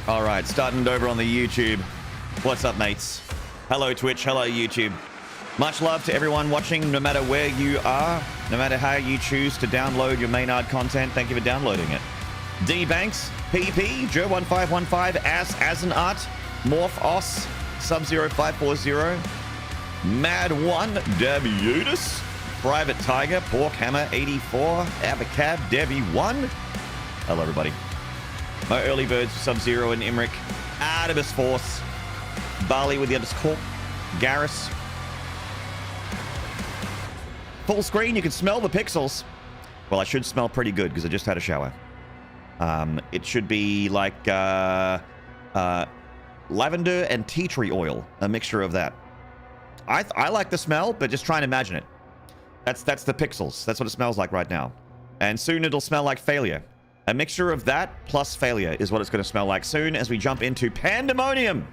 All right, starting over on the YouTube. What's up, mates? Hello, Twitch. Hello, YouTube. Much love to everyone watching, no matter where you are, no matter how you choose to download your Maynarde content. Thank you for downloading it. D Banks, PP, Joe1515, as an art, Morph Os, Sub-Zero 540, Mad1, Daviudus, Private Tiger, Pork Hammer 84, Abacab, Debbie 1. Hello, everybody. My early birds, Sub-Zero and Imric, Artemis Force, Barley with the underscore, Garrus. Full screen, you can smell the pixels. Well, I should smell pretty good because I just had a shower. It should be like lavender and tea tree oil, a mixture of that. I like the smell, but just try and imagine it. That's the pixels. That's what it smells like right now. And soon it'll smell like failure. A mixture of that plus failure is what it's going to smell like soon as we jump into Pandemonium,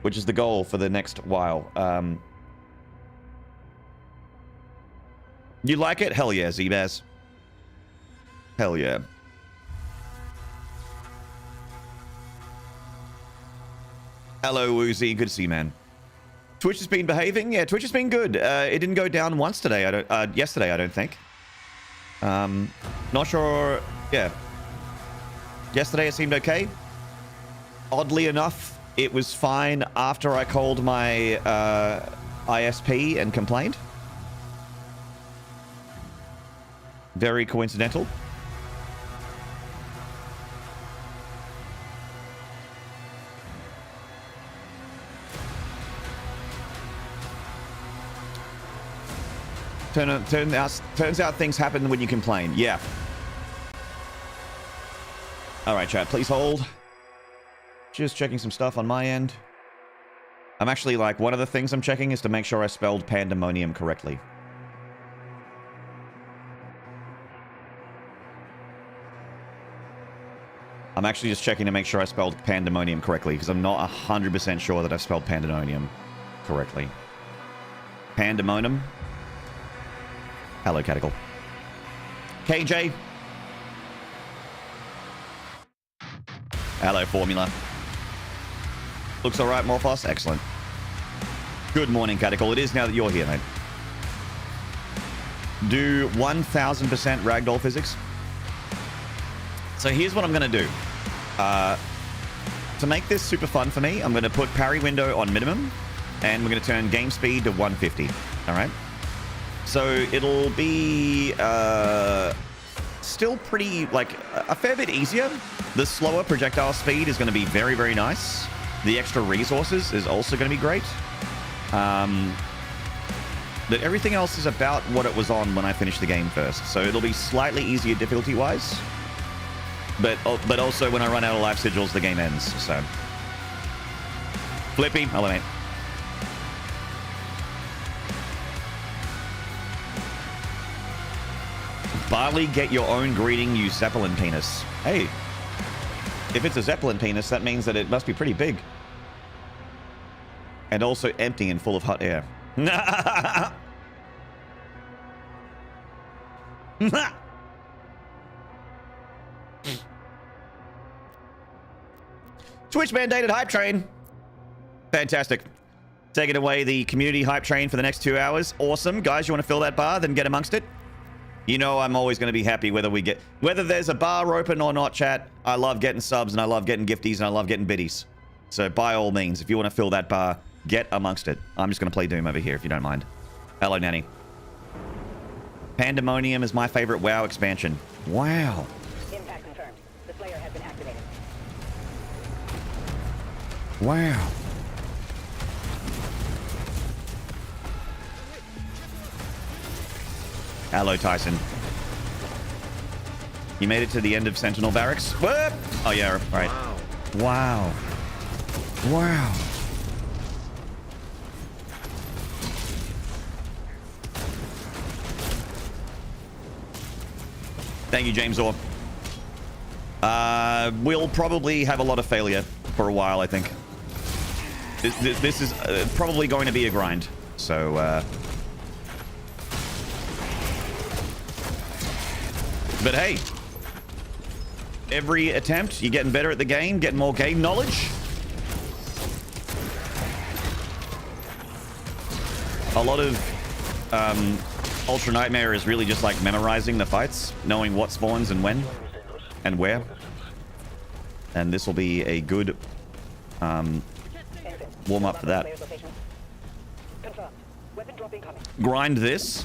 which is the goal for the next while. You like it? Hell yeah, Z-Baz. Hell yeah. Hello, Woozy. Good to see you, man. Twitch has been behaving. Yeah, Twitch has been good. It didn't go down once today. Yesterday, I don't think. Not sure. Yeah. Yesterday, it seemed okay. Oddly enough, it was fine after I called my ISP and complained. Very coincidental. Turns out things happen when you complain. Yeah. All right, chat, please hold. Just checking some stuff on my end. I'm actually, like, one of the things I'm checking is to make sure I spelled Pandemonium correctly. I'm actually just checking to make sure I spelled Pandemonium correctly because I'm not 100% sure that I've spelled Pandemonium correctly. Pandemonium. Hello, Caticle. KJ. Hello, Formula. Looks all right, Morphos. Excellent. Good morning, Caticle. It is now that you're here, mate. Do 1000% ragdoll physics. So here's what I'm going to do. To make this super fun for me, I'm going to put parry window on minimum, and we're going to turn game speed to 150. All right? So it'll be still pretty, like, a fair bit easier. The slower projectile speed is going to be very, very nice. The extra resources is also going to be great. But everything else is about what it was on when I finished the game first. So it'll be slightly easier difficulty-wise. But also when I run out of life sigils, the game ends. So Flippy, hello, mate. Barley, get your own greeting, you Zeppelin penis. Hey, if it's a Zeppelin penis, that means that it must be pretty big. And also empty and full of hot air. Twitch mandated hype train. Fantastic. Taking away the community hype train for the next 2 hours. Awesome. Guys, you want to fill that bar? Then get amongst it. You know I'm always going to be happy whether there's a bar open or not, chat. I love getting subs and I love getting gifties and I love getting biddies. So by all means, if you want to fill that bar, get amongst it. I'm just going to play Doom over here if you don't mind. Hello, Nanny. Pandemonium is my favorite WoW expansion. Wow. Impact confirmed. The Slayer has been activated. Wow. Hello, Tyson. You made it to the end of Sentinel Barracks? What? Oh, yeah, right. Wow. Wow. Thank you, James Orr. We'll probably have a lot of failure for a while, I think. This is probably going to be a grind. So, but hey, every attempt, you're getting better at the game, getting more game knowledge. A lot of Ultra Nightmare is really just like memorizing the fights, knowing what spawns and when and where. And this will be a good warm up for that. Grind this.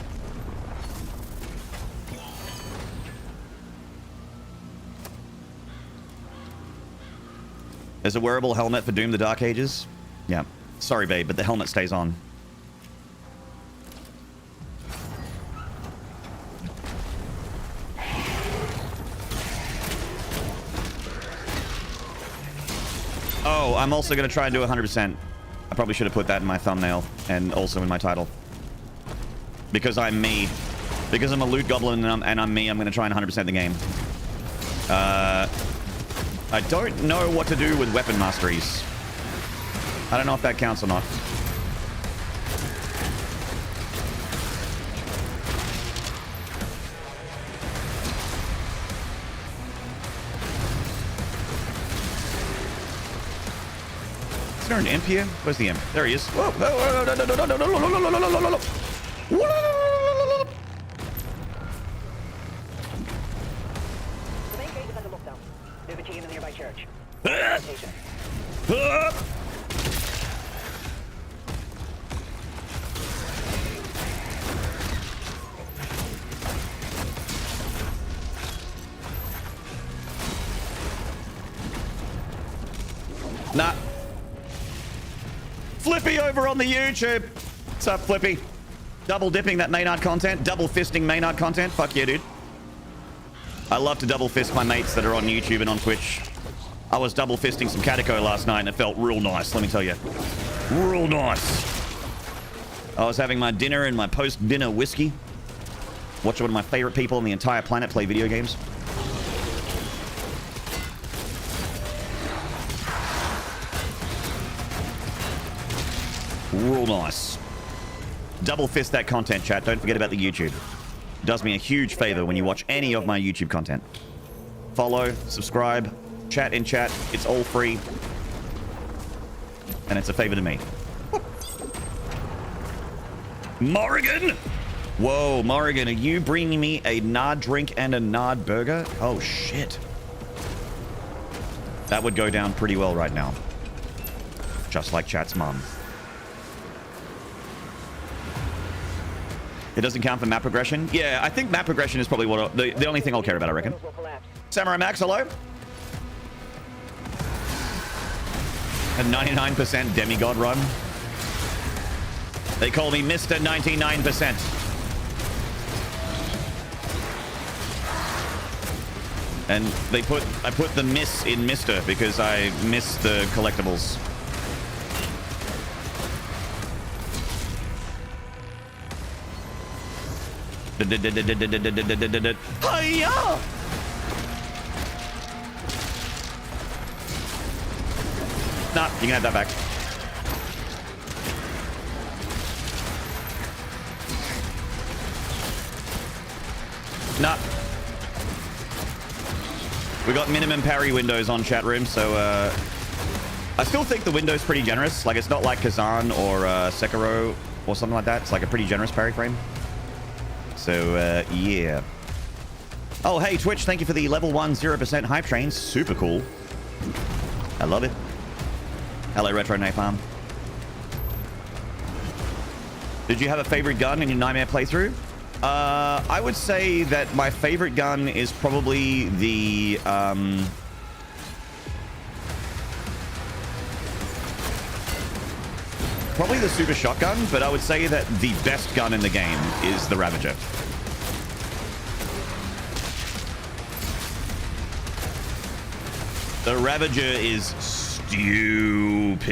There's a wearable helmet for Doom the Dark Ages. Yeah. Sorry, babe, but the helmet stays on. Oh, I'm also going to try and do 100%. I probably should have put that in my thumbnail and also in my title. Because I'm me. Because I'm a loot goblin and I'm me, I'm going to try and 100% the game. I don't know what to do with weapon masteries. I don't know if that counts or not. Is there an imp here? Where's the imp? There he is. Whoa, The main gate is under lockdown. There's a key in the nearby church. Nah. Flippy over on the YouTube. What's up, Flippy? Double dipping that Maynarde content. Double fisting Maynarde content. Fuck yeah, dude. I love to double fist my mates that are on YouTube and on Twitch. I was double fisting some Catico last night and it felt real nice, let me tell you. Real nice. I was having my dinner and my post-dinner whiskey. Watching one of my favorite people on the entire planet play video games. Real nice. Double fist that content, chat. Don't forget about the YouTube. It does me a huge favor when you watch any of my YouTube content. Follow, subscribe, chat in chat. It's all free. And it's a favor to me. Morrigan! Whoa, Morrigan, are you bringing me a Nard drink and a Nard burger? Oh, shit. That would go down pretty well right now. Just like chat's mom. It doesn't count for map progression? Yeah, I think map progression is probably what the only thing I'll care about, I reckon. Samurai Max, hello? A 99% demigod run. They call me Mr. 99%. And I put the miss in Mr. because I miss the collectibles. Hiya! Nah, you can have that back. Nah. We got minimum parry windows on chat room, so I still think the window's pretty generous. Like, it's not like Kazan or Sekiro or something like that. It's like a pretty generous parry frame. So, yeah. Oh, hey, Twitch, thank you for the level 1 0% hype train. Super cool. I love it. Hello, Retro Napalm. Did you have a favorite gun in your Nightmare playthrough? I would say that my favorite gun is probably the, probably the super shotgun, but I would say that the best gun in the game is the Ravager. The Ravager is stupid,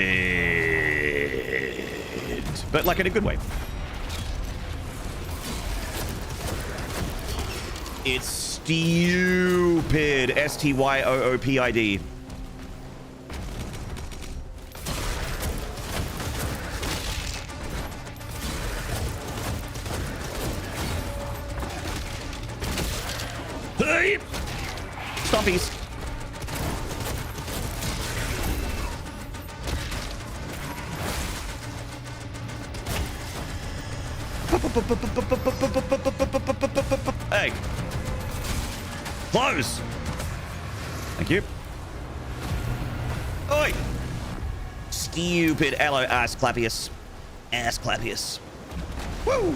but like in a good way. It's stupid. STYOOPID. Hey! Stompies. Hey. Close. Thank you. Oi. Stupid hello ass clappius. Ass clappius. Woo.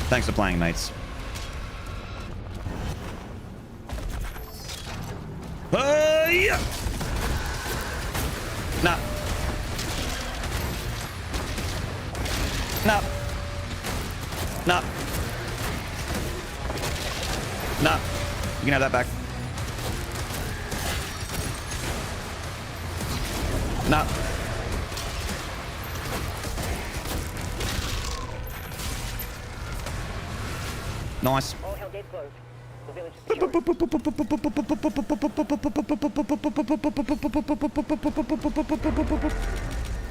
Thanks for playing, mates. Yeah. Nah. Nah. Nah. Nah. You can have that back. Nah. Nice. All hell gate closed. The village is secure.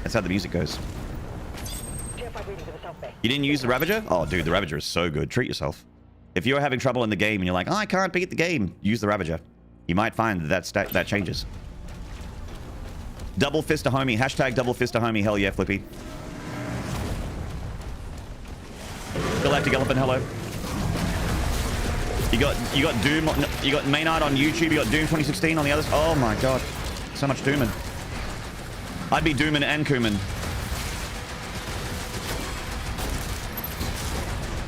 That's how the music goes. Tier 5 reading to the south bay. You didn't use the Ravager? Oh, dude, the Ravager is so good. Treat yourself. If you're having trouble in the game and you're like, oh, I can't beat the game, use the Ravager. You might find that changes. Double fist a homie. Hashtag double fist a homie. Hell yeah, Flippy. Galactic Elephant, hello. You got Doom, you got Maynarde on YouTube, you got Doom 2016 on the others. Oh my god. So much Doomin'. I'd be Doomin' and Kumin.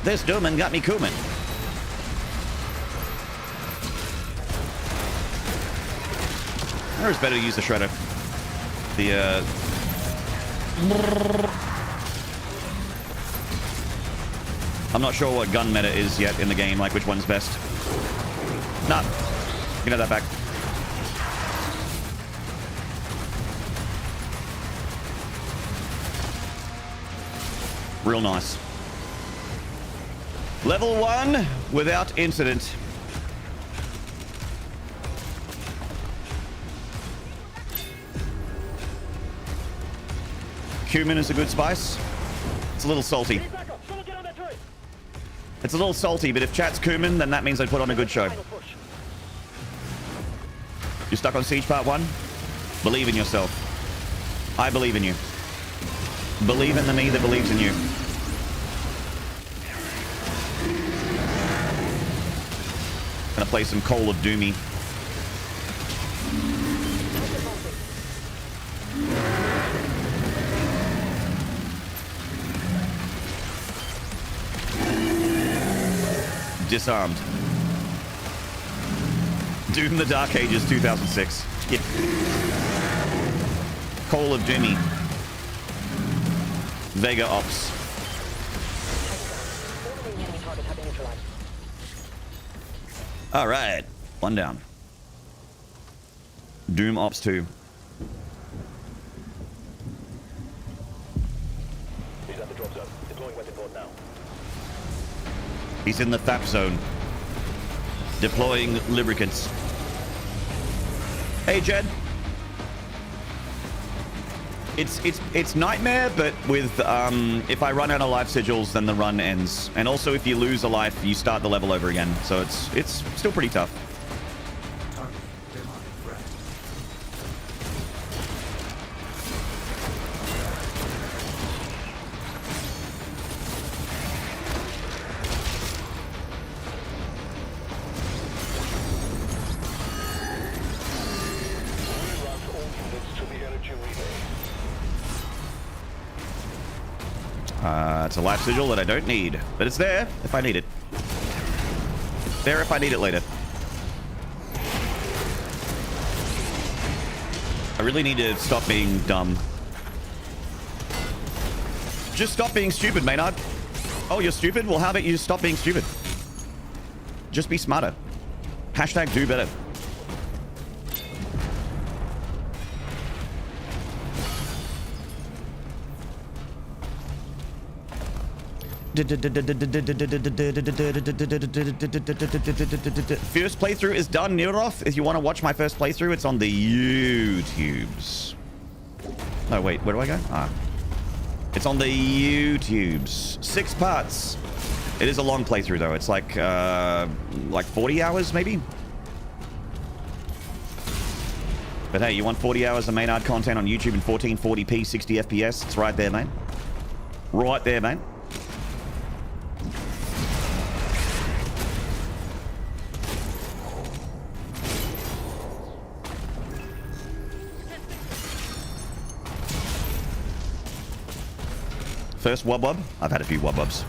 This Doomin' got me Kumin. Or it's better to use the Shredder. I'm not sure what gun meta is yet in the game, like which one's best. Nah. You can have that back. Real nice. Level 1 without incident. Cumin is a good spice. It's a little salty. It's a little salty, but if chat's cumin, then that means I put on a good show. You're stuck on Siege Part 1? Believe in yourself. I believe in you. Believe in the me that believes in you. Gonna play some Call of Doomy. Disarmed. Doom the Dark Ages 2006. Yeah. Call of Duty. Vega Ops. Alright. One down. Doom Ops 2. He's at the drop zone. Deploying weapon board now. He's in the FAP zone. Deploying lubricants. Hey, Jed. It's nightmare, but with if I run out of life sigils, then the run ends. And also, if you lose a life, you start the level over again. So it's still pretty tough. It's a life sigil that I don't need, but it's there if I need it. There if I need it later. I really need to stop being dumb. Just stop being stupid, Maynard. Oh, you're stupid? Well, how about you stop being stupid? Just be smarter. Hashtag do better. First playthrough is done, Nirov. If you want to watch my first playthrough, it's on the YouTubes. No, wait, where do I go? Ah. It's on the YouTubes. 6 parts. It is a long playthrough, though. It's like 40 hours, maybe? But hey, you want 40 hours of Maynarde content on YouTube in 1440p 60 FPS? It's right there, mate. Right there, mate. First wub-wub? I've had a few wub-wubs.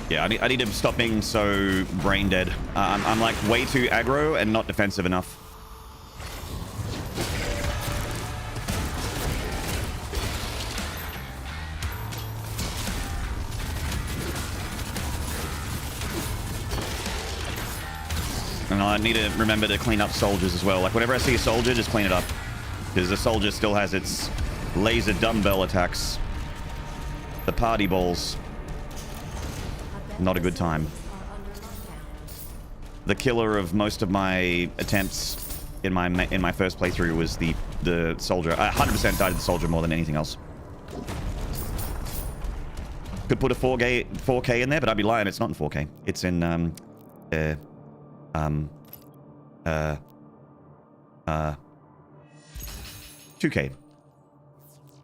Yeah, I need to stop being so brain dead. I'm like way too aggro and not defensive enough. And I need to remember to clean up soldiers as well. Like whenever I see a soldier, just clean it up. Because the soldier still has its laser dumbbell attacks. The party balls. Not a good time. The killer of most of my attempts in my first playthrough was the soldier. I 100% died to the soldier more than anything else. Could put a 4K in there, but I'd be lying. It's not in 4K. It's in 2K.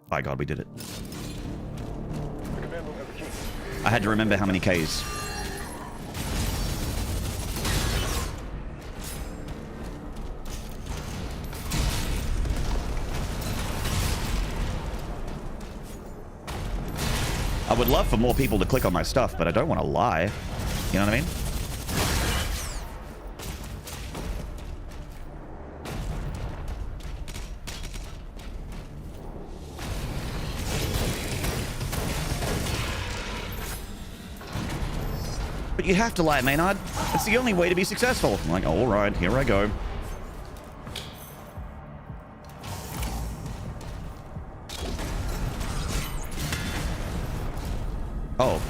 By God, we did it. I had to remember how many Ks. I would love for more people to click on my stuff, but I don't want to lie. You know what I mean? But you have to lie, Maynard. It's the only way to be successful. I'm like, all right, here I go. Oh,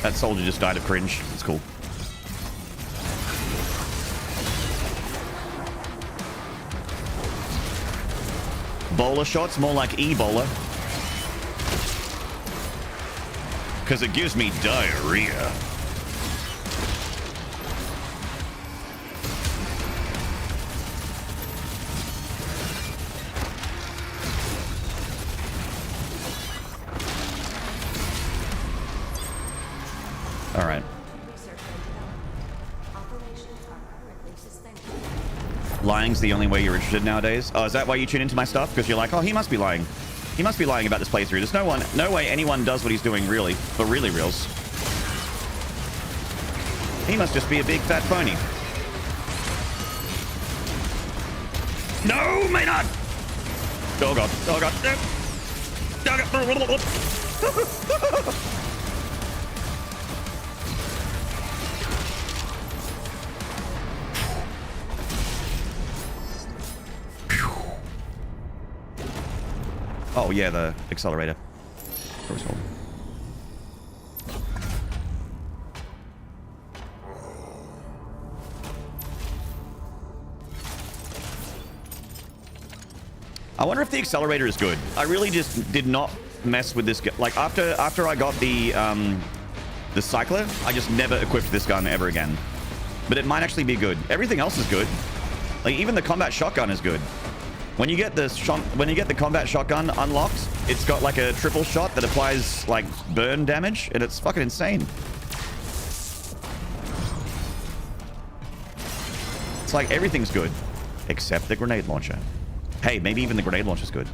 that soldier just died of cringe. It's cool. Bowler shots, more like Ebola. Because it gives me diarrhea. All right. Lying's the only way you're interested nowadays. Oh, is that why you tune into my stuff? Because you're like, oh, he must be lying. He must be lying about this playthrough. There's no way anyone does what he's doing really, for really reals. He must just be a big fat phony. No, Maynard! Oh god, oh god. Oh god. Oh yeah, the accelerator. I wonder if the accelerator is good. I really just did not mess with this. Like after I got the cycler, I just never equipped this gun ever again. But it might actually be good. Everything else is good. Like even the combat shotgun is good. When you get the combat shotgun unlocked, it's got like a triple shot that applies like burn damage, and it's fucking insane. It's like everything's good, except the grenade launcher. Hey, maybe even the grenade launcher's good.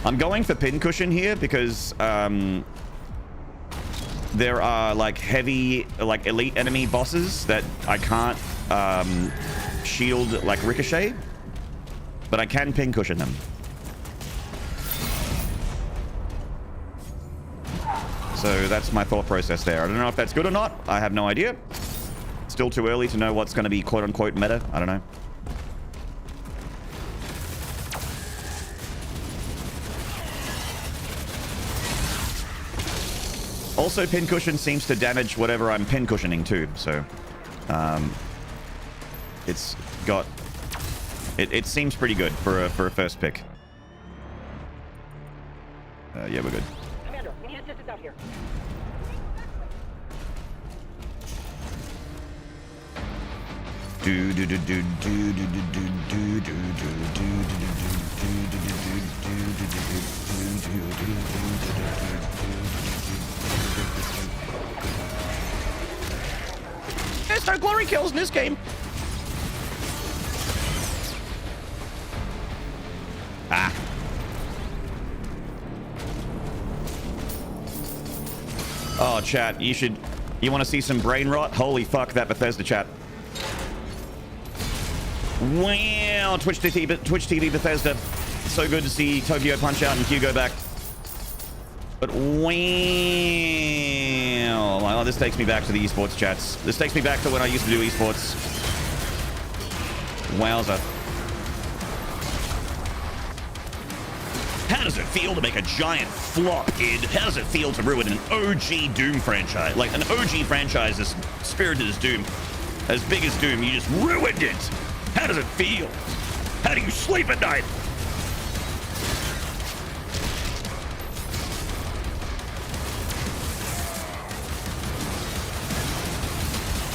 I'm going for pincushion here because there are like heavy, like elite enemy bosses that I can't shield like ricochet, but I can pincushion them. So that's my thought process there. I don't know if that's good or not. I have no idea. Still too early to know what's going to be quote unquote meta. I don't know. Also, pincushion seems to damage whatever I'm pincushioning too. So, it's got... It seems pretty good for a first pick. Yeah, we're good. Commander, we need assistance out here. There's no glory kills in this game. Ah. Oh, chat, you want to see some brain rot? Holy fuck, that Bethesda chat. Wow, Twitch TV Bethesda. So good to see Tokyo Punch Out and Hugo back. But wow. Oh, this takes me back to the esports chats. This takes me back to when I used to do esports. Wowza. How does it feel to make a giant flop, kid? How does it feel to ruin an OG Doom franchise? Like, an OG franchise as spirited as Doom, as big as Doom, you just ruined it! How does it feel? How do you sleep at night?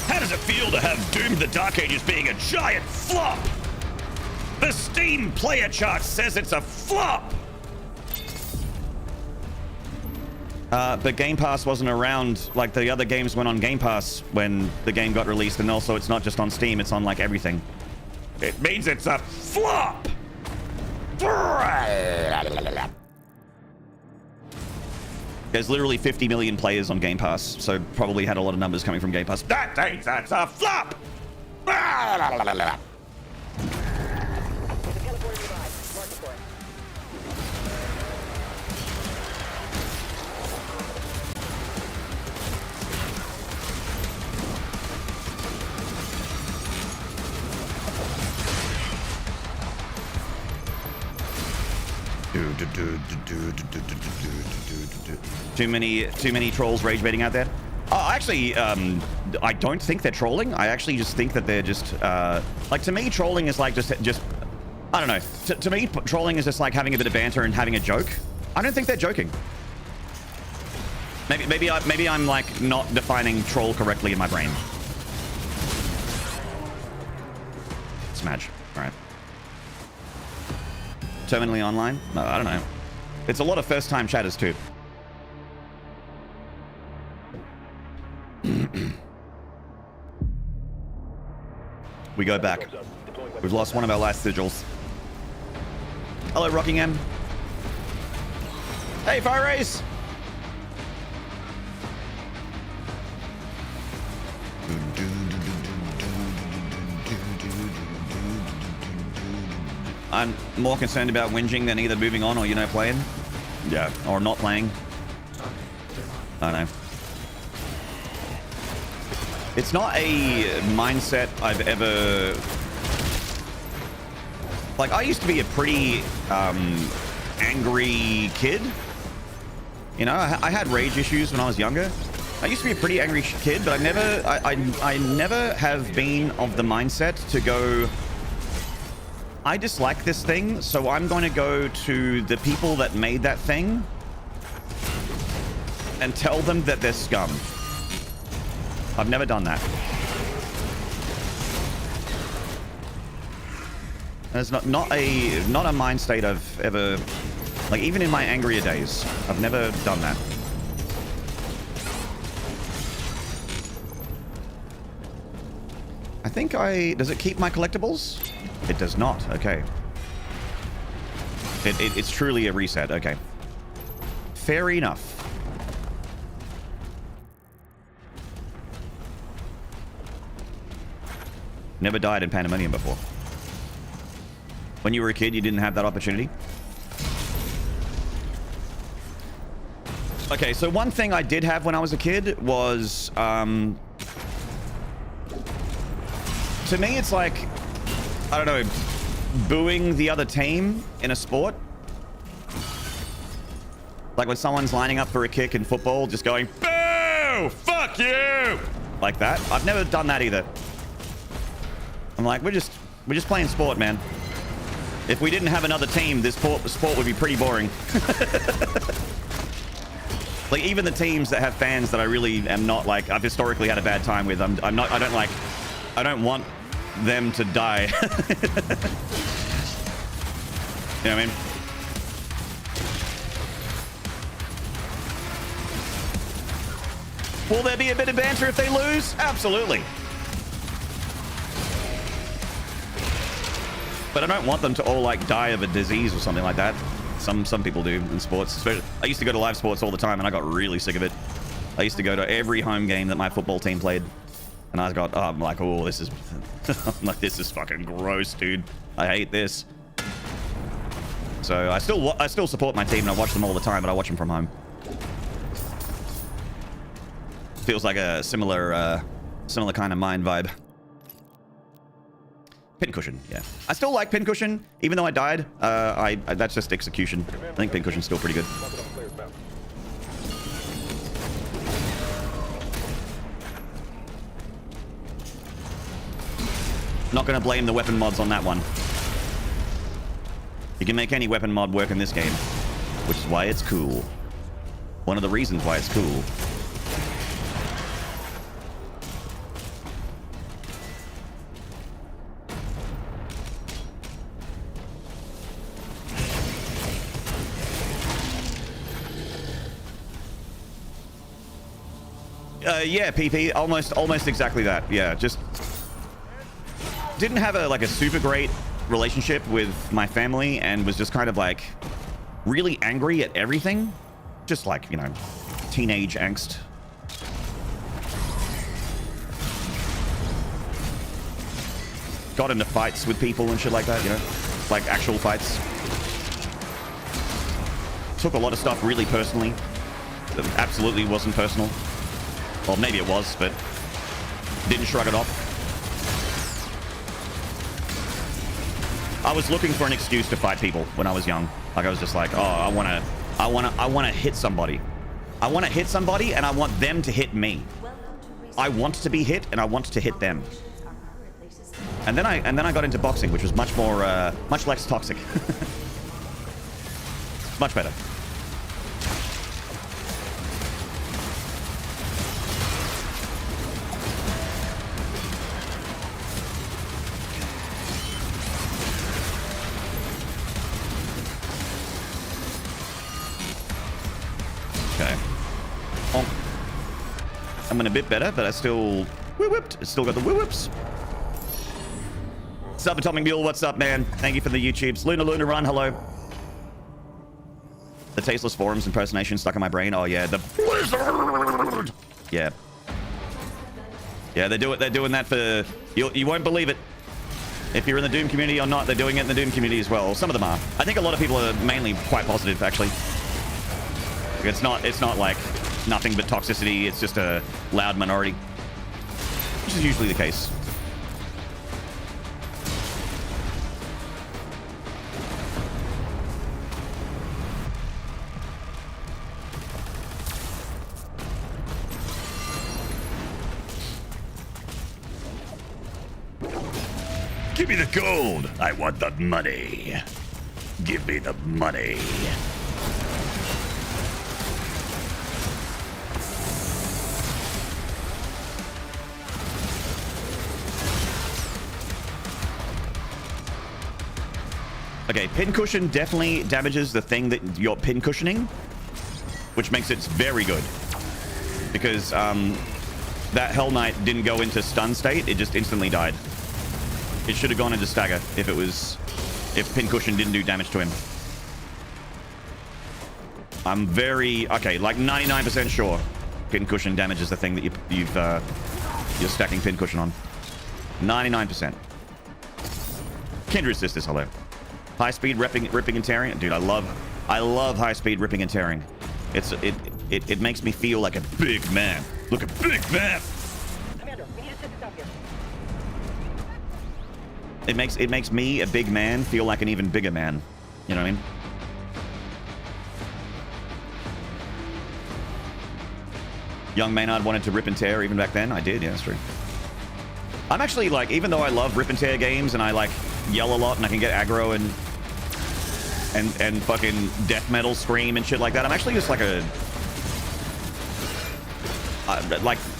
How does it feel to have Doom the Dark Ages being a giant flop? The Steam player chart says it's a flop! But Game Pass wasn't around, like the other games went on Game Pass when the game got released, and also it's not just on Steam, it's on like everything. It means it's a flop! There's literally 50 million players on Game Pass, so probably had a lot of numbers coming from Game Pass. That means that's a flop! Too many trolls rage baiting out there. Oh, actually, I don't think they're trolling. I actually just think that they're just like, to me, trolling is like just I don't know. To me, trolling is just like having a bit of banter and having a joke. I don't think they're joking. Maybe I'm like not defining troll correctly in my brain. Smash. All right. Terminally online? No, I don't know. It's a lot of first-time chatters too. We go back. We've lost one of our last sigils. Hello, Rockingham. Hey, Fire Race! I'm more concerned about whinging than either moving on or, you know, playing. Yeah. Or not playing. I don't know. It's not a mindset I've ever... Like, I used to be a pretty angry kid. You know, I had rage issues when I was younger. I used to be a pretty angry kid, but I never have been of the mindset to go... I dislike this thing, so I'm going to go to the people that made that thing and tell them that they're scum. I've never done that. There's not a mind state I've ever, like, even in my angrier days, I've never done that. I think does it keep my collectibles? It does not. Okay. It's truly a reset. Okay. Fair enough. Never died in Pandemonium before. When you were a kid, you didn't have that opportunity? Okay, so one thing I did have when I was a kid was, to me, it's like, I don't know, booing the other team in a sport. Like when someone's lining up for a kick in football, just going, boo! you! Fuck you! Like that. I've never done that either. I'm like, we're just playing sport, man. If we didn't have another team, this sport would be pretty boring. Like, even the teams that have fans that I really am not, like, I've historically had a bad time with, I don't want them to die. You know what I mean? Will there be a bit of banter if they lose? Absolutely. But I don't want them to all, like, die of a disease or something like that. Some people do in sports. Especially, I used to go to live sports all the time, and I got really sick of it. I used to go to every home game that my football team played, and I'm like, oh, this is, I'm like, this is fucking gross, dude. I hate this. So I still support my team, and I watch them all the time, but I watch them from home. Feels like a similar kind of mind vibe. Pincushion, yeah. I still like Pincushion, even though I died. That's just execution. I think Pincushion's still pretty good. Not gonna blame the weapon mods on that one. You can make any weapon mod work in this game, which is why it's cool. One of the reasons why it's cool. Yeah, PP, almost exactly that. Yeah, just didn't have a super great relationship with my family, and was just kind of like really angry at everything. Just like, you know, teenage angst. Got into fights with people and shit like that, you know, like actual fights. Took a lot of stuff really personally. That absolutely wasn't personal. Well, maybe it was, but didn't shrug it off. I was looking for an excuse to fight people when I was young. Like, I was just like, oh, I want to hit somebody. I want to hit somebody, and I want them to hit me. I want to be hit, and I want to hit them. And then I got into boxing, which was much less toxic. Much better. I'm a bit better, but I still whipped. Still got the whips. What's up, Atomic Mule? What's up, man? Thank you for the YouTubes. Luna Run, hello. The tasteless forums impersonation stuck in my brain. Oh yeah, the Blizzard. Yeah. Yeah, they're doing that for you won't believe it. If you're in the Doom community or not, they're doing it in the Doom community as well. Some of them are. I think a lot of people are mainly quite positive, actually. It's not like nothing but toxicity. It's just a loud minority, which is usually the case. Give me the gold. I want the money. Give me the money. Okay, pincushion definitely damages the thing that you're pincushioning, which makes it very good. Because that Hell Knight didn't go into stun state, it just instantly died. It should have gone into stagger if pincushion didn't do damage to him. I'm like 99% sure pincushion damages the thing that you're stacking pincushion on. 99%. Kindred Sisters, hello. High speed ripping and tearing, dude. I love high speed ripping and tearing. It makes me feel like a big man. Look, a big man. Commander, we need to sit this out here. It makes me, a big man, feel like an even bigger man. You know what I mean? Young Maynard wanted to rip and tear even back then. I did, yeah, that's true. I'm actually like, even though I love rip and tear games and I like yell a lot and I can get aggro and fucking death metal scream and shit like that, I'm actually just like a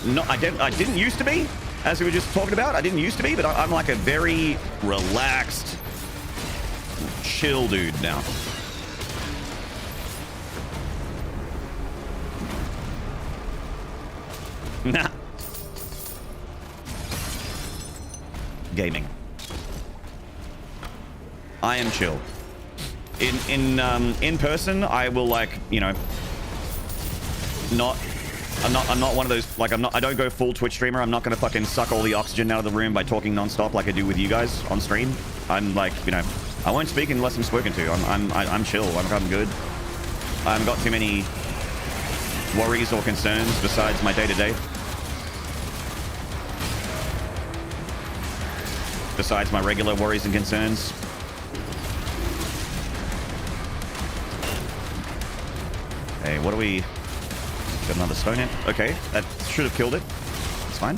no, I didn't used to be, as we were just talking about. I didn't used to be, but I'm like a very relaxed, chill dude now. Nah. Gaming. I am chill. In person, I will, like, you know, I'm not one of those, like, I don't go full Twitch streamer. I'm not gonna fucking suck all the oxygen out of the room by talking non-stop like I do with you guys on stream. I'm like, you know, I won't speak unless I'm spoken to. I'm chill. I'm good. I haven't got too many worries or concerns besides my day-to-day. Besides my regular worries and concerns. Hey, what do we... Got another stone in. Okay, that should have killed it. It's fine.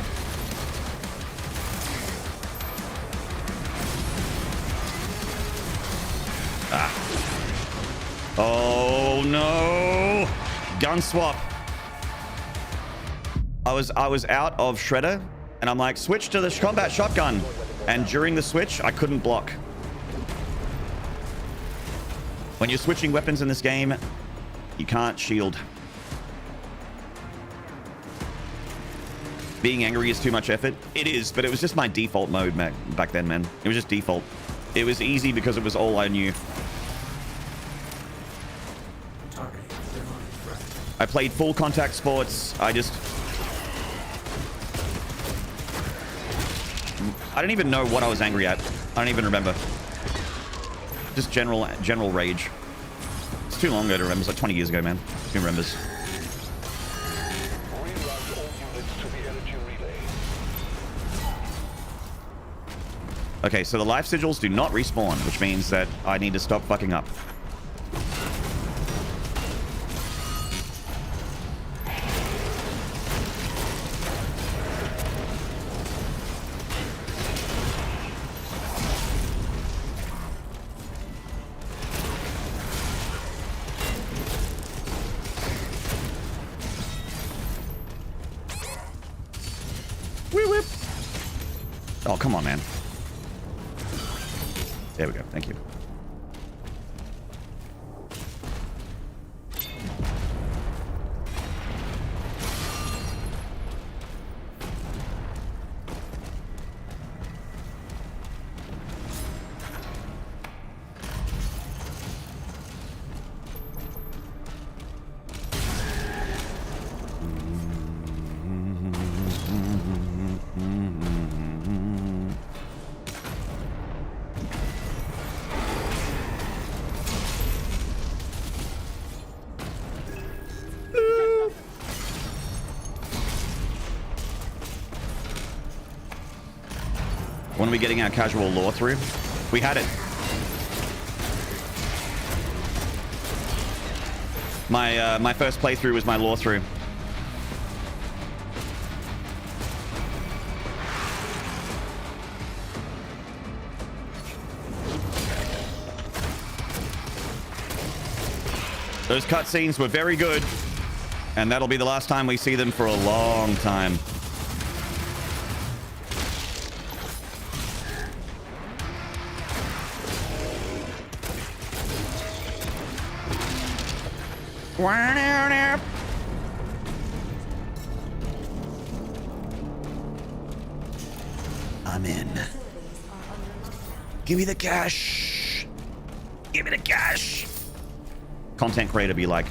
Ah. Oh no! Gun swap. I was out of shredder, and I'm like, switch to the combat shotgun. And during the switch, I couldn't block. When you're switching weapons in this game, you can't shield. Being angry is too much effort. It is, but it was just my default mode back then, man. It was just default. It was easy because it was all I knew. I played full contact sports. I don't even know what I was angry at. I don't even remember. Just general rage. It's too long ago to remember. It's like 20 years ago, man. Who remembers? Okay, so the life sigils do not respawn, which means that I need to stop fucking up. Oh, come on, man. There we go. Thank you. When are we getting our casual lore through? We had it. My first playthrough was my lore through. Those cutscenes were very good, and that'll be the last time we see them for a long time. I'm in. Give me the cash. Give me the cash. Content creator be like.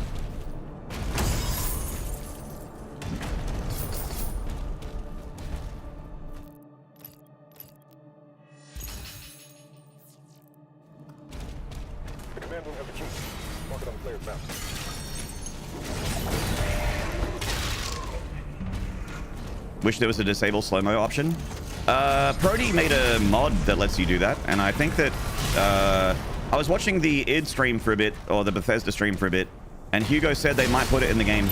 The command room has the key. Mark it on the player's map. Wish there was a disable slow-mo option. Prody made a mod that lets you do that, and I think that I was watching the id stream for a bit, or the Bethesda stream for a bit, and Hugo said they might put it in the game.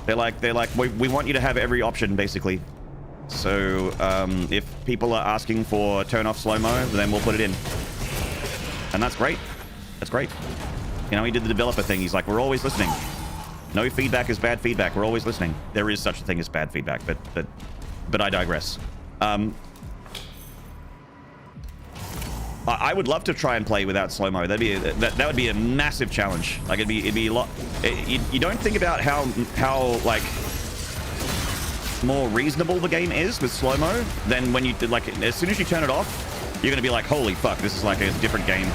They're like, we want you to have every option, basically. So if people are asking for turn off slow-mo, then we'll put it in. And that's great. That's great. You know, he did the developer thing. He's like, we're always listening. No feedback is bad feedback. We're always listening. There is such a thing as bad feedback, but I digress. I would love to try and play without slow-mo. That would be a massive challenge. Like it'd be a lot. You don't think about how like more reasonable the game is with slow-mo than when you like as soon as you turn it off, you're gonna be like, holy fuck, this is like a different game.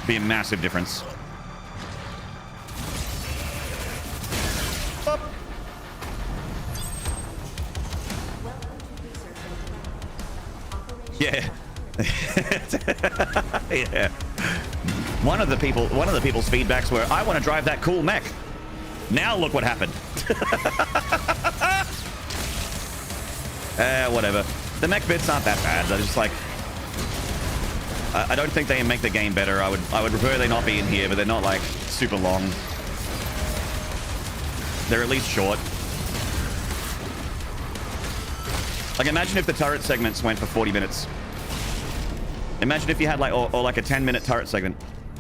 Be a massive difference. Up. Yeah. Yeah. One of the people's feedbacks were, I want to drive that cool mech. Now look what happened. Whatever. The mech bits aren't that bad. They're just like, I don't think they make the game better. I would prefer they not be in here, but they're not like super long. They're at least short. Like imagine if the turret segments went for 40 minutes. Imagine if you had like, or like a 10-minute turret segment.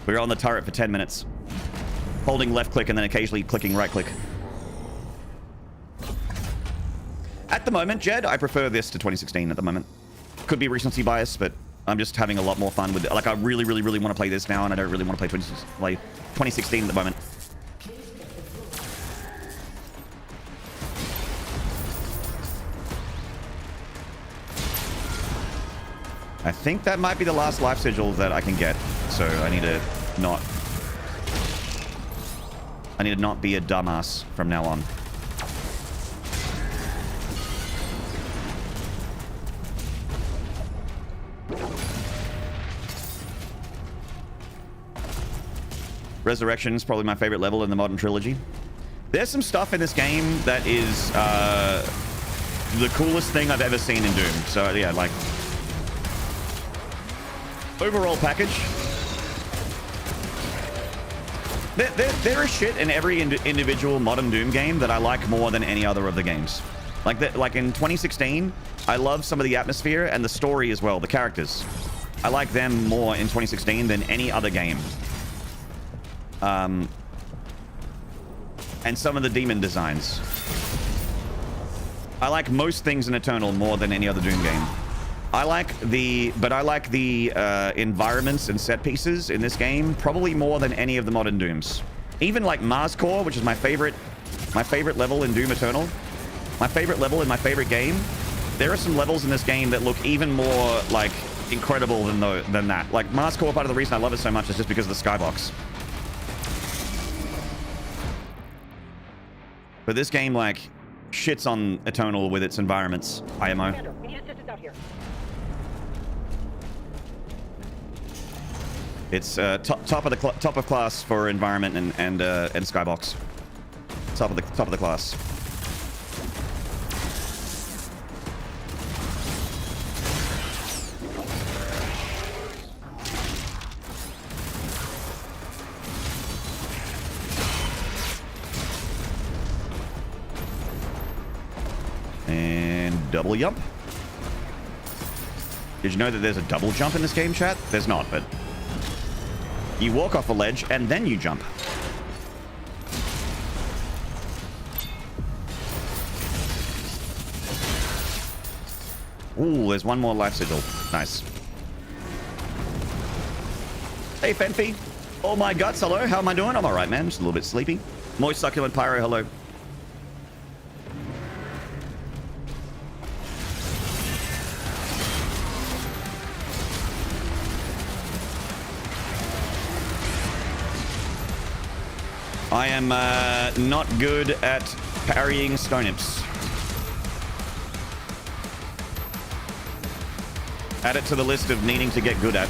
We were on the turret for 10 minutes. Holding left click and then occasionally clicking right click. At the moment, Jed, I prefer this to 2016 at the moment. Could be recency bias, but I'm just having a lot more fun with it. Like I really want to play this now, and I don't really want to play 2016 at the moment. I think that might be the last life sigil that I can get, so I need to not be a dumbass from now on. Resurrection is probably my favorite level in the modern trilogy. There's some stuff in this game that is the coolest thing I've ever seen in Doom. So yeah, like overall package. There is shit in every individual modern Doom game that I like more than any other of the games. Like in 2016, I love some of the atmosphere and the story as well, the characters. I like them more in 2016 than any other game. And some of the demon designs. I like most things in Eternal more than any other Doom game. I like the environments and set pieces in this game probably more than any of the modern Dooms. Even like Mars Core, which is my favorite level in Doom Eternal, my favorite level in my favorite game. There are some levels in this game that look even more like incredible than that. Like Mars Core, part of the reason I love it so much is just because of the skybox. But this game like shits on Eternal with its environments. IMO. Commander, we need assistance out here. It's top of class for environment and skybox. Top of the class. And double jump. Did you know that there's a double jump in this game, chat? There's not, but you walk off a ledge and then you jump. Ooh, there's one more life sigil. Nice. Hey, Fenfy. Oh my guts, hello. How am I doing? I'm all right, man. Just a little bit sleepy. Moist Succulent Pyro, hello. I am not good at parrying stone imps. Add it to the list of needing to get good at.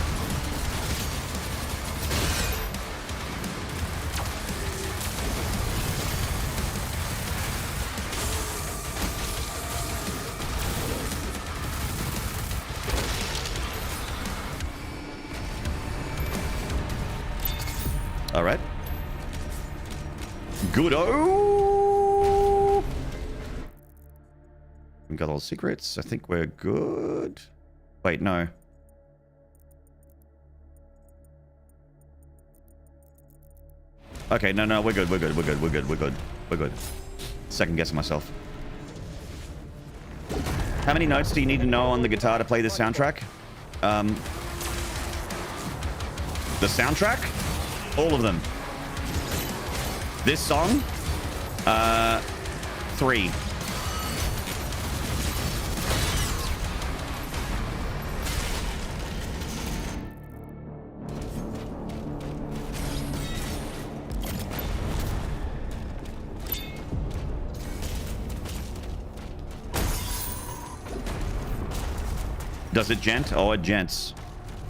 All right. Good-o! We got all the secrets. I think we're good. Wait, no. Okay, no, we're good. We're good. Second guessing myself. How many notes do you need to know on the guitar to play this soundtrack? The soundtrack? All of them. This song? 3. Does it gent? Oh, it gents.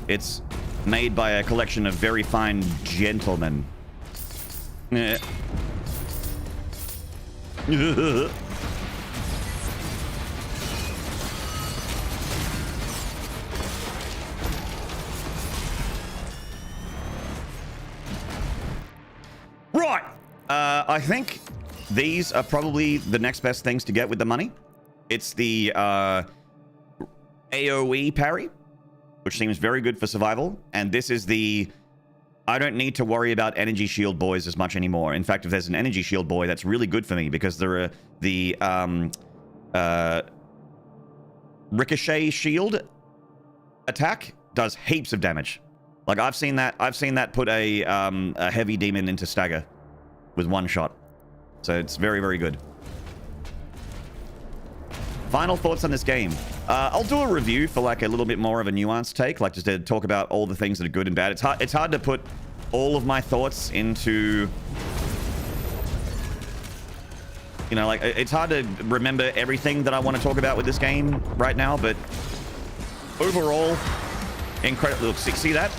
It's made by a collection of very fine gentlemen. Right. I think these are probably the next best things to get with the money. It's the AoE parry, which seems very good for survival. And this is the... I don't need to worry about energy shield boys as much anymore. In fact, if there's an energy shield boy, that's really good for me because there are the ricochet shield attack does heaps of damage. Like I've seen that put a heavy demon into stagger with one shot. So it's very, very good. Final thoughts on this game. I'll do a review for like a little bit more of a nuanced take, like just to talk about all the things that are good and bad. It's hard to put all of my thoughts into, you know, like it's hard to remember everything that I want to talk about with this game right now, but overall, incredible. Look, see that?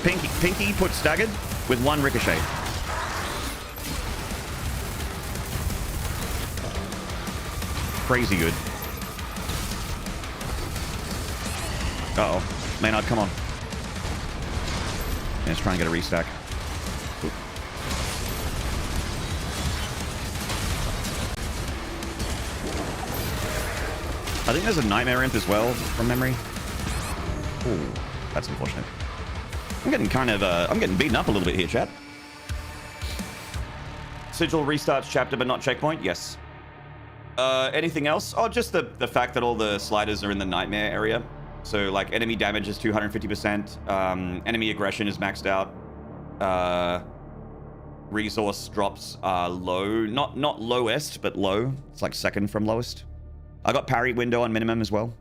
Pinky put staggered with one ricochet. Crazy good. Uh-oh. Maynard, come on. Let's try and get a restack. Oop. I think there's a nightmare imp as well, from memory. Ooh, that's unfortunate. I'm getting kind of, I'm getting beaten up a little bit here, chat. Sigil restarts chapter, but not checkpoint? Yes. Anything else? Oh, just the fact that all the sliders are in the nightmare area. So, like, enemy damage is 250%. Enemy aggression is maxed out. Resource drops are low. Not lowest, but low. It's like second from lowest. I got parry window on minimum as well.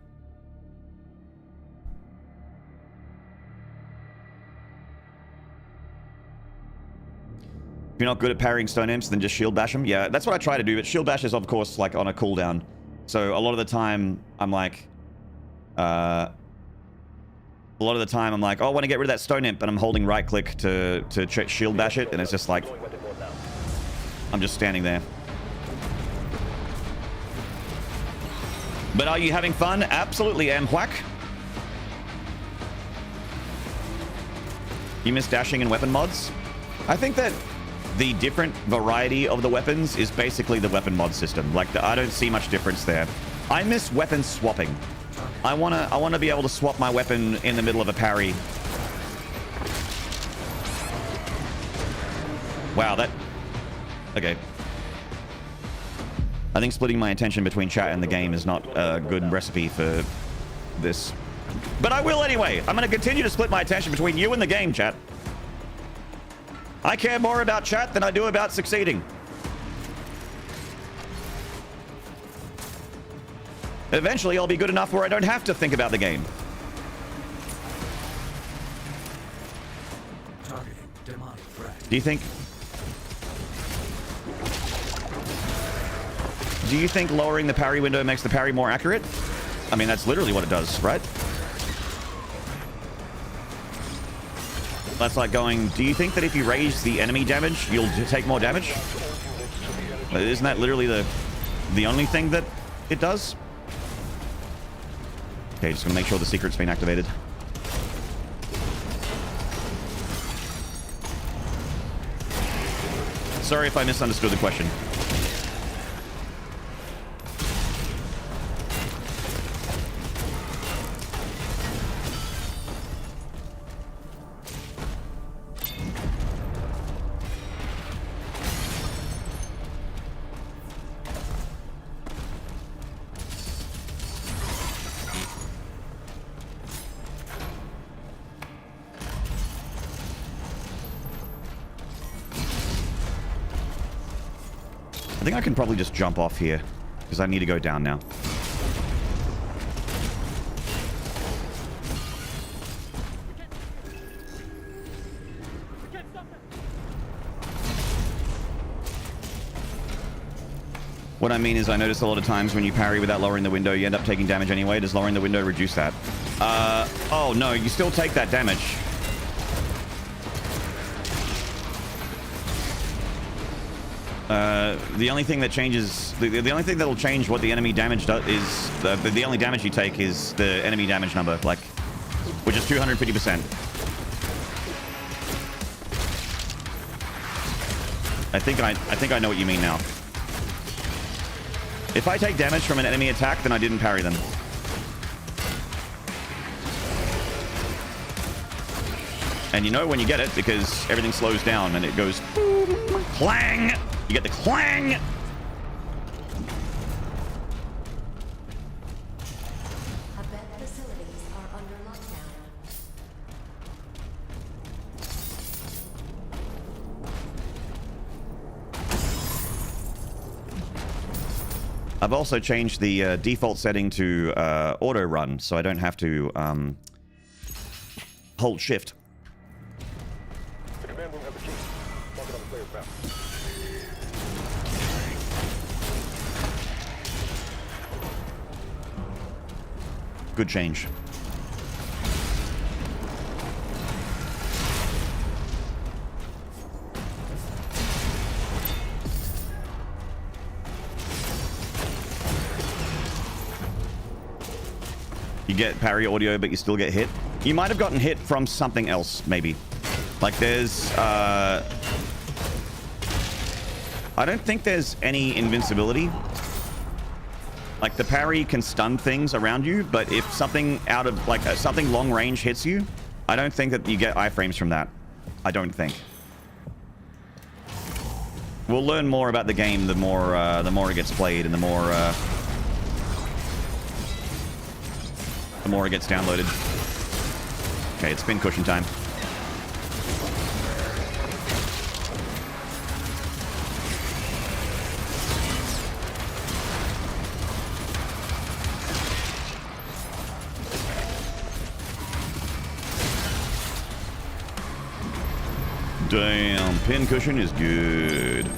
If you're not good at parrying stone imps, then just shield bash them. Yeah, that's what I try to do. But shield bash is, of course, like on a cooldown. So a lot of the time, I'm like... a lot of the time, I'm like, oh, I want to get rid of that stone imp, and I'm holding right click to shield bash it, and it's just like... I'm just standing there. But are you having fun? Absolutely am, whack. You miss dashing and weapon mods? I think that the different variety of the weapons is basically the weapon mod system. Like, I don't see much difference there. I miss weapon swapping. I wanna be able to swap my weapon in the middle of a parry. Wow, that... Okay. I think splitting my attention between chat and the game is not a good recipe for this. But I will anyway. I'm gonna continue to split my attention between you and the game, chat. I care more about chat than I do about succeeding. Eventually, I'll be good enough where I don't have to think about the game. Do you think lowering the parry window makes the parry more accurate? I mean, that's literally what it does, right? That's like going, do you think that if you raise the enemy damage, you'll take more damage? Isn't that literally the only thing that it does? Okay, just gonna make sure the secret's been activated. Sorry if I misunderstood the question. I think I can probably just jump off here because I need to go down now. What I mean is I notice a lot of times when you parry without lowering the window, you end up taking damage anyway. Does lowering the window reduce that? Oh no, you still take that damage. The only thing that changes, the only thing that'll change what the enemy damage does is, the only damage you take is the enemy damage number, like, which is 250%. I think I know what you mean now. If I take damage from an enemy attack, then I didn't parry them. And you know when you get it because everything slows down and it goes clang. You get the clang. Facilities are under lockdown. I've also changed the default setting to auto run, so I don't have to hold shift. The command room has a key. Mark it on the player's map. Good change. You get parry audio, but you still get hit. You might have gotten hit from something else, maybe. Like there's... I don't think there's any invincibility. Like the parry can stun things around you, but if something out of like something long range hits you, I don't think that you get iframes from that. I don't think. We'll learn more about the game the more it gets played and the more it gets downloaded. Okay, it's spin cushion time. Damn, pin cushion is good.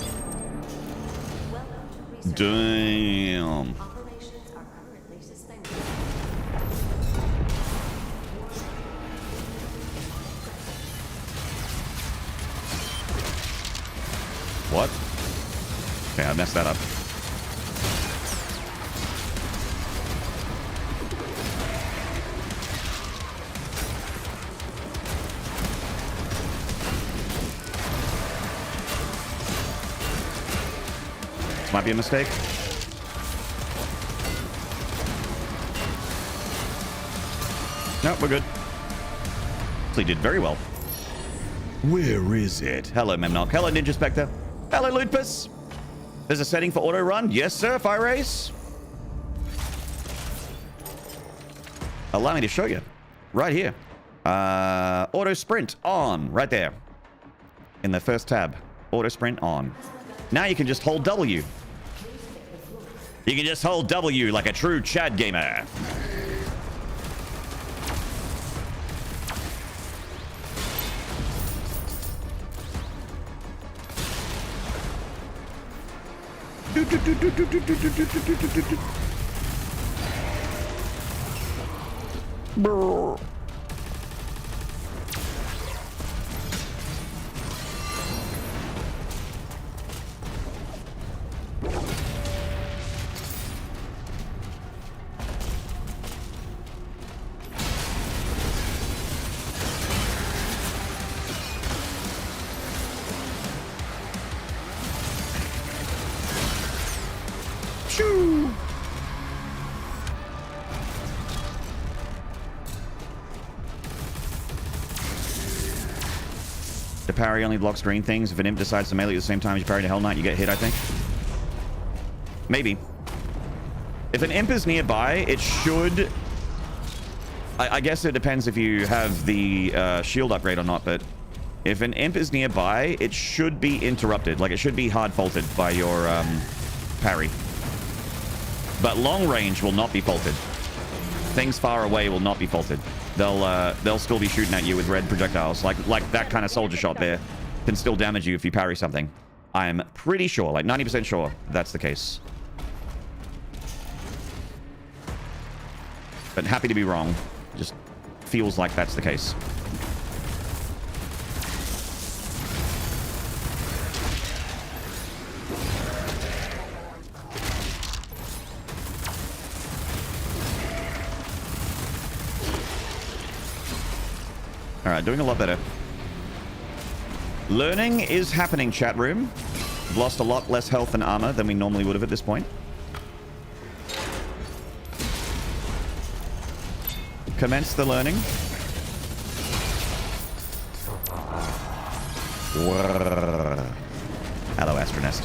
Damn. Operations are currently suspended. What? Okay, I messed that up. This might be a mistake. No, we're good. Actually did very well. Where is it? Hello, Memnock. Hello, Ninja Spectre. Hello, Lutpus. There's a setting for auto run. Yes, sir, Fire Race. Allow me to show you. Right here. Auto sprint on. Right there. In the first tab. Auto sprint on. Now you can just hold W. You can just hold W like a true Chad gamer. Brrr. The parry only blocks green things. If an imp decides to melee at the same time as you parry the Hell Knight, you get hit, I think. Maybe. If an imp is nearby, it should... I guess it depends if you have the shield upgrade or not, but if an imp is nearby, it should be interrupted. Like, it should be hard faulted by your parry. But long range will not be faulted. Things far away will not be faulted. They'll still be shooting at you with red projectiles. Like that kind of soldier shot there can still damage you if you parry something. I am pretty sure, like 90% sure, that's the case. But happy to be wrong. Just feels like that's the case. All right, doing a lot better. Learning is happening, chat room. We've lost a lot less health and armor than we normally would have at this point. Commence the learning. Hello, Astronest.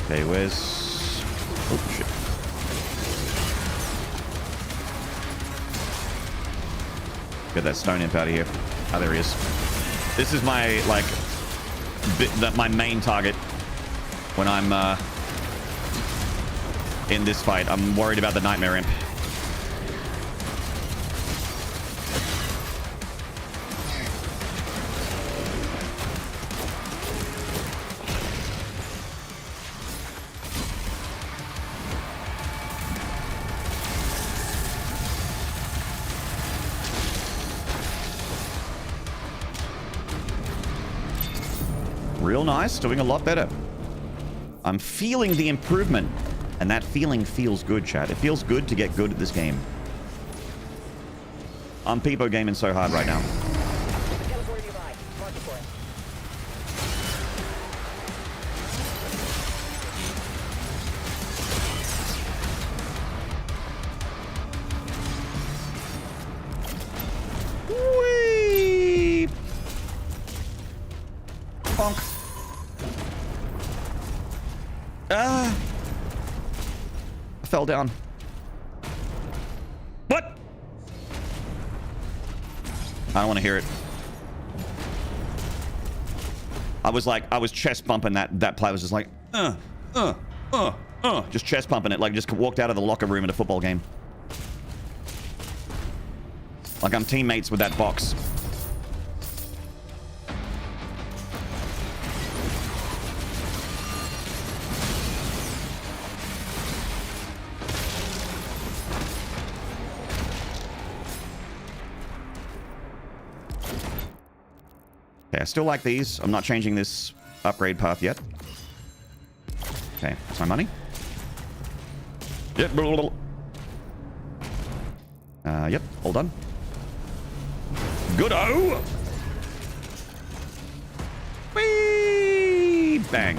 Okay, where's... Oh, shit. Get that stone imp out of here. Oh, there he is. This is my, like, my main target when I'm in this fight. I'm worried about the Nightmare Imp. Real nice, doing a lot better. I'm feeling the improvement, and that feeling feels good, chat. It feels good to get good at this game. I'm peepo gaming so hard right now. Whee! Bonk. I fell down. What? I don't want to hear it. I was chest bumping that play. I was just like, just chest pumping it. Like, just walked out of the locker room at a football game. Like I'm teammates with that box. I still like these. I'm not changing this upgrade path yet. Okay, that's my money. Yep. Yep, all done. Good-o! Whee! Bang.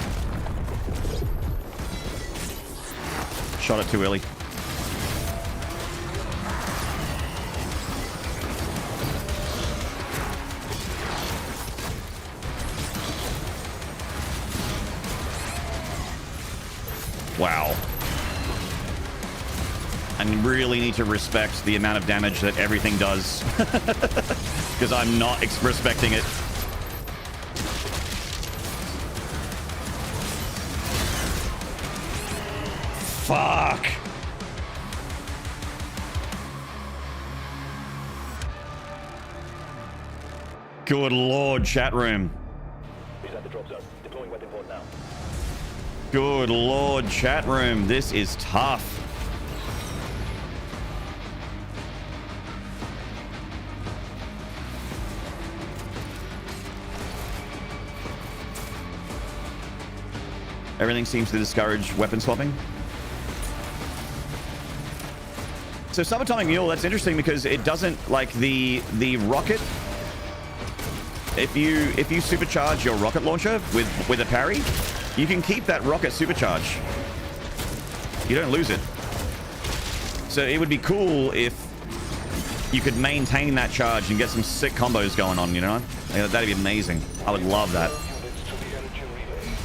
Shot it too early. Wow. I really need to respect the amount of damage that everything does. Because I'm not respecting it. Fuck. Good lord, chat room. He's at the drop zone. Deploying weapon port now. Good lord, chat room. This is tough. Everything seems to discourage weapon swapping. So subatomic mule, that's interesting because it doesn't, like, the rocket. If you supercharge your rocket launcher with a parry, you can keep that rocket supercharge. You don't lose it. So it would be cool if you could maintain that charge and get some sick combos going on, you know? Yeah, that'd be amazing. I would love that. Units to the energy relay.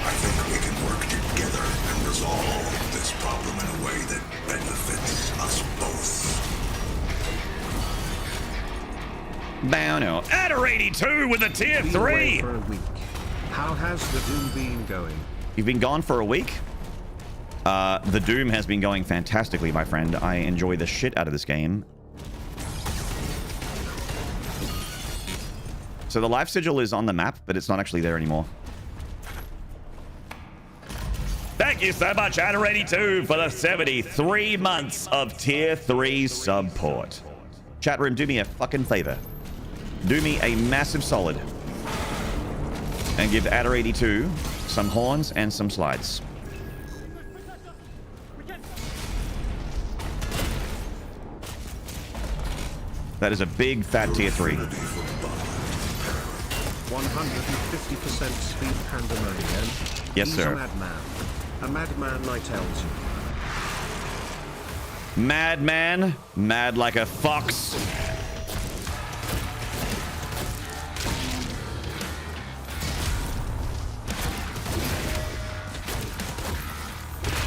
I think we can work together and resolve this problem in a way that benefits us both. Bono. Adder 82 with a tier Been away 3. for a week. How has the Doom been going? You've been gone for a week? The Doom has been going fantastically, my friend. I enjoy the shit out of this game. So the life sigil is on the map, but it's not actually there anymore. Thank you so much, Adder 82, for the 73 months of tier 3 support. Chat room, do me a fucking favor. Do me a massive solid. And give Adder 82 some horns and some slides. That is a big fat tier 3. 150% speed Pandemonium. Yes, He's sir. a madman. A madman, I tells you. Madman, mad like a fox.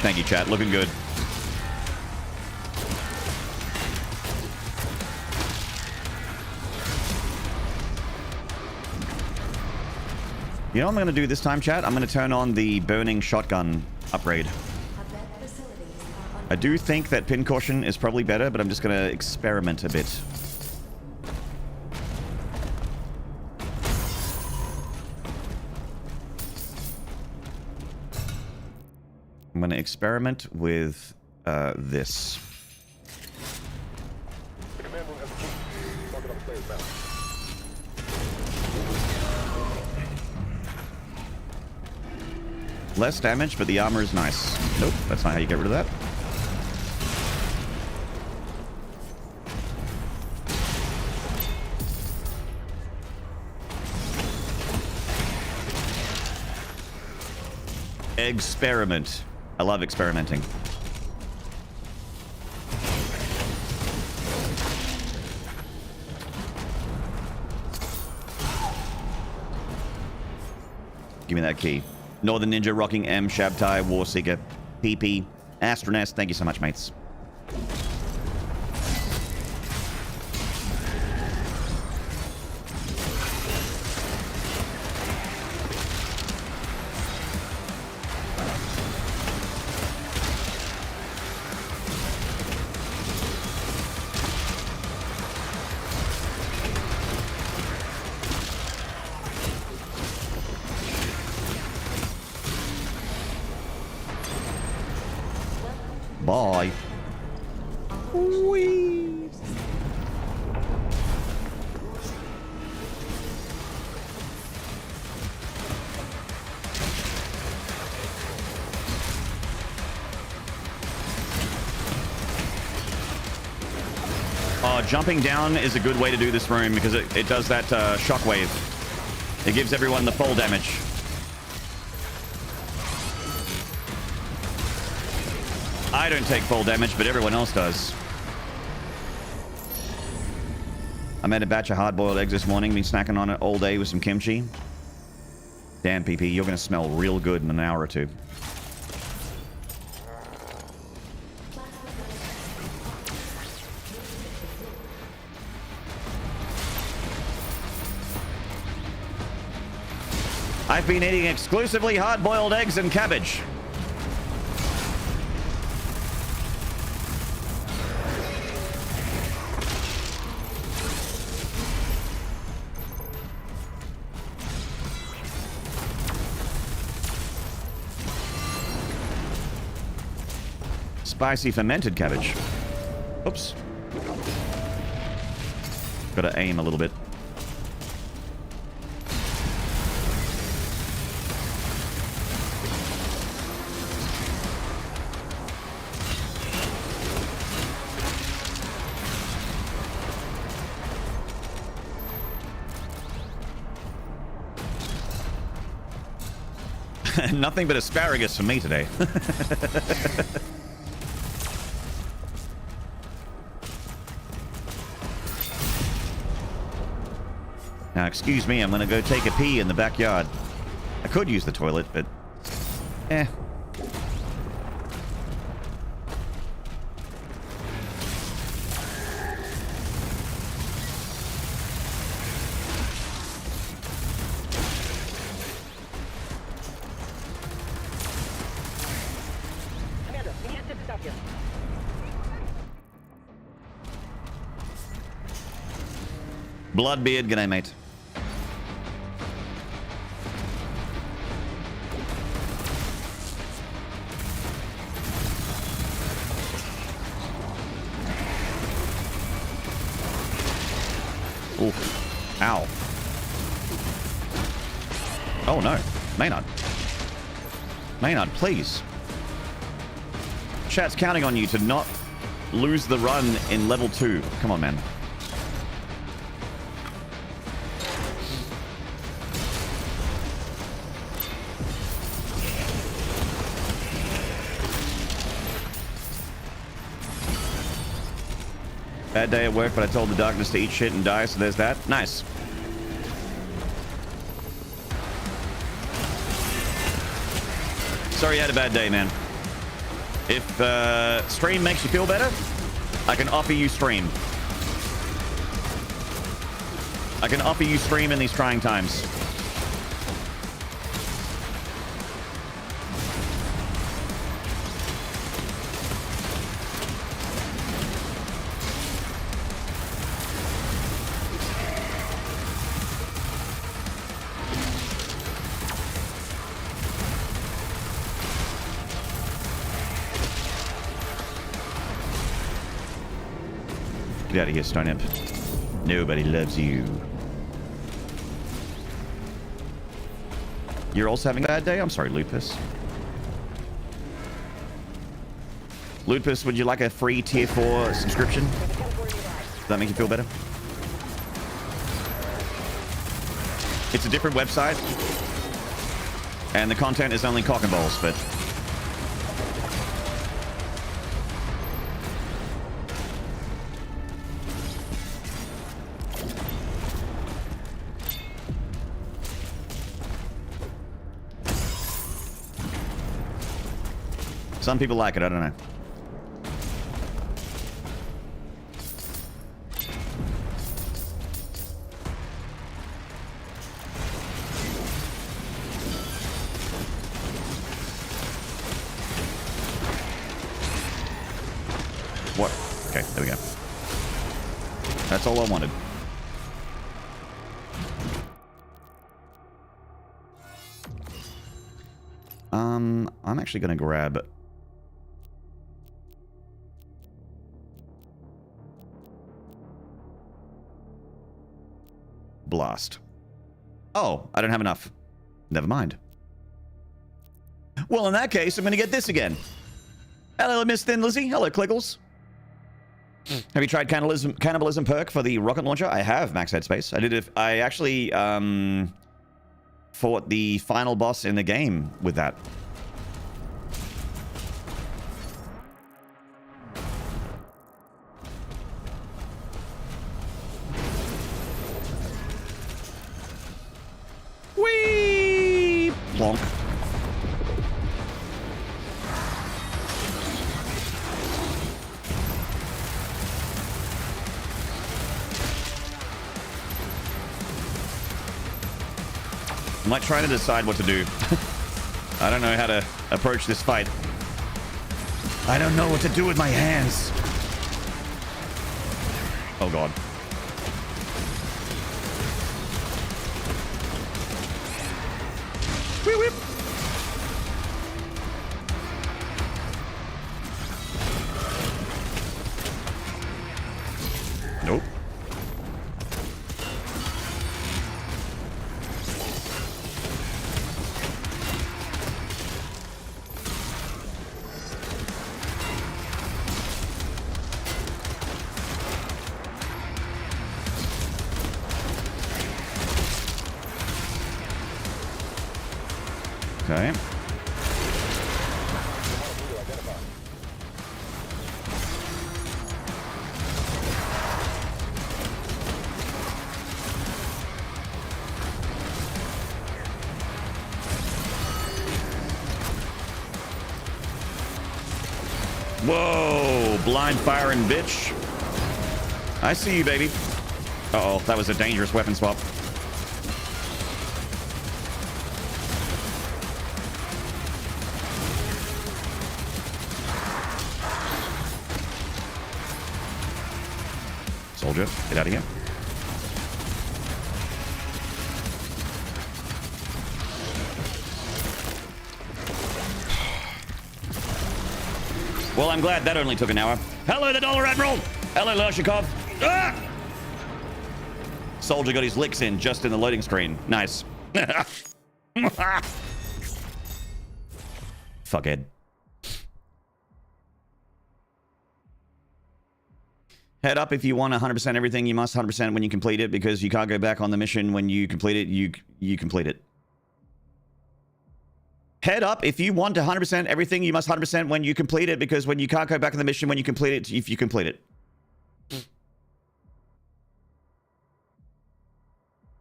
Thank you, chat. Looking good. You know what I'm going to do this time, chat? I'm going to turn on the burning shotgun upgrade. Abet facilities are under I do think that pin caution is probably better, but I'm just going to experiment a bit. I'm going to experiment with this. The command room has a key. Mark it on the player's map. Less damage, but the armor is nice. Nope, that's not how you get rid of that. Experiment. I love experimenting. Give me that key. Northern Ninja, Rocking M, Shabtai, Warseeker, PP, Astronest. Thank you so much, mates. Bye. Whee. Jumping down is a good way to do this room because it does that shockwave. It gives everyone the full damage. I don't take full damage, but everyone else does. I made a batch of hard-boiled eggs this morning. Been snacking on it all day with some kimchi. Damn, PP, you're going to smell real good in an hour or two. I've been eating exclusively hard-boiled eggs and cabbage. Spicy fermented cabbage. Oops. Gotta aim a little bit. Nothing but asparagus for me today. Now, excuse me, I'm gonna go take a pee in the backyard. I could use the toilet, but... eh. Commander, we need assistance out here. Bloodbeard, g'day, mate. Oof. Ow. Oh no. Maynarde. Maynarde, please. Chat's counting on you to not lose the run in level 2. Come on, man. Bad day at work, but I told the darkness to eat shit and die, so there's that. Nice. Sorry you had a bad day, man. If stream makes you feel better, I can offer you stream. I can offer you stream in these trying times. Get out of here, Stone Imp. Nobody loves you. You're also having a bad day? I'm sorry, Lupus. Lupus, would you like a free tier 4 subscription? Does that make you feel better? It's a different website. And the content is only cock and balls, but... some people like it, I don't know. What? Okay, there we go. That's all I wanted. I'm actually gonna grab... blast. Oh, I don't have enough. Never mind. Well, in that case, I'm going to get this again. Hello, Miss Thin Lizzy. Hello, Clickles. Have you tried cannibalism perk for the rocket launcher? I have, Max Headspace. I did it. I actually fought the final boss in the game with that. Whee! Plonk. I'm like trying to decide what to do. I don't know how to approach this fight. I don't know what to do with my hands. Oh god. Whee whip. Nope. Okay. Whoa, blind firing bitch. I see you, baby. Uh-oh, that was a dangerous weapon swap. Soldier, get out of here. Well, I'm glad that only took an hour. Hello, the Dollar Admiral. Hello, Lashikov. Ah! Soldier got his licks in just in the loading screen. Nice. Fuckhead. Head up if you want 100% everything. You must 100% when you complete it because you can't go back on the mission when you complete it. You complete it. Head up if you want 100% everything. You must 100% when you complete it because when you can't go back on the mission when you complete it. If you complete it.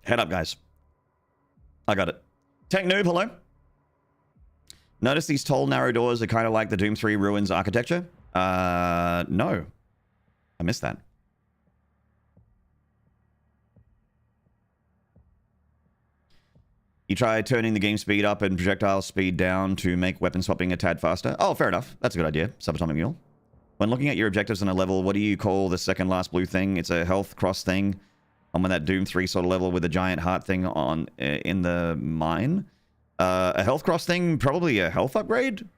Head up, guys. I got it. Tech Noob, hello. Notice these tall, narrow doors are kind of like the Doom 3 Ruins architecture? No. I missed that. You try turning the game speed up and projectile speed down to make weapon swapping a tad faster. Oh, fair enough. That's a good idea. Subatomic Mule. When looking at your objectives on a level, what do you call the second last blue thing? It's a health cross thing. I'm on that Doom 3 sort of level with a giant heart thing on in the mine. A health cross thing, probably a health upgrade.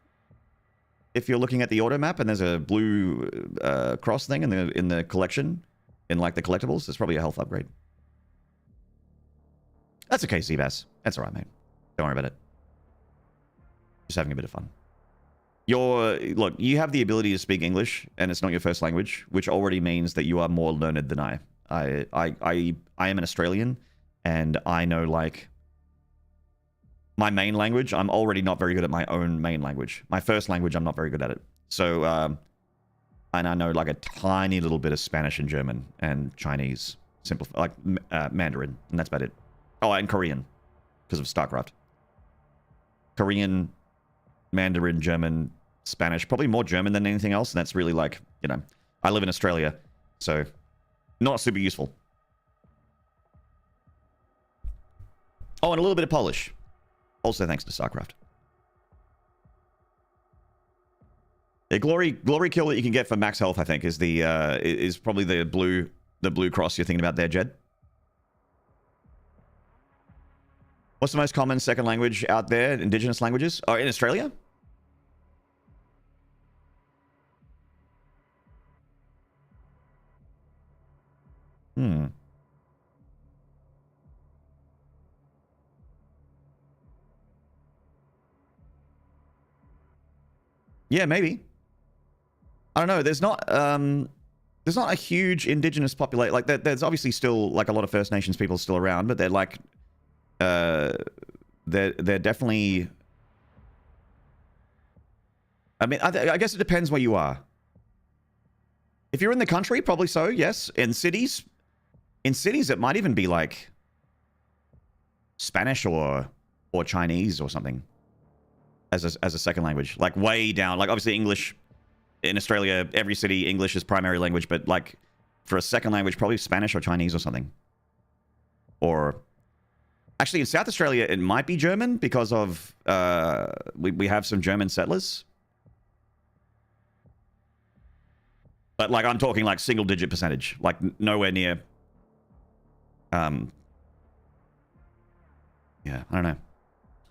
If you're looking at the auto map and there's a blue cross thing in the collection, in like the collectibles, it's probably a health upgrade. That's okay, Seabass. That's all right, mate. Don't worry about it. Just having a bit of fun. Look, you have the ability to speak English, and it's not your first language, which already means that you are more learned than I. I am an Australian, and I know, like, my main language. I'm already not very good at my own main language. My first language, I'm not very good at it. So, and I know, like, a tiny little bit of Spanish and German and Chinese, simple, like, Mandarin, and that's about it. Oh, and Korean, because of StarCraft. Korean, Mandarin, German, Spanish. Probably more German than anything else, and that's really, like, you know, I live in Australia, so not super useful. Oh, and a little bit of Polish. Also thanks to StarCraft. The glory kill that you can get for max health, I think, is the is probably the blue cross you're thinking about there, Jed. What's the most common second language out there? Indigenous languages? Oh, in Australia? Yeah, maybe. I don't know. There's not a huge indigenous population. Like, there's obviously still, like, a lot of First Nations people still around, but they're like, they're definitely. I mean, I guess it depends where you are. If you're in the country, probably so. Yes. In cities, it might even be like Spanish or Chinese or something as a second language. Like, way down. Like, obviously English in Australia, every city, English is primary language, but like for a second language, probably Spanish or Chinese or something. Or actually in South Australia, it might be German because of we have some German settlers. But, like, I'm talking, like, single-digit percentage. Like, nowhere near. Yeah, I don't know.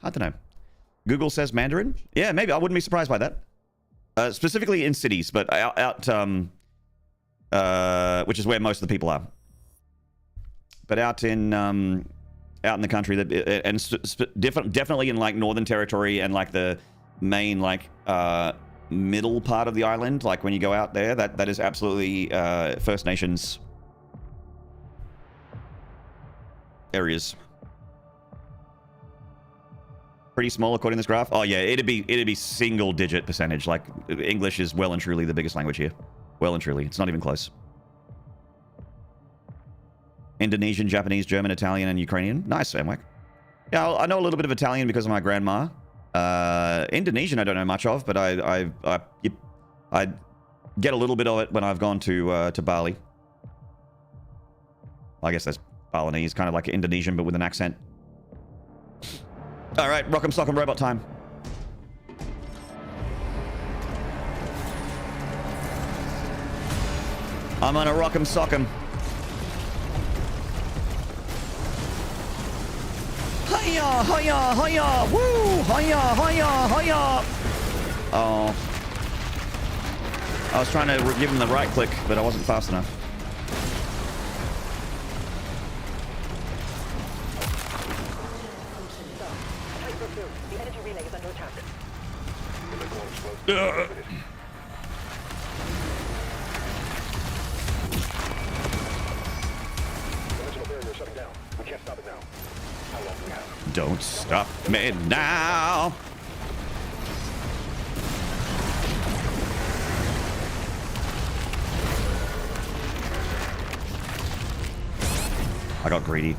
Hard to know. Google says Mandarin? Yeah, maybe. I wouldn't be surprised by that. Specifically in cities, but out which is where most of the people are. But out in the country, definitely in, like, Northern Territory and, like, the main, like, middle part of the island, like when you go out there, that is absolutely First Nations areas. pretty small according to this graph. Oh yeah, it'd be single digit percentage. Like English is well and truly the biggest language here. Well and truly, it's not even close. Indonesian, Japanese, German, Italian, and Ukrainian. Nice, Amwak. Yeah, I know a little bit of Italian because of my grandma. Indonesian, I don't know much of, but I get a little bit of it when I've gone to Bali. I guess that's Balinese, kind of like Indonesian, but with an accent. All right, rock'em sock'em robot time. I'm gonna rock'em sock'em. Hiya, hiya, hiya, woo, hiya, hiya, hiya. Oh. I was trying to give him the right click, but I wasn't fast enough. The energy relay is under attack. Dimensional barrier shutting down. We can't stop it now. How long do we have? Don't stop me now. I got greedy.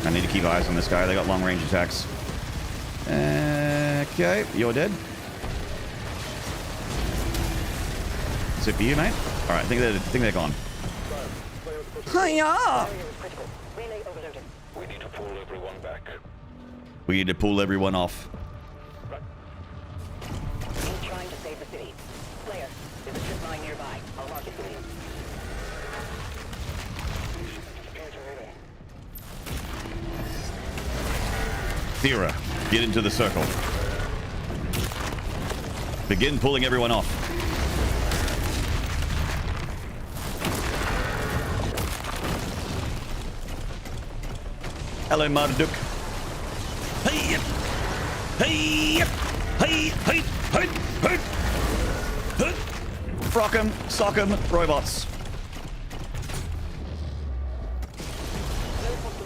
I need to keep eyes on this guy. They got long range attacks. Okay, you're dead. Is it for you, mate? All right, I think they're gone. Hiya! Barrier is critical. Relay overloaded. We need to pull everyone back. We need to pull everyone off. Keep trying to save the city. Player, there's a strip mine nearby. I'll mark it for you. Thera, get into the circle. Begin pulling everyone off. Hello, Marduk. Hey! Hey! Hey! Hey! Hey! Hey! Hey! Rock'em, sock'em, robots.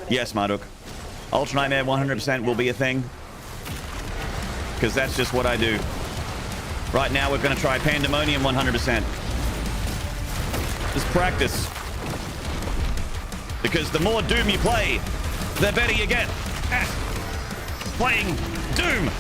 Yes, Marduk. Ultra Nightmare 100% will be a thing. Because that's just what I do. Right now, we're going to try Pandemonium 100%. Just practice. Because the more Doom you play, the better you get at playing Doom.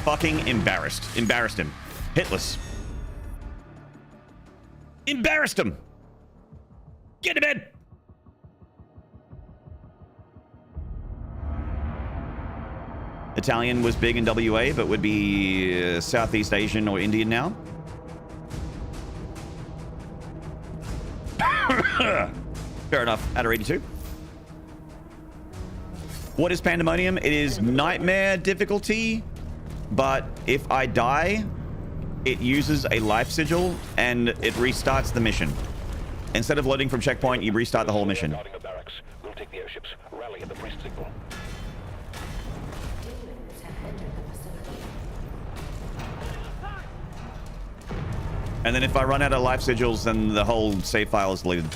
Fucking embarrassed. Embarrassed him. Hitless. Embarrassed him. Get to bed. Italian was big in WA, but would be Southeast Asian or Indian now. Fair enough. At 82. What is Pandemonium? It is nightmare difficulty. But if I die, it uses a life sigil and it restarts the mission. Instead of loading from checkpoint, you restart the whole mission. Guarding the barracks. We'll take the airships. Rally at the priest signal. Demons have entered the facility. And then if I run out of life sigils, then the whole save file is deleted.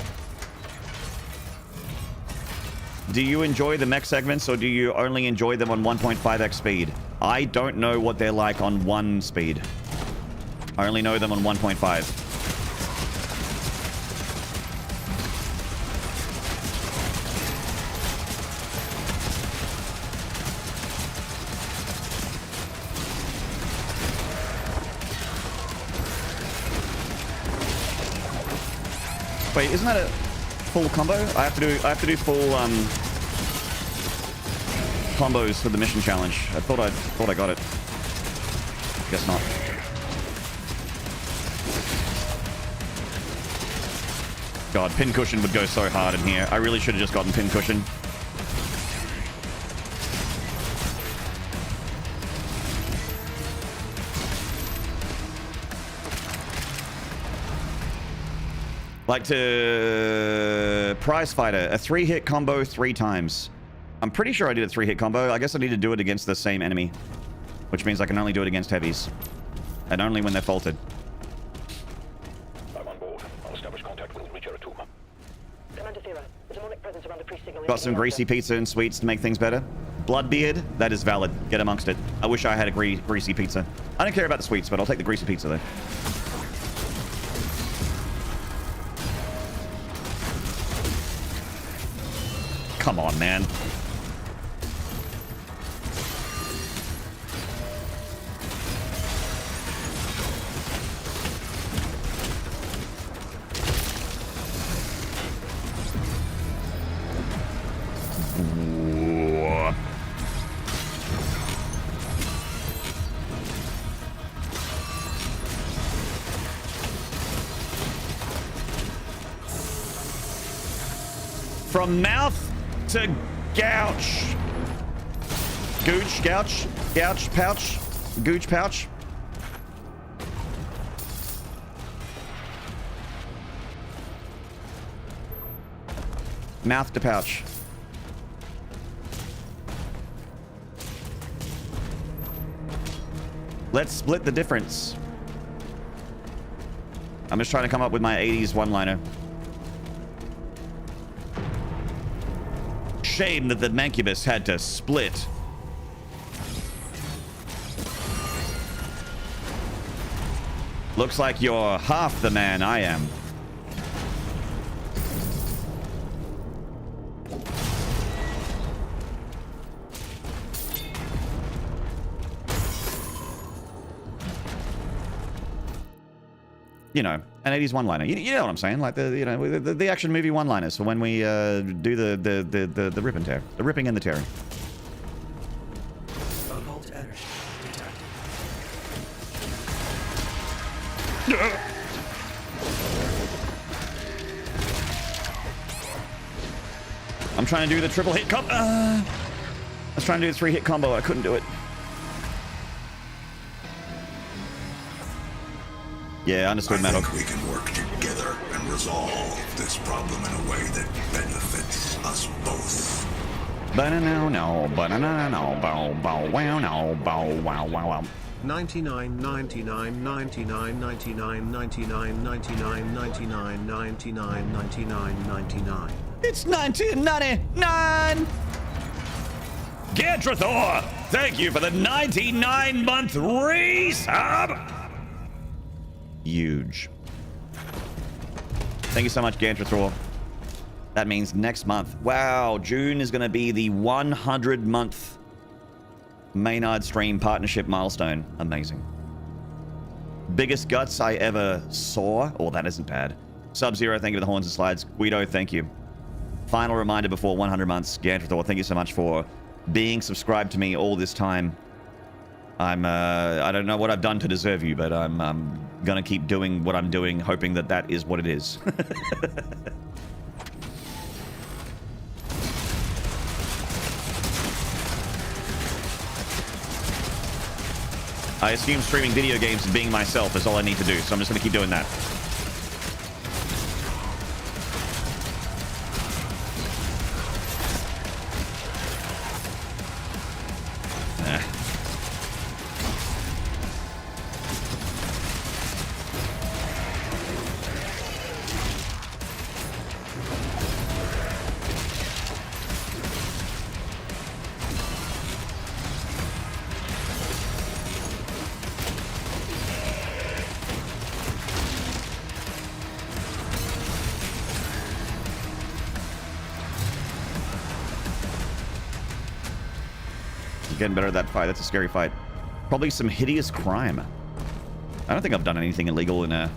Do you enjoy the mech segments or do you only enjoy them on 1.5x speed? I don't know what they're like on 1 speed. I only know them on 1.5. Wait, isn't that a full combo? I have to do full combos for the mission challenge. I thought I got it. Guess not. God, pincushion would go so hard in here. I really should have just gotten pincushion. Like to prize fighter, a 3-hit combo 3 times. I'm pretty sure I did a 3-hit combo. I guess I need to do it against the same enemy, which means I can only do it against heavies, and only when they're faulted. I'm on board. I'll establish contact with Reacher 2. Commander Zero, the demonic presence around the pre-signal... Got some greasy pizza and sweets to make things better. Bloodbeard, that is valid. Get amongst it. I wish I had a greasy pizza. I don't care about the sweets, but I'll take the greasy pizza though. Come on, man. From mouth to gouch. Gooch, gouch, pouch, gooch, pouch. Mouth to pouch. Let's split the difference. I'm just trying to come up with my 80s one-liner. Shame that the Mancubus had to split. Looks like you're half the man I am. You know, an 80s one-liner. You know what I'm saying? Like the action movie one-liners for when we do the rip and tear, the ripping and the tearing. Occult energy detected. I'm trying to do the triple hit combo. I was trying to do the 3-hit combo. I couldn't do it. Yeah, understood, Metal. I think we can work together and resolve this problem in a way that benefits us both. Banana no, banana no, bow bow wow no, bow wow wow wow. 99, 99, 99, 99, 99, 99, 99, 99, 99, 99. It's 1999. Gantrathor, thank you for the 99-month resub. Huge. Thank you so much, Gantrathor. That means next month. Wow, June is going to be the 100-month Maynarde stream partnership milestone. Amazing. Biggest guts I ever saw. Oh, that isn't bad. Sub-Zero, thank you for the horns and slides. Guido, thank you. Final reminder before 100 months. Gantrathor, thank you so much for being subscribed to me all this time. I don't know what I've done to deserve you, but I'm gonna keep doing what I'm doing, hoping that that is what it is. I assume streaming video games and being myself is all I need to do, so I'm just gonna keep doing that. Getting better at that fight. That's a scary fight. Probably some hideous crime. I don't think I've done anything illegal in a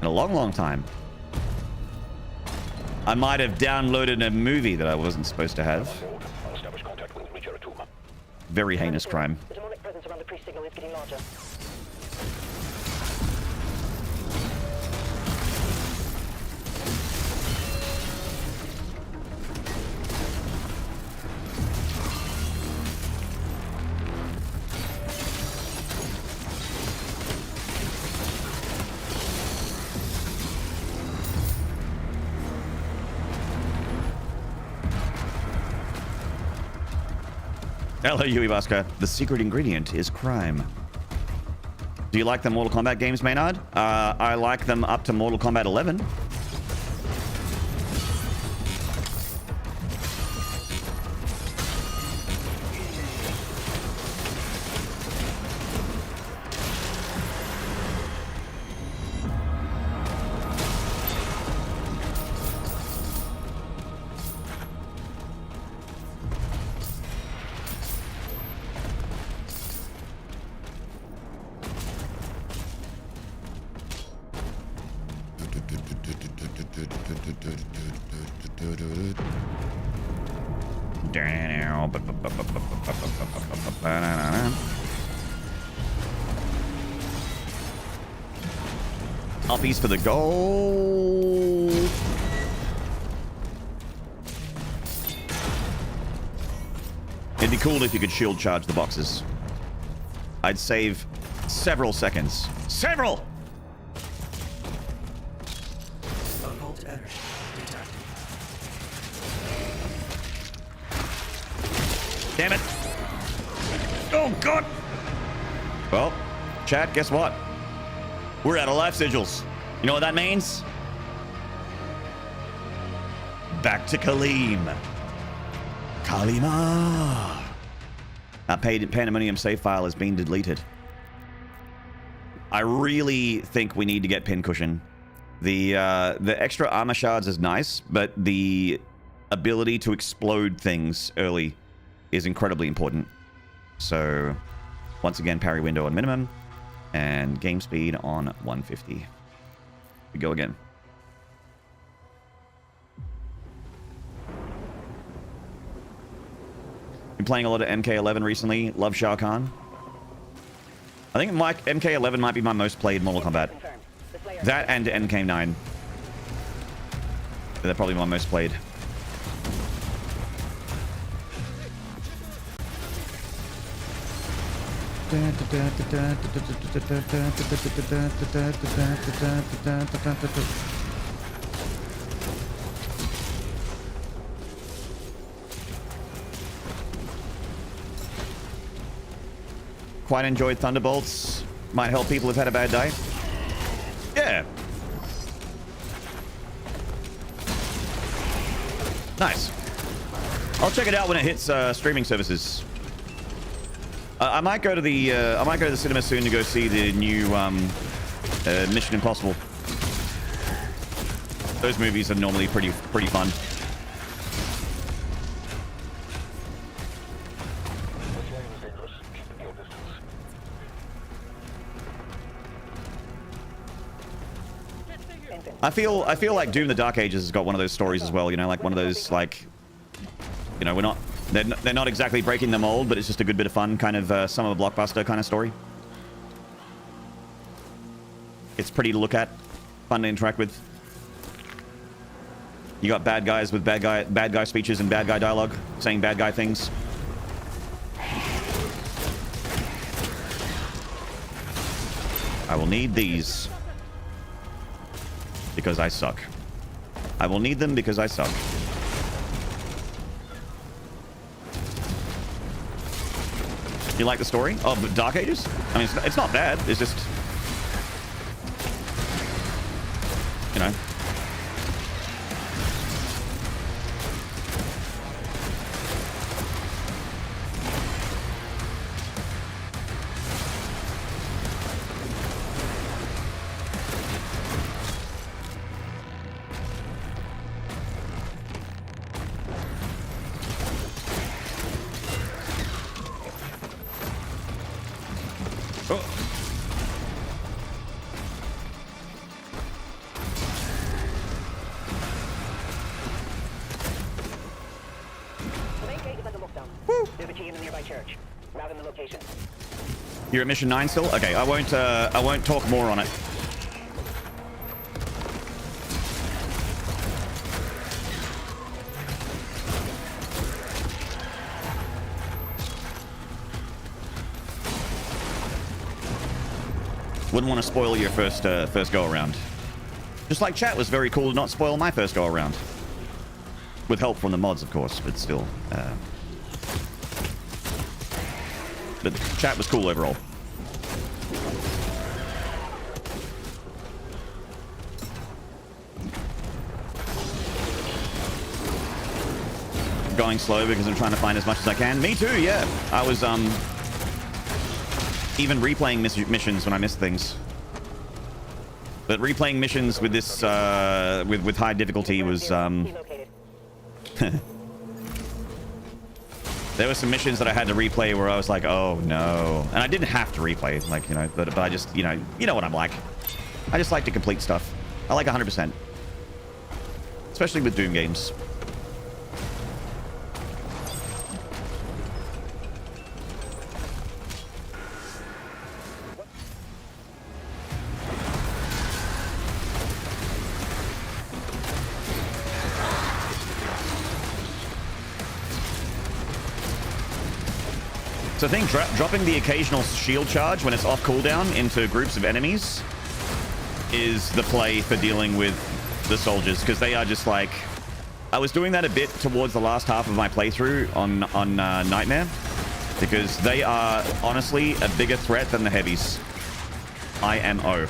long time. I might have downloaded a movie that I wasn't supposed to have. I'll establish contact with Very heinous crime. The demonic presence around the priest signal is getting larger. Hello, Yui Baska. The secret ingredient is crime. Do you like the Mortal Kombat games, Maynard? I like them up to Mortal Kombat 11. Uppies for the goal. It'd be cool if you could shield charge the boxes. I'd save several seconds. Several! Occult energy detected. Damn it. Oh, God. Well, chat, guess what? We're out of life sigils. You know what that means? Back to Kaleem. Kalima. Our Pandemonium save file has been deleted. I really think we need to get Pincushion. The extra armor shards is nice, but the ability to explode things early is incredibly important. So, once again, parry window on minimum, and game speed on 150. We go again. Been playing a lot of MK11 recently. Love Shao Kahn. I think MK11 might be my most played Mortal Kombat. That and MK9. They're probably my most played. Quite enjoyed Thunderbolts. Might help people who've had a bad day. Yeah. Nice. I'll check it out when it hits streaming services. I might go to the cinema soon to go see the new Mission Impossible. Those movies are normally pretty fun. I feel like Doom: The Dark Ages has got one of those stories as well. You know, like one of those, like, you know, they're not exactly breaking the mold, but it's just a good bit of fun, kind of summer blockbuster kind of story. It's pretty to look at, fun to interact with. You got bad guys with bad guy speeches and bad guy dialogue, saying bad guy things. I will need these because I suck. I will need them because I suck. You like the story of Dark Ages? I mean, it's not bad. It's just, you know. The main gate is under lockdown. Move a team in the nearby church. Routing the location. You're at mission 9 still? Okay, I won't talk more on it. Wouldn't want to spoil your first go around. Just like chat was very cool to not spoil my first go around. With help from the mods, of course, but still. But chat was cool overall. Going slow because I'm trying to find as much as I can. Me too, yeah. I was even replaying missions when I missed things. But replaying missions with this with high difficulty was there were some missions that I had to replay where I was like, oh no. And I didn't have to replay, like, you know, but I just, you know what I'm like. I just like to complete stuff. I like 100%. Especially with Doom games. So I think dropping the occasional shield charge when it's off cooldown into groups of enemies is the play for dealing with the soldiers, because they are just like... I was doing that a bit towards the last half of my playthrough on Nightmare, because they are honestly a bigger threat than the heavies. IMO.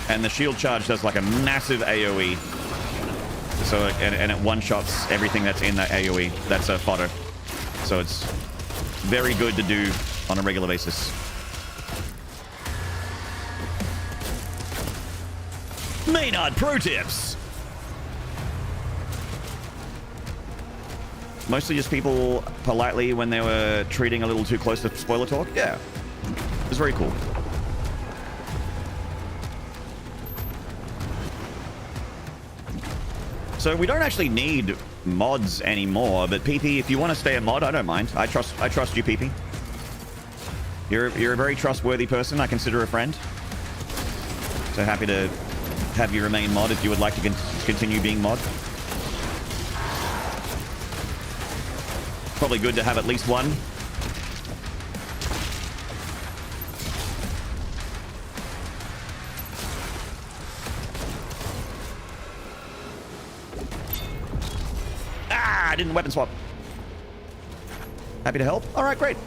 And the shield charge does like a massive AoE. So, and it one-shots everything that's in that AoE. That's a fodder. So it's very good to do on a regular basis. Maynarde pro tips! Mostly just people politely when they were treating a little too close to spoiler talk. Yeah. It was very cool. So we don't actually need mods anymore, but PP, if you want to stay a mod, I don't mind. I trust you, PP. You're a very trustworthy person. I consider a friend. So happy to have you remain mod if you would like to continue being mod. Probably good to have at least one. I didn't weapon swap. Happy to help. All right, great.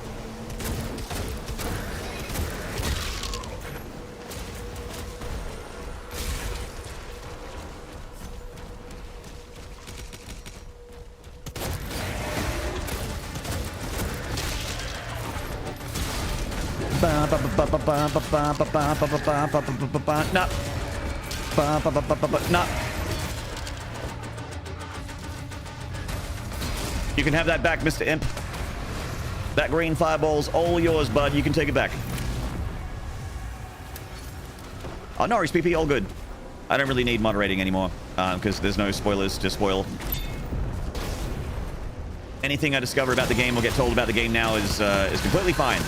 Nah. You can have that back, Mr. Imp. That green fireball's all yours, bud. You can take it back. Oh, no worries, PP. All good. I don't really need moderating anymore because there's no spoilers to spoil. Anything I discover about the game or get told about the game now is completely fine.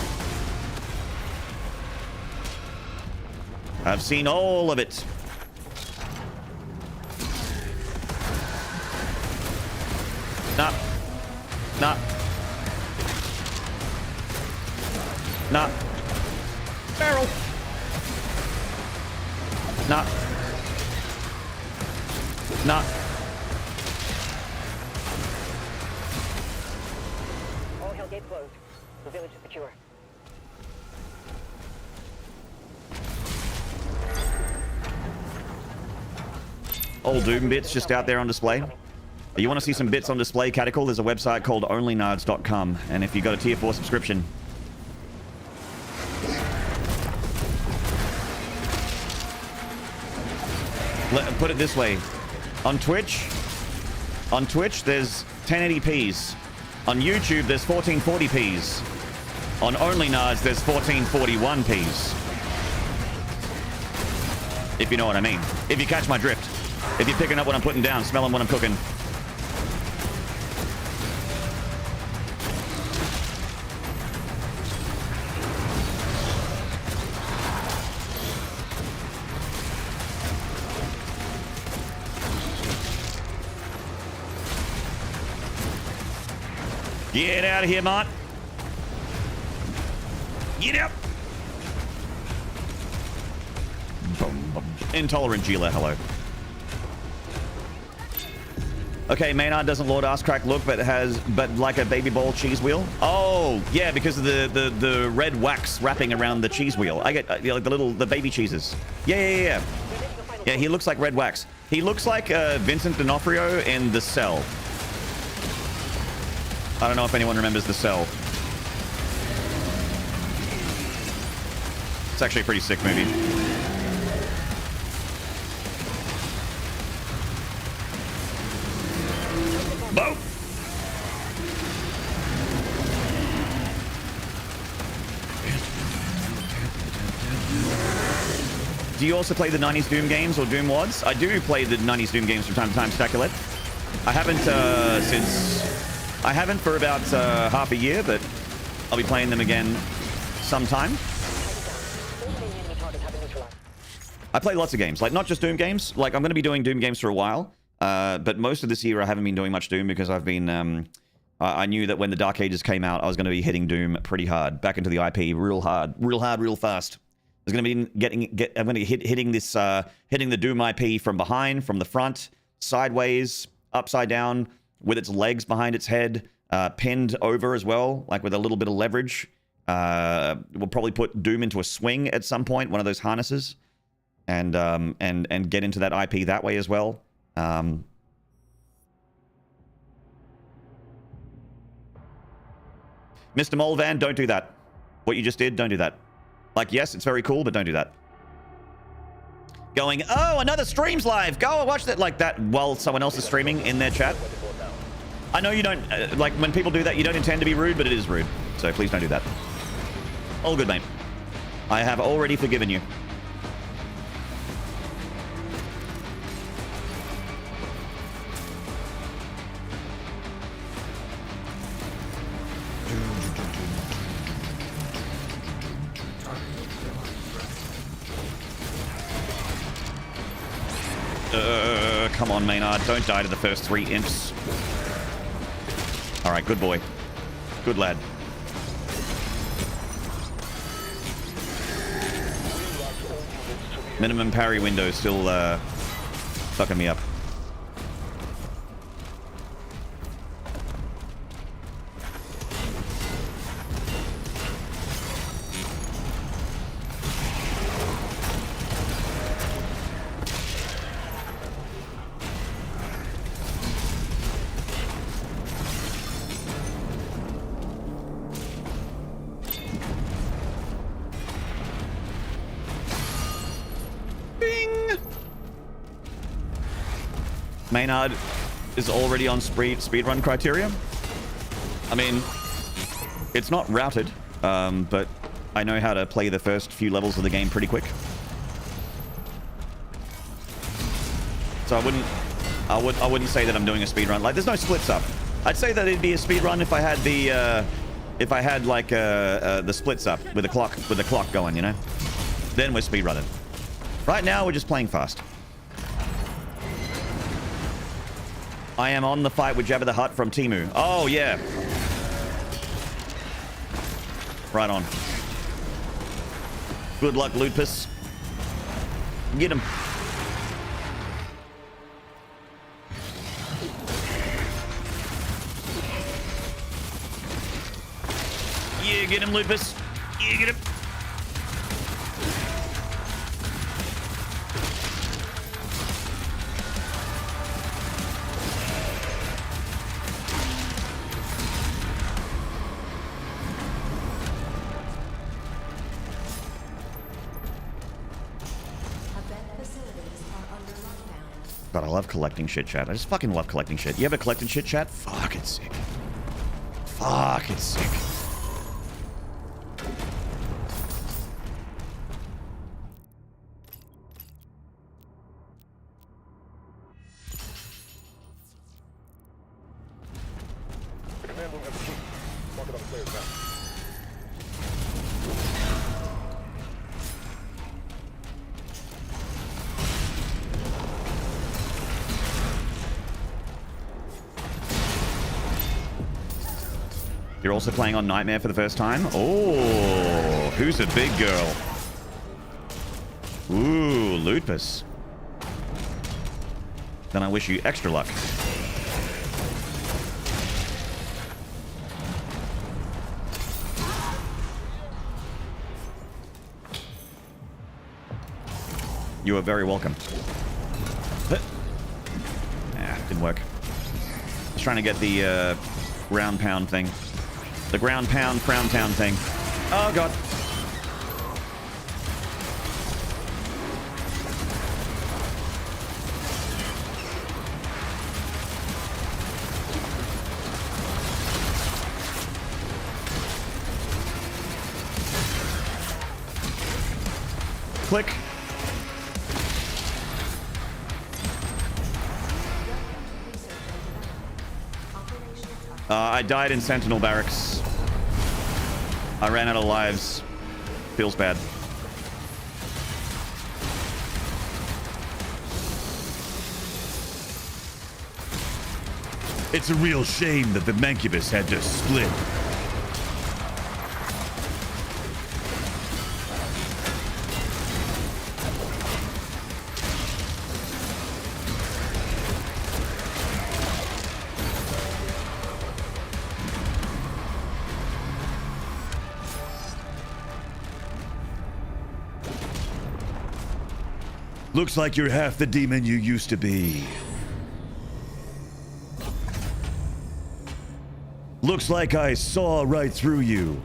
I've seen all of it. Nah. Nah. Nah. Barrel. Nah. Nah. All hell gate closed. The village is secure. Old Doom bits just out there on display. You want to see some bits on display, Catacall? There's a website called onlynards.com, and if you got a tier 4 subscription, put it this way: on Twitch there's 1080p's. On YouTube there's 1440p's. On OnlyNards there's 1441p's. If you know what I mean. If you catch my drift. If you're picking up what I'm putting down, smelling what I'm cooking. Get out of here, Mart. Get out. Intolerant Gila, hello. Okay, Maynard doesn't Lord Ass Crack look, but like a baby ball cheese wheel. Oh, yeah, because of the red wax wrapping around the cheese wheel. I get like the baby cheeses. Yeah. Yeah, he looks like red wax. He looks like Vincent D'Onofrio in The Cell. I don't know if anyone remembers The Cell. It's actually a pretty sick movie. Boom! Do you also play the 90s Doom games or Doom WODs? I do play the 90s Doom games from time to time, Stackulet. I haven't for about half a year, but I'll be playing them again sometime. I play lots of games, like not just Doom games. Like I'm going to be doing Doom games for a while, but most of this year I haven't been doing much Doom because I've been. I knew that when the Dark Ages came out, I was going to be hitting Doom pretty hard, back into the IP, real hard, real fast. I was going to be I'm going to hitting the Doom IP from behind, from the front, sideways, upside down, with its legs behind its head, pinned over as well, like with a little bit of leverage. We'll probably put Doom into a swing at some point, one of those harnesses, and get into that IP that way as well. Mr. Molvan, don't do that. What you just did, don't do that. Like, yes, it's very cool, but don't do that. Going, oh, another stream's live. Go and watch that like that while someone else is streaming in their chat. I know you don't, like, when people do that, you don't intend to be rude, but it is rude. So please don't do that. All good, mate. I have already forgiven you. Come on, Maynard. Don't die to the first 3 imps. Alright, good boy. Good lad. Minimum parry window still fucking me up. Maynard is already on speedrun criteria. I mean, it's not routed, but I know how to play the first few levels of the game pretty quick. So I wouldn't say that I'm doing a speedrun. Like, there's no splits up. I'd say that it'd be a speedrun if I had the the splits up with the clock going, you know. Then we're speedrunning. Right now we're just playing fast. I am on the fight with Jabba the Hutt from Temu. Oh, yeah. Right on. Good luck, Lupus. Get him. Yeah, get him, Lupus. Yeah, get him. God, I love collecting shit, chat. I just fucking love collecting shit. You ever collected shit, chat? Fuck, it's sick. Fuck, it's sick. Clear as hell. You're also playing on Nightmare for the first time? Oh, who's a big girl? Ooh, Lupus. Then I wish you extra luck. You are very welcome. Didn't work. I was trying to get the ground pound thing. The ground pound, frown town thing. Oh, God. Click. I died in Sentinel Barracks. I ran out of lives. Feels bad. It's a real shame that the Mancubus had to split. Looks like you're half the demon you used to be. Looks like I saw right through you.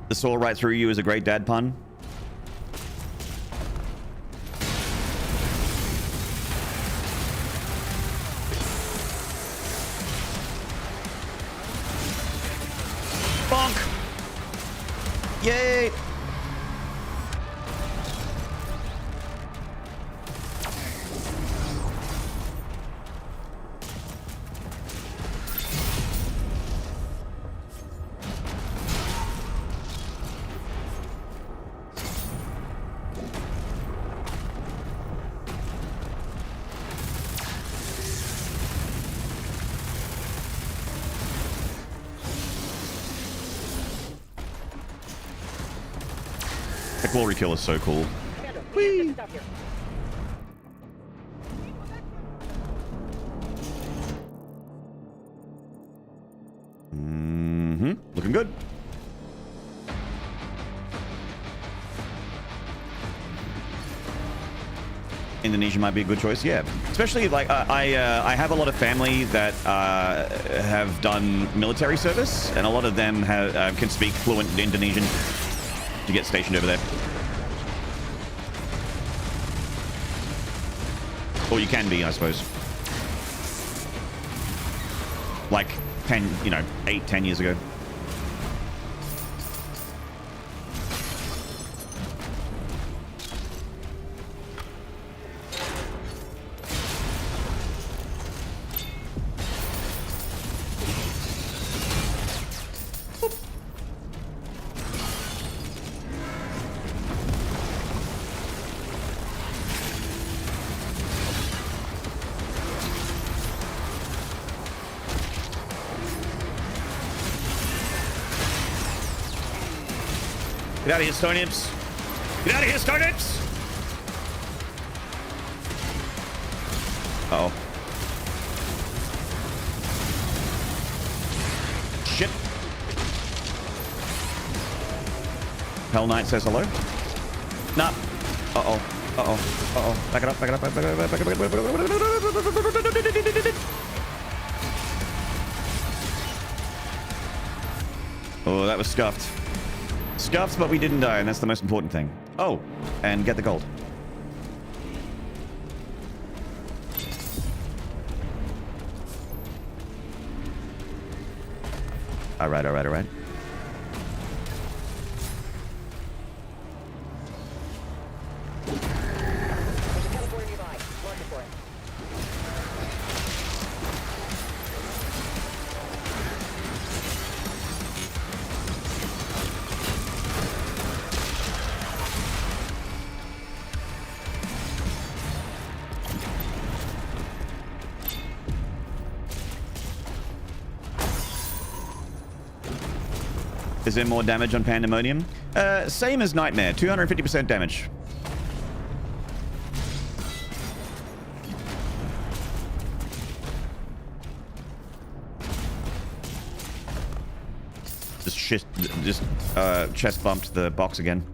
The saw right through you is a great dad pun. Bonk! Yay! The glory kill is so cool. Commander, we can't get stuff here. Looking good. Indonesia might be a good choice, yeah. Especially like I have a lot of family that have done military service, and a lot of them can speak fluent Indonesian to get stationed over there. Or you can be, I suppose. Like 8, 10 years ago. Get out of here, stone imps! Get out of here, stone imps! Uh-oh. Shit. Hell Knight says hello. Nah. Uh-oh. Uh-oh. Uh-oh. Back it up, back it up, back it up, back it up, back it up, back it up. Oh, that was scuffed. Scuffed, but we didn't die, and that's the most important thing. Oh, and get the gold. Alright, alright, alright. There's a teleporter nearby. Mark it for it. Is there more damage on Pandemonium? Same as Nightmare, 250% damage. Just chest bumped the box again.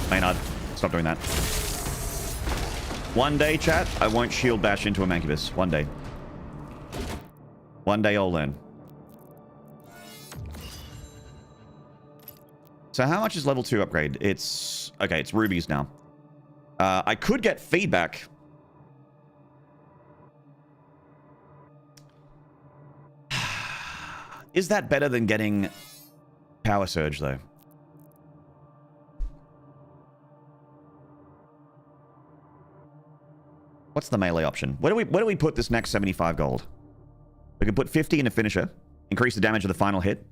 Maynarde, stop doing that. One day, chat, I won't shield bash into a Mancubus. One day. One day I'll learn. So how much is level 2 upgrade? It's... Okay, it's rubies now. I could get feedback. Is that better than getting power surge, though? What's the melee option? Where do we put this next 75 gold? We can put 50 in a finisher, increase the damage of the final hit.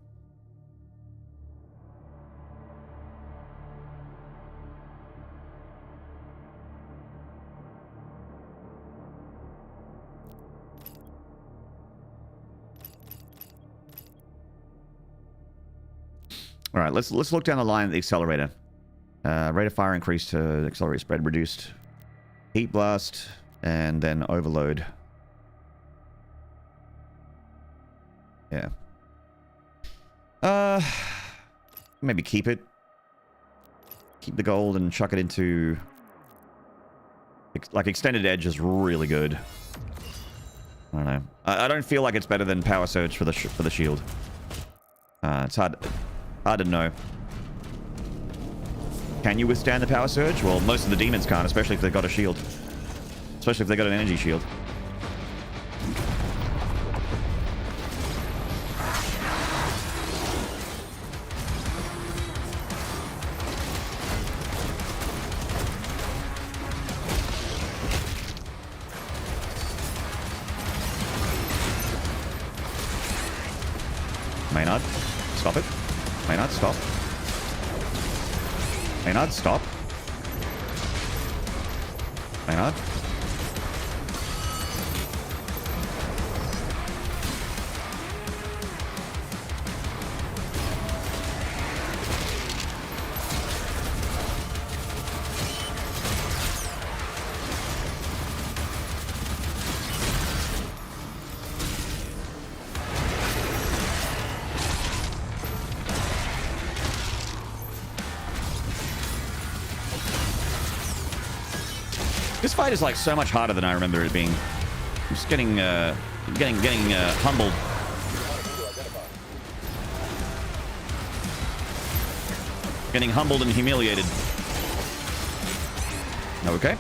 All right, let's look down the line at the accelerator. Rate of fire increased to accelerate spread reduced. Heat blast. And then overload. Yeah. Maybe keep it. Keep the gold and chuck it into... Like, extended edge is really good. I don't know. I don't feel like it's better than power surge for the shield. It's hard to know. Can you withstand the power surge? Well, most of the demons can't, especially if they've got a shield. Especially if they got an energy shield. Maynarde, stop it. Maynarde, stop. Maynarde, stop. Maynarde. This fight is like so much harder than I remember it being. I'm just getting humbled. Getting humbled and humiliated. Okay.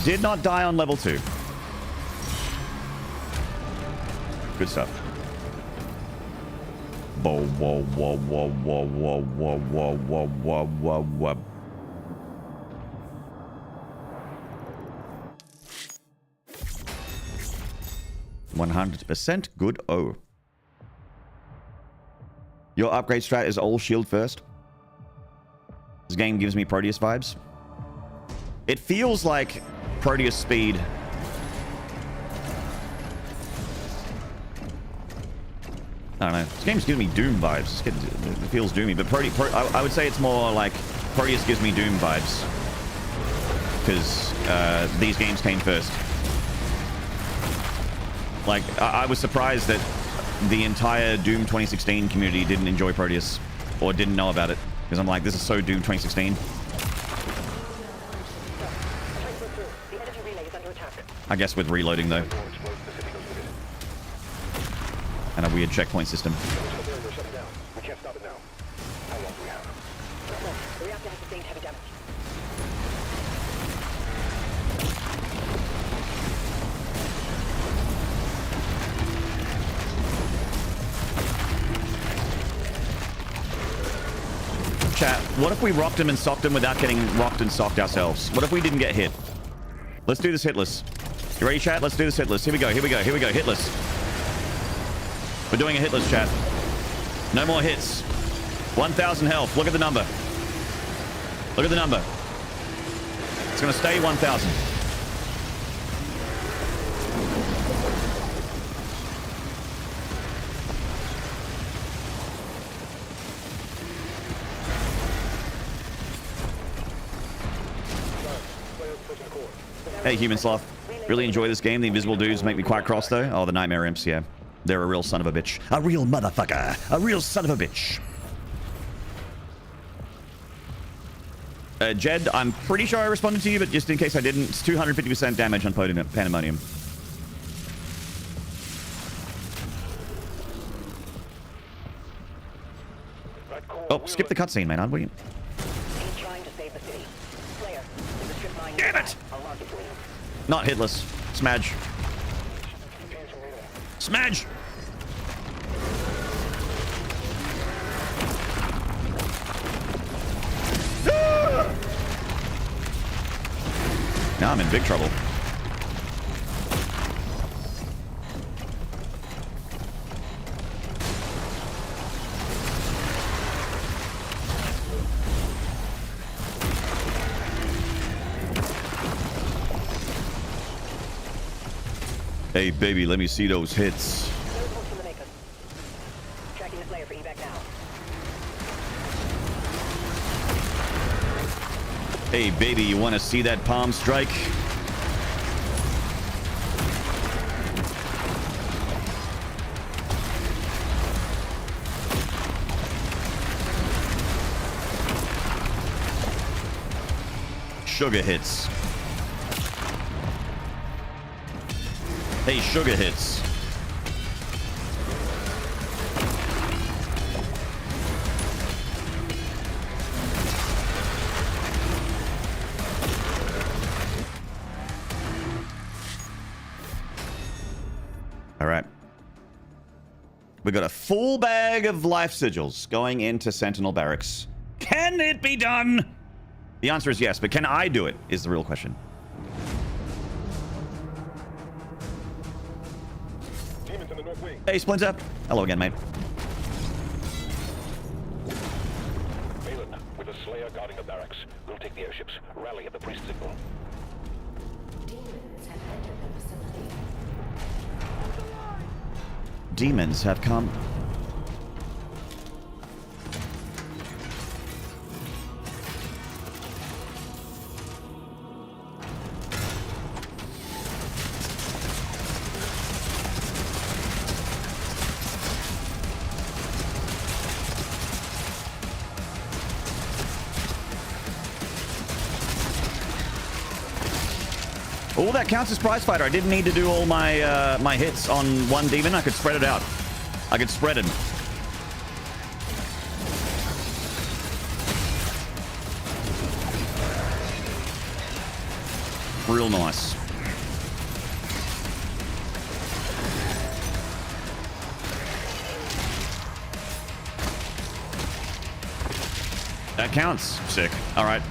Did not die on level 2. Good stuff. Whoa, whoa, whoa, whoa, whoa, whoa, whoa, whoa, whoa, whoa, whoa, whoa. 100% good. Oh. Your upgrade strat is all shield first. This game gives me Proteus vibes. It feels like Proteus speed. I don't know. This game's giving me Doom vibes. It feels doomy, but I would say it's more like Proteus gives me Doom vibes. Because these games came first. Like, I was surprised that the entire Doom 2016 community didn't enjoy Proteus. Or didn't know about it. Because I'm like, this is so Doom 2016. The energy relay is under attack. I guess with reloading, though. And a weird checkpoint system. We can't stop it now. How long do we have? The reactor has sustained heavy damage. Chat, what if we rocked him and socked him without getting rocked and socked ourselves? What if we didn't get hit? Let's do this hitless. You ready, chat? Let's do this hitless. Here we go, here we go, here we go. Hitless. We're doing a hitless, chat. No more hits. 1,000 health. Look at the number. Look at the number. It's going to stay 1,000. Hey, Human Sloth. Really enjoy this game. The invisible dudes make me quite cross, though. Oh, the Nightmare Imps, yeah. They're a real son of a bitch. A real motherfucker. A real son of a bitch. Jed, I'm pretty sure I responded to you, but just in case I didn't, it's 250% damage on Pandemonium. Oh, skip the cutscene, man. What are you... He's trying to save the city. Slayer, there's a strip mine. Damn it! I'll mark it for you. Not hitless. Smudge. Smudge! Now I'm in big trouble. Hey, baby, let me see those hits. Third pulse from the Makers. Tracking the Slayer for evac now. Hey, baby, you want to see that palm strike? Sugar hits. Hey, sugar hits. All right. We got a full bag of life sigils going into Sentinel Barracks. Can it be done? The answer is yes, but can I do it is the real question. Demons in the north wing. Hey, Splinter. Hello again, mate. Balin, with a Slayer guarding the barracks. We'll take the airships. Rally at the priest signal. Demons have entered the facility. Demons have come. Oh, that counts as prize fighter. I didn't need to do all my my hits on one demon. I could spread it out. I could spread him. Real nice. That counts. Sick. All right.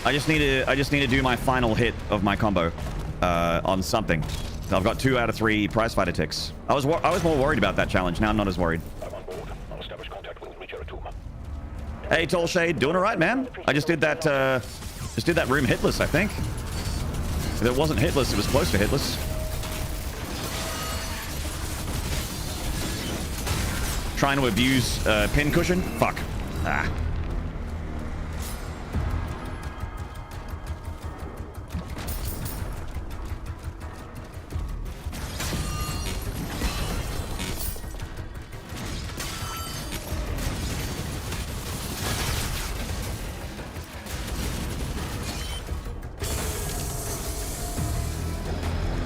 I just need to do my final hit of my combo. on something. I've got 2 out of 3 prize fighter ticks. I was more worried about that challenge. Now I'm not as worried. I'm on board. I'll establish contact with Reacher Atum. Hey, Tall Shade, doing all right, man? I just did that room hitless, I think. If it wasn't hitless, it was close to hitless. Trying to abuse pin cushion? Fuck. Ah.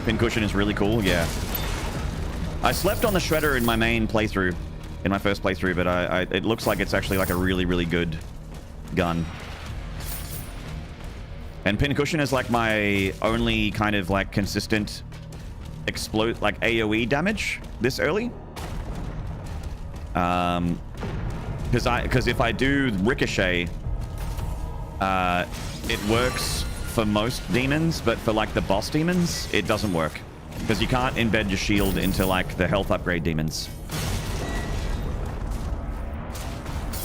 Pin cushion is really cool, yeah. I slept on the shredder in my main playthrough, in my first playthrough, but it looks like it's actually like a really, really good gun. And pin cushion is like my only kind of like consistent explode, like AoE damage this early. Because if I do ricochet, it works for most demons, but for like the boss demons, it doesn't work. Because you can't embed your shield into like the health upgrade demons.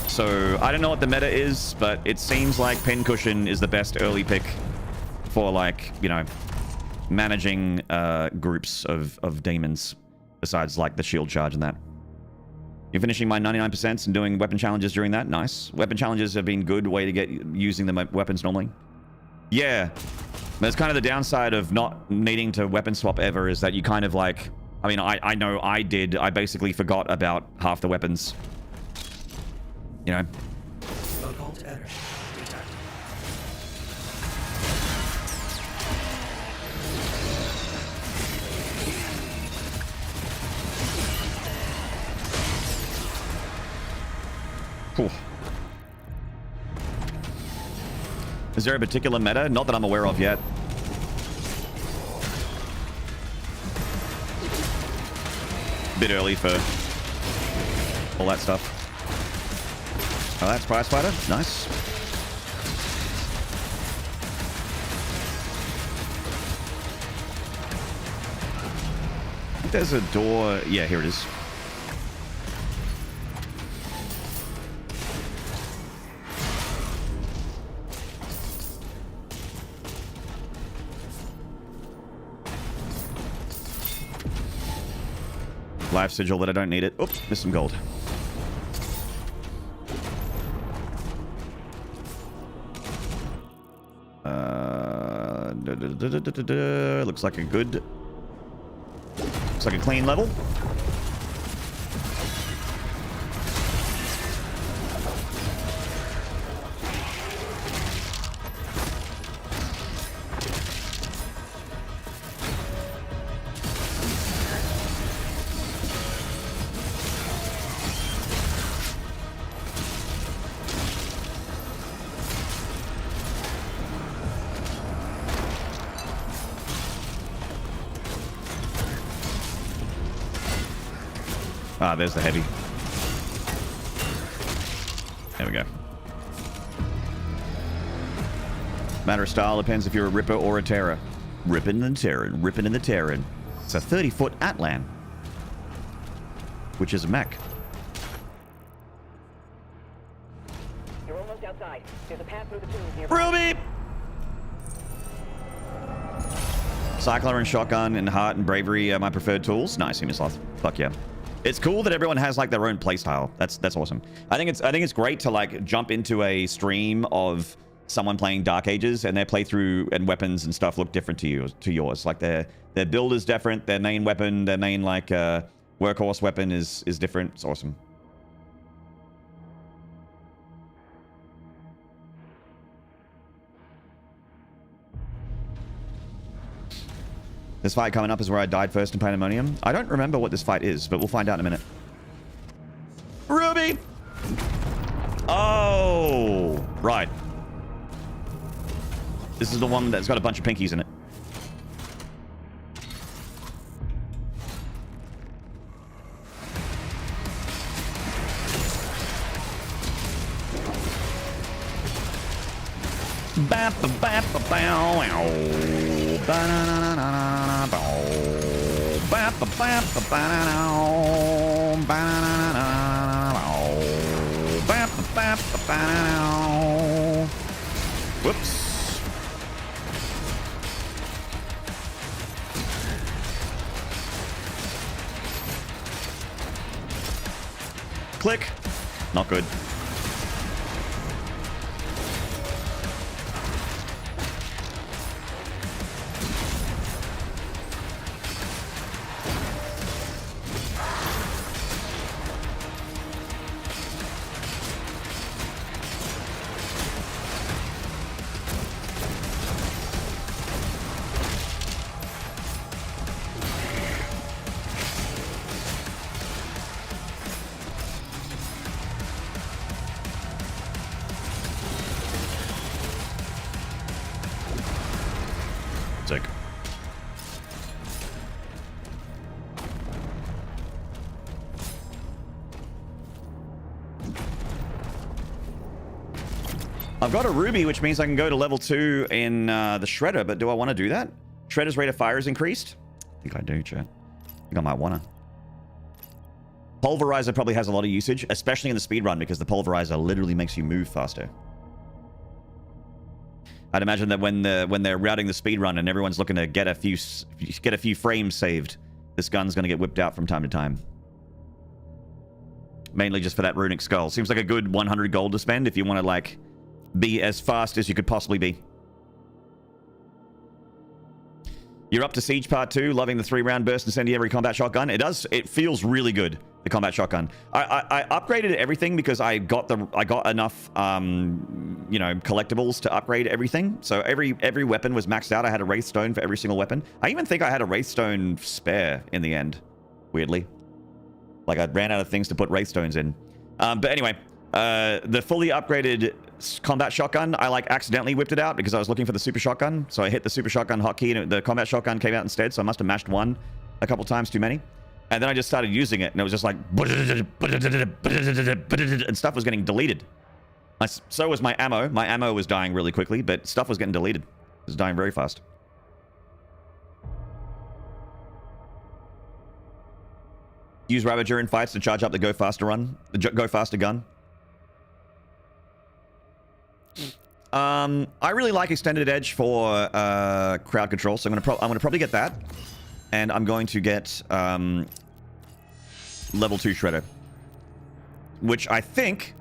So I don't know what the meta is, but it seems like pin cushion is the best early pick for like, you know, managing groups of demons besides like the shield charge and that. You're finishing my 99% and doing weapon challenges during that? Nice. Weapon challenges have been good way to get using the weapons normally. Yeah. That's kind of the downside of not needing to weapon swap ever, is that you kind of like... I mean, I know I did. I basically forgot about half the weapons. You know? Occult energy detected. Cool. Is there a particular meta? Not that I'm aware of yet. Bit early for all that stuff. Oh, that's prize fighter. Nice. I think there's a door. Yeah, here it is. Life sigil that I don't need it. Oops, missed some gold. Looks like a good... Looks like a clean level. Ah, there's the heavy. There we go. Matter of style depends if you're a ripper or a terror. Ripping and Terran, ripping and the Terran. It's a 30-foot Atlan, which is a mech. You're almost outside. There's a path through the tombs nearby. Ruby! Cycler and shotgun and heart and bravery are my preferred tools. Nice, Unisloth. Fuck yeah. It's cool that everyone has like their own playstyle. That's awesome. I think it's great to like jump into a stream of someone playing Dark Ages and their playthrough and weapons and stuff look different to yours. Like their build is different, their main weapon, their main like workhorse weapon is different. It's awesome. This fight coming up is where I died first in Pandemonium. I don't remember what this fight is, but we'll find out in a minute. Ruby! Oh, right. This is the one that's got a bunch of pinkies in it. Whoops. Click. Not good. Sick. I've got a ruby, which means I can go to level 2 in the shredder, but do I want to do that? Shredder's rate of fire is increased? I think I do, chat. I think I might want to. Pulverizer probably has a lot of usage, especially in the speedrun, because the pulverizer literally makes you move faster. I'd imagine that when they're routing the speedrun and everyone's looking to get a few frames saved, this gun's going to get whipped out from time to time. Mainly just for that runic skull. Seems like a good 100 gold to spend if you want to, like, be as fast as you could possibly be. You're up to Siege Part 2, loving the 3-round burst incendiary combat shotgun. It feels really good, the combat shotgun. I upgraded everything because I got enough you know, collectibles to upgrade everything. So every weapon was maxed out. I had a Wraith Stone for every single weapon. I even think I had a Wraith Stone spare in the end, weirdly. Like, I ran out of things to put Wraith Stones in. But anyway, the fully upgraded combat shotgun, I like accidentally whipped it out because I was looking for the super shotgun. So I hit the super shotgun hotkey and the combat shotgun came out instead. So I must have mashed one a couple times too many. And then I just started using it and it was just like, and stuff was getting deleted. So was my ammo. My ammo was dying really quickly, but stuff was getting deleted. It was dying very fast. Use Ravager in fights to charge up the Go Faster gun. I really like Extended Edge for crowd control, so I'm gonna probably get that, and I'm going to get level 2 Shredder, which I think,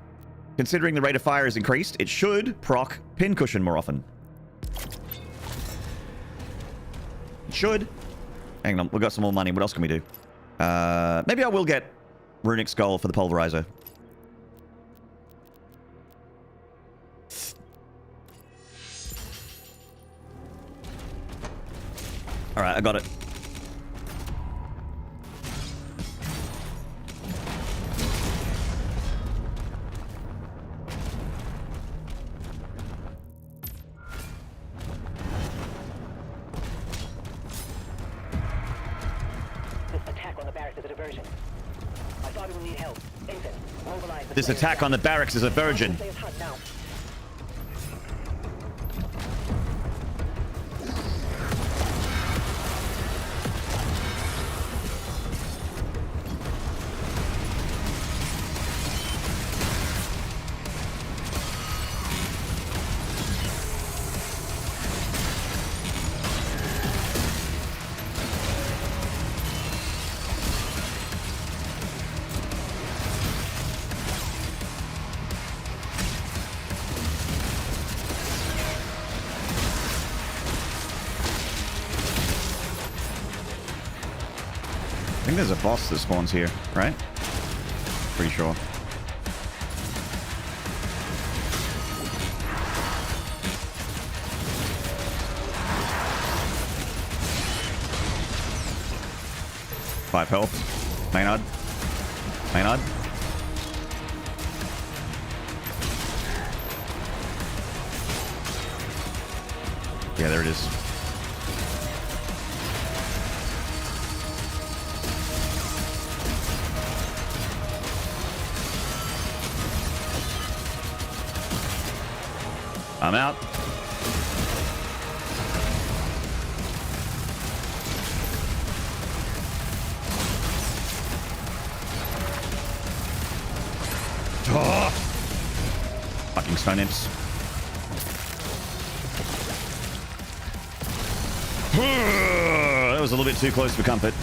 considering the rate of fire is increased, it should proc Pincushion more often. It should. Hang on, we've got some more money. What else can we do? Maybe I will get Runic Skull for the Pulverizer. Alright, I got it. This attack on the barracks is a virgin. I think there's a boss that spawns here, right? Pretty sure. Five health. Maynarde. Maynarde. Yeah, there it is. I'm out. Oh! Fucking stone imps. That was a little bit too close for comfort.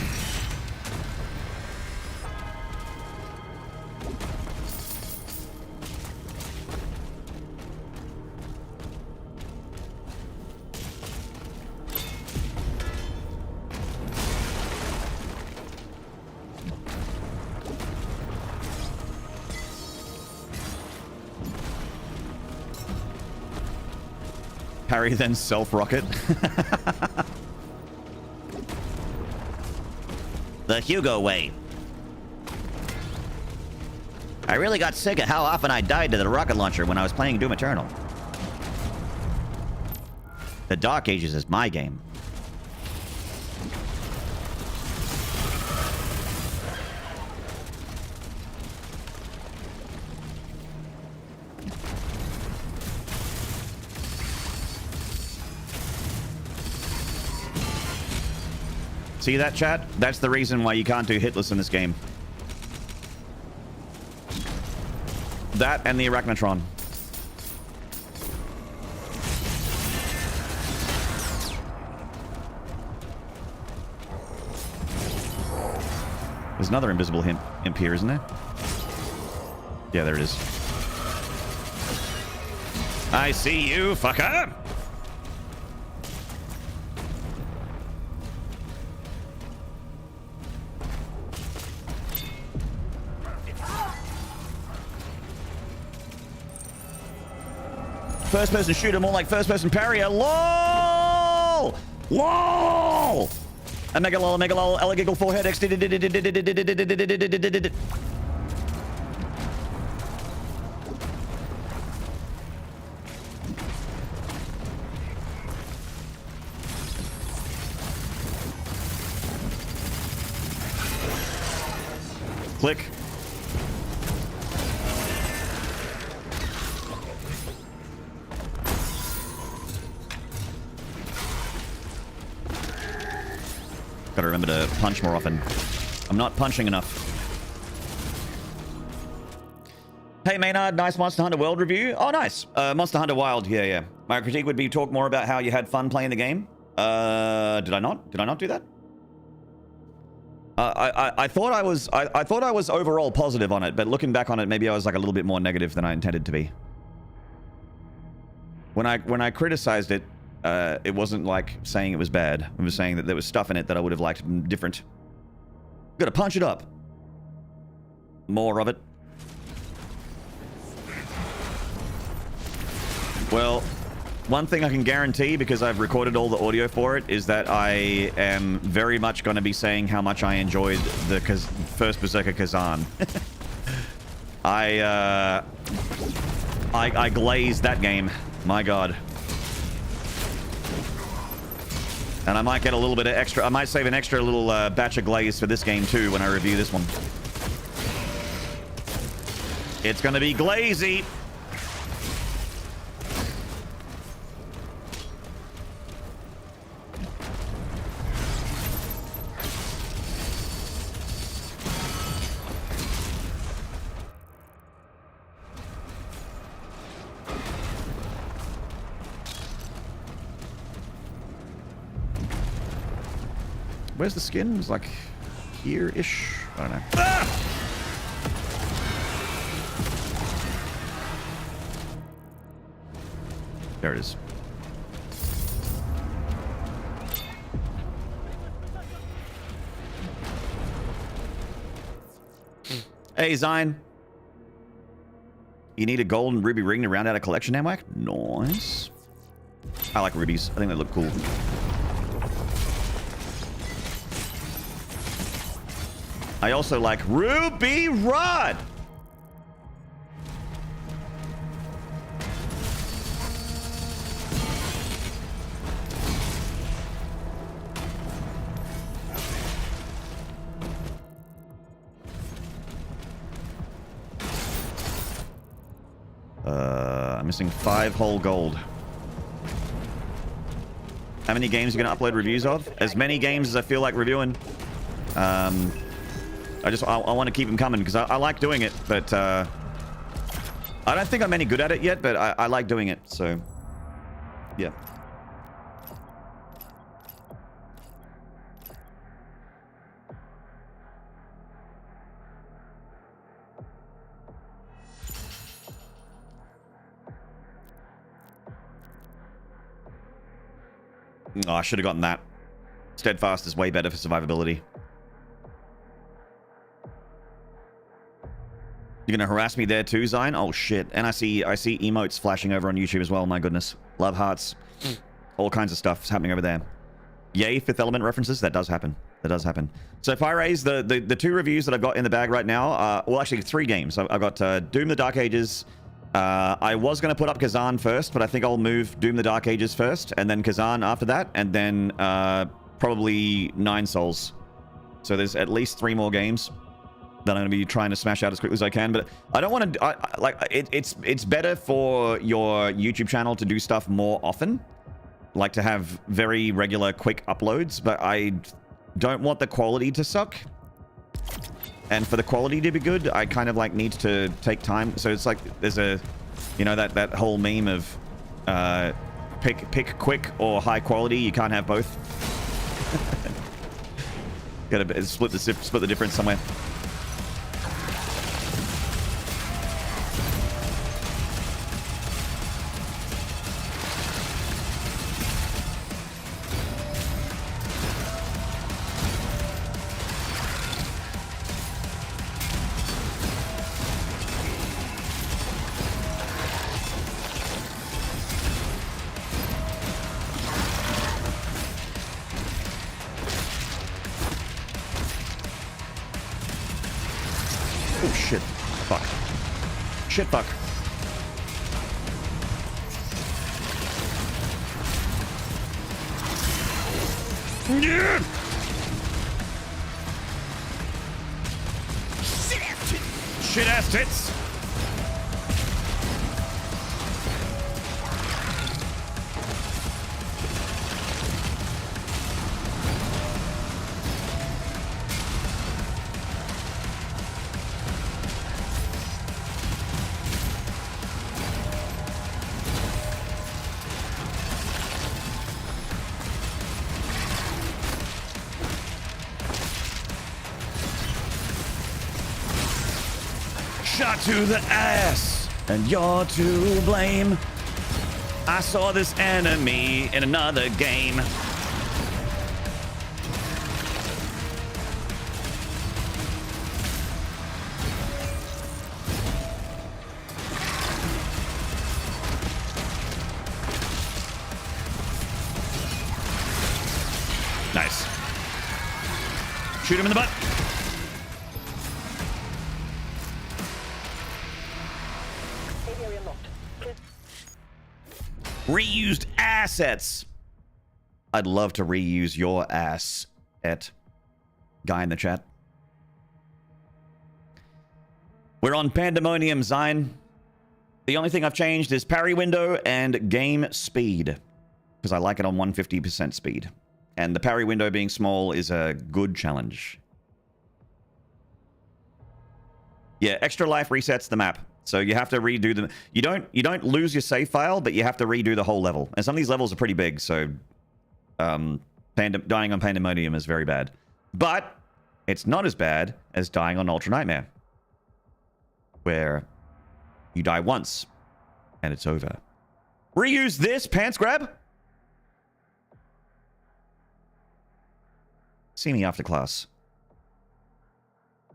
Parry then self-rocket. The Hugo way. I really got sick of how often I died to the rocket launcher when I was playing Doom Eternal. The Dark Ages is my game. See that, chat? That's the reason why you can't do hitless in this game. That and the Arachnotron. There's another invisible imp here, isn't there? Yeah, there it is. I see you, fucker! First-person shooter, more like first-person parrier. LOL! LOL! A mega lol, elegiggle forehead X. Click. Gotta remember to punch more often. I'm not punching enough. Hey Maynard, nice Monster Hunter World review. Oh, nice. Monster Hunter Wild, yeah. My critique would be talk more about how you had fun playing the game. Did I not? Did I not do that? I thought I was overall positive on it, but looking back on it, maybe I was like a little bit more negative than I intended to be. When I criticized it, it wasn't like saying it was bad. I was saying that there was stuff in it that I would have liked different. Gotta punch it up. More of it. Well, one thing I can guarantee, because I've recorded all the audio for it, is that I am very much going to be saying how much I enjoyed the first Berserker Kazan. I glazed that game. My God. And I might get a little bit of extra. I might save an extra little batch of glaze for this game too when I review this one. It's going to be glazy. Where's the skin? It's like here-ish. I don't know. Ah! There it is. Hey, Zine. You need a gold and ruby ring to round out a collection, Amwak? Nice. I like rubies. I think they look cool. I also like Ruby Rod. I'm missing 5 whole gold. How many games are you going to upload reviews of? As many games as I feel like reviewing. I want to keep them coming because I like doing it, but I don't think I'm any good at it yet, but I like doing it, so yeah. Oh, I should have gotten that. Steadfast is way better for survivability. You're gonna harass me there too, Zine? Oh shit. And I see emotes flashing over on YouTube as well, my goodness. Love hearts. All kinds of stuff is happening over there. Yay, Fifth Element references? That does happen. That does happen. So Pyrays, the two reviews that I've got in the bag right now are, well, actually 3 games. I've got Doom the Dark Ages. I was going to put up Kazan first, but I think I'll move Doom the Dark Ages first, and then Kazan after that, and then probably 9 Souls. So there's at least 3 more games that I'm going to be trying to smash out as quickly as I can. But I don't want to... It's better for your YouTube channel to do stuff more often. Like to have very regular, quick uploads, but I don't want the quality to suck. And for the quality to be good, I kind of like need to take time. So it's like there's a, you know, that whole meme of pick quick or high quality. You can't have both. Gotta split the difference somewhere. Shit fuck. Yeah. Shit ass tits. Shot to the ass, and you're to blame. I saw this enemy in another game. Nice. Shoot him in the butt. Reused assets. I'd love to reuse your ass at guy in the chat. We're on Pandemonium, Zine. The only thing I've changed is parry window and game speed, because I like it on 150% speed. And the parry window being small is a good challenge. Yeah, extra life resets the map. So you have to redo the... You don't lose your save file, but you have to redo the whole level. And some of these levels are pretty big, so... dying on Pandemonium is very bad. But it's not as bad as dying on Ultra Nightmare, where you die once, and it's over. Reuse this, pants grab? See me after class.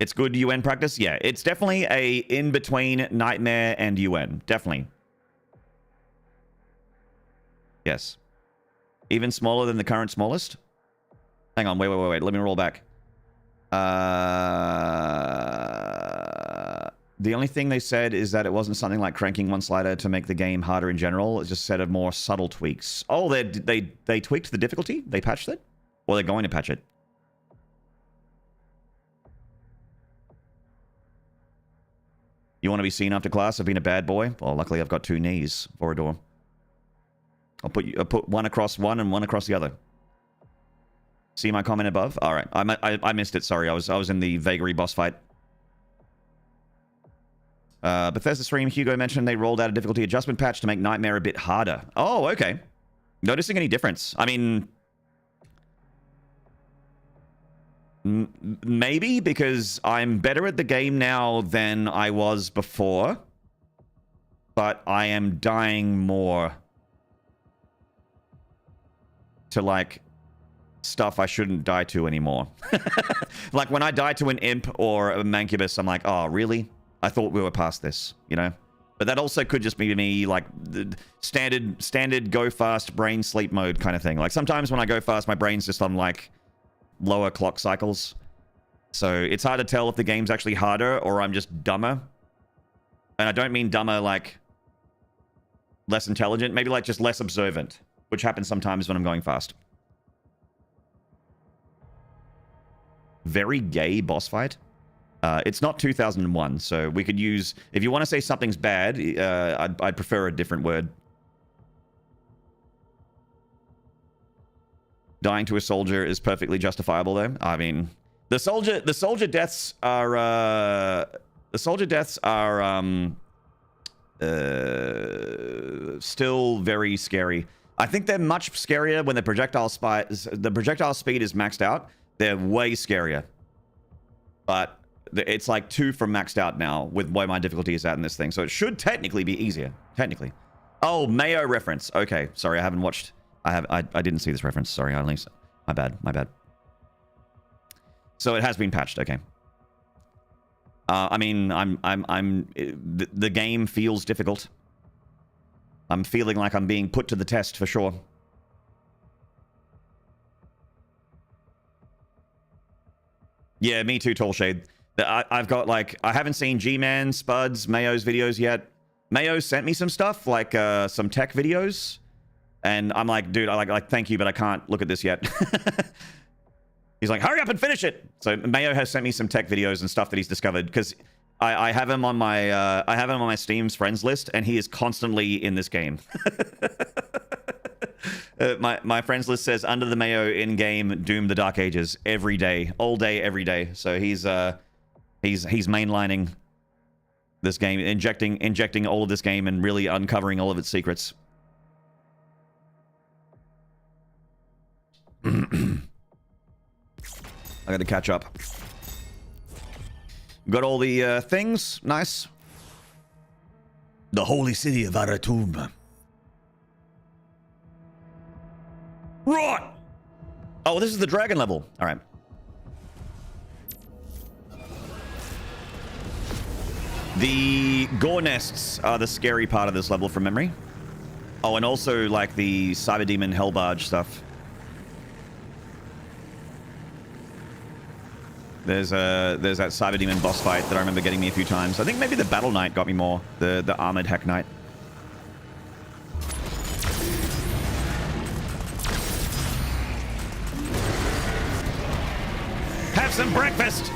It's good UN practice? Yeah, it's definitely a in-between Nightmare and UN. Definitely. Yes. Even smaller than the current smallest? Hang on, wait. Let me roll back. The only thing they said is that it wasn't something like cranking one slider to make the game harder in general. It just said of more subtle tweaks. Oh, they tweaked the difficulty? They patched it? Or they're going to patch it? You want to be seen after class? I've been a bad boy. Well, luckily I've got 2 knees for a door. I'll put one across one and one across the other. See my comment above? All right, I missed it. Sorry, I was in the vagary boss fight. Bethesda stream, Hugo mentioned they rolled out a difficulty adjustment patch to make Nightmare a bit harder. Oh, okay. Noticing any difference? I mean, maybe because I'm better at the game now than I was before, but I am dying more to, like, stuff I shouldn't die to anymore. Like, when I die to an imp or a mancubus, I'm like, oh, really? I thought we were past this, you know? But that also could just be me, like, the standard go fast brain sleep mode kind of thing. Like, sometimes when I go fast, my brain's just on, like, lower clock cycles. So it's hard to tell if the game's actually harder or I'm just dumber. And I don't mean dumber, like, less intelligent. Maybe, like, just less observant, which happens sometimes when I'm going fast. Very gay boss fight. It's not 2001, so we could use... If you want to say something's bad, I'd prefer a different word. Dying to a soldier is perfectly justifiable, though. I mean, the soldier deaths are... still very scary. I think they're much scarier when the projectile speed is maxed out. They're way scarier. But it's like 2 from maxed out now with where my difficulty is at in this thing. So it should technically be easier. Technically. Oh, Mayo reference. Okay. Sorry, I haven't watched... I didn't see this reference. Sorry, at least. My bad. So it has been patched. Okay. I mean, the game feels difficult. I'm feeling like I'm being put to the test for sure. Yeah, me too, Tall Shade. I've got, like, I haven't seen G-Man, Spuds, Mayo's videos yet. Mayo sent me some stuff, like some tech videos. And I'm like, dude, I like thank you, but I can't look at this yet. He's like, hurry up and finish it. So Mayo has sent me some tech videos and stuff that he's discovered, because I have him on my Steam's friends list, and he is constantly in this game. My friends list says under the Mayo in game Doom the Dark Ages every day, all day, every day. So he's mainlining this game, injecting all of this game and really uncovering all of its secrets. I got to catch up. Got all the things. Nice. The holy city of Aratum. Right. Oh, this is the dragon level. All right. The gore nests are the scary part of this level from memory. Oh, and also like the Cyber Demon Hellbarge stuff. There's that Cyber Demon boss fight that I remember getting me a few times. I think maybe the Battle Knight got me more. The Armored Heck Knight. Have some breakfast!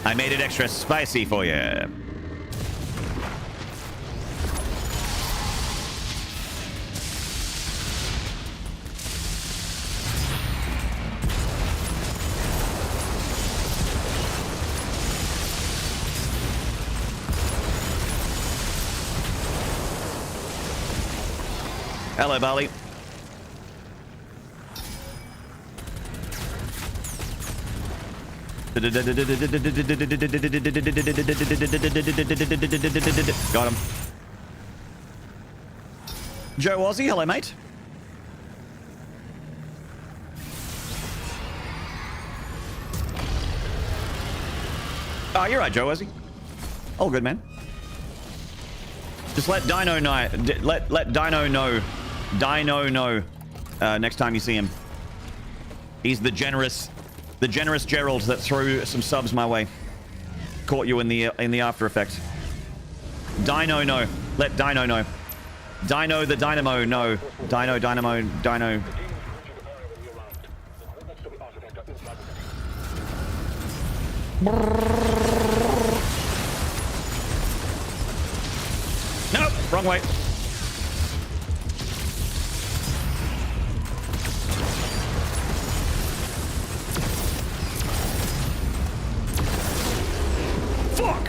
I made it extra spicy for you. Hello, Bali. Got him. Joe Aussie, hello, mate. Oh, you're right, Joe Aussie. All good, man. Just let Dino know. Let Dino know. Dino know. Next time you see him. He's the generous Gerald that threw some subs my way. Caught you in the after effect. Dino know. Let Dino know. Dino the Dynamo know. Dino Dynamo Dino. Nope, wrong way. Fuck!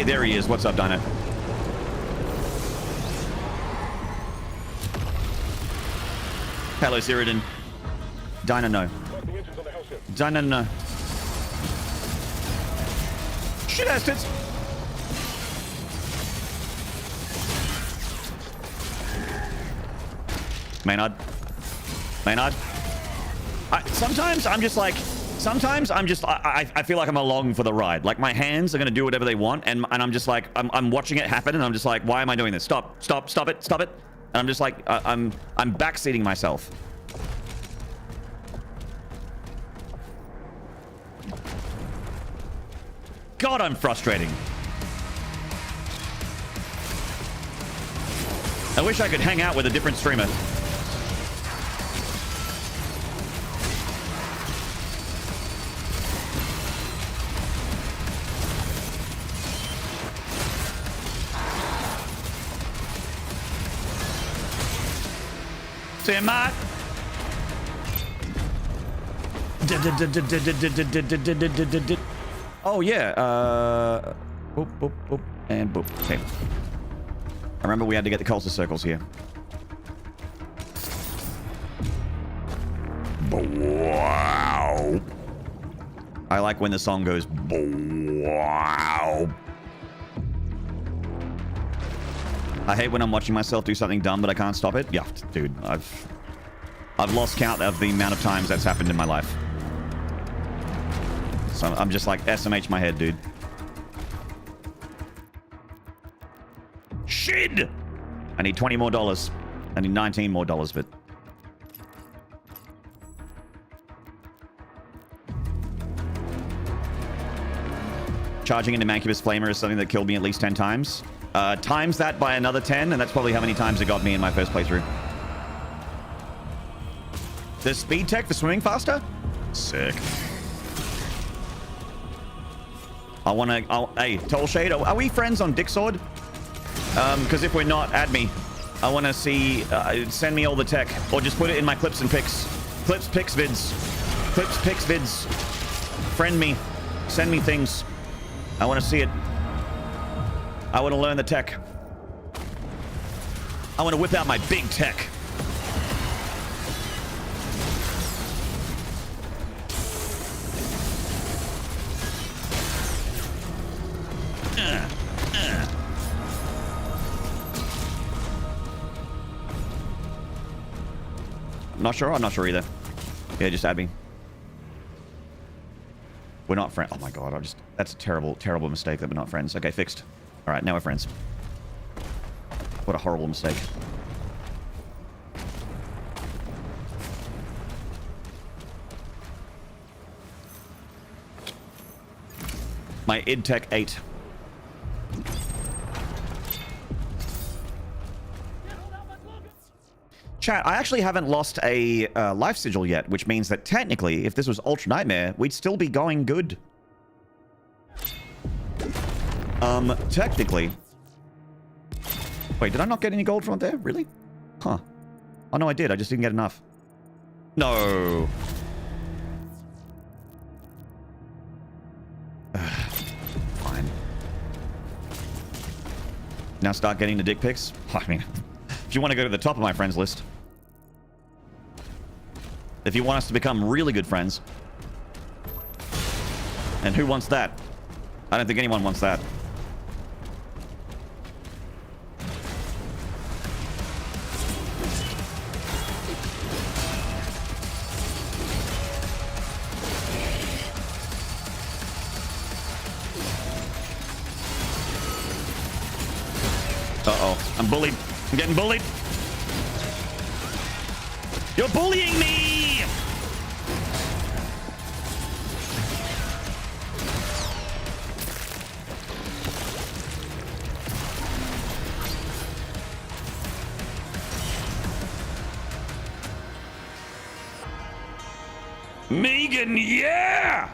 Hey, there he is. What's up, Dino? Hello, Cyrodian. Dino, no. The engines on the house here. Dino, no. Shit ass tits. Maynarde. Maynarde. Sometimes I'm just like, I feel like I'm along for the ride. Like my hands are going to do whatever they want. And I'm just like, I'm watching it happen. And I'm just like, why am I doing this? Stop it. And I'm just like, I'm backseating myself. God, I'm frustrating. I wish I could hang out with a different streamer. See you, Matt. Oh, yeah. Boop, boop, boop, and boop. Okay. I remember we had to get the cultist circles here. Wow. I like when the song goes, wow. I hate when I'm watching myself do something dumb, but I can't stop it. Yeah, dude, I've lost count of the amount of times that's happened in my life. So I'm just like, SMH my head, dude. Shit! I need $20 more. I need $19 more, but... Charging into Mancubus Flamer is something that killed me at least 10 times. Times that by another 10, and that's probably how many times it got me in my first playthrough. The speed tech for swimming faster? Sick. I want to... Hey, Toll Shade, are we friends on Dicksword? Because if we're not, add me. I want to see... send me all the tech. Or just put it in my clips and pics. Clips, pics, vids. Clips, pics, vids. Friend me. Send me things. I want to see it. I want to learn the tech. I want to whip out my big tech. Not sure? I'm not sure either. Yeah, just add me. We're not friends. Oh my god, that's a terrible, terrible mistake that we're not friends. Okay, fixed. Alright, now we're friends. What a horrible mistake. My id tech 8. Chat, I actually haven't lost a life sigil yet, which means that technically, if this was Ultra Nightmare, we'd still be going good. Technically. Wait, did I not get any gold from up there? Really? Huh. Oh, no, I did. I just didn't get enough. No. Fine. Now start getting the dick pics? I mean, if you want to go to the top of my friends list. If you want us to become really good friends. And who wants that? I don't think anyone wants that. Uh-oh. I'm bullied. I'm getting bullied. You're bullying me! Megan, yeah!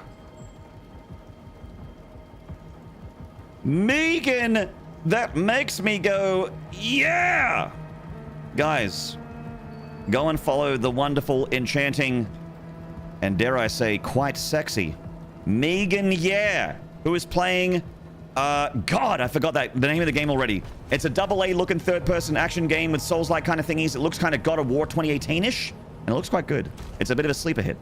Megan, that makes me go, yeah! Guys, go and follow the wonderful, enchanting, and dare I say, quite sexy Megan, yeah, who is playing God, I forgot the name of the game already. It's a AA looking third-person action game with Souls-like kind of thingies. It looks kind of God of War 2018-ish, and it looks quite good. It's a bit of a sleeper hit.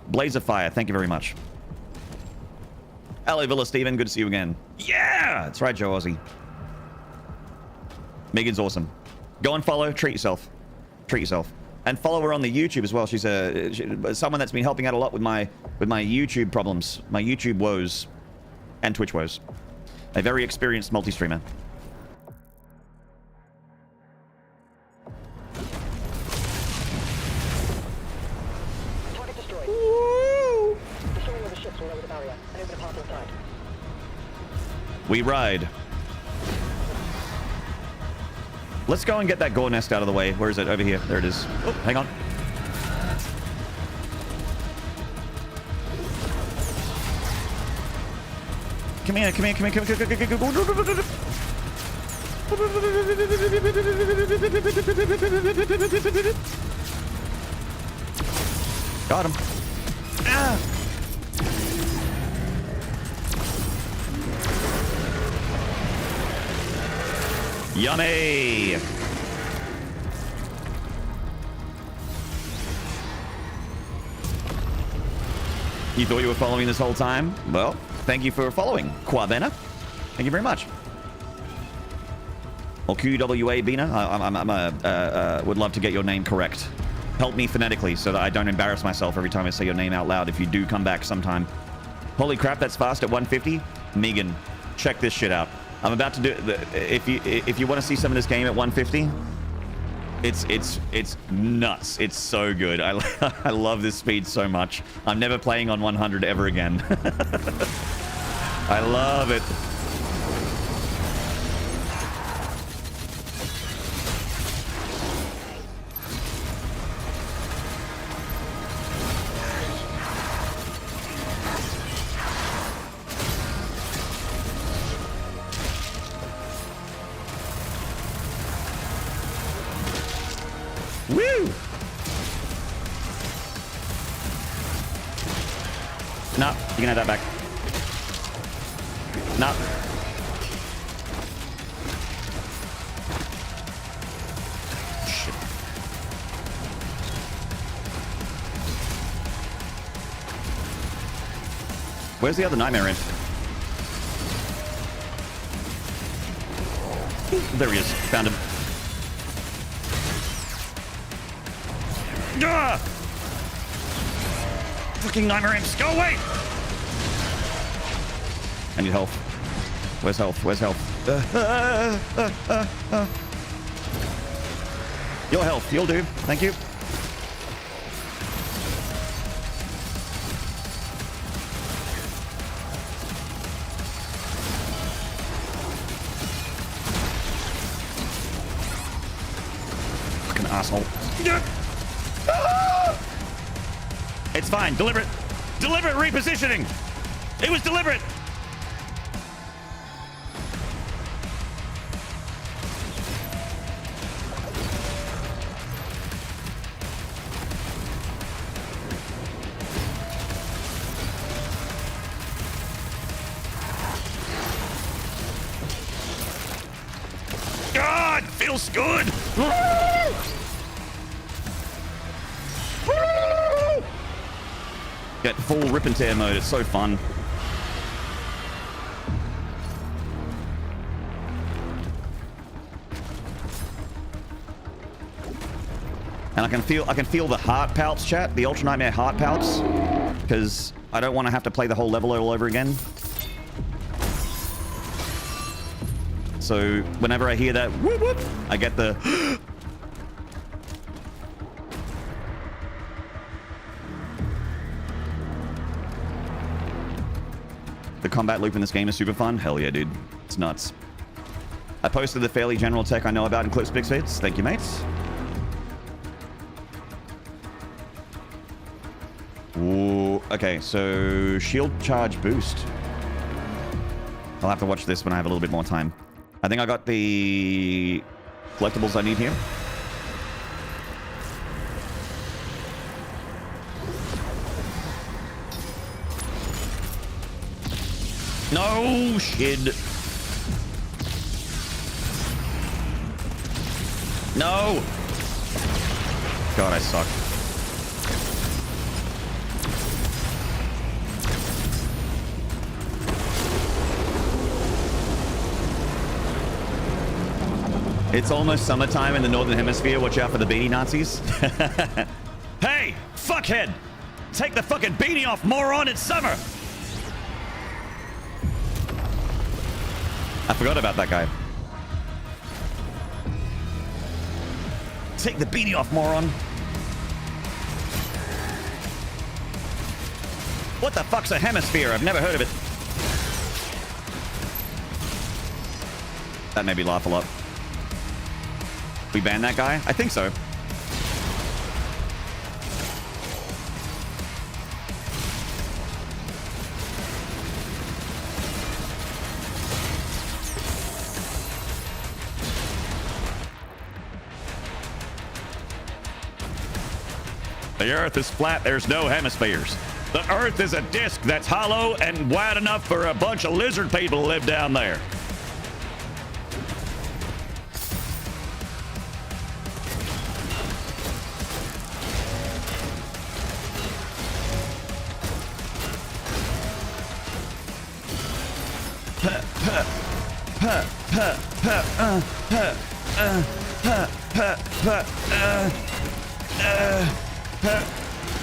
Blaze of Fire, thank you very much. Hello, Villa Steven, good to see you again. Yeah! That's right, Joe Aussie. Megan's awesome. Go and follow, treat yourself. Treat yourself. And follow her on the YouTube as well. She's someone that's been helping out a lot with my YouTube problems, my YouTube woes, and Twitch woes. A very experienced multi-streamer. Target destroyed. Woo! Destroy all the ships will lower the barrier and open a path inside. We ride. Let's go and get that gore nest out of the way. Where is it? Over here. There it is. Oh, hang on. Come here, come here, come here, come here, come here, come here. Got him. Ah! Yummy! You thought you were following this whole time? Well, thank you for following, Quabena. Thank you very much. Or QWA Bina. I would love to get your name correct. Help me phonetically so that I don't embarrass myself every time I say your name out loud if you do come back sometime. Holy crap, that's fast at 150. Megan, check this shit out. I'm about to do if you want to see some of this game at 150, it's nuts. It's so good. I love this speed so much. I'm never playing on 100 ever again. I love it. Woo! No, you can have that back. No. Shit. Where's the other nightmare in? There he is. Found him. Ah! Fucking nightmare imps, go away! I need health. Where's health? Where's health? Your health, you'll do. Thank you. Fucking asshole. It's fine. Deliberate repositioning. It was deliberate. God, feels good. Get full rip and tear mode. It's so fun. And I can feel the heart palps, chat. The Ultra Nightmare heart palps, because I don't want to have to play the whole level all over again. So whenever I hear that whoop whoop, I get the The combat loop in this game is super fun. Hell yeah, dude. It's nuts. I posted the fairly general tech I know about in Clips Big Hits. Thank you, mates. Ooh, okay, so shield charge boost. I'll have to watch this when I have a little bit more time. I think I got the collectibles I need here. No shit. No. God, I suck. It's almost summertime in the Northern Hemisphere. Watch out for the beanie Nazis. Hey, fuckhead! Take the fucking beanie off, moron! It's summer! I forgot about that guy. Take the beanie off, moron! What the fuck's a hemisphere? I've never heard of it. That made me laugh a lot. We banned that guy? I think so. The Earth is flat. There's no hemispheres. The Earth is a disc that's hollow and wide enough for a bunch of lizard people to live down there.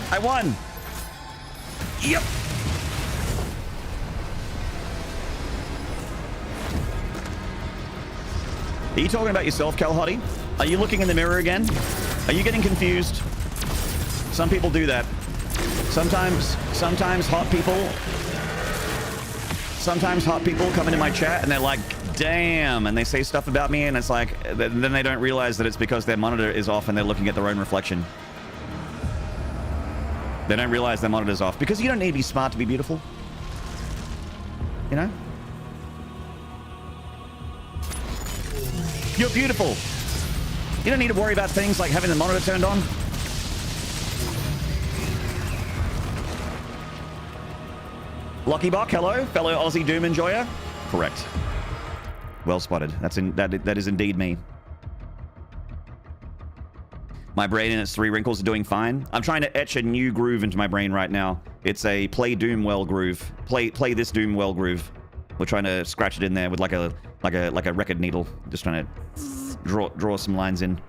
I won. Yep. Are you talking about yourself, Calhottie? Are you looking in the mirror again? Are you getting confused? Some people do that. Sometimes hot people come into my chat and they're like, damn, and they say stuff about me, and it's like, then they don't realize that it's because their monitor is off and they're looking at their own reflection. They don't realize their monitor's off. Because you don't need to be smart to be beautiful. You know? You're beautiful. You don't need to worry about things like having the monitor turned on. Lucky Buck, hello, fellow Aussie Doom enjoyer. Correct. Well spotted. That is indeed me. My brain in its 3 wrinkles are doing fine. I'm trying to etch a new groove into my brain right now. It's a play Doom well groove. Play this Doom well groove. We're trying to scratch it in there with like a record needle. Just trying to draw some lines in.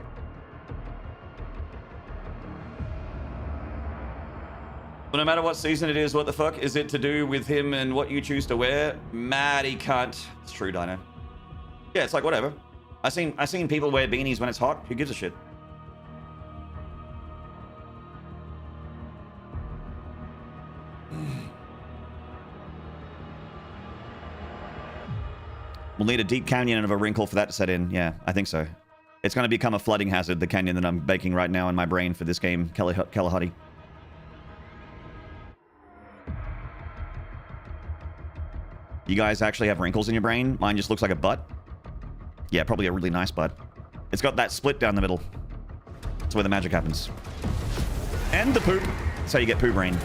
But no matter what season it is, what the fuck is it to do with him and what you choose to wear? Matty cunt. It's true, Dino. Yeah, it's like whatever. I seen people wear beanies when it's hot. Who gives a shit? We'll need a deep canyon of a wrinkle for that to set in. Yeah, I think so. It's going to become a flooding hazard, the canyon that I'm baking right now in my brain for this game, Kalahari. You guys actually have wrinkles in your brain? Mine just looks like a butt. Yeah, probably a really nice butt. It's got that split down the middle. That's where the magic happens. And the poop. That's how you get poo brain.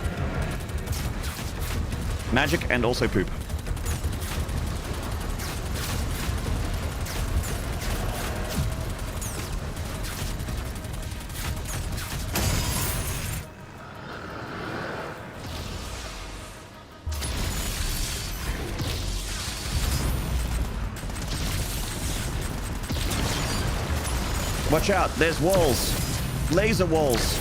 Magic and also poop. Watch out, there's walls. Laser walls.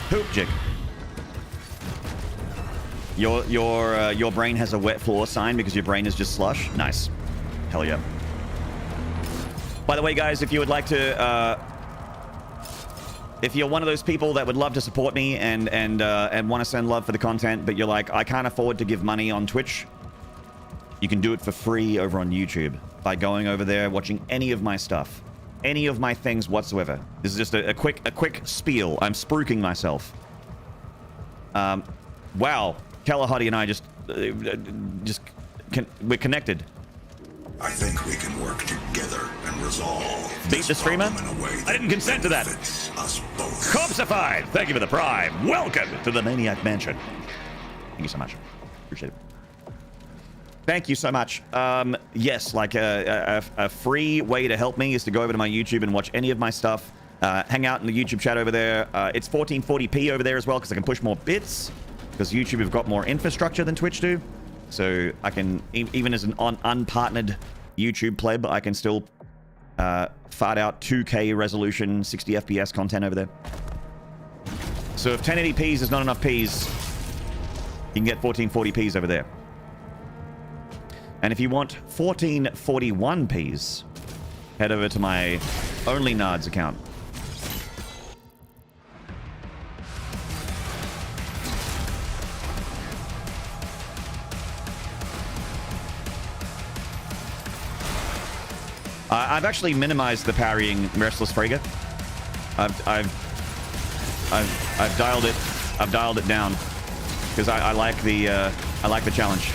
Poop jig. Your brain has a wet floor sign because your brain is just slush. Nice. Hell yeah. By the way, guys, if you would like to if you're one of those people that would love to support me and want to send love for the content, but you're like, I can't afford to give money on Twitch, you can do it for free over on YouTube by going over there, watching any of my stuff, any of my things whatsoever. This is just a quick spiel. I'm spruiking myself. Wow, Kalahari and I we're connected. I think we can work together and resolve Beat the streamer? problem in a way I didn't consent to that. benefits us both. Copsified! Thank you for the prime. Welcome to the Maniac Mansion. Thank you so much. Appreciate it. Thank you so much. Yes, like a free way to help me is to go over to my YouTube and watch any of my stuff. Hang out in the YouTube chat over there. It's 1440p over there as well because I can push more bits because YouTube have got more infrastructure than Twitch do. So I can, even as an unpartnered YouTube pleb, I can still fart out 2K resolution, 60 FPS content over there. So if 1080p's is not enough P's, you can get 1440p's over there. And if you want 1441p's, head over to my Only Nards account. I've actually minimized the parrying Restless Frigga. I've dialed it. I've dialed it down because I like the challenge.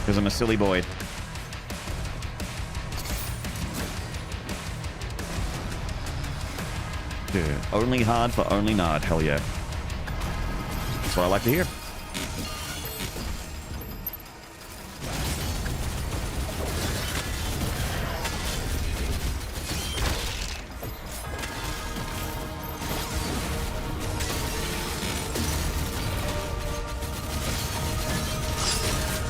Because I'm a silly boy. Dude, only hard for only Nard. Hell yeah. That's what I like to hear.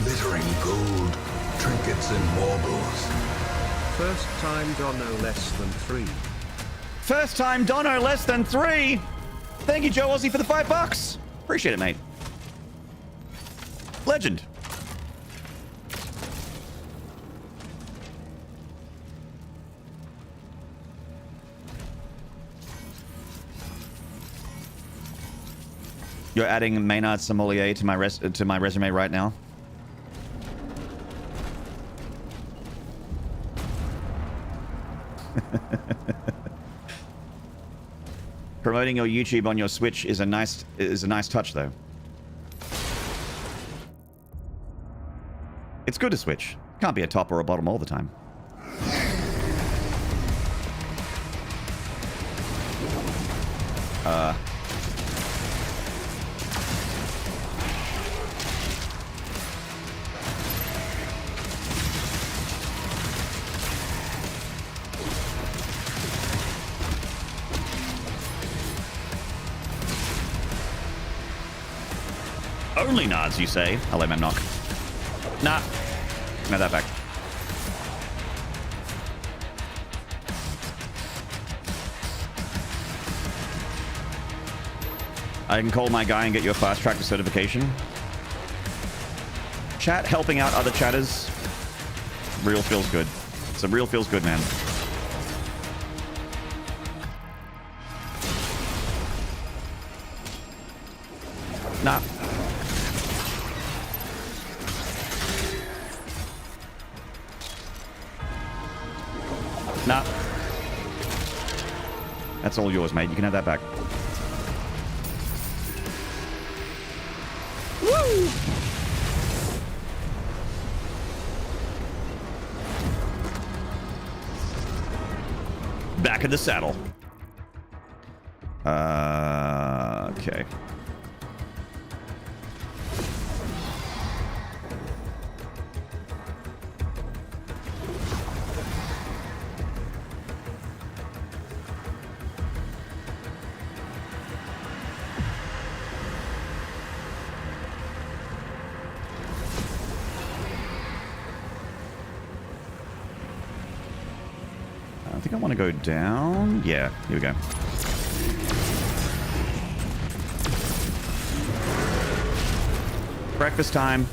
Glittering gold, trinkets and baubles. First time Dono less than 3. First time Dono less than 3. Thank you, Joe Aussie, for the $5. Appreciate it, mate. Legend. You're adding Maynard Sommelier to my resume right now. Promoting your YouTube on your Switch is a nice touch, though. It's good to switch. Can't be a top or a bottom all the time. Only nods, you say? I'll let him knock. Nah. Not that back. I can call my guy and get you a fast track to certification. Chat helping out other chatters. Real feels good. It's a real feels good, man. Nah. Nah. That's all yours, mate. You can have that back. Woo! Back in the saddle. Okay. I think I want to go down. Yeah, here we go. Breakfast time.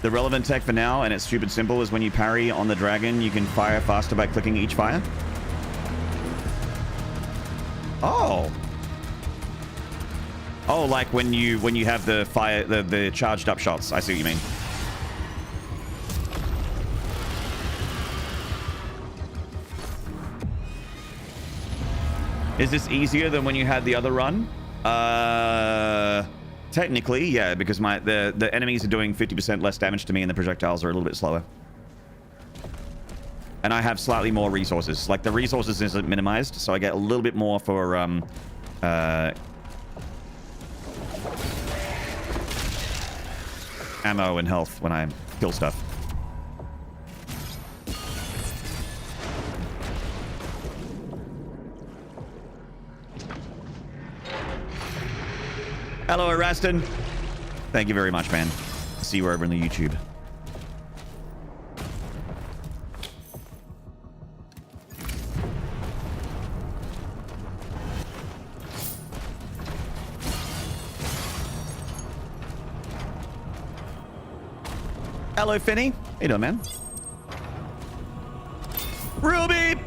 The relevant tech for now, and it's stupid simple, is when you parry on the dragon, you can fire faster by clicking each fire. Oh. Oh, like when you have the fire, the charged up shots. I see what you mean. Is this easier than when you had the other run? Technically, yeah, because the enemies are doing 50% less damage to me and the projectiles are a little bit slower. And I have slightly more resources. Like, the resources isn't minimized, so I get a little bit more for, ammo and health when I kill stuff. Hello, Eraston. Thank you very much, man. See you over in the YouTube. Hello, Finny. How you doing, man? Ruby!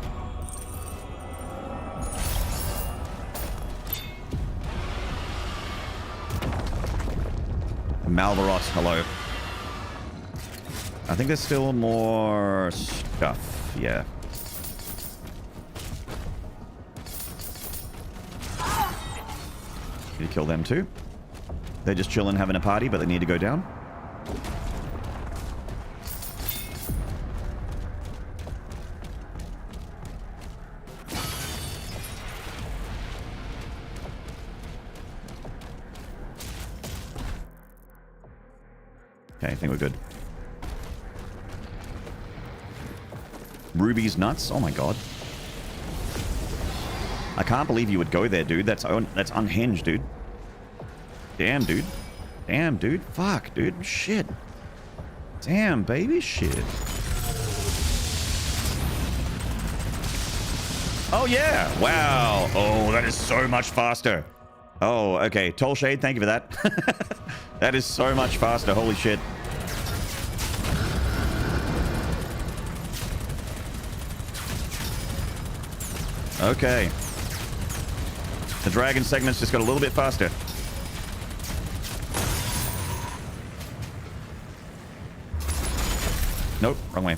Malvarot, hello. I think there's still more stuff. Yeah. You kill them too. They're just chilling, having a party, but they need to go down. Okay, I think we're good. Ruby's nuts. Oh my god. I can't believe you would go there, dude. That's unhinged, dude. Damn, dude. Damn, dude. Fuck, dude. Shit. Damn, baby. Shit. Oh, yeah. Wow. Oh, that is so much faster. Oh, okay. Toll Shade, thank you for that. That is so much faster. Holy shit. Okay. The dragon segments just got a little bit faster. Nope, wrong way.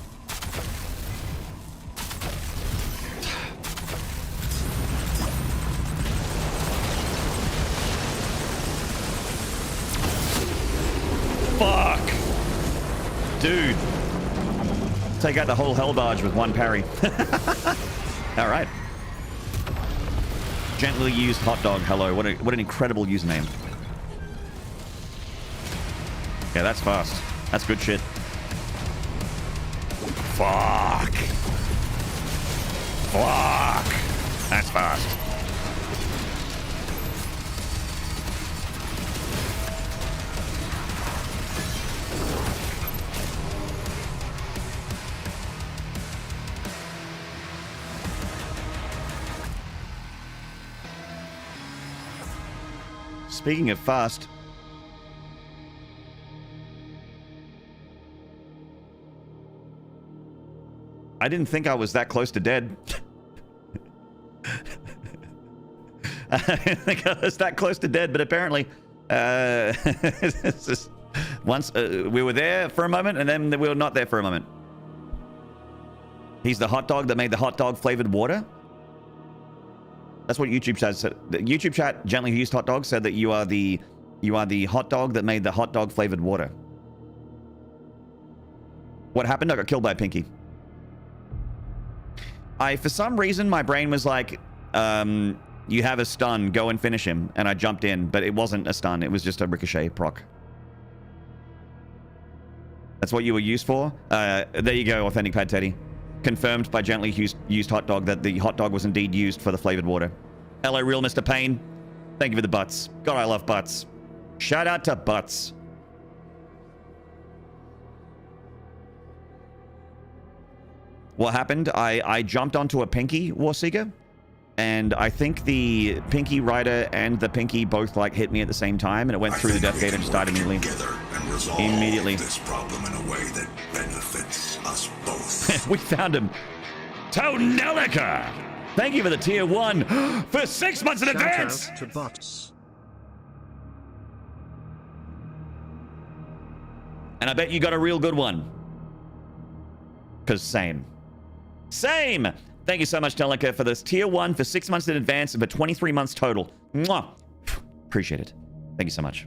Fuck! Dude. Take out the whole hell barge with one parry. Alright. Gently used hot dog. Hello. What an incredible username. Yeah, that's fast. That's good shit. Fuck. Fuck. That's fast. Speaking of fast, I didn't think I was that close to dead. I didn't think I was that close to dead, but apparently, once we were there for a moment, and then we were not there for a moment. He's the hot dog that made the hot dog flavored water. That's what YouTube chat said. The YouTube chat, Gently Used Hot Dog, said that you are the hot dog that made the hot dog flavored water. What happened? I got killed by Pinky. For some reason, my brain was like, you have a stun, go and finish him. And I jumped in, but it wasn't a stun. It was just a ricochet proc. That's what you were used for? There you go, Authentic Pad Teddy. Confirmed by Gently Used Hot Dog that the hot dog was indeed used for the flavored water. Hello, real Mr. Payne. Thank you for the butts. God, I love butts. Shout out to butts. What happened? I jumped onto a Pinky Warseeker, and I think the Pinky Rider and the Pinky both like hit me at the same time, and it went through the death gate and just died immediately. Immediately. This problem in a way that benefits us both. We found him. Tonelica! Thank you for the tier 1 for 6 months in advance! Shout out to bots. And I bet you got a real good one. Because same. Same! Thank you so much, Teleka, for this tier 1 for 6 months in advance and for 23 months total. Mwah! Appreciate it. Thank you so much.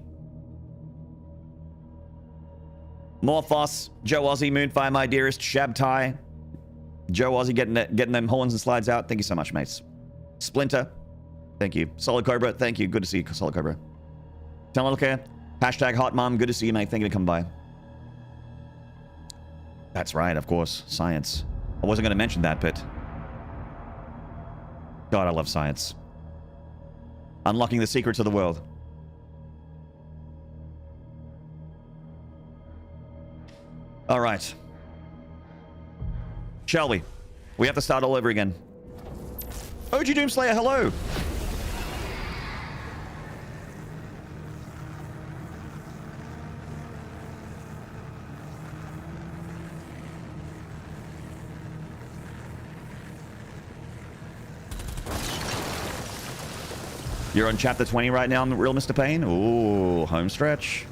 Morphos, Joe Aussie, Moonfire, my dearest, Shabtai. Joe Aussie getting them horns and slides out. Thank you so much, mates. Splinter, thank you. Solid Cobra, thank you. Good to see you, Solid Cobra. Teleka, hashtag Hot Mom, good to see you, mate. Thank you for coming by. That's right, of course. Science. I wasn't going to mention that, but... God, I love science. Unlocking the secrets of the world. All right. Shall we? We have to start all over again. OG Doomslayer, hello! You're on chapter 20 right now, Real Mr. Payne? Ooh, home stretch.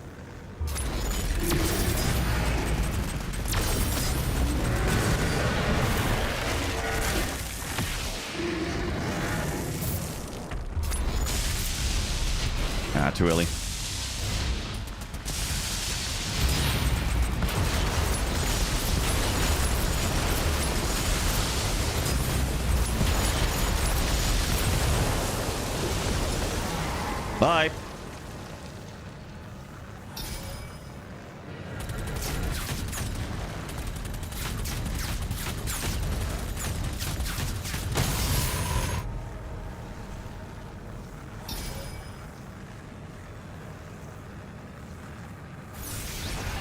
Ah, too early. Bye.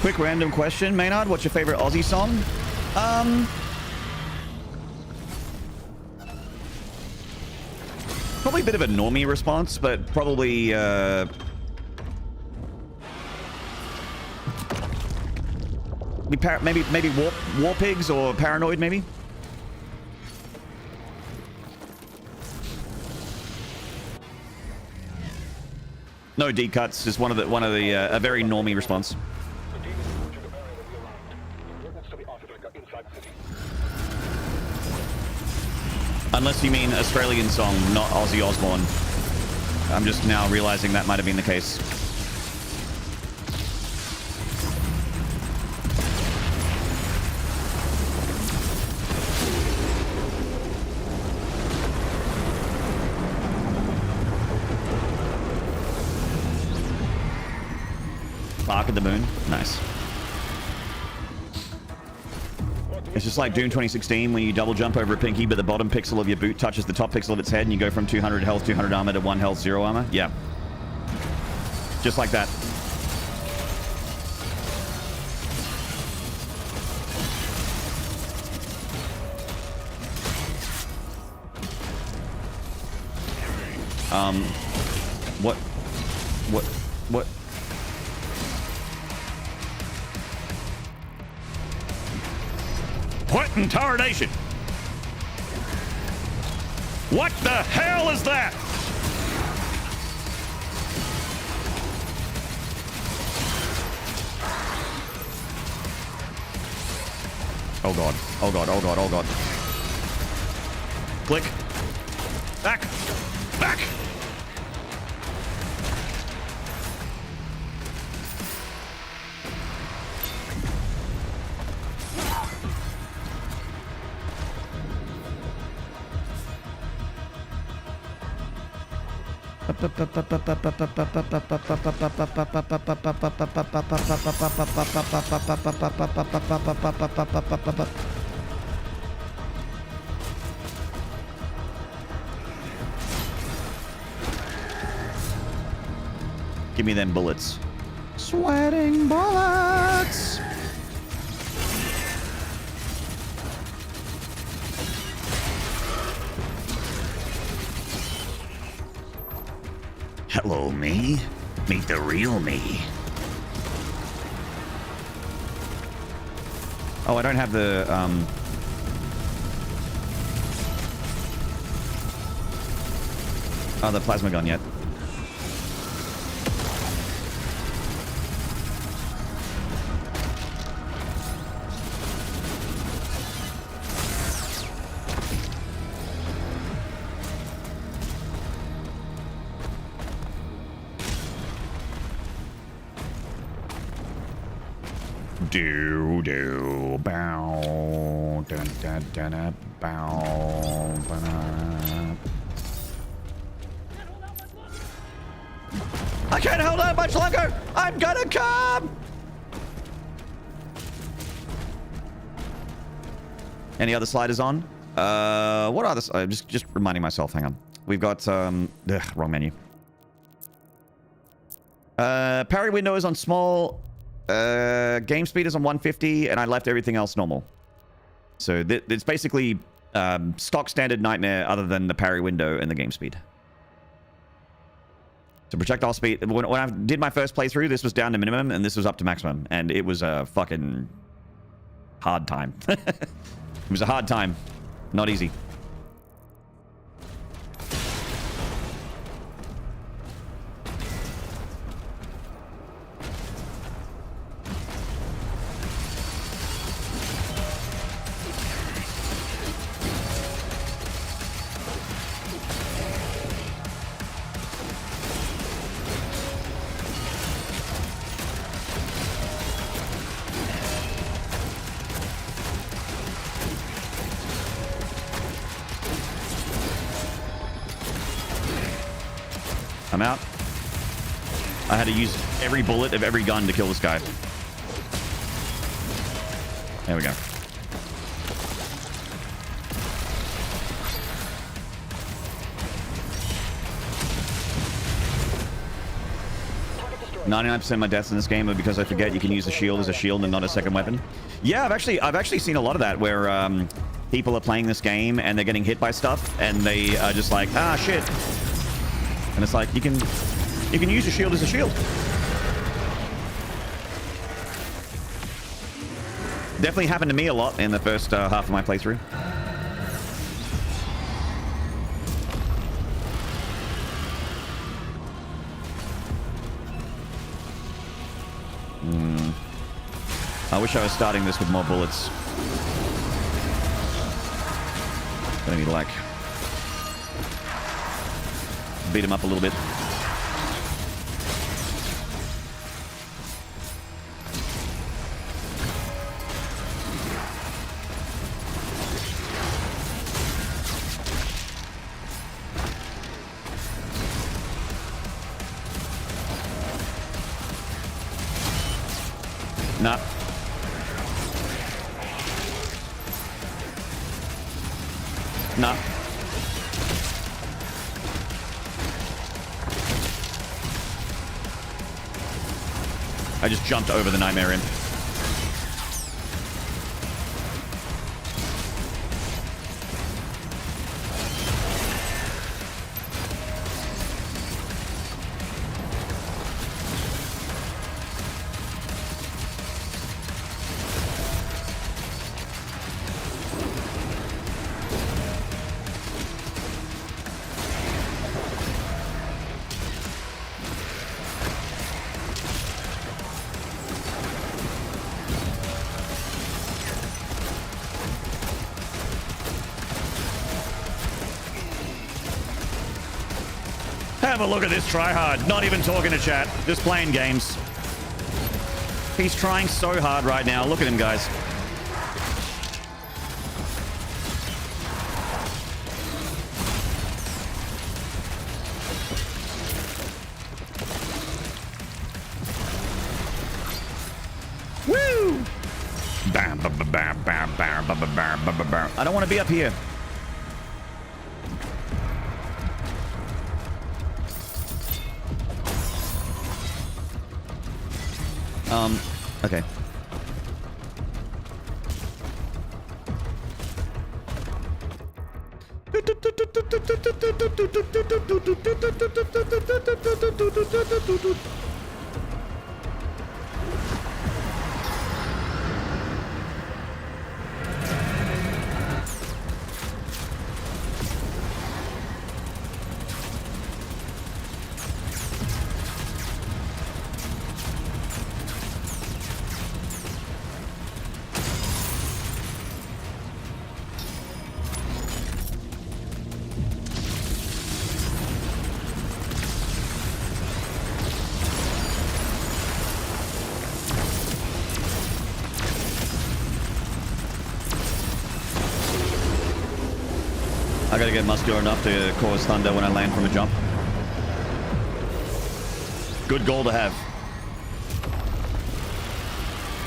Quick random question, Maynard, what's your favorite Aussie song? Probably a bit of a normie response, but probably, maybe War Pigs or Paranoid, maybe? No deep cuts, just one of the a very normie response. The demons approaching the barrier will be around. Coordinates to the architect are inside the city. Unless you mean Australian song, not Ozzy Osbourne. I'm just now realizing that might have been the case. Bark at the moon. Nice. It's just like Doom 2016 when you double jump over a pinky, but the bottom pixel of your boot touches the top pixel of its head, and you go from 200 health, 200 armor to 1 health, 0 armor. Yeah. Just like that. What? What in tarnation? What the hell is that? Oh god. Oh god. Oh god. Oh god. Click. Back. Back. Give me them bullets. Sweating bullets. Hello, me. Meet the real me. Oh, I don't have the, the plasma gun yet. Do do bow dun dun dun dun, bow ba-da. I can't hold out much longer. I'm gonna come. Any other sliders on? What are the? Just reminding myself. Hang on. We've got wrong menu. Parry window is on small. Game speed is on 150, and I left everything else normal. So it's basically stock standard Nightmare, other than the parry window and the game speed. So projectile speed. When I did my first playthrough, this was down to minimum, and this was up to maximum, and it was a fucking hard time. It was a hard time, not easy. I'm out. I had to use every bullet of every gun to kill this guy. There we go. Target destroyed. 99% of my deaths in this game are because I forget you can use the shield as a shield and not a second weapon. Yeah, I've actually seen a lot of that where people are playing this game and they're getting hit by stuff and they are just like, ah, shit. And it's like, you can use your shield as a shield. Definitely happened to me a lot in the first half of my playthrough. I wish I was starting this with more bullets. Gonna need like beat him up a little bit. Nah. Nah. I just jumped over the Nightmare Imp. Have a look at this tryhard. Not even talking to chat. Just playing games. He's trying so hard right now. Look at him, guys. Woo! Bam, bam, bam, bam, bam, bam, bam, bam, bam. I don't want to be up here. Okay. I gotta get muscular enough to cause thunder when I land from a jump. Good goal to have.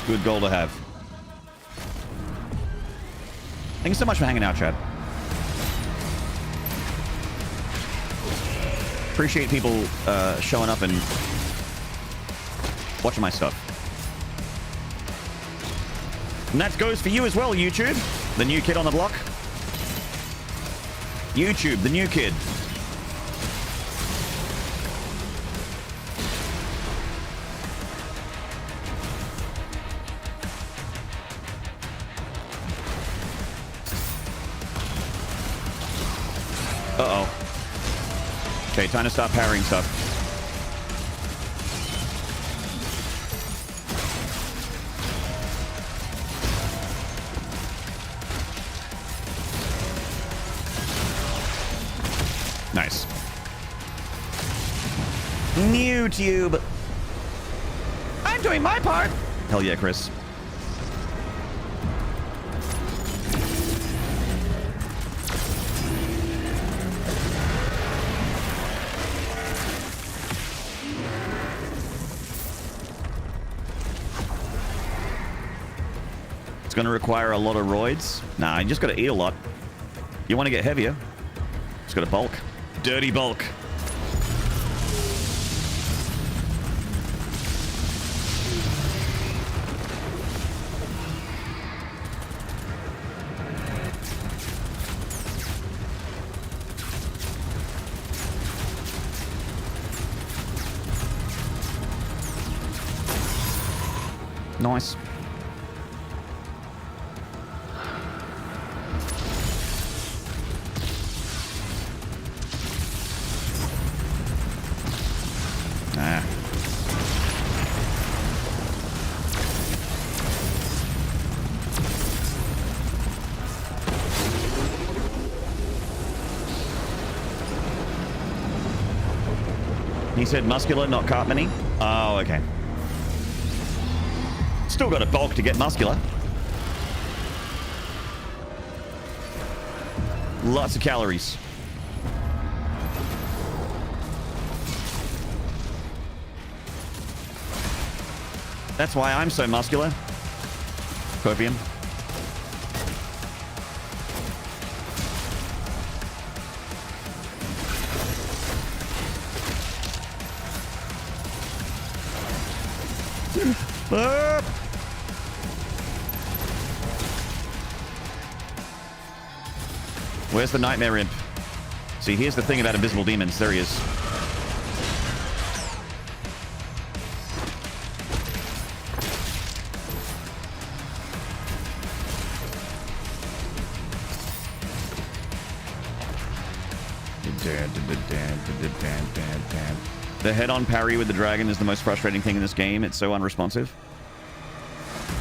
Good goal to have. Thank you so much for hanging out, Chad. Appreciate people showing up and watching my stuff. And that goes for you as well, YouTube. The new kid on the block. YouTube, the new kid. Uh-oh. Okay, time to start parrying stuff. Nice. YouTube. I'm doing my part. Hell yeah, Chris. It's going to require a lot of roids. Nah, you just got to eat a lot. You want to get heavier, just got to bulk. Dirty bulk. Nice. He said muscular, not Cartmany. Oh, okay. Still got a bulk to get muscular. Lots of calories. That's why I'm so muscular. Copium. Where's the Nightmare Imp? See, here's the thing about invisible demons. There he is. The head-on parry with the dragon is the most frustrating thing in this game. It's so unresponsive.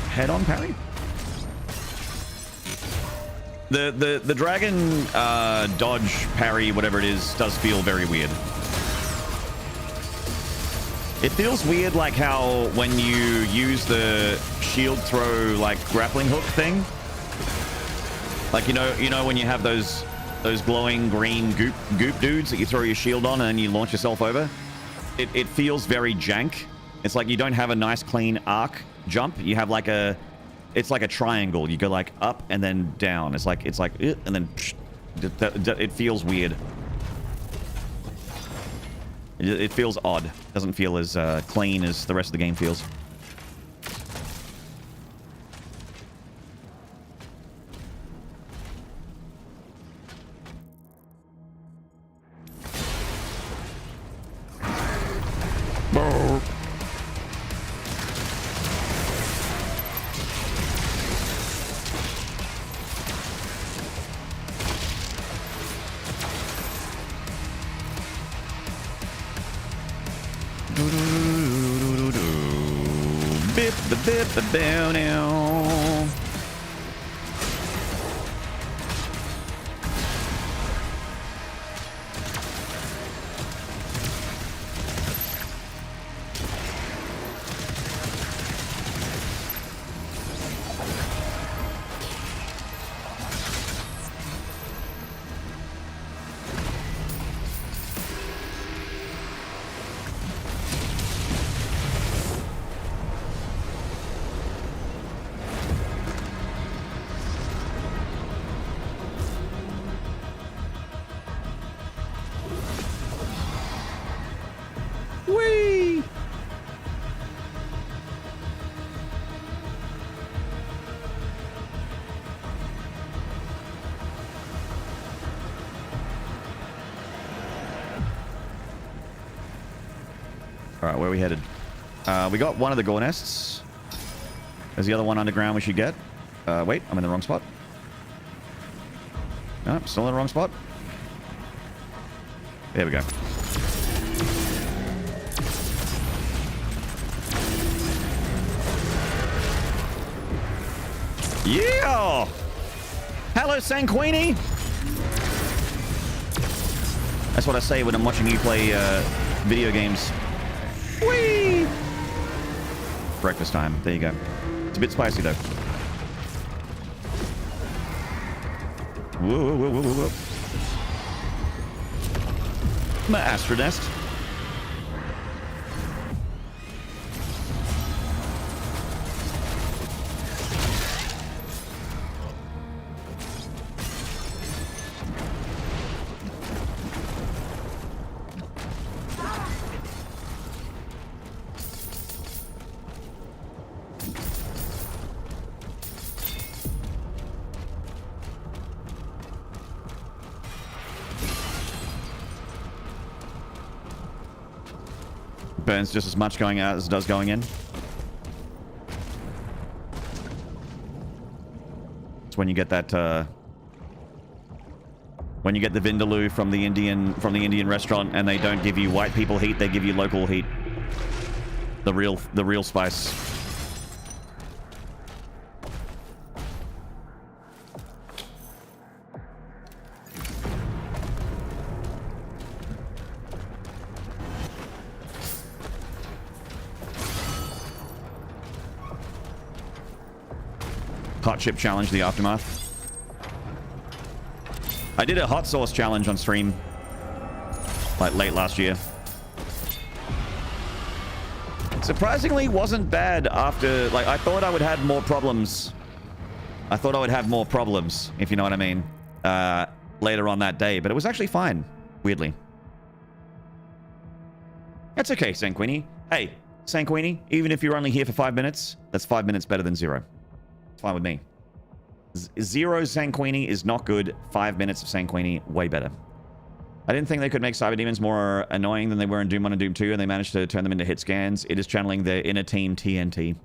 Head-on parry? The dragon dodge parry, whatever it is, does feel very weird. It feels weird like how when you use the shield throw like grappling hook thing. Like you know when you have those glowing green goop dudes that you throw your shield on and then you launch yourself over. It feels very jank. It's like you don't have a nice clean arc jump. You have like it's like a triangle. You go like up and then down. It's like and then it feels weird. It feels odd. It doesn't feel as clean as the rest of the game feels. Down now. right, where are we headed? We got one of the gore nests. There's the other one underground we should get. Wait, I'm in the wrong spot. No, still in the wrong spot. There we go. Yeah! Hello, Sanquini! That's what I say when I'm watching you play video games. Whee! Breakfast time. There you go. It's a bit spicy, though. Whoa, whoa, whoa, whoa, whoa. My astronest. Burns just as much going out as it does going in. It's when you get that when you get the vindaloo from the Indian restaurant and they don't give you white people heat, they give you local heat. The real spice. Hot chip challenge, the aftermath. I did a hot sauce challenge on stream like late last year. Surprisingly wasn't bad after, like, I thought I would have more problems. I thought I would have more problems, if you know what I mean, later on that day, but it was actually fine, weirdly. That's okay, Sanquini. Hey, Sanquini, even if you're only here for 5 minutes, that's 5 minutes better than 0. Fine with me. 0 Sanquini is not good. 5 minutes of Sanquini, way better. I didn't think they could make cyber demons more annoying than they were in Doom 1 and Doom 2, and they managed to turn them into hit scans. It is channeling their inner team TNT.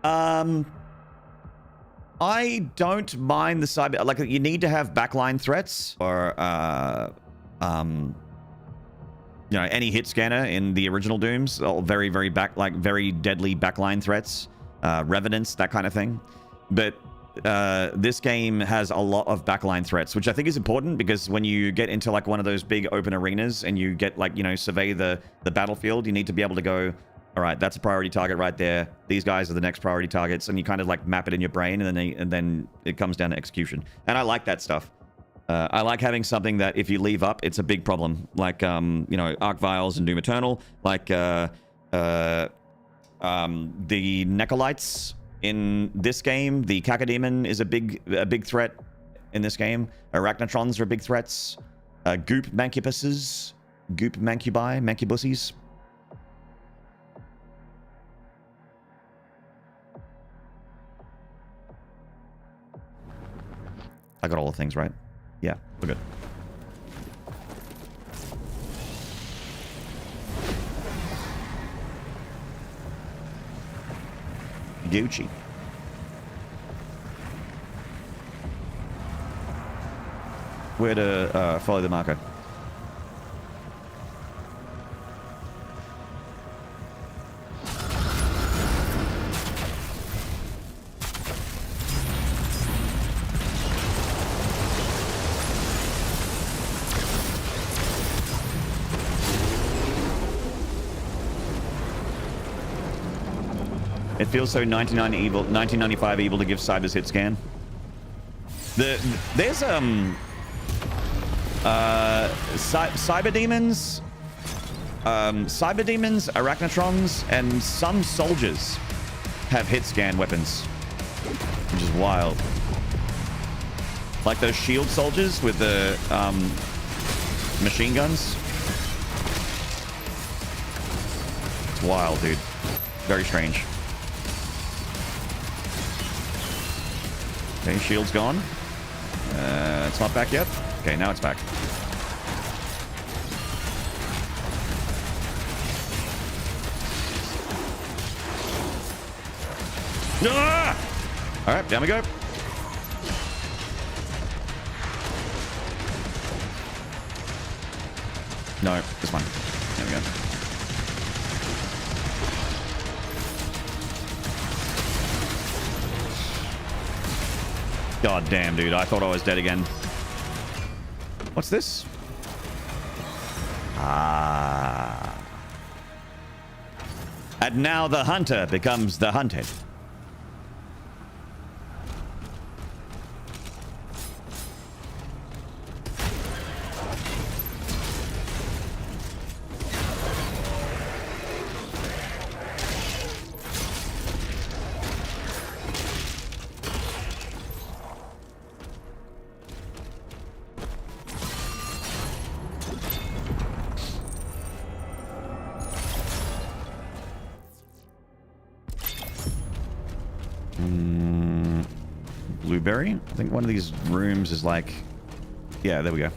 I don't mind the cyber... Like, you need to have backline threats, or, you know, any hit scanner in the original Dooms, all very, very very deadly backline threats, revenants, that kind of thing. But this game has a lot of backline threats, which I think is important because when you get into like one of those big open arenas and you get like, you know, survey the battlefield, you need to be able to go, all right, that's a priority target right there. These guys are the next priority targets, and you kind of like map it in your brain, and then it comes down to execution. And I like that stuff. I like having something that if you leave up, it's a big problem. Like, you know, Arc Vials and Doom Eternal. Like, the Necolites in this game. The Cacodemon is a big threat in this game. Arachnotrons are big threats. Goop Mancubuses. Goop Mancubi. Mancubuses. I got all the things right. Yeah, we're good. Gucci. Where to follow the marker? It feels so 1995 evil to give Cyber's hit scan. There's cyber demons, arachnotrons, and some soldiers have hit scan weapons, which is wild. Like those shield soldiers with the machine guns. It's wild, dude. Very strange. Okay, shield's gone. It's not back yet. Okay, now it's back. Ah! All right, down we go. No, this one. There we go. God damn, dude. I thought I was dead again. What's this? Ah. And now the hunter becomes the hunted. Blueberry? I think one of these rooms is like... Yeah, there we go.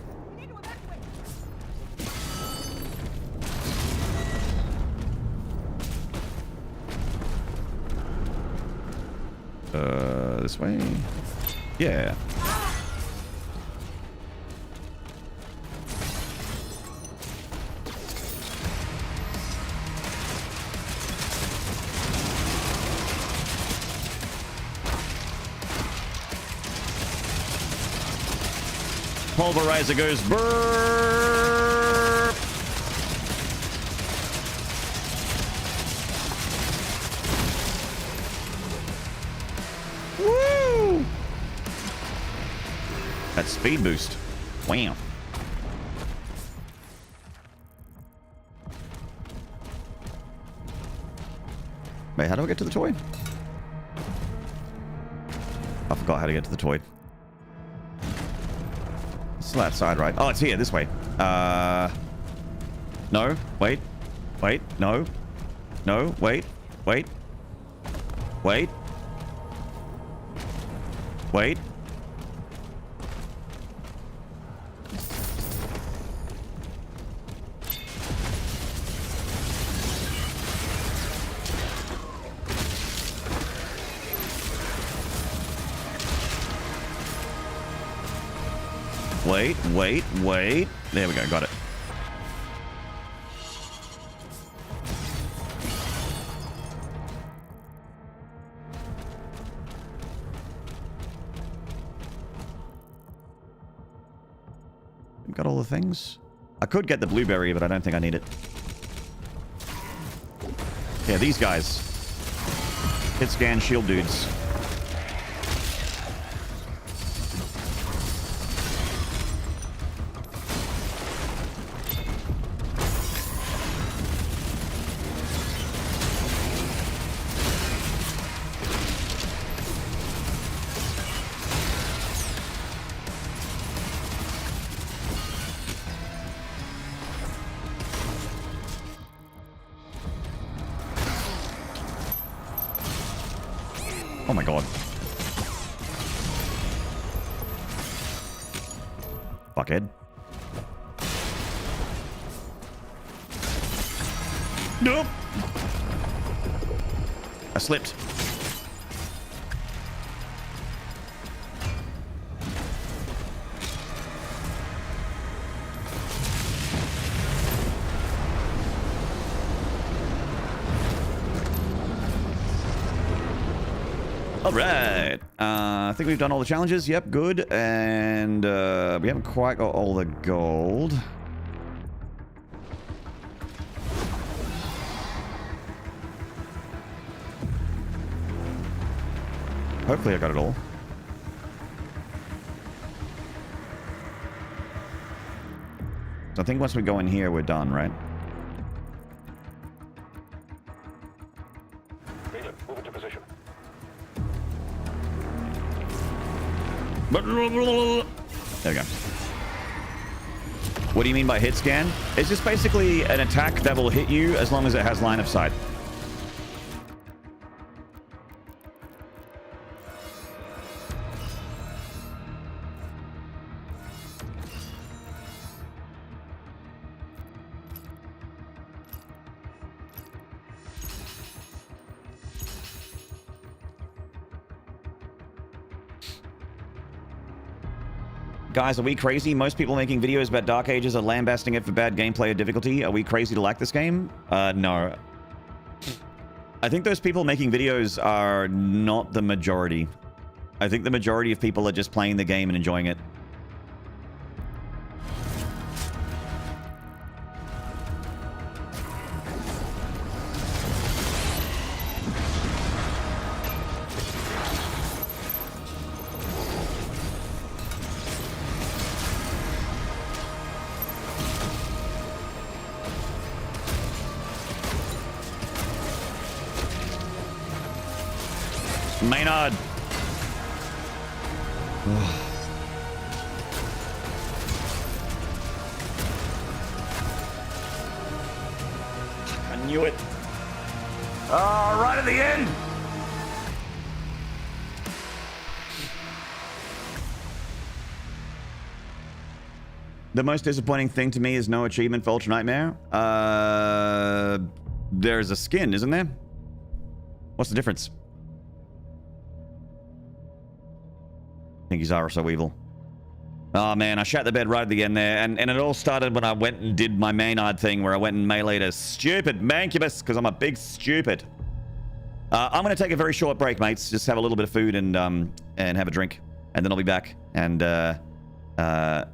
This way? Yeah. Pulverizer goes burp. Woo! That speed boost. Wham. Wait, how do I get to the toy? I forgot how to get to the toy. It's that side, right? Oh, it's here, this way. No, wait. Wait, no. No, wait. Wait. Wait. Wait. Wait, wait, wait. There we go, got it. Got all the things. I could get the blueberry, but I don't think I need it. Yeah, these guys. Hit scan shield dudes. Oh my god. Fuckhead. Nope. I slipped. All right. I think we've done all the challenges. Yep, good. And we haven't quite got all the gold. Hopefully I got it all. So I think once we go in here, we're done, right? Move into position. There we go. What do you mean by hit scan? It's just basically an attack that will hit you as long as it has line of sight. Guys, are we crazy? Most people making videos about Dark Ages are lambasting it for bad gameplay or difficulty. Are we crazy to like this game? No. I think those people making videos are not the majority. I think the majority of people are just playing the game and enjoying it. Maynarde. I knew it. Oh, right at the end. The most disappointing thing to me is no achievement for Ultra Nightmare. There's a skin, isn't there? What's the difference? I think he's so evil. Oh man, I shat the bed right at the end there, and it all started when I went and did my Maynarde thing where I went and meleeed a stupid Mancubus because I'm a big stupid. I'm going to take a very short break, mates. Just have a little bit of food and have a drink, and then I'll be back. And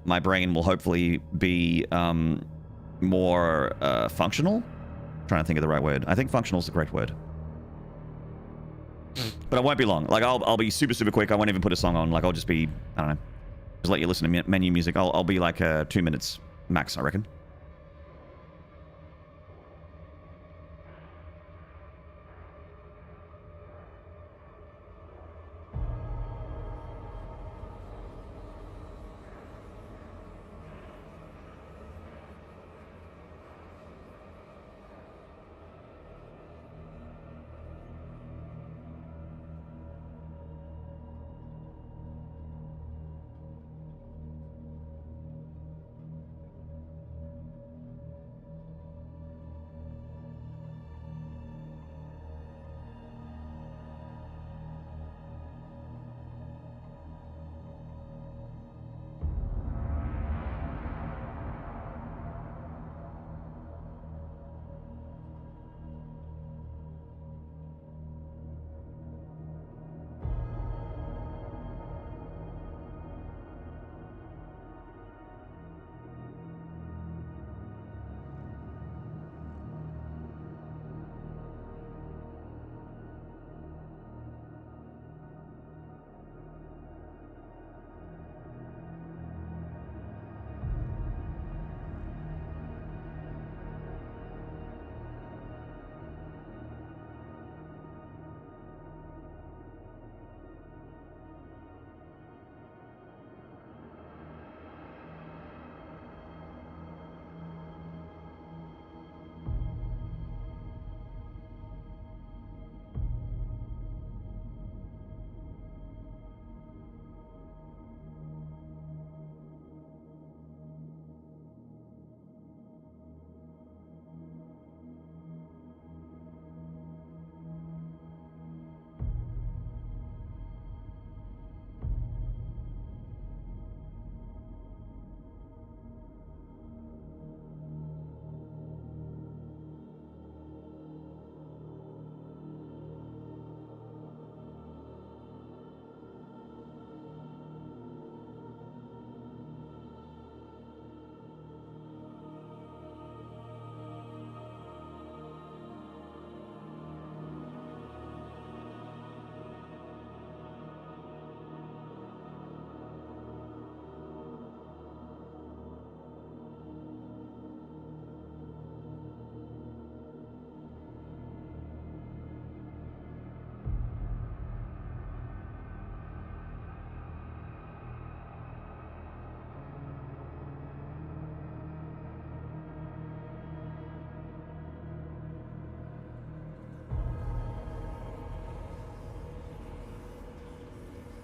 my brain will hopefully be more functional. I'm trying to think of the right word. I think functional is the correct word. But I won't be long. Like, I'll be super, super quick. I won't even put a song on. Like, I'll just be, I don't know. Just let you listen to menu music. I'll be like 2 minutes max, I reckon.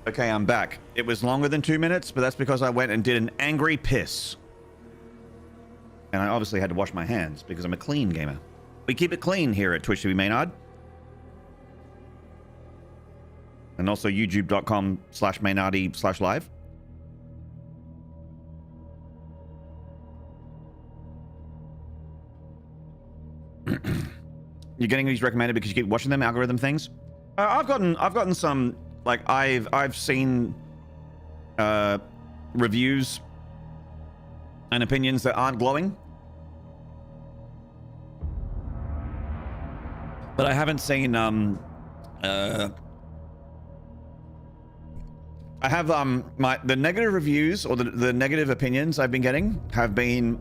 Okay, I'm back. It was longer than 2 minutes, but that's because I went and did an angry piss. And I obviously had to wash my hands because I'm a clean gamer. We keep it clean here at Twitch TV Maynarde. And also youtube.com/Maynarde/live. You're getting these recommended because you keep watching them, algorithm things. I've gotten some, like, I've seen reviews and opinions that aren't glowing, but I haven't seen I have the negative reviews or the negative opinions I've been getting have been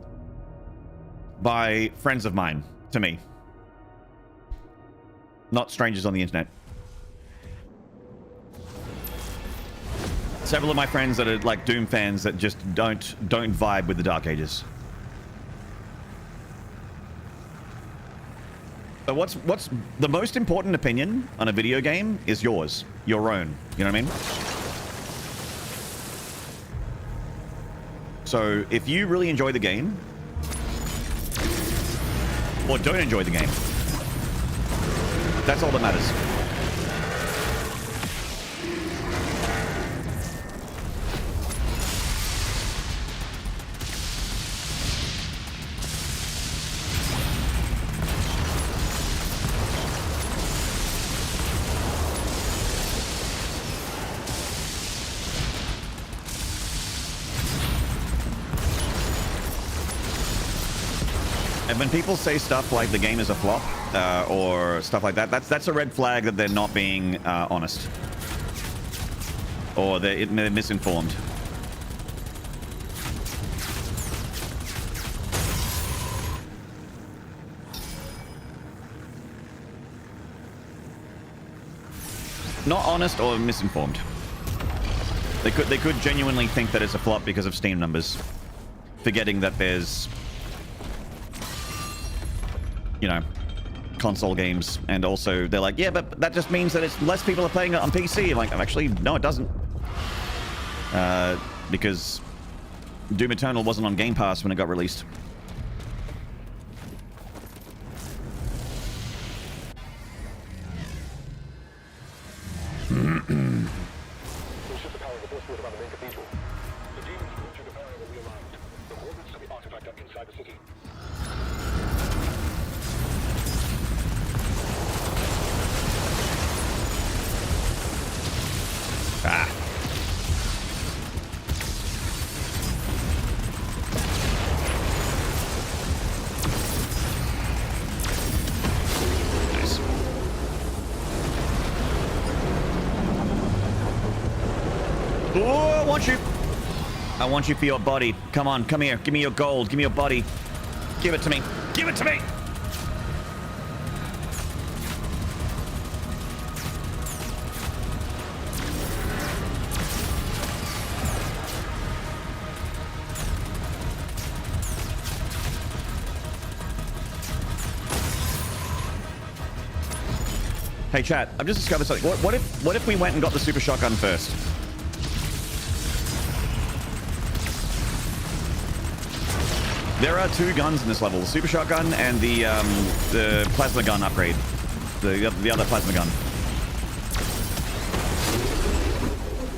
by friends of mine to me, not strangers on the internet. Several of my friends that are like Doom fans that just don't vibe with the Dark Ages. So what's the most important opinion on a video game is yours, your own. You know what I mean? So if you really enjoy the game, or don't enjoy the game, that's all that matters. And when people say stuff like the game is a flop, or stuff like that, that's a red flag that they're not being honest, or they're misinformed. Not honest or misinformed. They could genuinely think that it's a flop because of Steam numbers, forgetting that there's, you know, console games, and also they're like, yeah, but that just means that it's less people are playing it on PC. I'm like, actually, no, it doesn't, because Doom Eternal wasn't on Game Pass when it got released. I want you for your body. Come on, come here. Give me your gold. Give me your body. Give it to me. Give it to me! Hey chat, I've just discovered something. What if we went and got the super shotgun first? There are two guns in this level: the super shotgun and the plasma gun upgrade. The other plasma gun.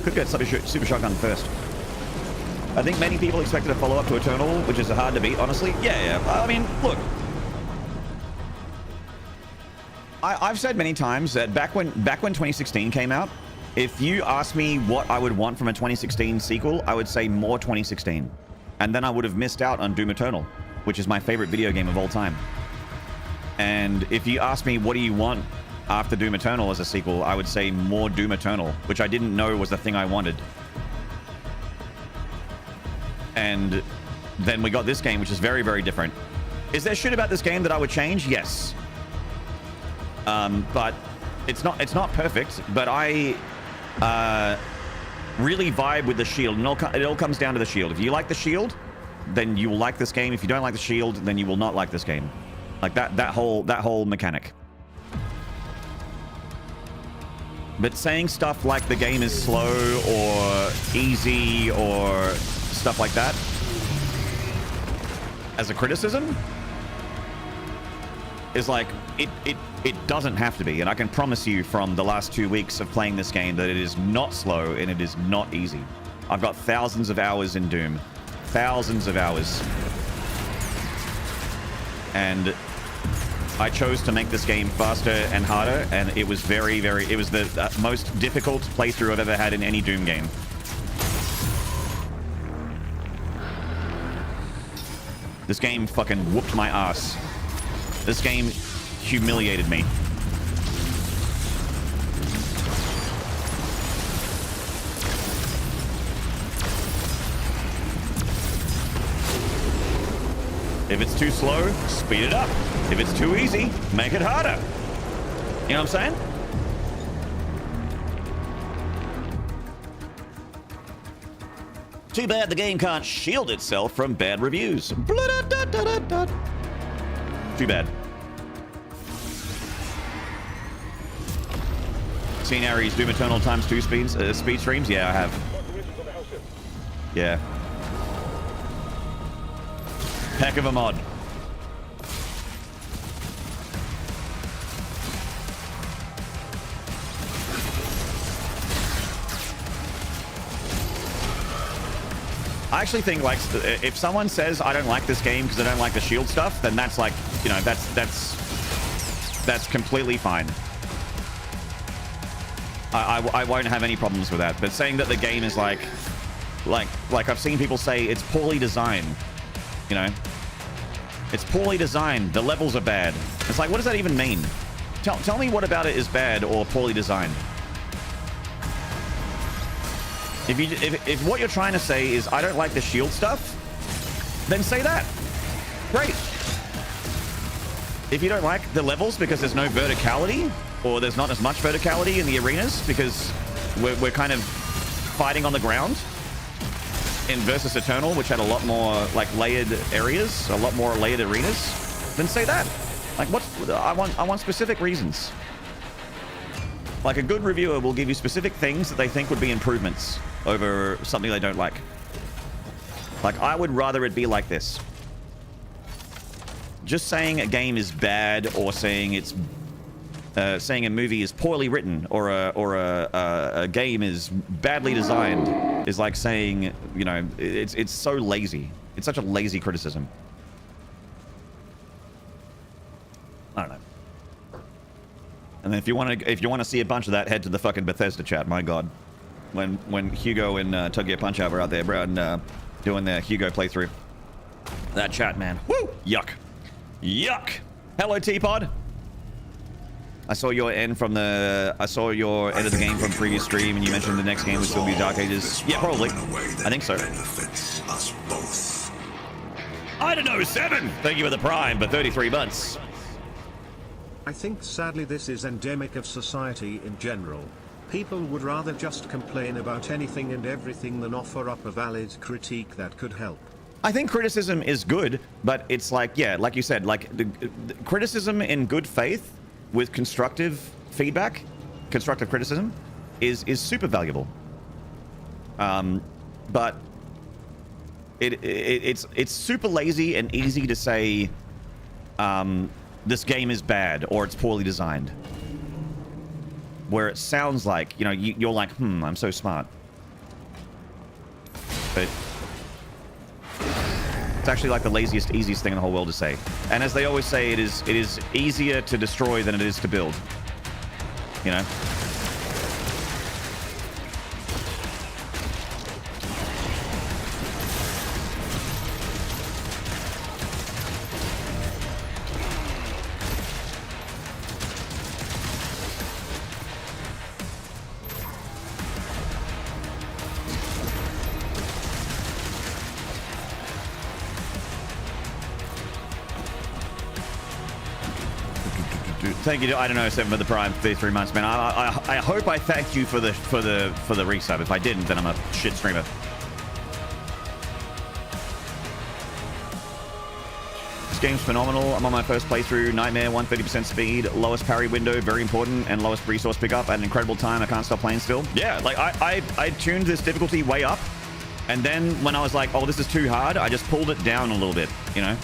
Could get super shotgun first. I think many people expected a follow-up to Eternal, which is hard to beat, honestly. Yeah. I mean, look. I've said many times that back when 2016 came out, if you asked me what I would want from a 2016 sequel, I would say more 2016. And then I would have missed out on Doom Eternal, which is my favorite video game of all time. And if you ask me what do you want after Doom Eternal as a sequel, I would say more Doom Eternal, which I didn't know was the thing I wanted. And then we got this game, which is very, very different. Is there shit about this game that I would change? Yes. But it's not perfect, but I really vibe with the shield, and it all comes down to the shield. If you like the shield, then you will like this game. If you don't like the shield, then you will not like this game. Like that whole mechanic. But saying stuff like the game is slow or easy or stuff like that as a criticism is like, it doesn't have to be. And I can promise you from the last 2 weeks of playing this game that it is not slow and it is not easy. I've got thousands of hours in Doom. Thousands of hours. And I chose to make this game faster and harder, and it was it was the most difficult playthrough I've ever had in any Doom game. This game fucking whooped my ass. This game humiliated me. If it's too slow, speed it up. If it's too easy, make it harder. You know what I'm saying? Too bad the game can't shield itself from bad reviews. Too bad. Seen Aries Doom Eternal ×2 speed streams? Yeah, I have. Yeah. Heck of a mod. I actually think, like, if someone says I don't like this game because I don't like the shield stuff, then that's like, you know, that's completely fine. I won't have any problems with that. But saying that the game is like I've seen people say it's poorly designed. You know, it's poorly designed. The levels are bad. It's like, what does that even mean? Tell me what about it is bad or poorly designed. If what you're trying to say is I don't like the shield stuff, then say that. Great. If you don't like the levels because there's no verticality, or there's not as much verticality in the arenas because we're kind of fighting on the ground in Versus Eternal, which had a lot more like layered areas, a lot more layered arenas, then say that. Like, I want specific reasons. Like, a good reviewer will give you specific things that they think would be improvements over something they don't like. Like, I would rather it be like this. Just saying a game is bad, or saying it's saying a movie is poorly written, or a game is badly designed, is like saying, you know, it's so lazy. It's such a lazy criticism. I don't know. And then if you want to see a bunch of that, head to the fucking Bethesda chat. My God, when Hugo and Tuggy Punch Out were out there, bro, and doing their Hugo playthrough, that chat, man, woo, yuck, yuck. Hello, Teapod. I saw your end of the game from previous stream, and you mentioned the next game would still be Dark Ages. Yeah, probably. I think so. I don't know, 7. Thank you for the Prime, but 33 months. I think sadly this is endemic of society in general. People would rather just complain about anything and everything than offer up a valid critique that could help. I think criticism is good, but it's like, yeah, like you said, like the criticism in good faith with constructive feedback, constructive criticism is super valuable. But it's super lazy and easy to say this game is bad or it's poorly designed, where it sounds like, you know, you're like, I'm so smart, but it's actually like the laziest, easiest thing in the whole world to say. And as they always say, it is easier to destroy than it is to build, you know. Thank you to, I don't know, 7 for the Prime, 33 months, man. I hope I thanked you for the resub. If I didn't, then I'm a shit streamer. This game's phenomenal. I'm on my first playthrough. Nightmare, 130% speed, lowest parry window, very important, and lowest resource pickup at an incredible time. I can't stop playing still. Yeah, like I tuned this difficulty way up, and then when I was like, oh, this is too hard, I just pulled it down a little bit, you know.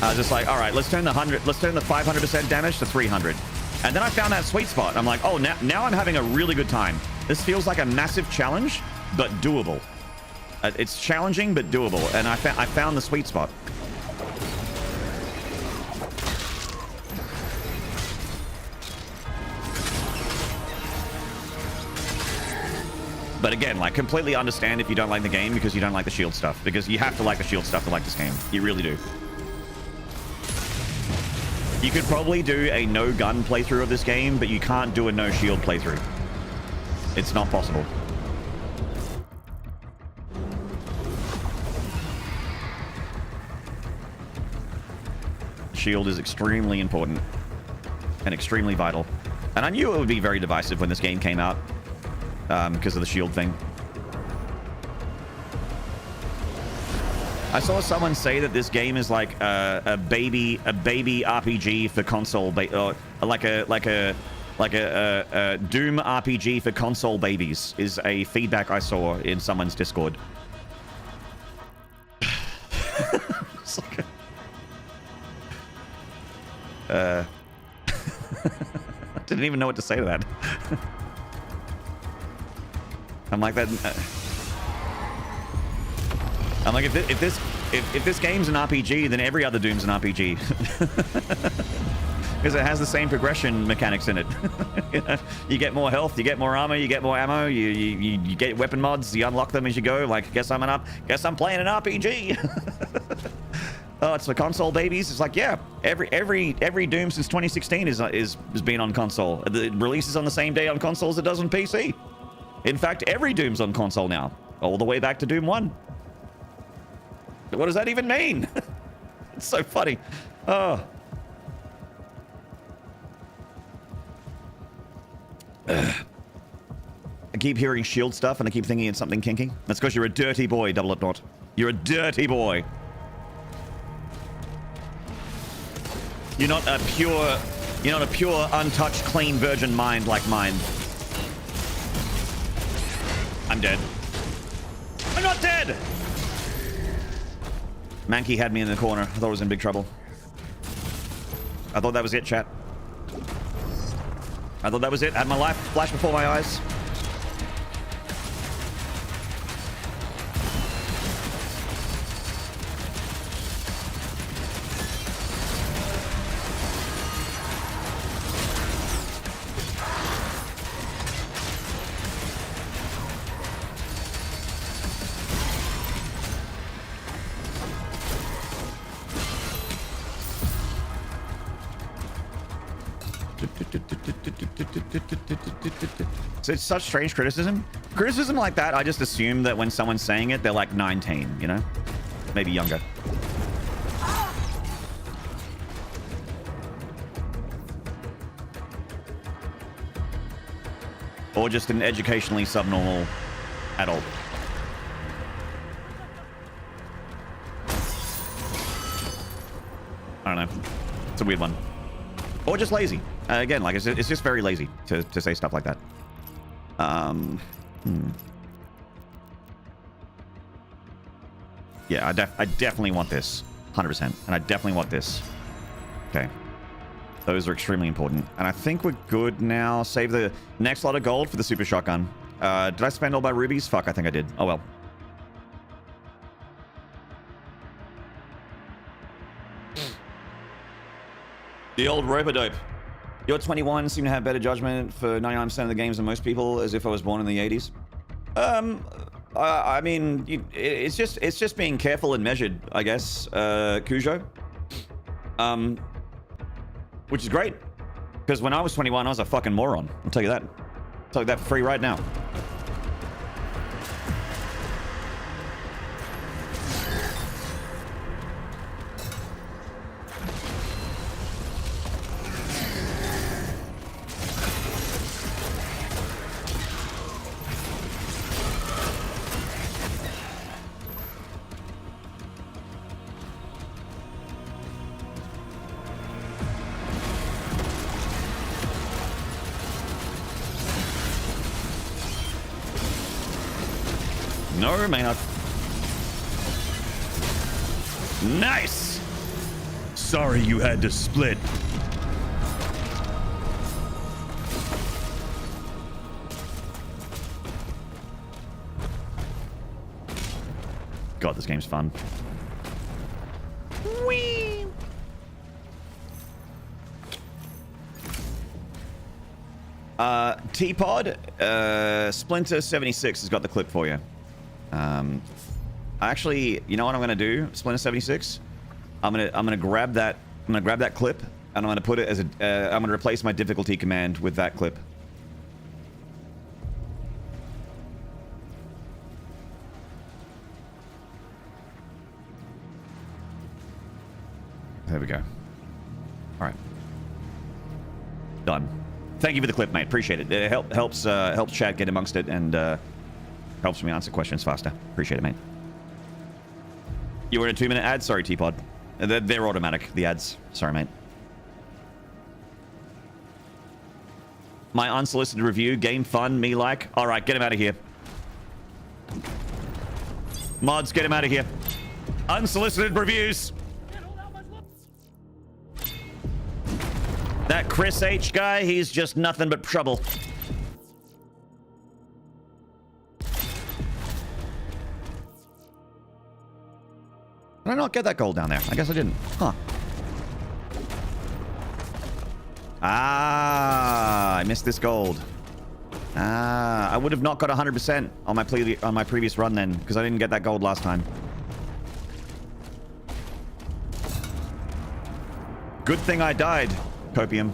I was just like, all right, let's turn the 500% damage to 300. And then I found that sweet spot. I'm like, oh, now I'm having a really good time. This feels like a massive challenge, but doable. It's challenging, but doable. And I found the sweet spot. But again, like, completely understand if you don't like the game because you don't like the shield stuff. Because you have to like the shield stuff to like this game. You really do. You could probably do a no-gun playthrough of this game, but you can't do a no-shield playthrough. It's not possible. Shield is extremely important and extremely vital. And I knew it would be very divisive when this game came out because of the shield thing. I saw someone say that this game is like a baby RPG for console, like a Doom RPG for console babies is a feedback I saw in someone's Discord. It's like I didn't even know what to say to that. I'm like that. I'm like, if this game's an RPG, then every other Doom's an RPG. Because it has the same progression mechanics in it. You know, you get more health, you get more armor, you get more ammo, you get weapon mods, you unlock them as you go. Like, guess I'm playing an RPG. Oh, it's for console babies. It's like, yeah, every Doom since 2016 is been on console. The release is on the same day on console as it does on PC. In fact, every Doom's on console now, all the way back to Doom 1. What does that even mean? It's so funny. Oh. I keep hearing shield stuff and I keep thinking it's something kinky. That's because you're a dirty boy, Double It Not. You're a dirty boy. You're not a pure, untouched, clean virgin mind like mine. I'm dead. I'm not dead! Mankey had me in the corner. I thought I was in big trouble. I thought that was it, chat. I thought that was it. I had my life flash before my eyes. So it's such strange criticism. Criticism like that, I just assume that when someone's saying it, they're like 19, you know? Maybe younger. Or just an educationally subnormal adult. I don't know. It's a weird one. Or just lazy. Again, like, it's just very lazy to say stuff like that. Yeah, I definitely want this. 100%. And I definitely want this. Okay. Those are extremely important. And I think we're good now. Save the next lot of gold for the super shotgun. Did I spend all my rubies? Fuck, I think I did. Oh, well. The old robodope. You're 21, seem to have better judgment for 99% of the games than most people, as if I was born in the 80s. I mean, it's just being careful and measured, I guess, Cujo. Which is great. Because when I was 21, I was a fucking moron. I'll tell you that. I'll tell you that for free right now. No, Maynarde. Nice! Sorry you had to split. God, this game's fun. T-Pod, Splinter 76 has got the clip for you. Actually, you know what I'm gonna do, Splinter 76? I'm gonna grab that. I'm gonna grab that clip and I'm gonna put it as a. I'm gonna replace my difficulty command with that clip. There we go. All right. Done. Thank you for the clip, mate. Appreciate it. It helps chat get amongst it and helps me answer questions faster. Appreciate it, mate. You were in a 2-minute ad? Sorry, T-Pod. They're automatic, the ads. Sorry, mate. My unsolicited review. Game fun. Me like. All right, get him out of here. Mods, get him out of here. Unsolicited reviews. That Chris H guy, he's just nothing but trouble. Did I not get that gold down there? I guess I didn't. Huh. Ah, I missed this gold. Ah, I would have not got 100% on my previous run then, because I didn't get that gold last time. Good thing I died, Copium.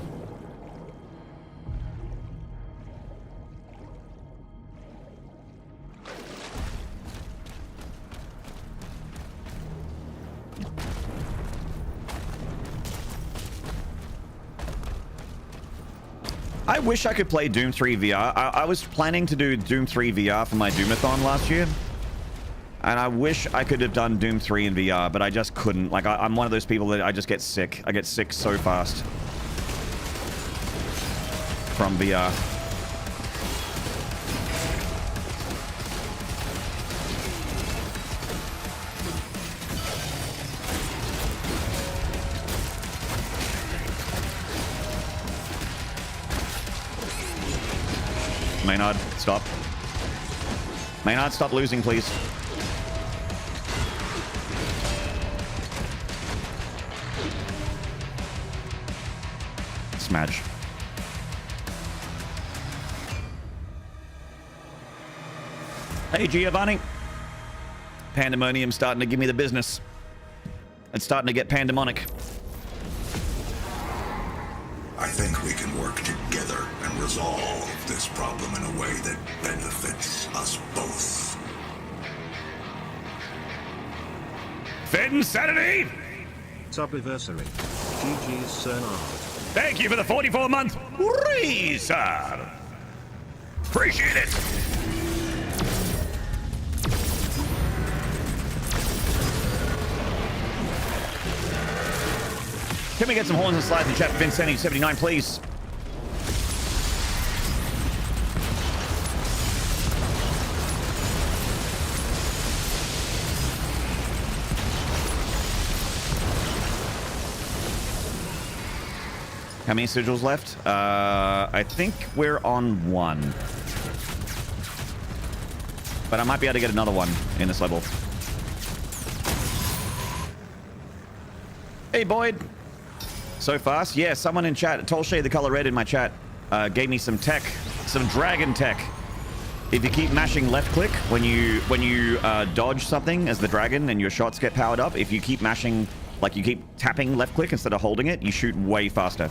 I wish I could play Doom 3 VR. I was planning to do Doom 3 VR for my Doomathon last year. And I wish I could have done Doom 3 in VR, but I just couldn't. Like, I'm one of those people that I just get sick. I get sick so fast from VR. Maynarde, stop. Maynarde, stop losing, please. Smash. Hey, Giovanni. Pandemonium starting to give me the business. It's starting to get pandemonic. I think we can work together and resolve this problem in a way that benefits us both. Insanity! Subiversary. GG's Cernard. Thank you for the 44-month resub. Appreciate it. Can we get some horns and slides in the chat for Vincenti79, please? How many sigils left? I think we're on 1. But I might be able to get another one in this level. Hey, Boyd. So fast? Yeah, someone in chat, Tolshay the color red in my chat, gave me some tech, some dragon tech. If you keep mashing left click when you dodge something as the dragon and your shots get powered up, if you keep mashing, like you keep tapping left click instead of holding it, you shoot way faster.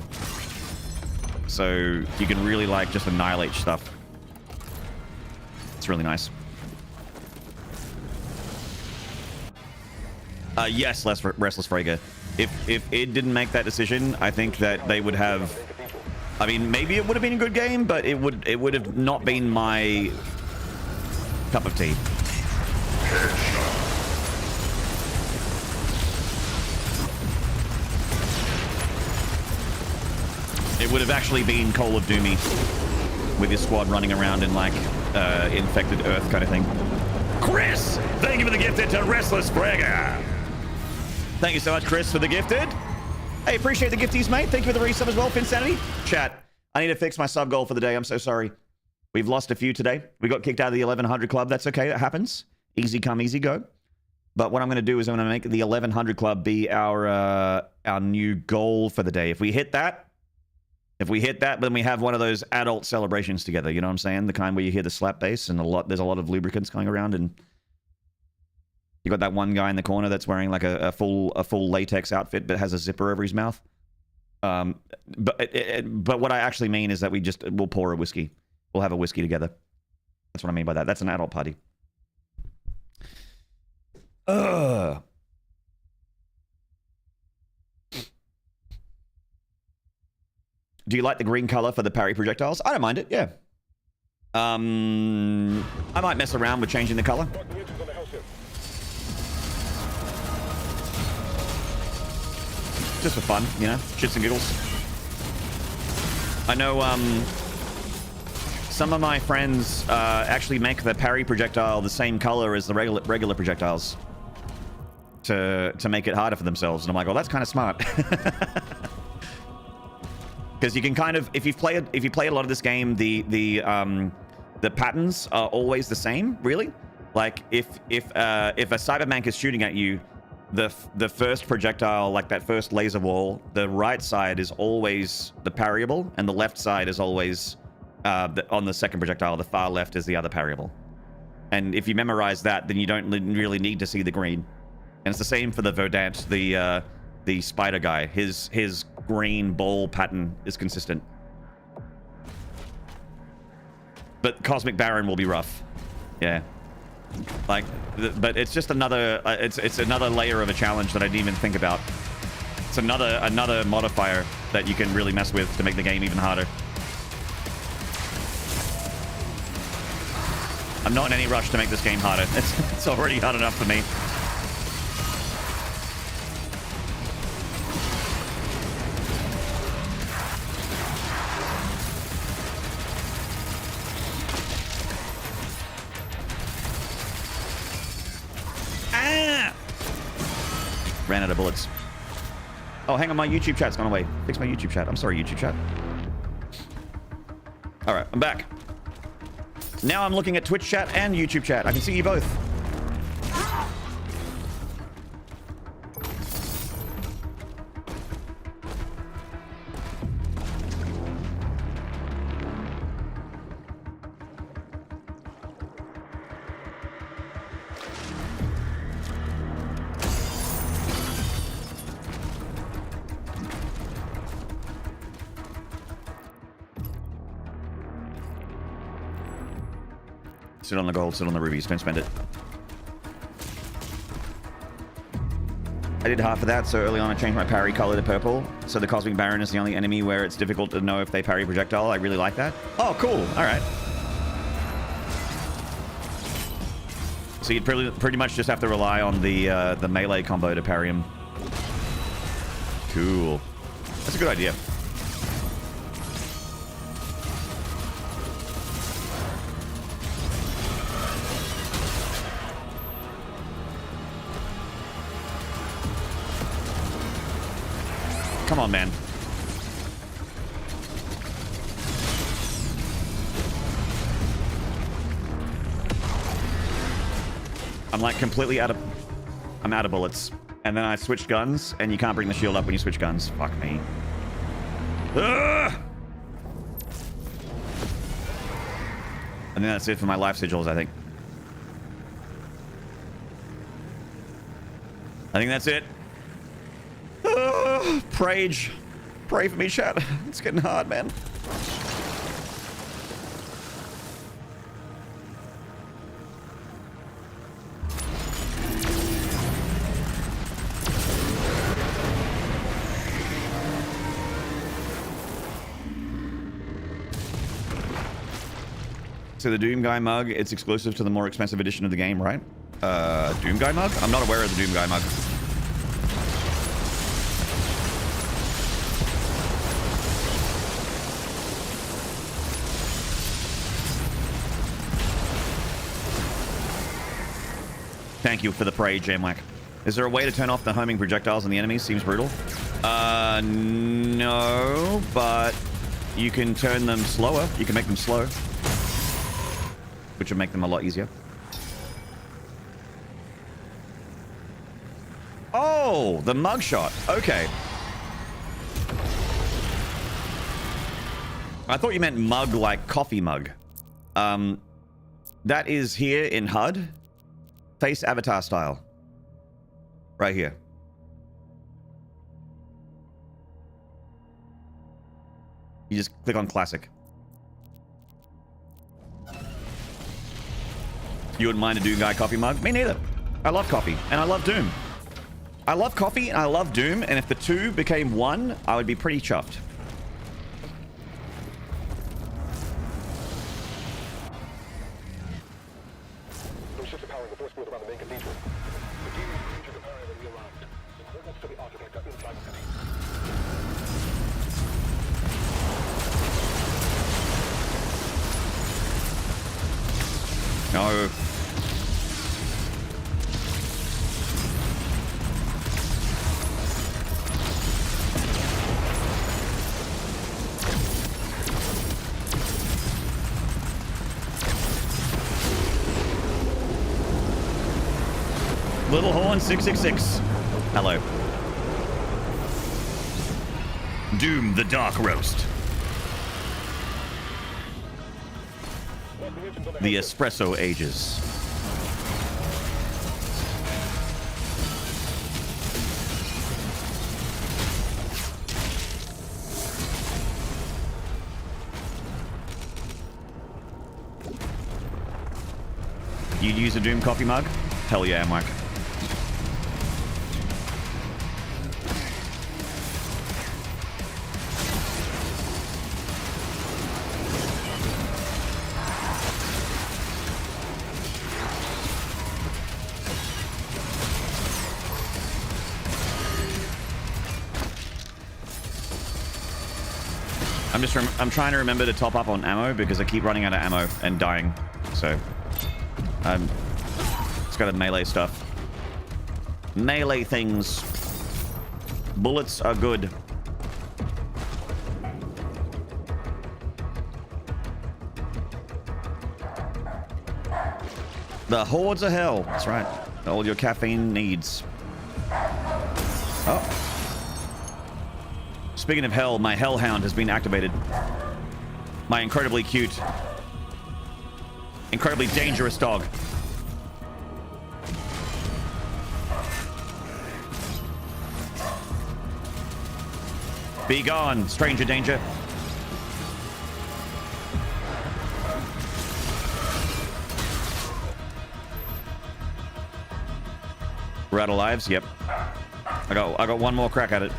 So you can really like just annihilate stuff. It's really nice. Yes, Restless Frege. If it didn't make that decision, I think that they would have. I mean, maybe it would have been a good game, but it would have not been my cup of tea. It would have actually been Call of Doomy with his squad running around in like infected Earth kind of thing. Chris, thank you for the gifted to Restless Frege. Thank you so much, Chris, for the gifted. Hey, appreciate the gifties, mate. Thank you for the resub as well, Finsanity. Chat, I need to fix my sub goal for the day. I'm so sorry. We've lost a few today. We got kicked out of the 1100 club. That's okay. That happens. Easy come, easy go. But what I'm going to do is I'm going to make the 1100 club be our new goal for the day. If we hit that, If we hit that, then we have one of those adult celebrations together. You know what I'm saying? The kind where you hear the slap bass and there's a lot of lubricants going around, and you got that one guy in the corner that's wearing like a full latex outfit but has a zipper over his mouth. But what I actually mean is that we'll pour a whiskey. We'll have a whiskey together. That's what I mean by that. That's an adult party. Ugh. Do you like the green color for the parry projectiles? I don't mind it, yeah. I might mess around with changing the color. Just for fun, you know? Shits and giggles. I know, some of my friends actually make the parry projectile the same color as the regular projectiles to make it harder for themselves. And I'm like, oh, that's kind of smart. Because you can kind of, if you play a lot of this game, the patterns are always the same, really. Like if a cybermank is shooting at you, the first projectile, like that first laser wall, the right side is always the parryable, and the left side is always on the second projectile. The far left is the other parryable. And if you memorize that, then you don't really need to see the green. And it's the same for the Verdant, the spider guy. His green ball pattern is consistent. But Cosmic Baron will be rough. Yeah. Like, but it's just another, it's another layer of a challenge that I didn't even think about. It's another modifier that you can really mess with to make the game even harder. I'm not in any rush to make this game harder. It's already hard enough for me. Ran out of bullets. Oh, hang on, my YouTube chat's gone away. Fix my YouTube chat. I'm sorry, YouTube chat. All right, I'm back. Now I'm looking at Twitch chat and YouTube chat. I can see you both. Sit on the gold, sit on the rubies, don't spend it. I did half of that, so early on I changed my parry color to purple. So the Cosmic Baron is the only enemy where it's difficult to know if they parry projectile. I really like that. Oh, cool. All right. So you'd pretty much just have to rely on the melee combo to parry him. Cool. That's a good idea. Come on, man. I'm like completely out of... I'm out of bullets. And then I switched guns, and you can't bring the shield up when you switch guns. Fuck me. Ugh! And then that's it for my life sigils, I think. I think that's it. Prage. Pray for me, chat. It's getting hard, man. So the Doom Guy mug, it's exclusive to the more expensive edition of the game, right? Doom Guy mug? I'm not aware of the Doom Guy mug. Thank you for the prey, Jamwack. Is there a way to turn off the homing projectiles on the enemies? Seems brutal. No, but you can turn them slower. You can make them slow, which would make them a lot easier. Oh, the mugshot. Okay. I thought you meant mug like coffee mug. That is here in HUD. Face avatar style. Right here. You just click on classic. You wouldn't mind a Doom Guy coffee mug? Me neither. I love coffee and I love Doom. I love coffee and I love Doom, and if the two became one, I would be pretty chuffed. Those ships are powering the force field around the main cathedral. The demons entered the area when we arrived. The coordinates to the artifact are inside the city. No. Little Horn 666. Hello. Doom the Dark Roast. The espresso ages. You'd use a Doom coffee mug? Hell yeah, Mike. I'm trying to remember to top up on ammo because I keep running out of ammo and dying. So, it's got a melee stuff. Melee things. Bullets are good. The hordes of hell. That's right. All your caffeine needs. Oh. Speaking of hell, my hellhound has been activated. My incredibly cute, incredibly dangerous dog. Be gone, stranger danger. We're out of lives? Yep. I got one more crack at it.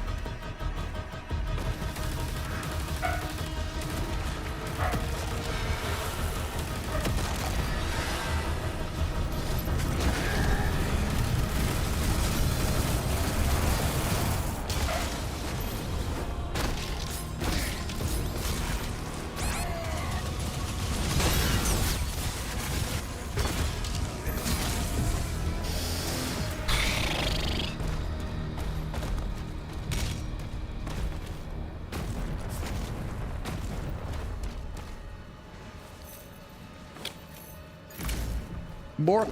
Bork.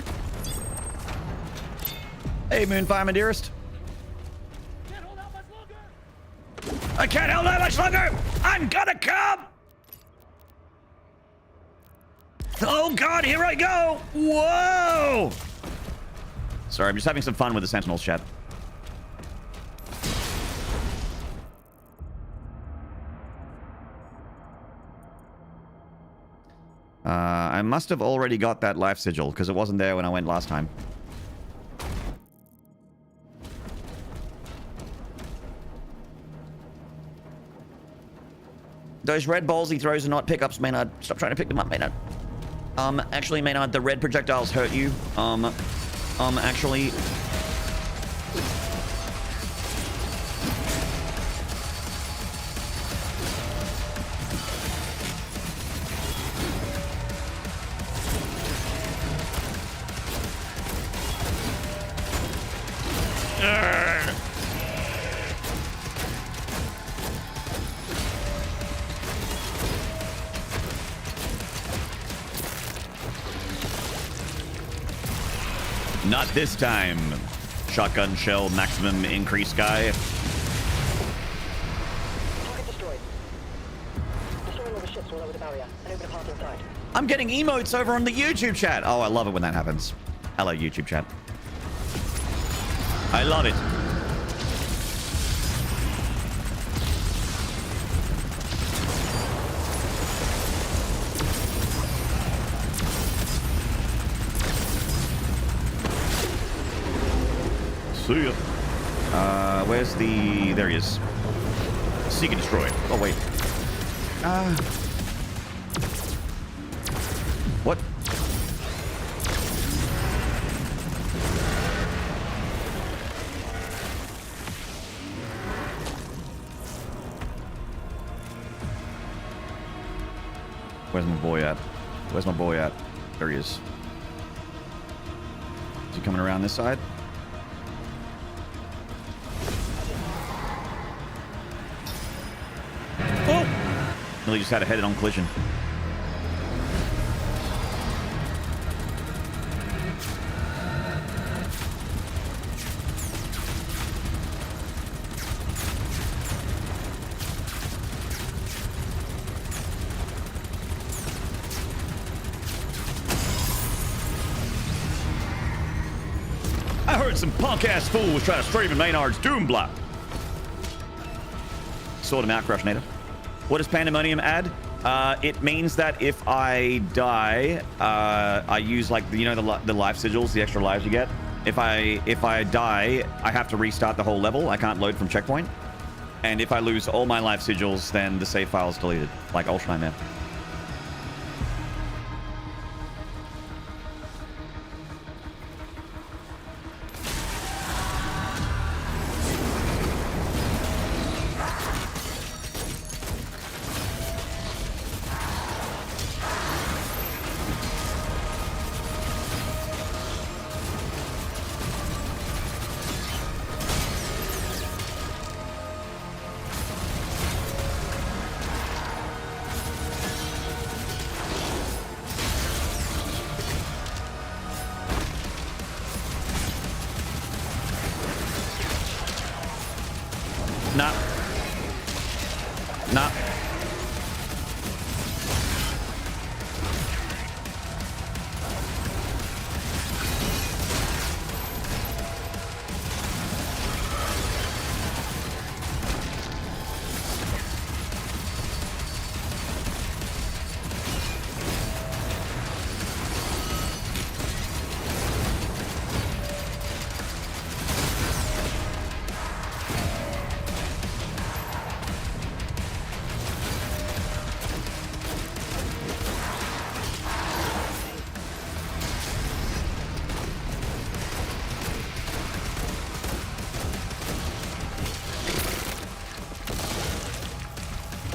Hey, Moonfire, my dearest. I can't hold out much longer. I'm gonna come. Oh God, here I go. Whoa. Sorry, I'm just having some fun with the Sentinels chat. I must have already got that life sigil because it wasn't there when I went last time. Those red balls he throws are not pickups, Maynard. Stop trying to pick them up, Maynard. Actually, Maynard, the red projectiles hurt you. Actually... Not this time. Shotgun shell maximum increase guy. Target destroyed. Destroying all the will lower the barrier and open a path inside. I'm getting emotes over on the YouTube chat. Oh, I love it when that happens. Hello, YouTube chat. I love it. See ya. Where's the... There he is. Seek and destroy. Oh, wait. What? Where's my boy at? Where's my boy at? There he is. Is he coming around this side? Oh! Nearly just had a head-on collision. I heard some punk-ass fool was trying to straighten Maynarde's doom block. Sort him out, Crush Native. What does Pandemonium add? It means that if I die, I use like the life sigils, the extra lives you get. If I die, I have to restart the whole level. I can't load from checkpoint. And if I lose all my life sigils, then the save file is deleted, like Ultra Nightmare. Nah. Nah.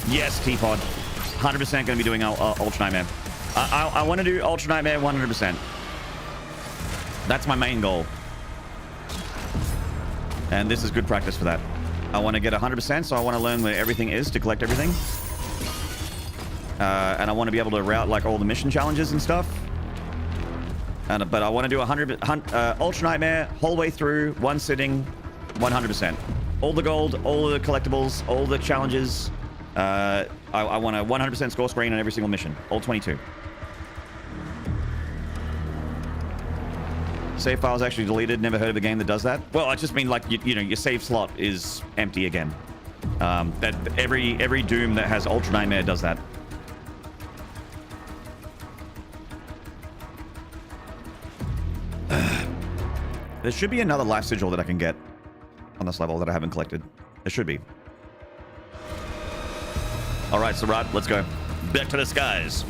Yes, T-Pod. 100% going to be doing Ultra Nightmare. I want to do Ultra Nightmare 100%. That's my main goal. And this is good practice for that. I want to get 100%, so I want to learn where everything is to collect everything. And I want to be able to route like all the mission challenges and stuff. But I want to do 100 Ultra Nightmare whole way through, one sitting, 100%. All the gold, all the collectibles, all the challenges. I want a 100% score screen on every single mission. All 22. Save files actually deleted. Never heard of a game that does that. Well, I just mean like, you know, your save slot is empty again. That every Doom that has Ultra Nightmare does that. There should be another life sigil that I can get on this level that I haven't collected. There should be. All right, Sarat, let's go. Back to the skies.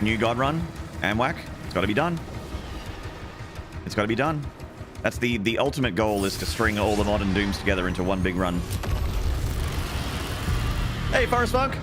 New God Run, Amwhack. It's got to be done. It's got to be done. That's the ultimate goal, is to string all the modern Dooms together into one big run. Hey, Forest Funk.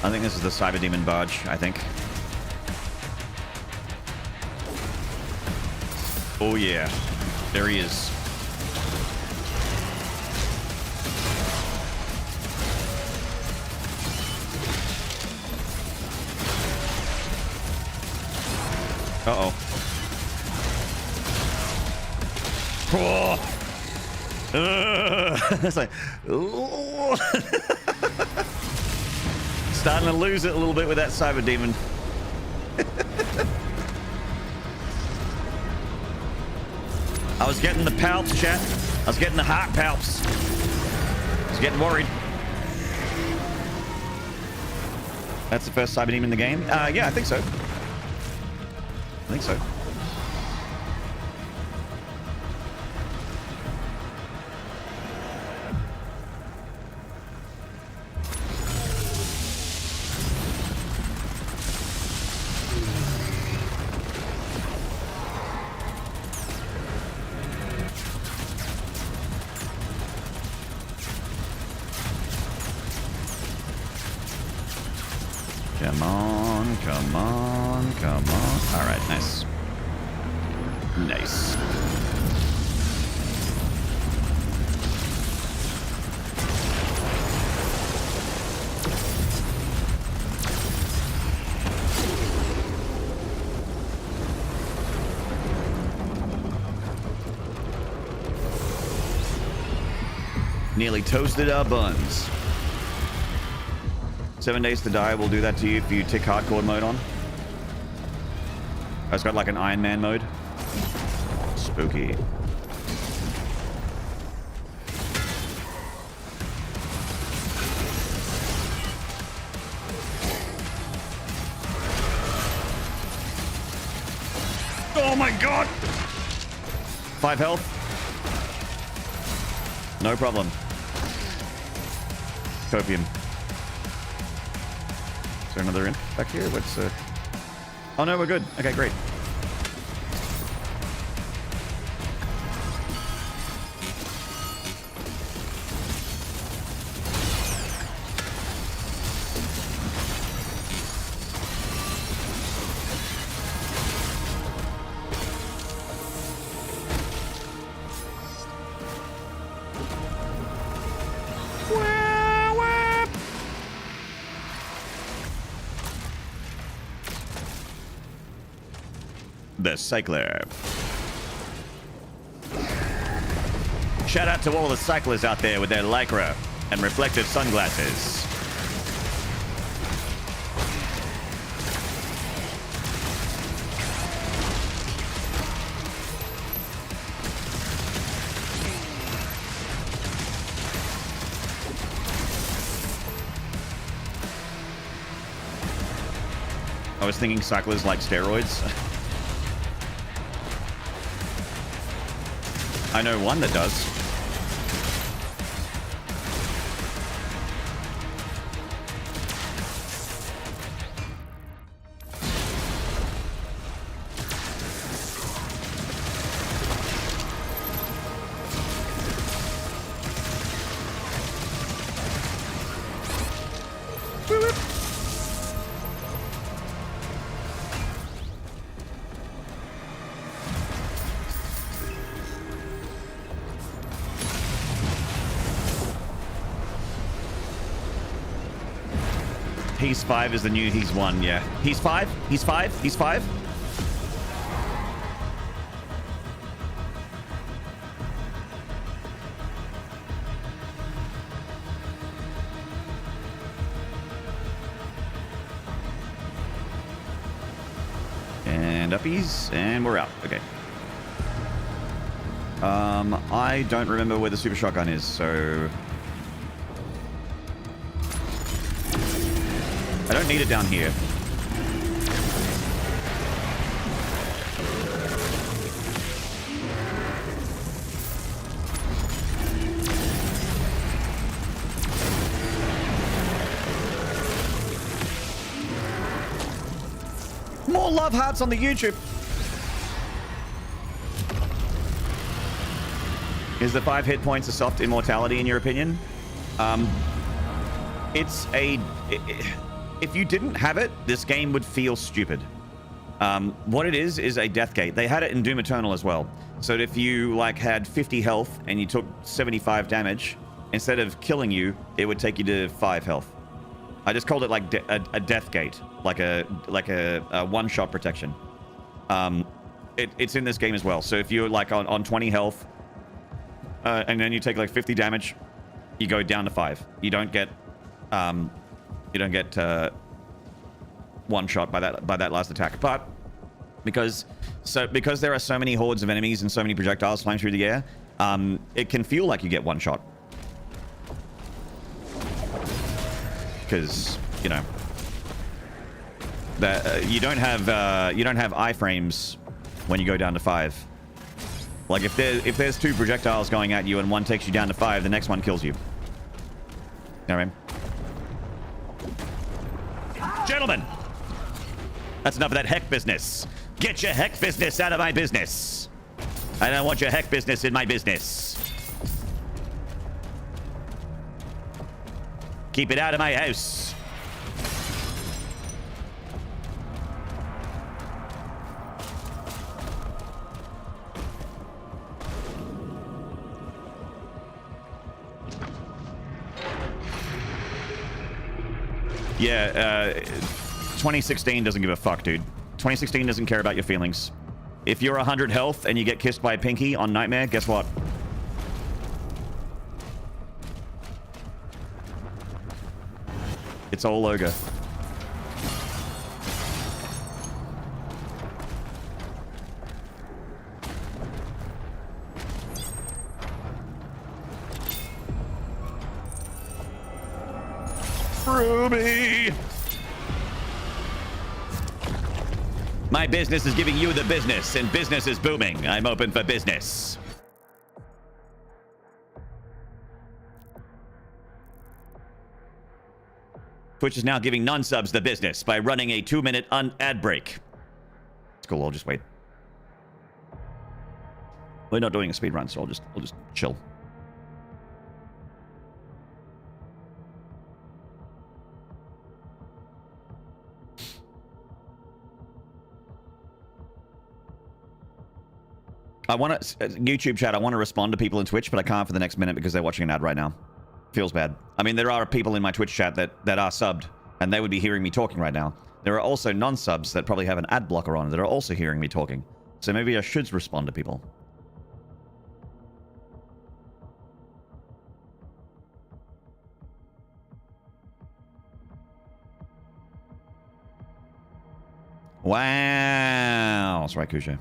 I think this is the Cyber Demon barge, I think. Oh yeah, there he is. Uh-oh. Oh. It's like, ooh. Starting to lose it a little bit with that cyber demon. I was getting the palps, chat. I was getting the heart palps. I was getting worried. That's the first cyber demon in the game? Yeah, I think so. I think so. Come on, come on, come on. All right, nice. Nice. Nearly toasted our buns. 7 days to die will do that to you if you tick hardcore mode on. Oh, it's got like an Iron Man mode. Spooky. Oh my god! 5 health. No problem. Copium. Is there another in back here? What's Oh no, we're good. Okay, great. The cycler. Shout out to all the cyclers out there with their lycra and reflective sunglasses. I was thinking cyclers like steroids. I know one that does. He's 5 is the new he's 1, yeah. He's 5? He's 5? He's 5? And uppies, and we're out. Okay. I don't remember where the super shotgun is, so... I don't need it down here. More love hearts on the YouTube. Is the 5 hit points a soft immortality in your opinion? It's a... If you didn't have it, this game would feel stupid. What it is a death gate. They had it in Doom Eternal as well. So if you like had 50 health and you took 75 damage, instead of killing you, it would take you to 5 health. I just called it like a death gate, like a one-shot protection. It's in this game as well. So if you're like on 20 health, and then you take like 50 damage, you go down to 5. You don't get one shot by that last attack. But because there are so many hordes of enemies and so many projectiles flying through the air, it can feel like you get one shot. Because you know that you don't have iframes when you go down to 5. Like if there's 2 projectiles going at you and one takes you down to 5, the next one kills you. You know what I mean? Gentlemen, that's enough of that heck business. Get your heck business out of my business. I don't want your heck business in my business. Keep it out of my house. Yeah, 2016 doesn't give a fuck, dude. 2016 doesn't care about your feelings. If you're 100 health and you get kissed by a Pinky on Nightmare, guess what? It's all ogre. Ruby! My business is giving you the business, and business is booming. I'm open for business. Twitch is now giving non-subs the business by running a 2-minute ad break. It's cool, I'll just wait. We're not doing a speed run, so I'll just chill. I want to YouTube chat. I want to respond to people in Twitch, but I can't for the next minute because they're watching an ad right now. Feels bad. I mean, there are people in my Twitch chat that are subbed, and they would be hearing me talking right now. There are also non-subs that probably have an ad blocker on that are also hearing me talking. So maybe I should respond to people. Wow. That's right, Kusha.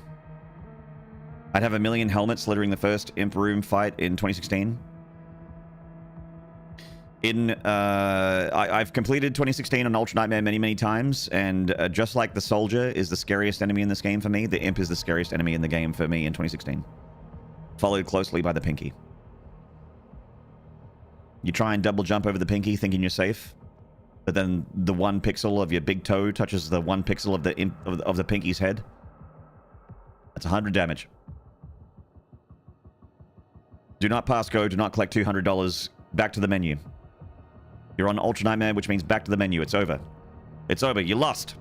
I'd have 1 million helmets littering the first Imp Room fight in 2016. I've completed 2016 on Ultra Nightmare many times, and just like the Soldier is the scariest enemy in this game for me, the Imp is the scariest enemy in the game for me in 2016. Followed closely by the Pinky. You try and double jump over the Pinky thinking you're safe, but then the 1 pixel of your big toe touches the 1 pixel of the of the Pinky's head. That's 100 damage. Do not pass go. Do not collect $200. Back to the menu. You're on Ultra Nightmare, which means back to the menu. It's over. It's over. You lost.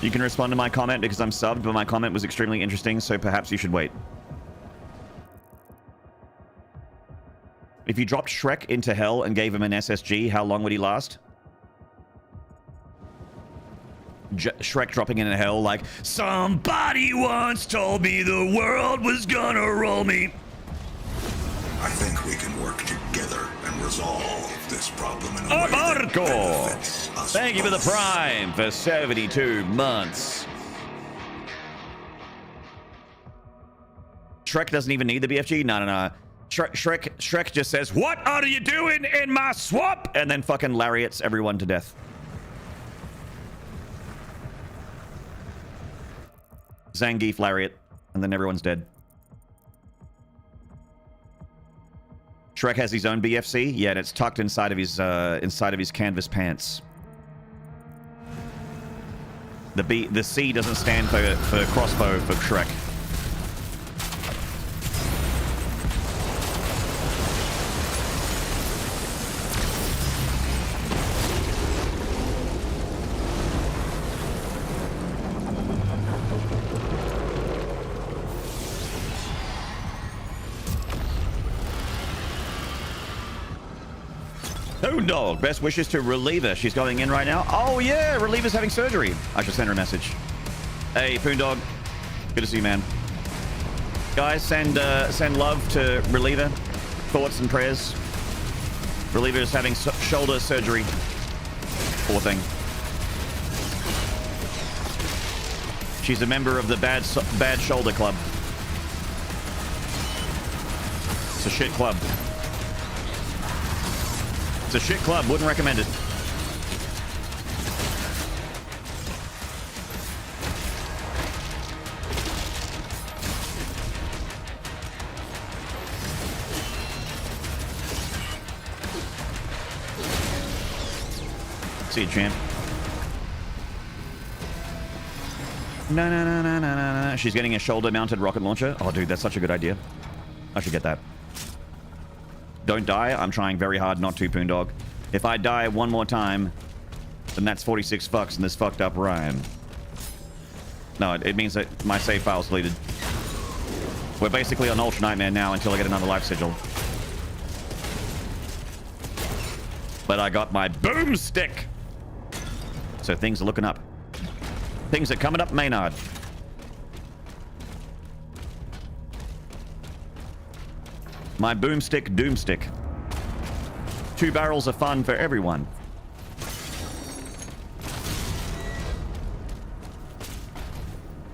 You can respond to my comment because I'm subbed, but my comment was extremely interesting, so perhaps you should wait. If you dropped Shrek into hell and gave him an SSG, how long would he last? Shrek dropping into hell like, somebody once told me the world was gonna roll me. I think we can work together and resolve this problem in a way that Marco! benefits us Thank you for the both. Prime for 72 months. Shrek doesn't even need the BFG? No. Shrek just says, what are you doing in my swamp? And then fucking lariats everyone to death. Zangief lariat, and then everyone's dead. Shrek has his own BFC, yeah, and it's tucked inside of his canvas pants. The C doesn't stand for crossbow for Shrek. Poondog, best wishes to Reliever. She's going in right now. Oh, yeah, Reliever's having surgery. I should send her a message. Hey, Poondog. Good to see you, man. Guys, send love to Reliever. Thoughts and prayers. Reliever is having shoulder surgery. Poor thing. She's a member of the Bad Shoulder Club. It's a shit club. It's a shit club. Wouldn't recommend it. See you, champ. No. She's getting a shoulder-mounted rocket launcher. Oh, dude, that's such a good idea. I should get that. Don't die. I'm trying very hard not to, Poondog. If I die one more time, then that's 46 fucks in this fucked up rhyme. No, it means that my save file's deleted. We're basically on Ultra Nightmare now until I get another life sigil. But I got my boomstick! So things are looking up. Things are coming up Maynarde. My boomstick doomstick. 2 barrels of fun for everyone.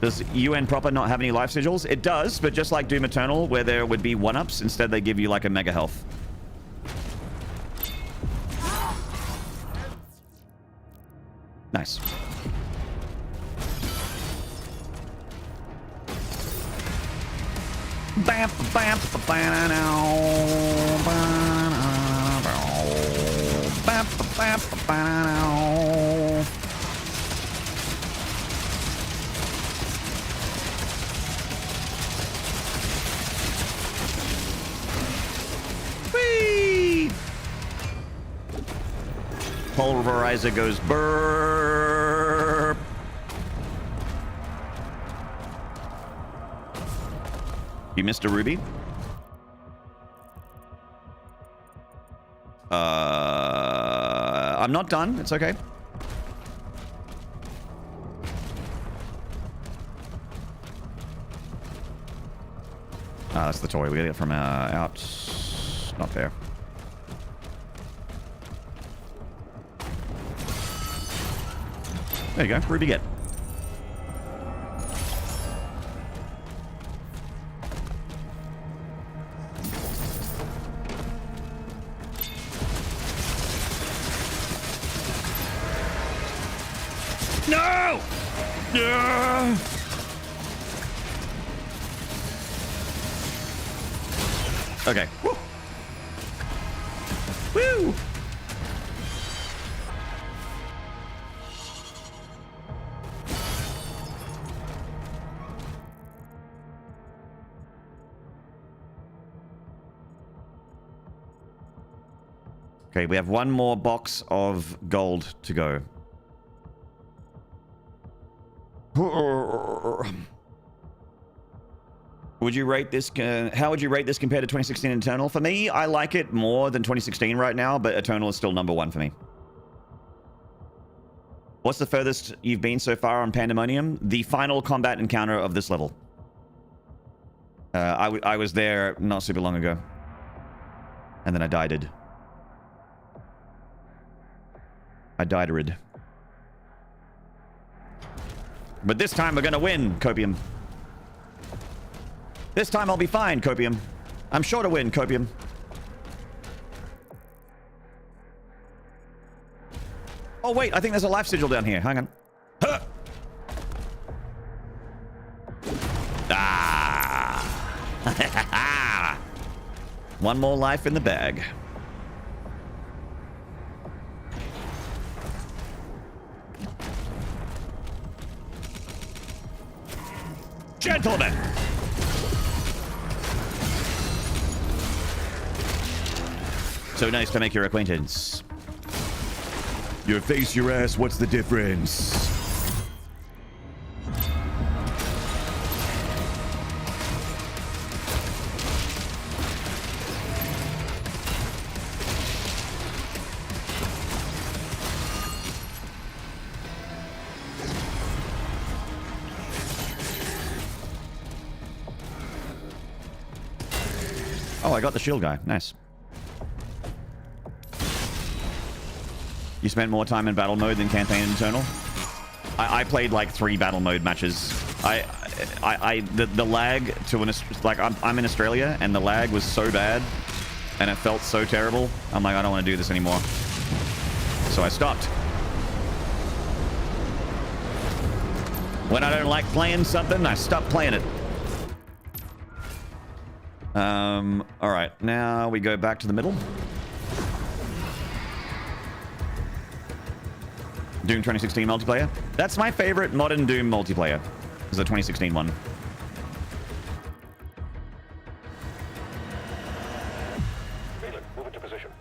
Does UN proper not have any life sigils? It does, but just like Doom Eternal, where there would be 1-ups, instead they give you like a mega health. Nice. Bam, bam, bam, bam, bam, bam. Whee! Pulverizer goes burp. You missed a ruby? I'm not done. It's okay. Ah, that's the toy. We gotta get from out. Not there. There you go. Ruby get. No! Yeah! Okay. Woo! Woo! Okay, we have one more box of gold to go. Would you rate this? How would you rate this compared to 2016 Eternal? For me, I like it more than 2016 right now, but Eternal is still #1 for me. What's the furthest you've been so far on Pandemonium? The final combat encounter of this level. I was there not super long ago, and then I died. But this time we're gonna win, Copium. This time I'll be fine, Copium. I'm sure to win, Copium. Oh wait, I think there's a life sigil down here. Hang on. Huh. Ah! One more life in the bag. Gentlemen! So nice to make your acquaintance. Your face, your ass, what's the difference? Oh, I got the shield guy. Nice. You spent more time in battle mode than campaign and internal? I played like 3 battle mode matches. The lag to an... Like, I'm in Australia, and the lag was so bad, and it felt so terrible. I'm like, I don't want to do this anymore. So I stopped. When I don't like playing something, I stop playing it. All right, now we go back to the middle. Doom 2016 multiplayer. That's my favorite modern Doom multiplayer. Is the 2016 one. Maynarde, move into position.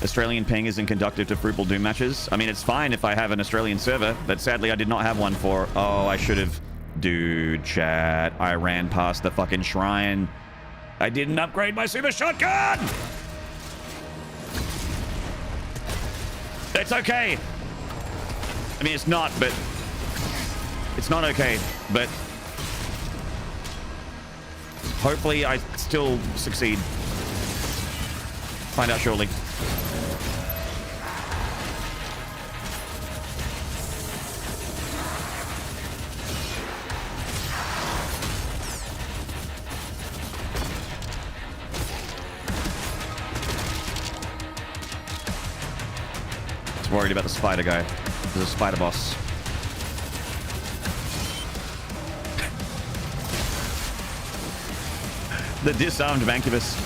Australian ping isn't conductive to fruitful Doom matches. I mean, it's fine if I have an Australian server, but sadly I did not have one for... Oh, I should have... Dude, chat. I ran past the fucking shrine. I didn't upgrade my super shotgun! It's okay. I mean, it's not, but... It's not okay, but... Hopefully I still succeed. Find out shortly. Worried about the spider guy. There's a spider boss. The disarmed Vancubus.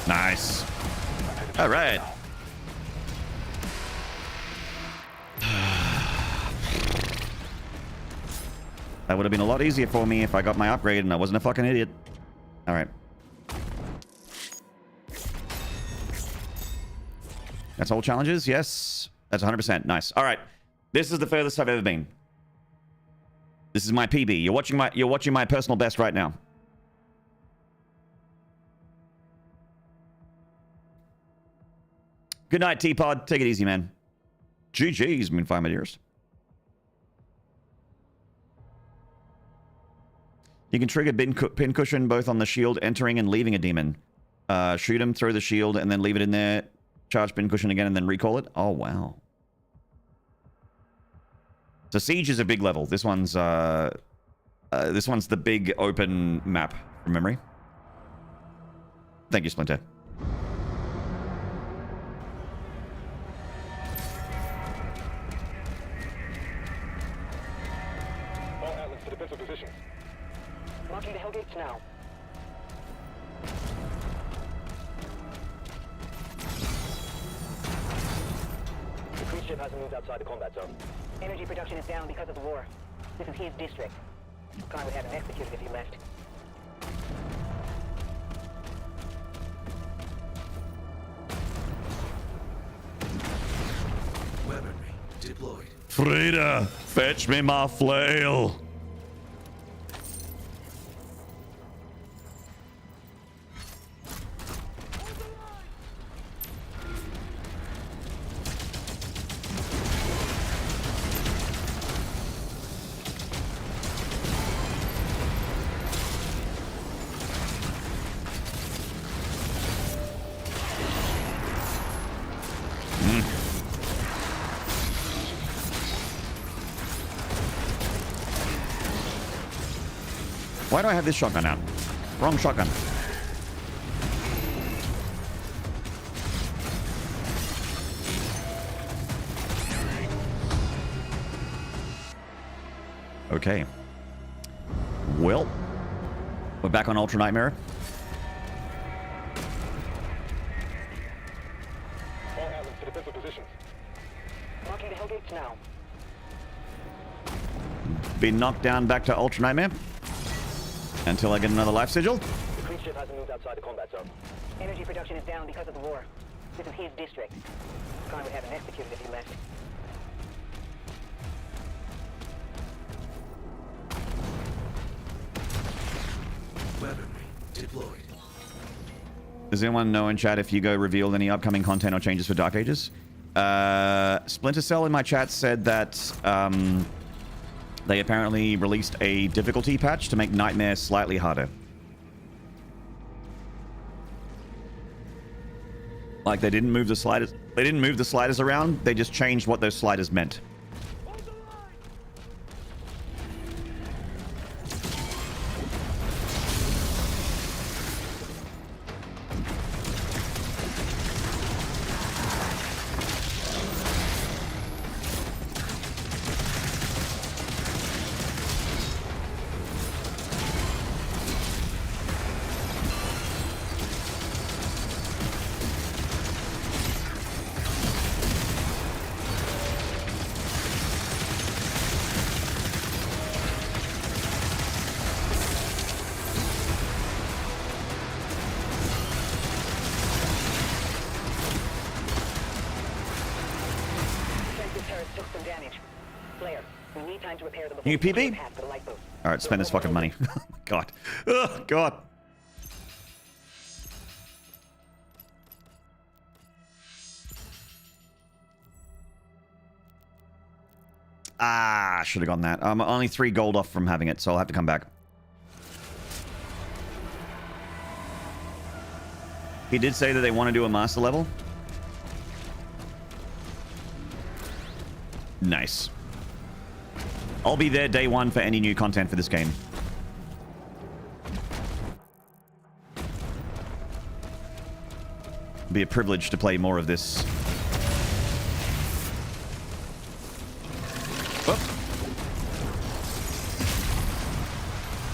Nice. All right. That would have been a lot easier for me if I got my upgrade and I wasn't a fucking idiot. All right. That's all challenges? Yes. That's 100%. Nice. All right. This is the furthest I've ever been. This is my PB. You're watching my personal best right now. Good night, T-Pod. Take it easy, man. GG's been 5 years. You can trigger pin cushion both on the shield entering and leaving a demon. Shoot him, throw the shield, and then leave it in there. Charge pin cushion again, and then recall it. Oh, wow. So Siege is a big level. This one's the big open map from memory. Thank you, Splinter. All Atlas to defensive positions. Marking the Hellgates now. The cruise ship hasn't moved outside the combat zone. Energy production is down because of the war. This is his district. Khan would have him executed if he left. Weaponry deployed. Frida, fetch me my flail. Why do I have this shotgun out? Wrong shotgun. Okay. Well, we're back on Ultra Nightmare. All islands to defensive positions. Marking the Hellgates now. Been knocked down back to Ultra Nightmare until I get another life sigil. The cruise ship hasn't moved outside the combat zone. Energy production is down because of the war. This is his district. Khan would have him executed if he left. Weaponry deployed. Does anyone know in chat if Hugo revealed any upcoming content or changes for Dark Ages? Splinter Cell in my chat said that they apparently released a difficulty patch to make Nightmare slightly harder. Like they didn't move the sliders. They didn't move the sliders around. They just changed what those sliders meant. New PB? Alright, spend this fucking money. Oh my god. Oh god. Ah, should have gotten that. I'm only 3 gold off from having it, so I'll have to come back. He did say that they want to do a master level. Nice. I'll be there day 1 for any new content for this game. It'd be a privilege to play more of this. Oh.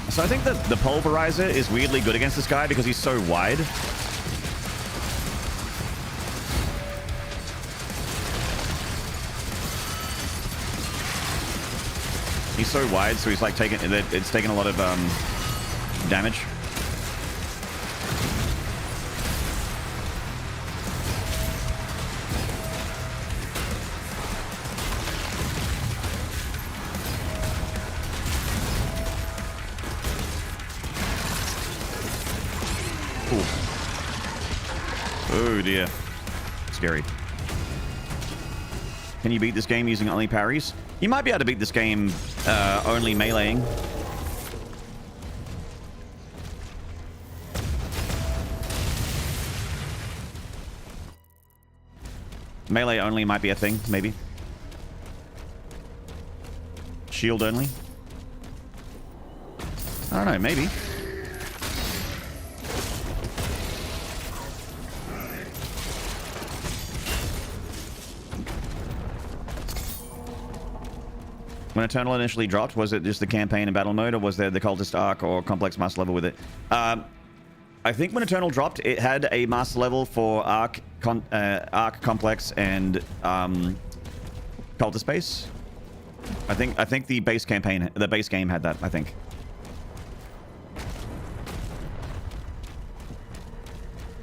So I think that the pulverizer is weirdly good against this guy because he's so wide. He's so wide, so he's like taking it's taking a lot of damage. Ooh. Oh dear. Scary. Can you beat this game using only parries? You might be able to beat this game only meleeing. Melee only might be a thing, maybe. Shield only? I don't know, maybe. When Eternal initially dropped, was it just the campaign and battle mode, or was there the cultist arc or complex master level with it? I think when Eternal dropped, it had a master level for arc, complex, and cultist base. I think the base campaign, the base game had that. I think.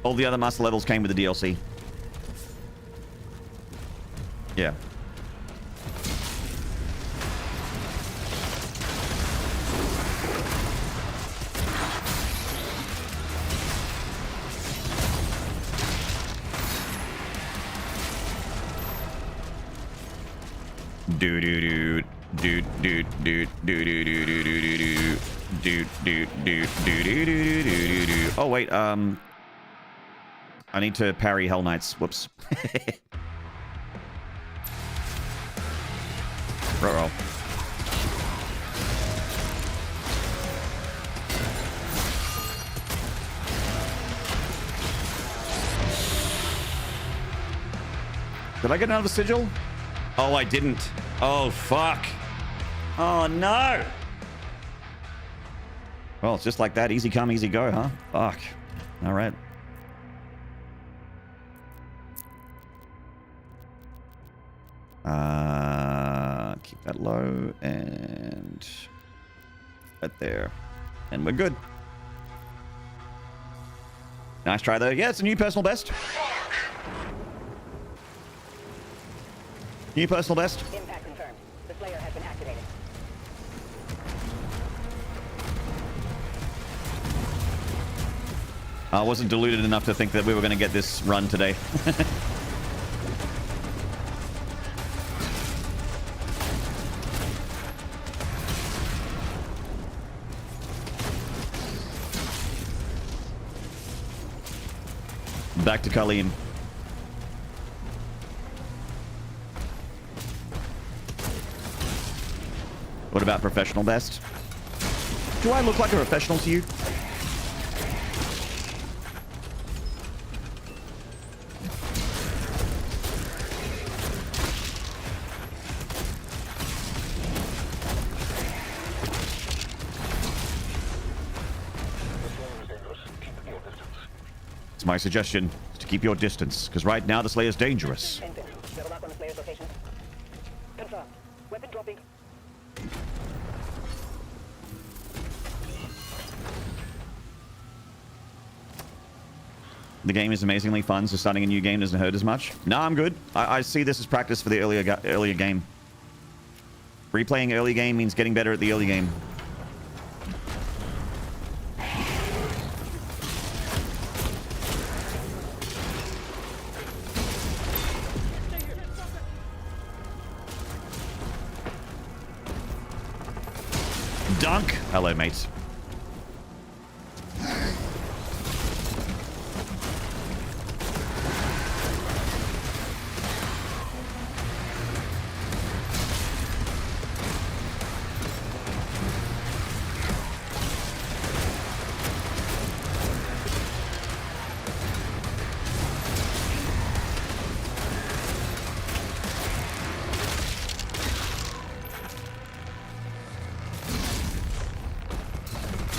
All the other master levels came with the DLC. Yeah. Do do do do do do do do do do do do do do do do do do do. Oh wait, I need to parry Hell Knights. Whoops. Roll. Did I get another sigil? Oh, I didn't. Oh, fuck. Oh, no. Well, it's just like that. Easy come, easy go, huh? Fuck. All right. Keep that low and right there. And we're good. Nice try, though. Yeah, it's a new personal best. New personal best. Impact confirmed. The Slayer has been activated. I wasn't deluded enough to think that we were going to get this run today. Back to Colleen. What about professional best? Do I look like a professional to you? It's my suggestion to keep your distance, because right now the Slayer's dangerous. Double lock on the Slayer's location. Confirmed. Weapon dropping. The game is amazingly fun, so starting a new game doesn't hurt as much. No, I'm good. I see this as practice for the earlier game. Replaying early game means getting better at the early game. Dunk! Hello, mate.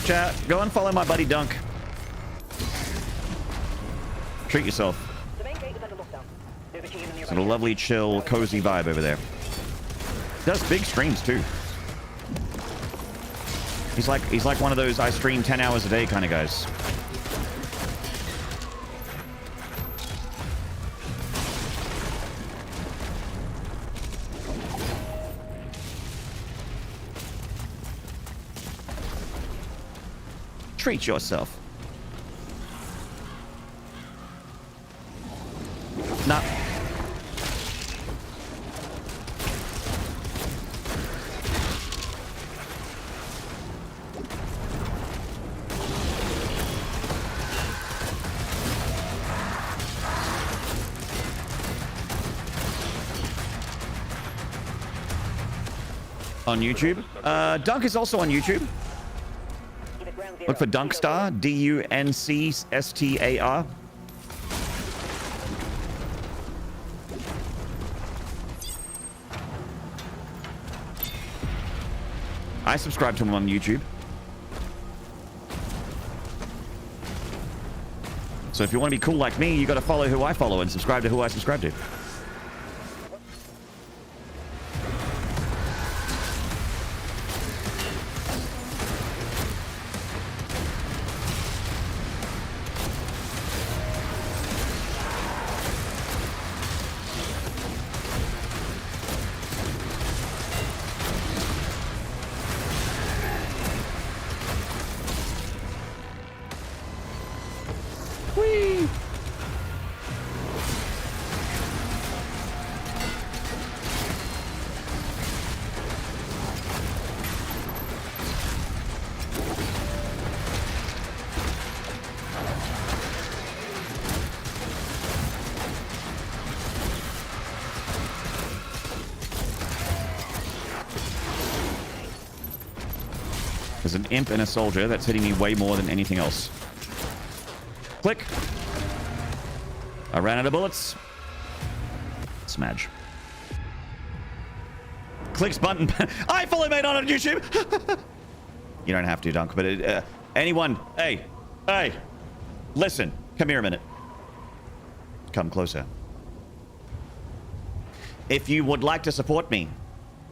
Chat, go and follow my buddy Dunk. Treat yourself. The main gate is under lockdown. There's a key in the nearby. It's a lovely, chill, cozy vibe over there. Does big streams too. He's like one of those I stream 10 hours a day kind of guys. Treat yourself. Nah. On YouTube. Dunk is also on YouTube. Look for Dunkstar, D-U-N-C-S-T-A-R. I subscribe to him on YouTube. So if you want to be cool like me, you got to follow who I follow and subscribe to who I subscribe to. There's an imp and a soldier that's hitting me way more than anything else. Click. I ran out of bullets. Smudge. Clicks button. I follow Maynarde on YouTube. You don't have to, Dunk, but anyone, hey, listen, come here a minute. Come closer. If you would like to support me,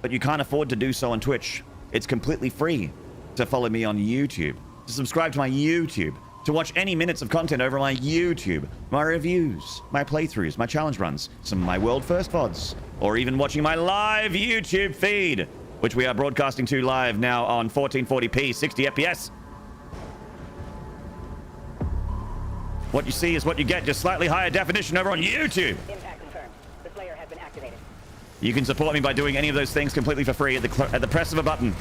but you can't afford to do so on Twitch, it's completely free to follow me on YouTube, to subscribe to my YouTube, to watch any minutes of content over my YouTube, my reviews, my playthroughs, my challenge runs, some of my world first VODs, or even watching my live YouTube feed, which we are broadcasting to live now on 1440p, 60 FPS. What you see is what you get, just slightly higher definition over on YouTube. Impact confirmed. The Slayer has been activated. You can support me by doing any of those things completely for free at the press of a button,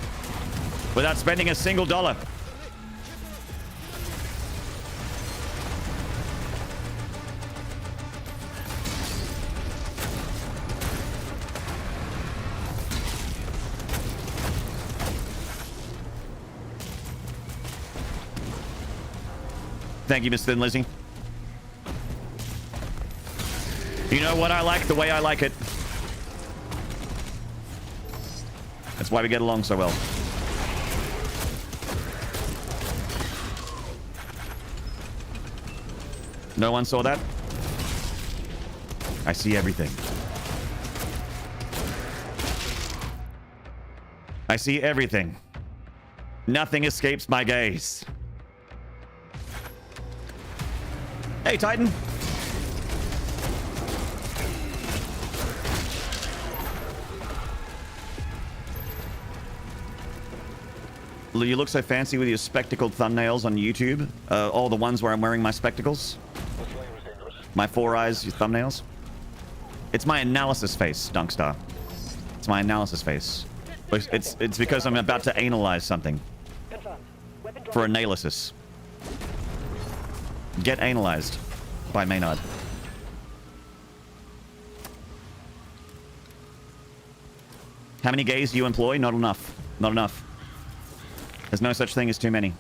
without spending a single dollar. Thank you, Miss Thin Lizzy. You know what I like? The way I like it. That's why we get along so well. No one saw that? I see everything. I see everything. Nothing escapes my gaze. Hey, Titan. You look so fancy with your spectacled thumbnails on YouTube. All the ones where I'm wearing my spectacles. My 4 eyes thumbnails. It's my analysis face, Dunkstar. It's my analysis face. It's because I'm about to analyze something. For analysis. Get analyzed by Maynarde. How many gays do you employ? Not enough. Not enough. There's no such thing as too many.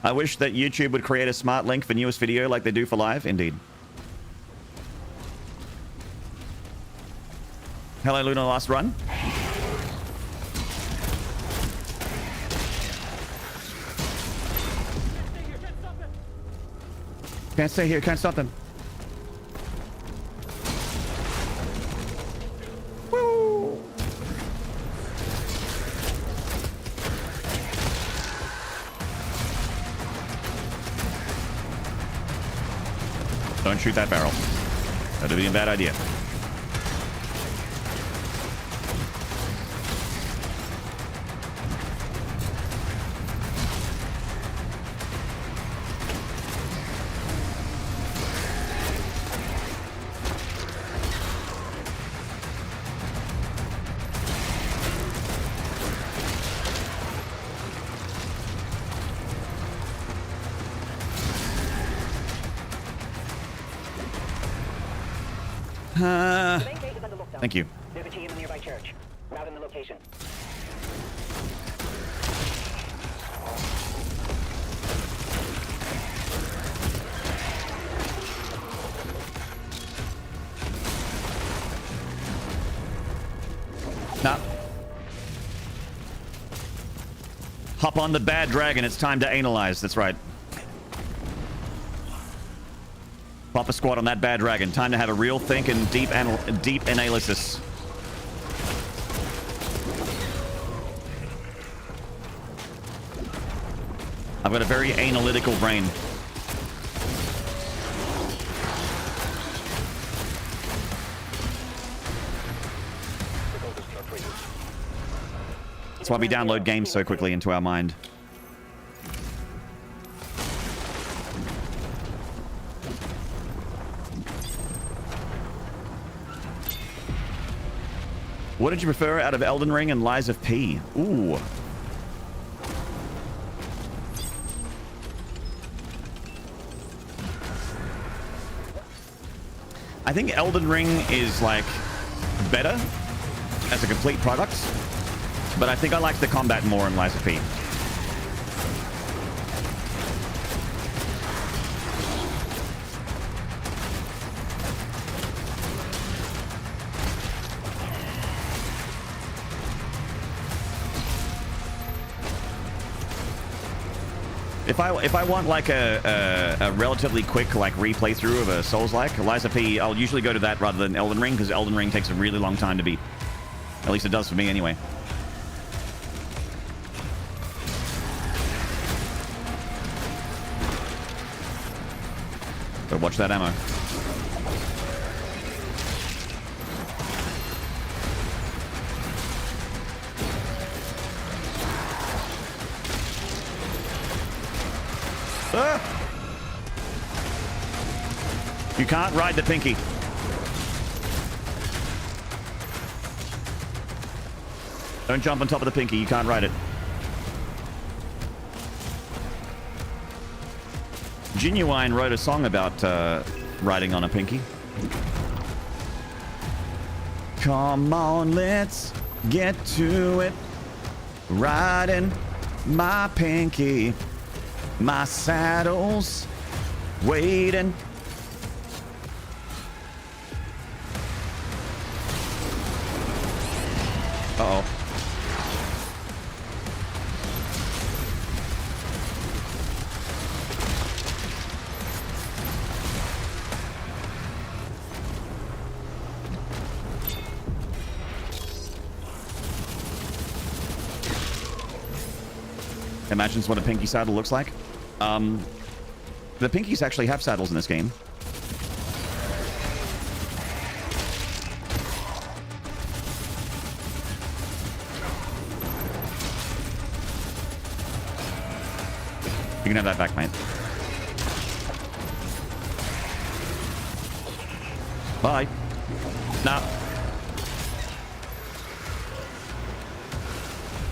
I wish that YouTube would create a smart link for newest video like they do for live. Indeed. Hello, Luna, last run. Can't stay here, can't stop them. Woo! Don't shoot that barrel. That'd be a bad idea. Thank you. There's a T in the nearby church. Route in the location. Nah. Hop on the bad dragon. It's time to analyze. That's right. Pop a squat on that bad dragon. Time to have a real think and deep analysis. I've got a very analytical brain. That's why we download games so quickly into our mind. What did you prefer out of Elden Ring and Lies of P? Ooh. I think Elden Ring is, like, better as a complete product, but I think I like the combat more in Lies of P. If I want like a relatively quick like replay through of a Souls-like, Eliza P, I'll usually go to that rather than Elden Ring, because Elden Ring takes a really long time to beat. At least it does for me anyway. But watch that ammo. Ah! You can't ride the pinky. Don't jump on top of the pinky. You can't ride it. Genuine wrote a song about riding on a pinky. Come on, let's get to it. Riding my pinky. My saddle's waiting. Uh-oh. Imagines what a pinky saddle looks like. The pinkies actually have saddles in this game. You can have that back, mate. Bye. Nah.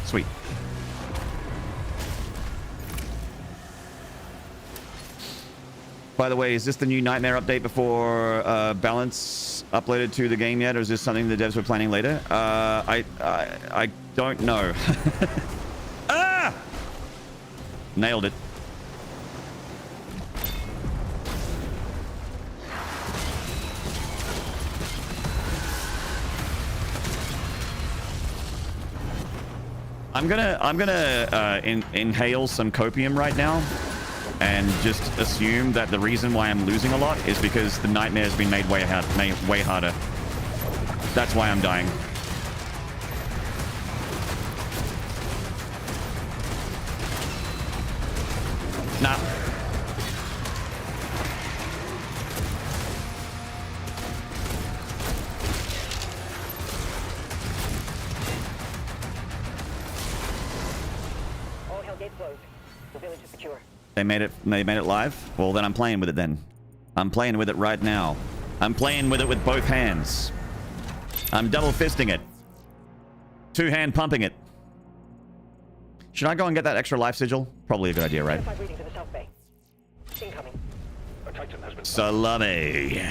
Sweet. By the way, is this the new Nightmare update before balance uploaded to the game yet, or is this something the devs were planning later? I don't know. Ah! Nailed it. I'm gonna inhale some copium right now. And just assume that the reason why I'm losing a lot is because the nightmare has been made way harder. That's why I'm dying. Nah. All hell gates closed. The village is secure. They made it live? Well, then I'm playing with it then. I'm playing with it right now. I'm playing with it with both hands. I'm double fisting it. Two-hand pumping it. Should I go and get that extra life sigil? Probably a good idea, right? Reading to the south bay. Incoming. A Titan has been... Salami.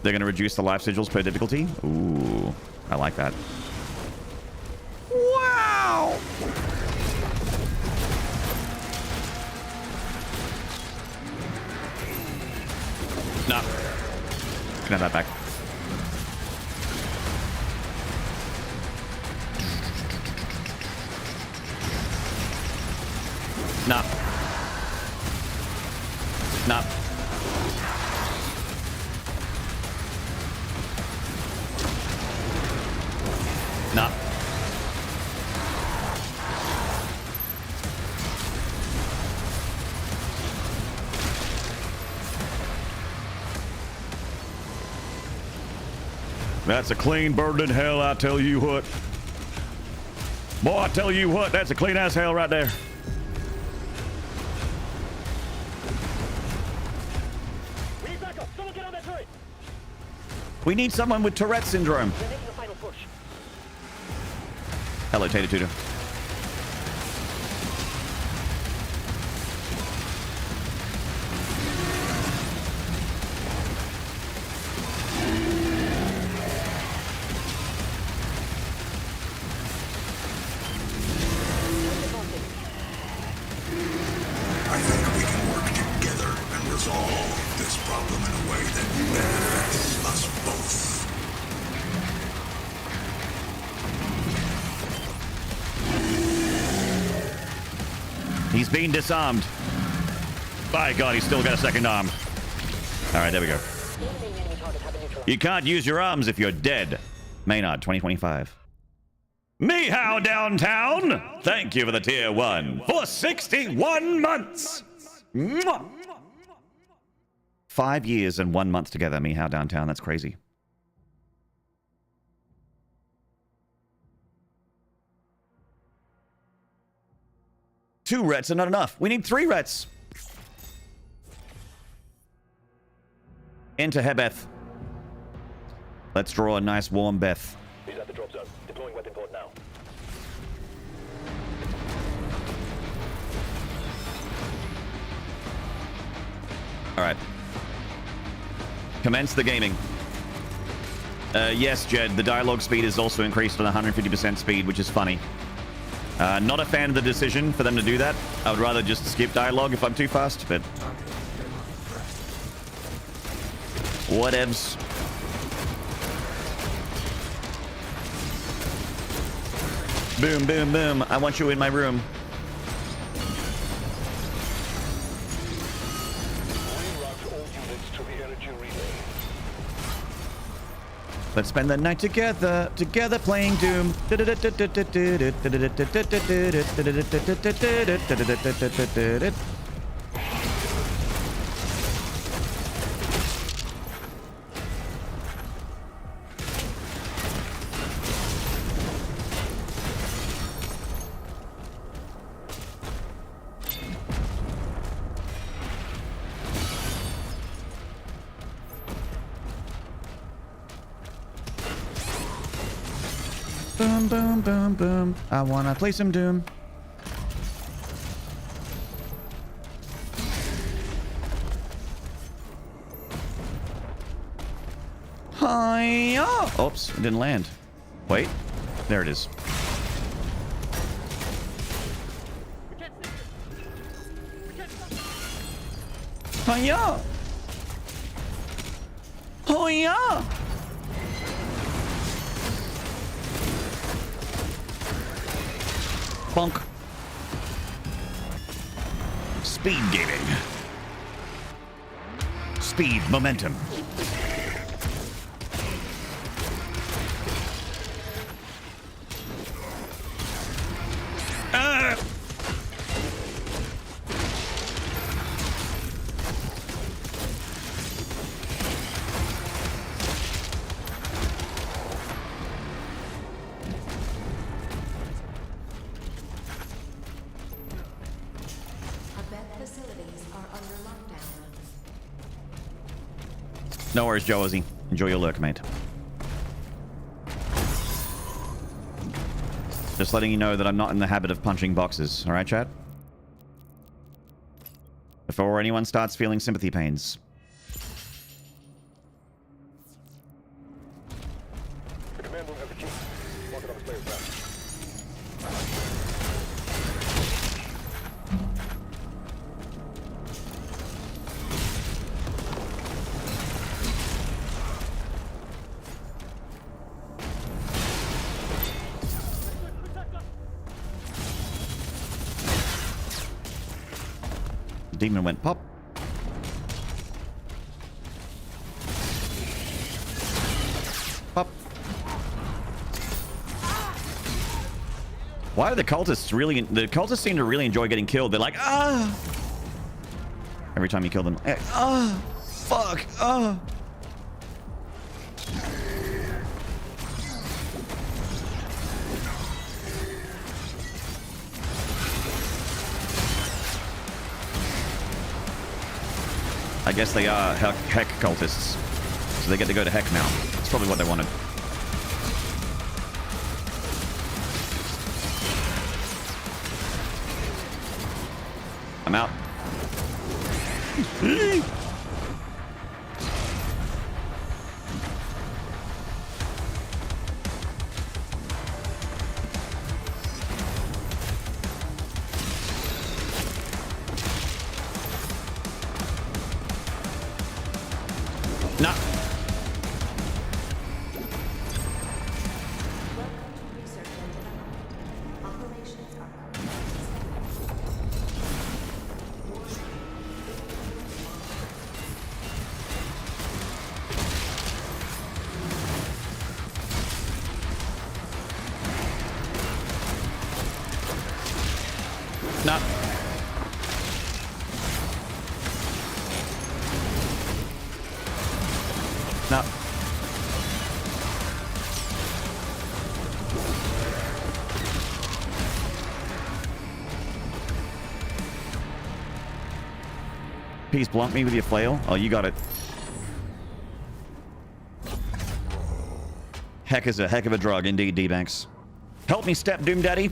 They're going to reduce the life sigils per difficulty? Ooh, I like that. Wow! No. Can have that back. No. No. No. That's a clean bird in hell, I tell you what. Boy, I tell you what, that's a clean ass hell right there. We need backup. Someone get on that turret. We need someone with Tourette syndrome. We're making a final push. Hello, Tater Tutor. been disarmed. By God, he's still got a second arm. All right, there we go. Eliminating enemy targets have been neutralized. You can't use your arms if you're dead. Maynarde 2025. Meow downtown. Thank you for the tier 1 for 61 months. Mwah. 5 years and 1 month together. Meow downtown. That's crazy. Two rets are not enough. We need 3 rets. Enter Hebeth. Let's draw a nice warm Beth. He's at the drop zone. Deploying weapon port now. All right. Commence the gaming. Yes, Jed, the dialogue speed is also increased on 150% speed, which is funny. Not a fan of the decision for them to do that. I would rather just skip dialogue if I'm too fast, but... whatevs. Boom, boom, boom. I want you in my room. Reroute all units to the energy relay. Let's spend the night together playing Doom. Boom, boom, boom, boom. I wanna play some Doom. Hi-ya! Oops, it didn't land. Wait, there it is. Hi-ya! Hi-ya! Bonk. Speed gaming. Speed momentum. No worries, Josie. Enjoy your lurk, mate. Just letting you know that I'm not in the habit of punching boxes. All right, chat? Before anyone starts feeling sympathy pains. The command room has the key. Mark it on the player's map. Demon went pop. Pop. Why are the cultists really... The cultists seem to really enjoy getting killed. They're like, ah! Every time you kill them. Ah! Fuck! Ah! I guess they are heck cultists. So they get to go to heck now. That's probably what they wanted. I'm out. Nah. No. No. Please blunt me with your flail. Oh, you got it. Heck is a heck of a drug, indeed, D-Banks. Help me, Step Doom Daddy.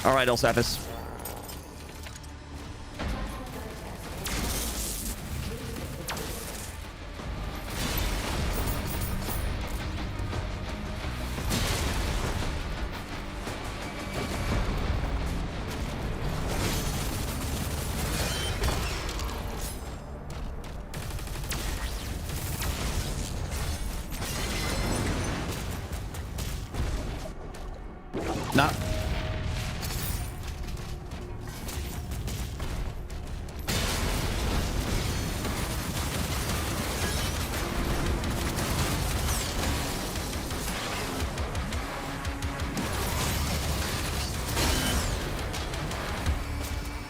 All right, Elsaphus. Nah.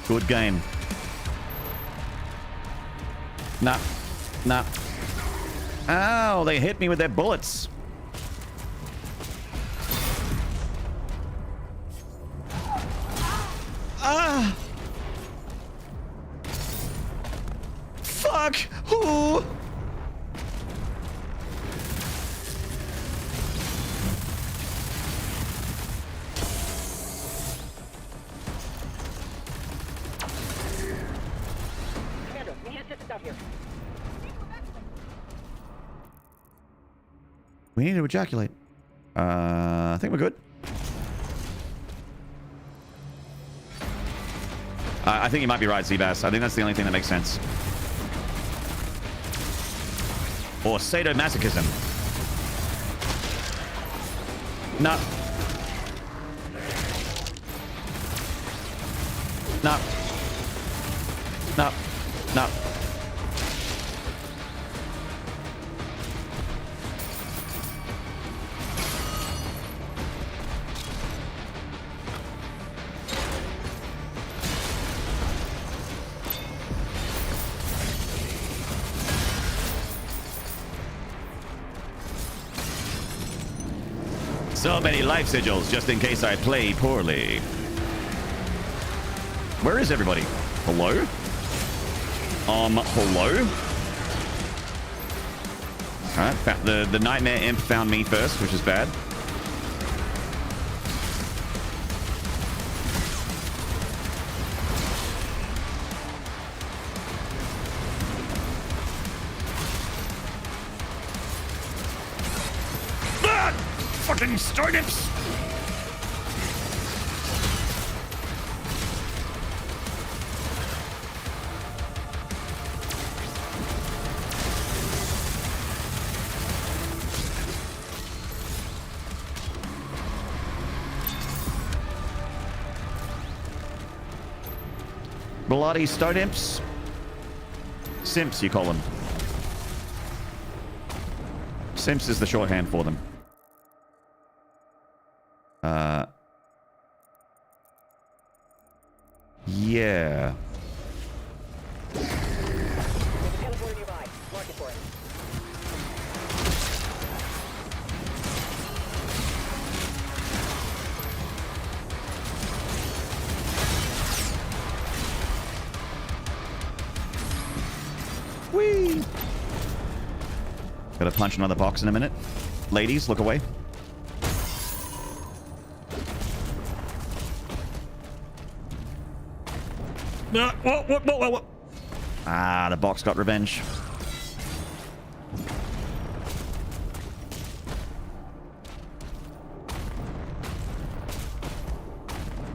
Good game. Nah. Nah. Ow, they hit me with their bullets. Ah! Fuck! Ooh! Commander, we need assistance out here. We need to ejaculate. I think we're good. I think you might be right, Seabass. I think that's the only thing that makes sense. Or sadomasochism. No. No. No. No. So many life sigils, just in case I play poorly. Where is everybody? Hello? Hello? Alright, the Nightmare Imp found me first, which is bad. Fucking startups! Bloody stone imps? Simps, you call them. Simps is the shorthand for them. Yeah. There's a teleporter nearby. Mark it for it. Whee! Gotta punch another box in a minute. Ladies, look away. Whoa. Ah, the box got revenge.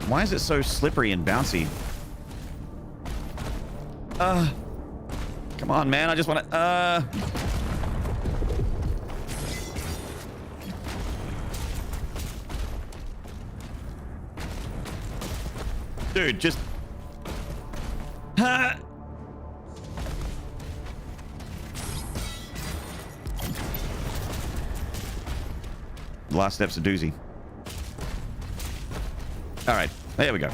Why is it so slippery and bouncy? Come on, man. I just want to... Dude, just... The last step's a doozy. All right, there we go.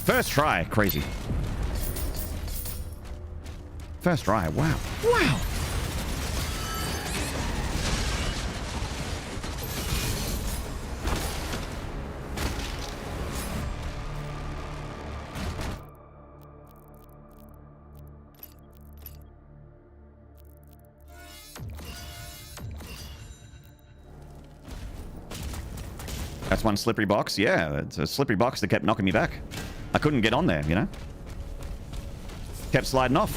First try. Crazy. First try. Wow. Wow. That's one slippery box. Yeah, it's a slippery box that kept knocking me back. I couldn't get on there, you know? Kept sliding off.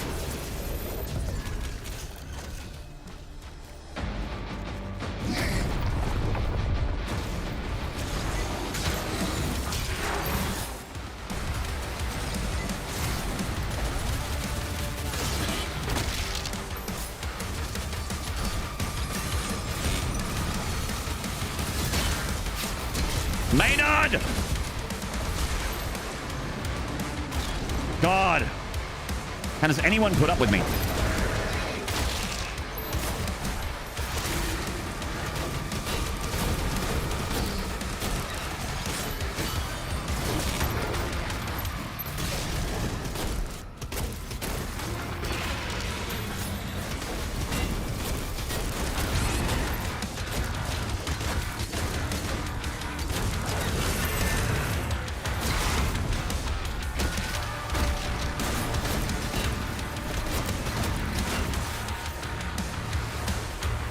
Maynarde! God. How does anyone put up with me?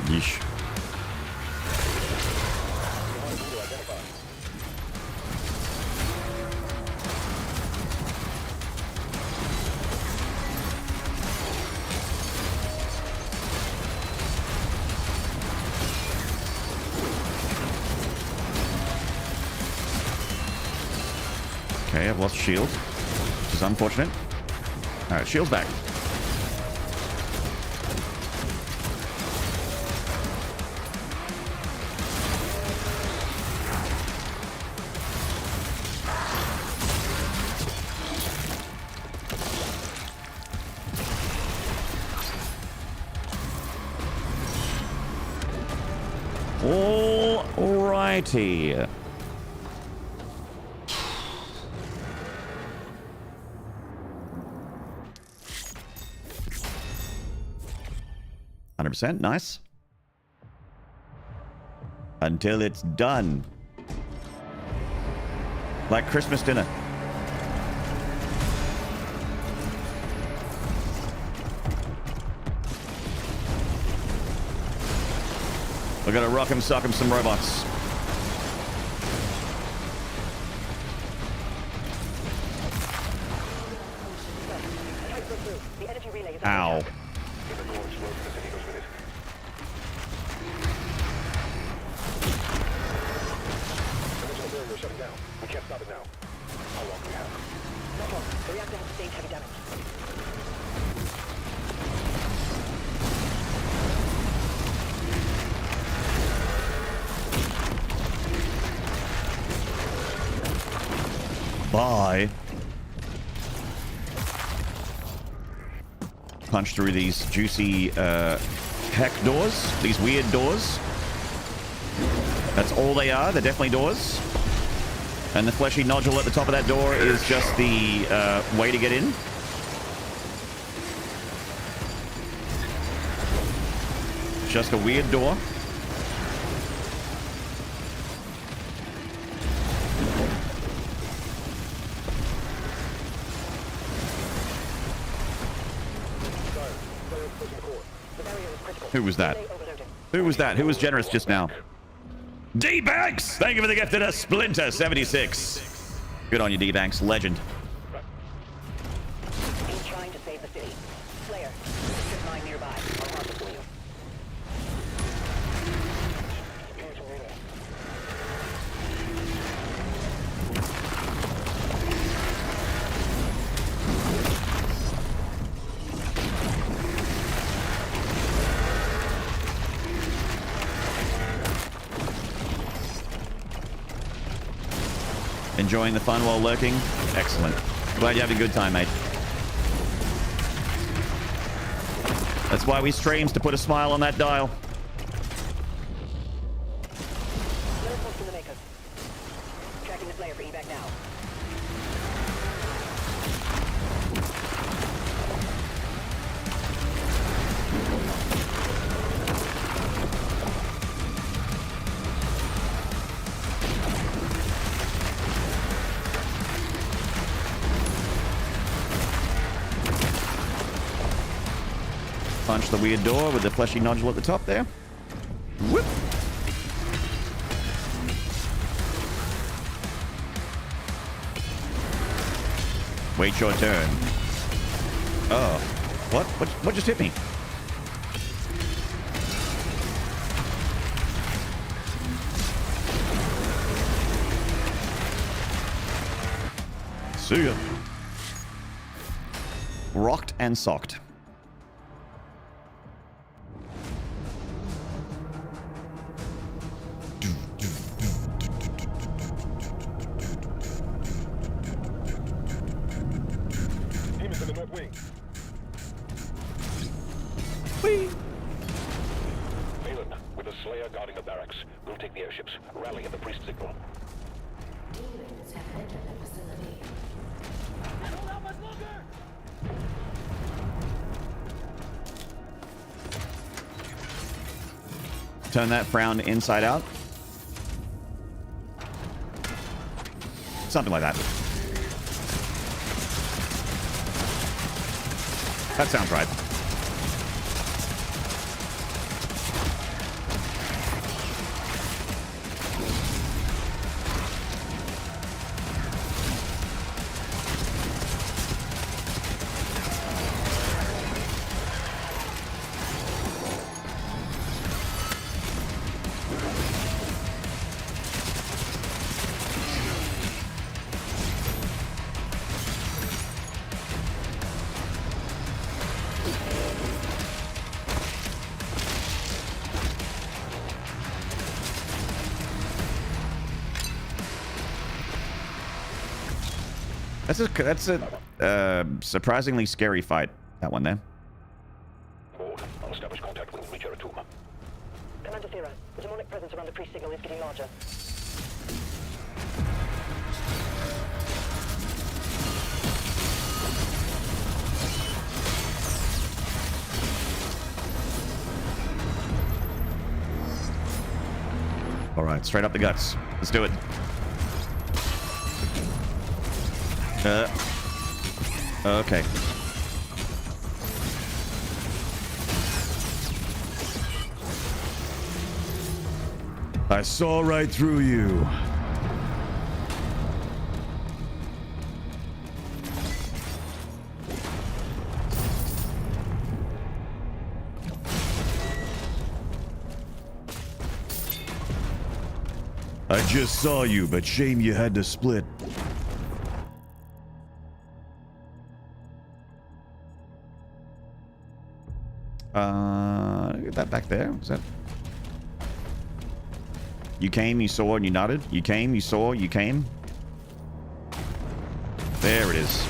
Yeesh. Okay, I've lost shield, which is unfortunate. All right, shield's back. Alrighty. %, nice. Until it's done. Like Christmas dinner. We're gonna rock 'em, sock 'em some robots. Ow. Bye. Punch through these juicy heck doors. These weird doors. That's all they are. They're definitely doors. And the fleshy nodule at the top of that door is just the way to get in. Just a weird door. Who was that? Who was that? Who was generous just now? D-Banks! Thank you for the gift of a Splinter 76. Good on you, D-Banks. Legend. He's trying to save the city. Slayer, strip mine nearby. I'll mark it for you. Enjoying the fun while lurking? Excellent. Glad you're having a good time, mate. That's why we streams, to put a smile on that dial. Tracking the Slayer for evac now. Punch the weird door with the fleshy nodule at the top there. Whoop. Wait your turn. Oh. What just hit me? See ya. Rocked and socked. Demons in the north wing. Whee! Phelan, with the Slayer guarding the barracks, we'll take the airships. Rally at the priest signal. Demons have entered the facility. Turn that frown inside out. Something like that. That sounds right. That's a surprisingly scary fight. That one there. Maud, I'll establish contact with Reacher at 2. Commander Thera, the demonic presence around the priest signal is getting larger. All right, straight up the guts. Let's do it. Okay. I saw right through you. I just saw you, but shame you had to split. Get that back there. Is that? You came, you saw, and you nodded. You came, you saw, you came. There it is.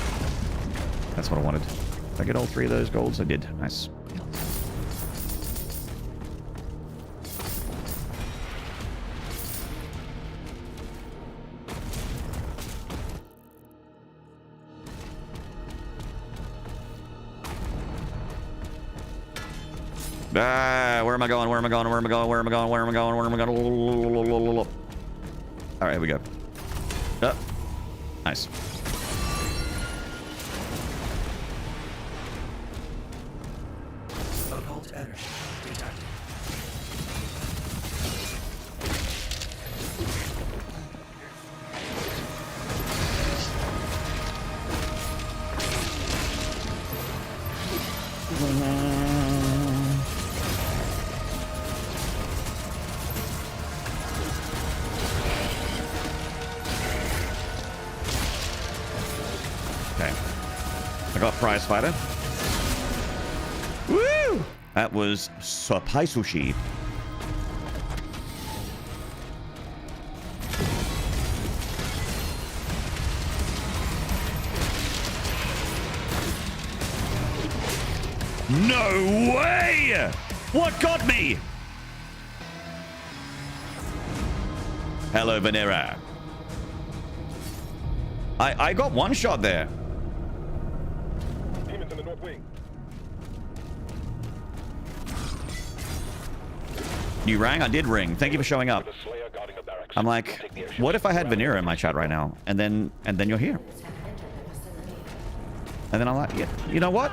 That's what I wanted. Did I get all 3 of those golds? I did. Nice. Where am I going? Where am I going? Where am I going? Where am I going? Where am I going? Where am I going? All right, here we go. Oh, nice. Occult energy detected. Prize fighter. Woo! That was Sapaisushi. No way! What got me? Hello, Vanera. I got one shot there. Demons in the north wing. You rang? I did ring. Thank you for showing up. The Slayer guarding the barracks. I'm like, what if I had Vanera in my chat right now? And then you're here. And then I'm like, yeah, you know what?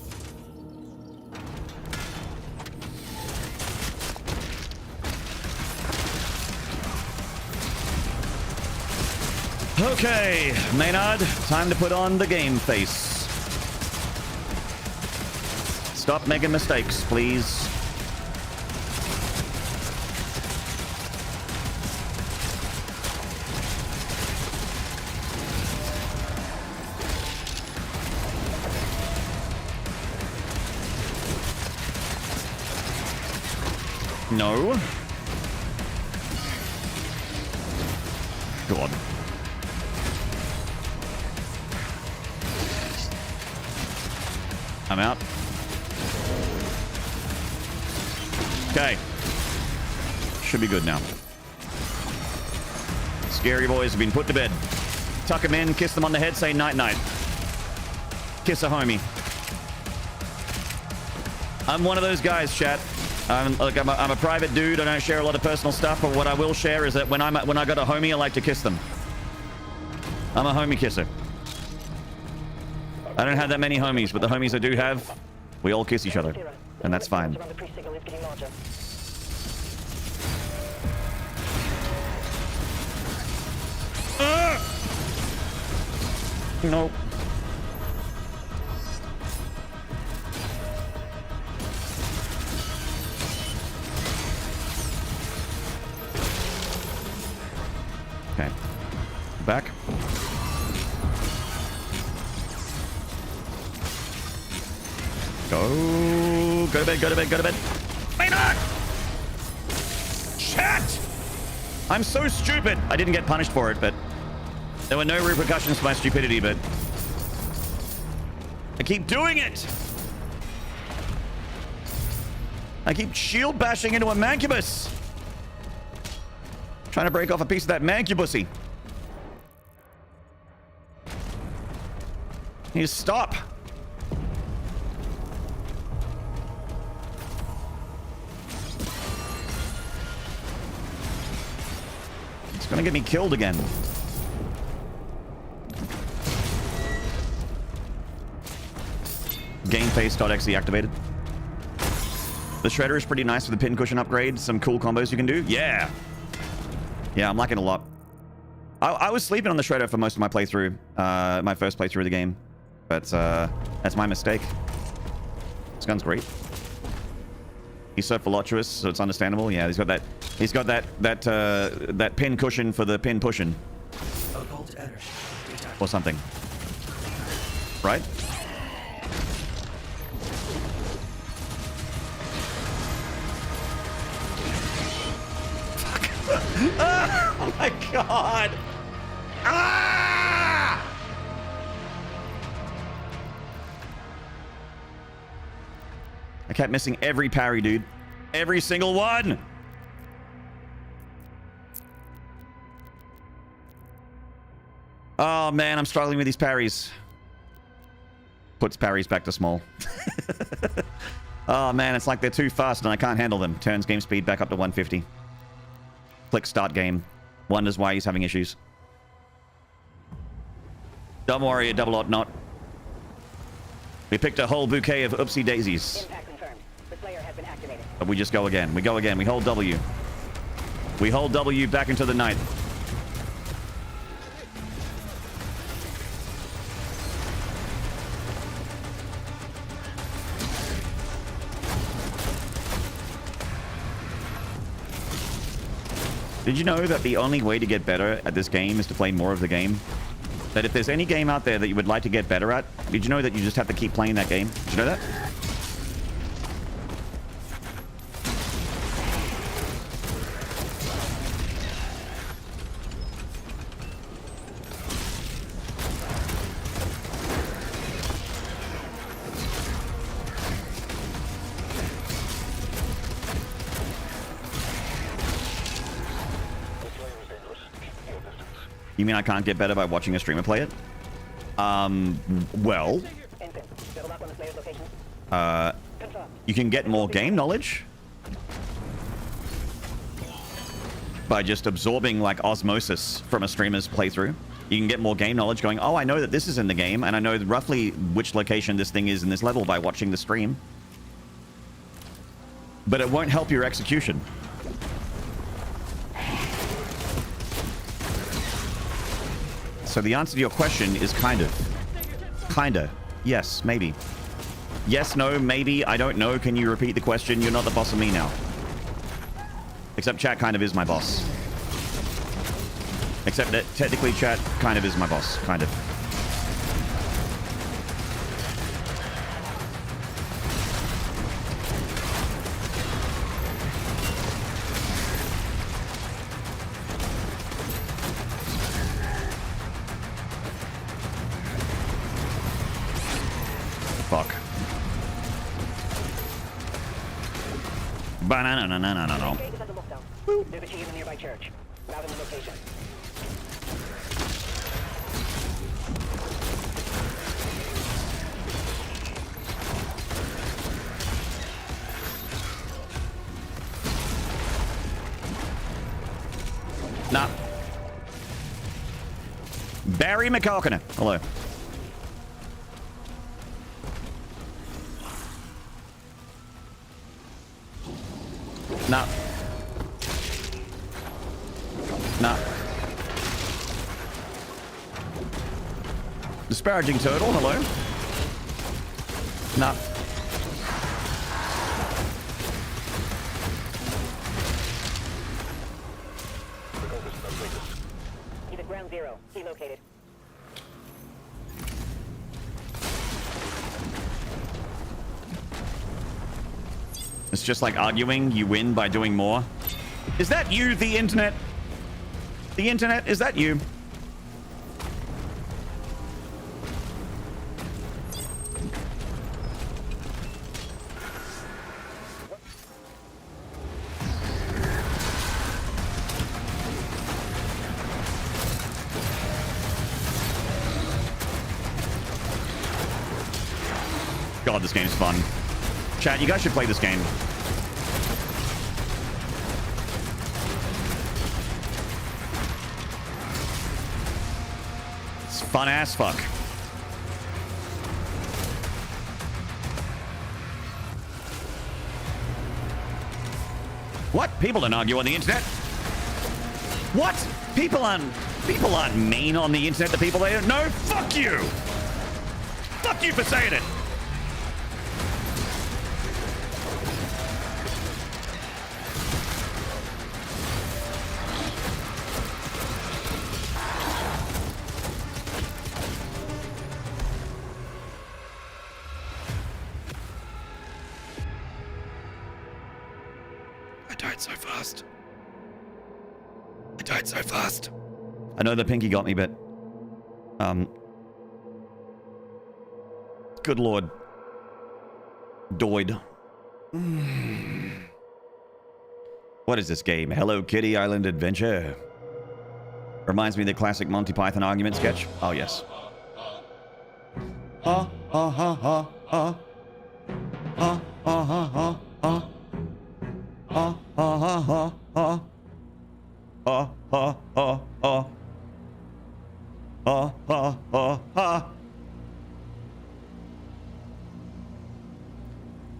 Okay, Maynard, time to put on the game face. Stop making mistakes, please. No. Go on. I'm out. Okay. Should be good now. Scary boys have been put to bed. Tuck them in, kiss them on the head, say night-night. Kiss a homie. I'm one of those guys, chat. I'm a private dude. I don't share a lot of personal stuff, but what I will share is that when I got a homie, I like to kiss them. I'm a homie kisser. I don't have that many homies, but the homies I do have, we all kiss each other, and that's fine. No. Okay. Back. Go. Go to bed, go to bed, go to bed. Maynard! Shit! I'm so stupid. I didn't get punished for it, but there were no repercussions for my stupidity, but I keep doing it. I keep shield bashing into a mancubus. Trying to break off a piece of that mancubusy. Need to stop. It's gonna get me killed again. Game face.exe activated. The shredder is pretty nice with the pin cushion upgrade. Some cool combos you can do. Yeah. Yeah, I'm liking it a lot. I was sleeping on the shredder for most of my playthrough. My first playthrough of the game. But that's my mistake. This gun's great. He's so voluptuous, so it's understandable. Yeah, he's got that pin cushion for the pin pushing. Occult energy detected. Or something. Right? Oh my god! Ah! I kept missing every parry, dude. Every single one! Oh man, I'm struggling with these parries. Puts parries back to small. Oh man, it's like they're too fast and I can't handle them. Turns game speed back up to 150. Click start game. Wonders why he's having issues. Don't worry, a double ought not. We picked a whole bouquet of oopsie daisies. Impact confirmed. The Slayer has been activated. But we just go again. We go again. We hold W. We hold W back into the night. Did you know that the only way to get better at this game is to play more of the game? That if there's any game out there that you would like to get better at, did you know that you just have to keep playing that game? Did you know that? You mean I can't get better by watching a streamer play it? Well, you can get more game knowledge by just absorbing like osmosis from a streamer's playthrough. You can get more game knowledge going, oh, I know that this is in the game, and I know roughly which location this thing is in this level by watching the stream. But it won't help your execution. So the answer to your question is kind of. Kinda. Yes, maybe. Yes, no, maybe, I don't know. Can you repeat the question? You're not the boss of me now. Except chat kind of is my boss. Except that technically chat kind of is my boss. Kind of. Fuck. Banana. Gate is under lockdown. There's a key in the nearby church. Route in the location. Nah. Barry McCalkiner. Hello. Nah. Nah. Disparaging turtle, hello. Nah. He's at ground zero. He located. It's just like arguing. You win by doing more. Is that you, the internet? The internet, is that you? God, this game's fun. Chat, you guys should play this game. It's fun as fuck. What? People don't argue on the internet. What? People aren't mean on the internet to people they don't know. Fuck you. Fuck you for saying it. I know the pinky got me, but good lord. Doid. What is this game? Hello Kitty Island Adventure. Reminds me of the classic Monty Python argument sketch. Oh yes. Ha ha ha ha ha. Ha ha ha ha ha. Ha ha ha ha ha. Ha ha ha ha. Ha ha ha ha.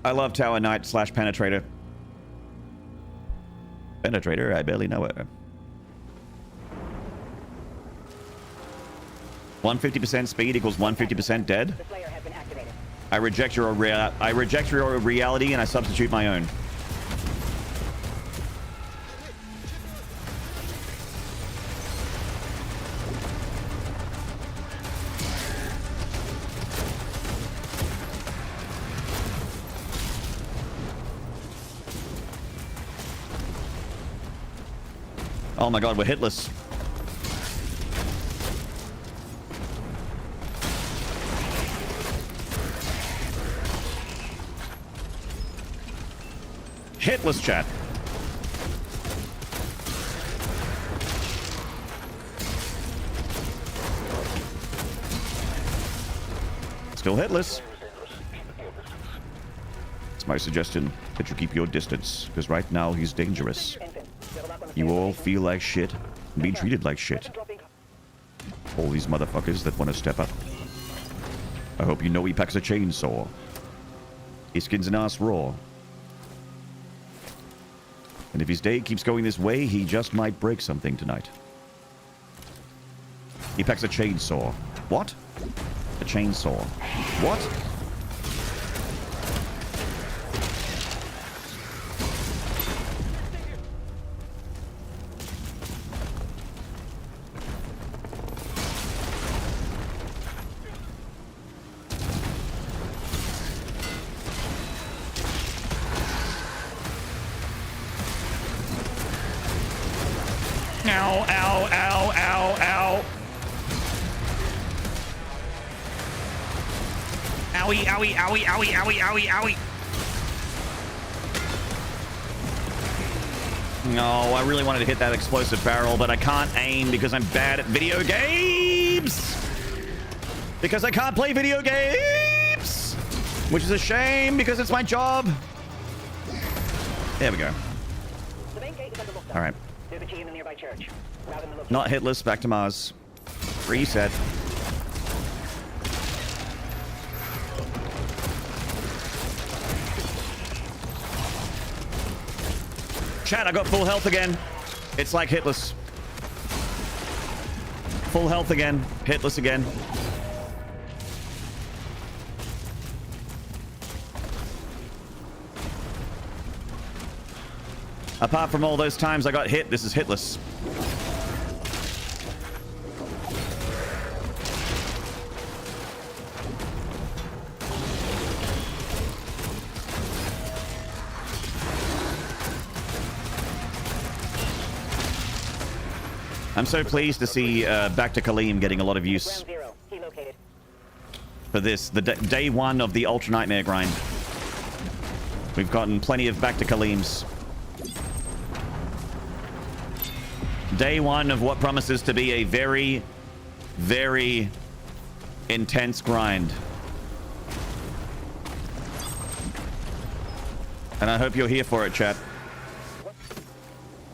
I love Tower Knight / Penetrator. Penetrator? I barely know her. 150% speed equals 150% dead? The Slayer has been activated. I reject your reality and I substitute my own. Oh my god, we're hitless. Hitless, chat. Still hitless. It's my suggestion that you keep your distance, because right now he's dangerous. You all feel like shit and being treated like shit. All these motherfuckers that want to step up. I hope you know he packs a chainsaw. His skin's an ass raw. And if his day keeps going this way, he just might break something tonight. He packs a chainsaw. What? A chainsaw. What? Ow, ow, ow, ow, ow. Owie, owie, owie, owie, owie, owie, owie. No, I really wanted to hit that explosive barrel, but I can't aim because I'm bad at video games. Because I can't play video games. Which is a shame because it's my job. There we go. The main gate is under lockdown. All right. There's a key in the nearby church. Route in the location. Not hitless, back to Mars. Reset. Chat, I got full health again. It's like hitless. Full health again. Hitless again. Apart from all those times I got hit, this is hitless. I'm so pleased to see Back to Kaleem getting a lot of use Ground zero. Key located. for this, the day one of the Ultra Nightmare grind. We've gotten plenty of Back to Kaleems. Day one of what promises to be a very, very intense grind. And I hope you're here for it, chat.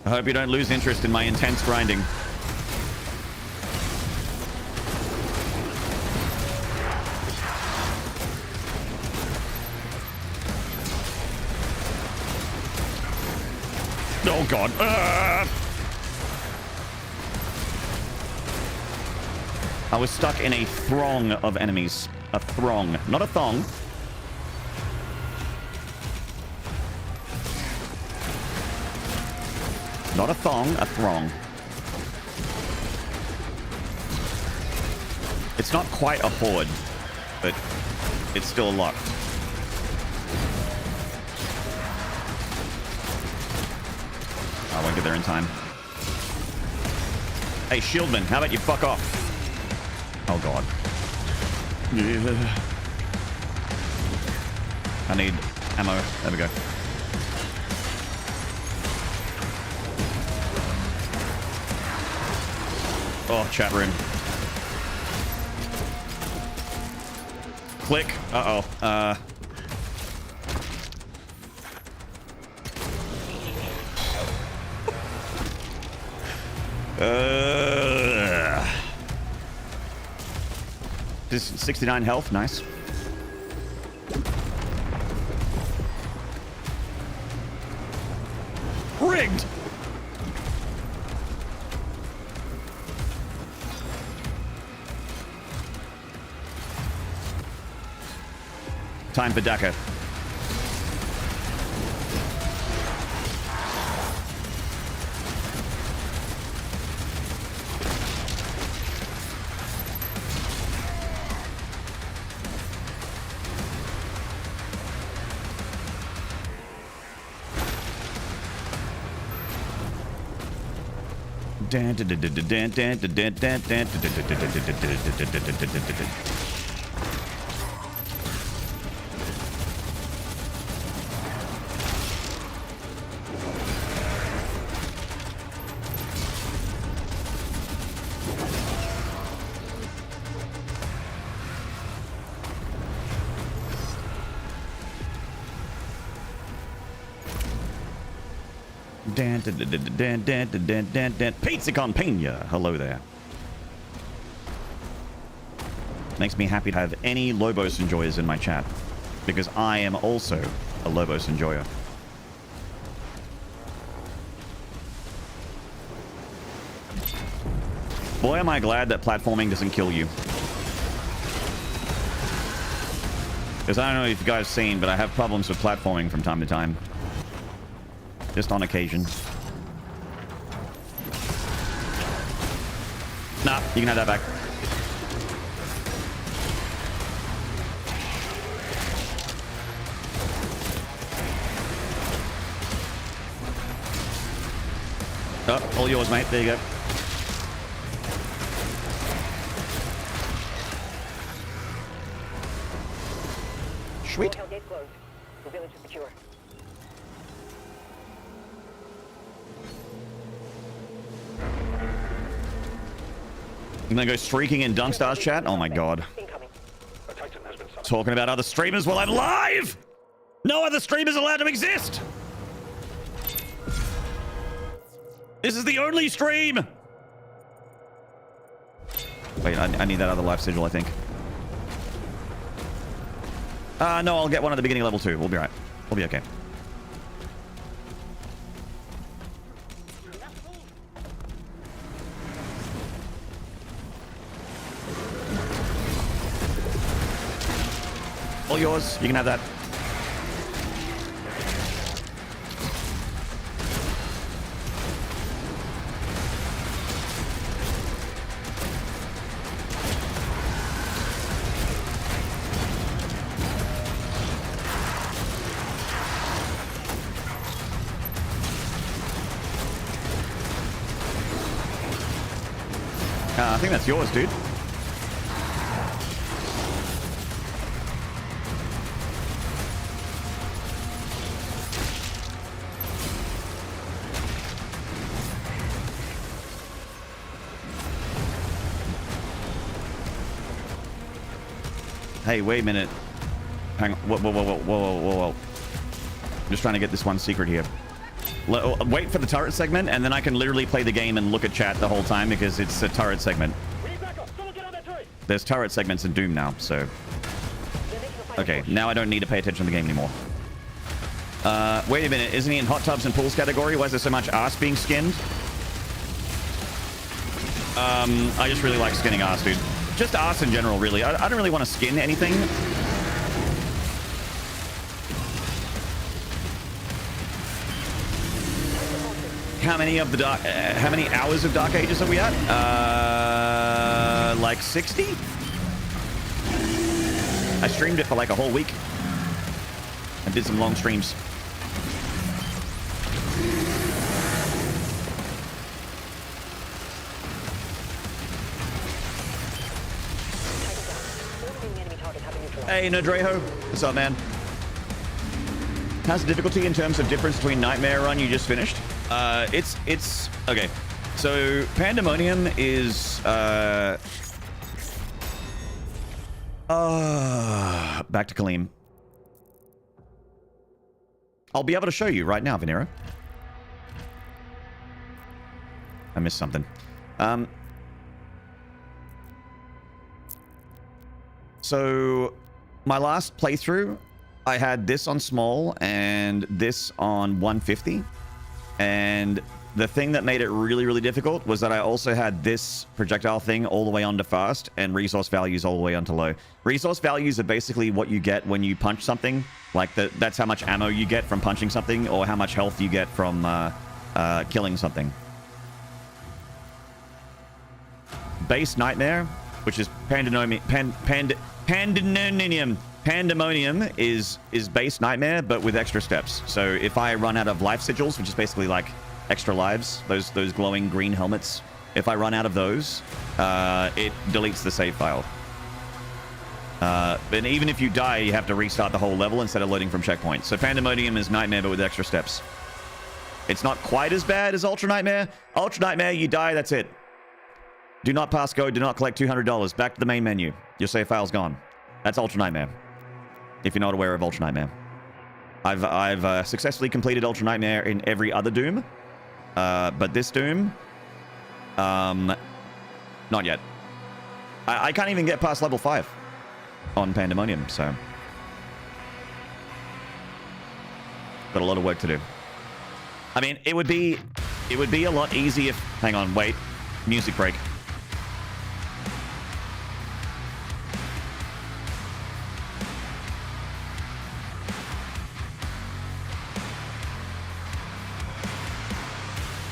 I hope you don't lose interest in my intense grinding. Oh god. I was stuck in a throng of enemies. A throng, not a thong. Not a thong, a throng. It's not quite a horde, but it's still a lot. I won't get there in time. Hey, Shieldman, how about you fuck off? Oh, God. Yeah. I need ammo. There we go. Oh, chat room. Click. Uh-oh. This 69 health, nice. Rigged. Time for Daka. Pizza con Pena. Hello there. Makes me happy to have any Lobos enjoyers in my chat, because I am also a Lobos enjoyer. Boy, am I glad that platforming doesn't kill you. Because I don't know if you guys have seen, but I have problems with platforming from time to time. Just on occasion. Nah, you can have that back. Oh, all yours, mate. There you go. Sweet. Hotel gates closed. The village is secure. I'm gonna go streaking in Dunkstar's chat. Oh my god. Incoming. A Titan has been summoned. Talking about other streamers while I'm live! No other streamers allowed to exist! This is the only stream! Wait, I need that other life sigil, I think. No, I'll get one at the beginning of level 2. We'll be right. We'll be okay. All yours. You can have that. I think that's yours, dude. Hey, wait a minute. Hang on. Whoa. I'm just trying to get this one secret here. Wait for the turret segment, and then I can literally play the game and look at chat the whole time because it's a turret segment. There's turret segments in Doom now, so... Okay, now I don't need to pay attention to the game anymore. Wait a minute. Isn't he in hot tubs and pools category? Why is there so much ass being skinned? I just really like skinning ass, dude. Just ass in general, really. I don't really want to skin anything. How many hours of Dark Ages are we at? Like 60? I streamed it for like a whole week. I did some long streams. Hey, Nodreho. What's up, man? How's the difficulty in terms of difference between Nightmare Run you just finished? It's okay. So Pandemonium is back to Kaleem. I'll be able to show you right now, Venera. I missed something. So my last playthrough, I had this on small and this on 150. And the thing that made it really, really difficult was that I also had this projectile thing all the way onto fast and resource values all the way onto low. Resource values are basically what you get when you punch something. Like that's how much ammo you get from punching something or how much health you get from killing something. Base Nightmare, which is Pandemonium. Pandemonium is base Nightmare, but with extra steps. So if I run out of life sigils, which is basically like extra lives, those glowing green helmets, if I run out of those, it deletes the save file. And even if you die, you have to restart the whole level instead of loading from checkpoints. So Pandemonium is Nightmare, but with extra steps. It's not quite as bad as Ultra Nightmare. Ultra Nightmare, you die, that's it. Do not pass go, do not collect $200. Back to the main menu. Your save file's gone. That's Ultra Nightmare. If you're not aware of Ultra Nightmare. I've successfully completed Ultra Nightmare in every other Doom. But this Doom, not yet. I can't even get past level 5 on Pandemonium, so got a lot of work to do. I mean, it would be a lot easier if... Hang on, wait. Music break.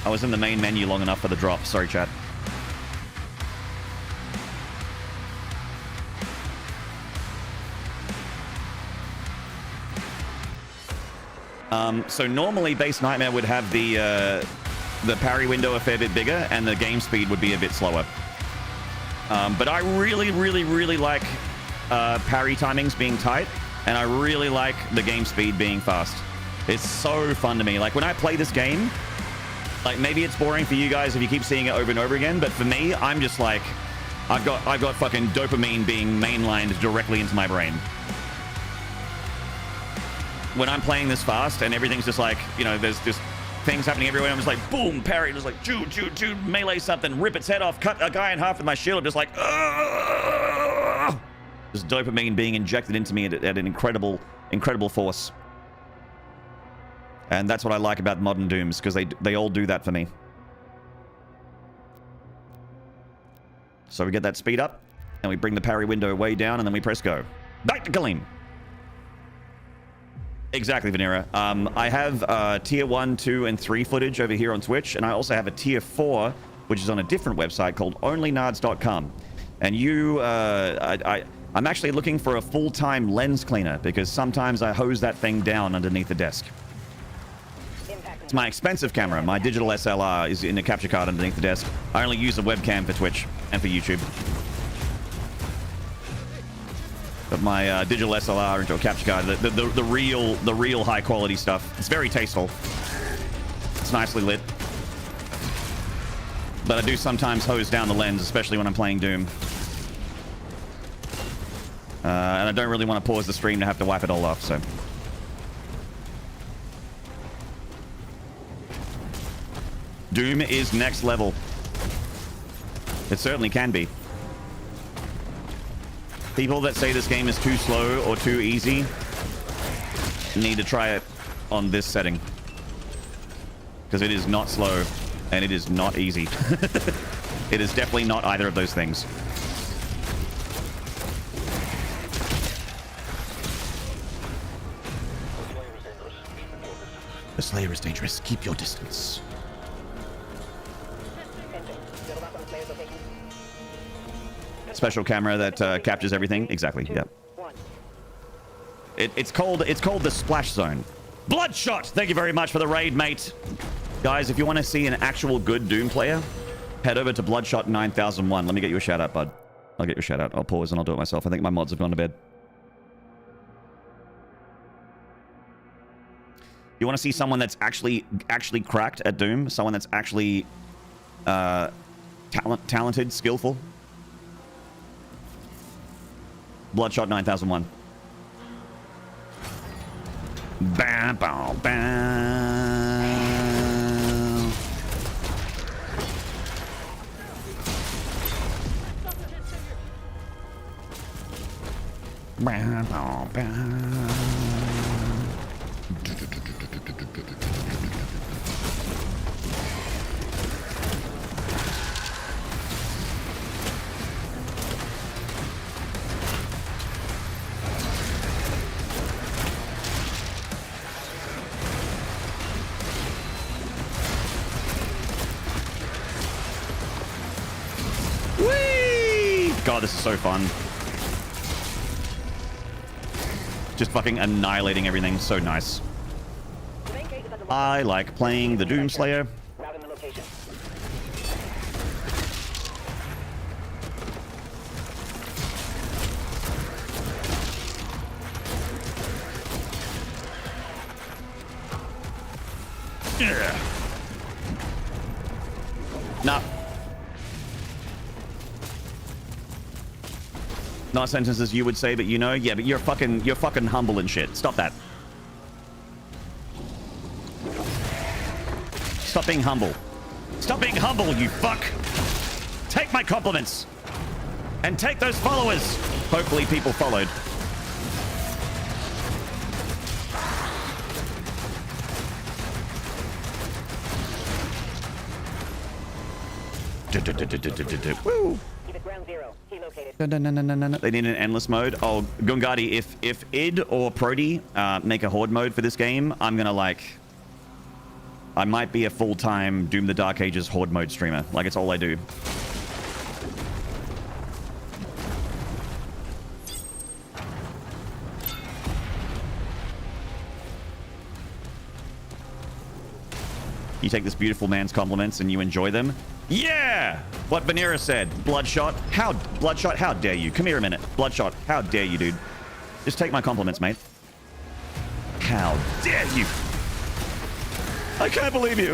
I was in the main menu long enough for the drop. Sorry, chat. So normally Base Nightmare would have the parry window a fair bit bigger and the game speed would be a bit slower. But I really, really, really like parry timings being tight, and I really like the game speed being fast. It's so fun to me. Like when I play this game, like maybe it's boring for you guys if you keep seeing it over and over again, but for me, I'm just like, I've got fucking dopamine being mainlined directly into my brain. When I'm playing this fast and everything's just like, you know, there's just things happening everywhere. I'm just like, boom, parry, just like, choo, melee something, rip its head off, cut a guy in half with my shield, just like, just dopamine being injected into me at an incredible force. And that's what I like about modern Dooms, because they all do that for me. So we get that speed up, and we bring the parry window way down, and then we press go. Back to Kaleem. Exactly, Vanera. I have tier 1, 2, and 3 footage over here on Twitch, and I also have a tier 4, which is on a different website called onlynards.com. And I'm actually looking for a full-time lens cleaner, because sometimes I hose that thing down underneath the desk. It's my expensive camera. My digital SLR is in a capture card underneath the desk. I only use a webcam for Twitch and for YouTube. But my digital SLR into a capture card, the real high quality stuff. It's very tasteful. It's nicely lit. But I do sometimes hose down the lens, especially when I'm playing Doom. And I don't really want to pause the stream to have to wipe it all off, so. Doom is next level. It certainly can be. People that say this game is too slow or too easy need to try it on this setting. Because it is not slow and it is not easy. It is definitely not either of those things. The Slayer is dangerous. Keep your distance. Special camera that captures everything. Exactly. Yeah. It's called the Splash Zone. Bloodshot. Thank you very much for the raid, mate. Guys, if you want to see an actual good Doom player, head over to Bloodshot 9001. Let me get you a shout out, bud. I'll get you a shout out. I'll pause and I'll do it myself. I think my mods have gone to bed. You want to see someone that's actually cracked at Doom? Someone that's actually talented, skillful? Bloodshot 9001. Bam, bam, bam. Bam, bam, bam. God, this is so fun. Just fucking annihilating everything. So nice. I like playing the Doom Slayer. Yeah. Nah. Not sentences you would say, but you know, yeah, but you're fucking humble and shit. Stop that. Stop being humble. Stop being humble, you fuck. Take my compliments. And take those followers. Hopefully people followed. Woo. No. They need an endless mode. Oh, Gungadi, if id or Prody make a horde mode for this game, I'm gonna like I might be a full-time Doom the Dark Ages Horde mode streamer. Like, it's all I do. You take this beautiful man's compliments and you enjoy them. Yeah! What Vanera said. Bloodshot. Bloodshot, how dare you? Come here a minute. Bloodshot, how dare you, dude? Just take my compliments, mate. How dare you? I can't believe you.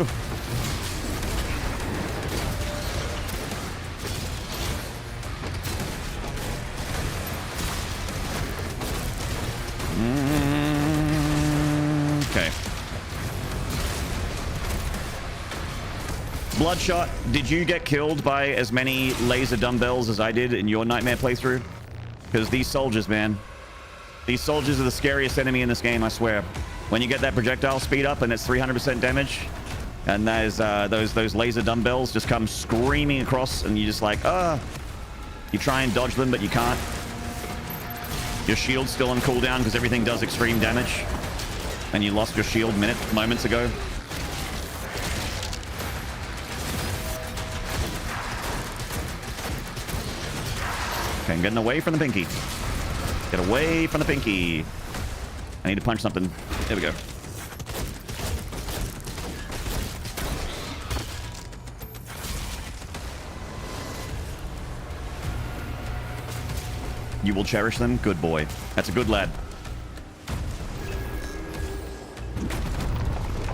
Okay. Bloodshot, did you get killed by as many laser dumbbells as I did in your Nightmare playthrough? Because these soldiers, man. These soldiers are the scariest enemy in this game, I swear. When you get that projectile speed up and it's 300% damage, and there's those laser dumbbells just come screaming across, and you just like, you try and dodge them, but you can't. Your shield's still on cooldown because everything does extreme damage, and you lost your shield moments ago. Okay, I'm getting away from the pinky. Get away from the pinky. I need to punch something. There we go. You will cherish them? Good boy. That's a good lad.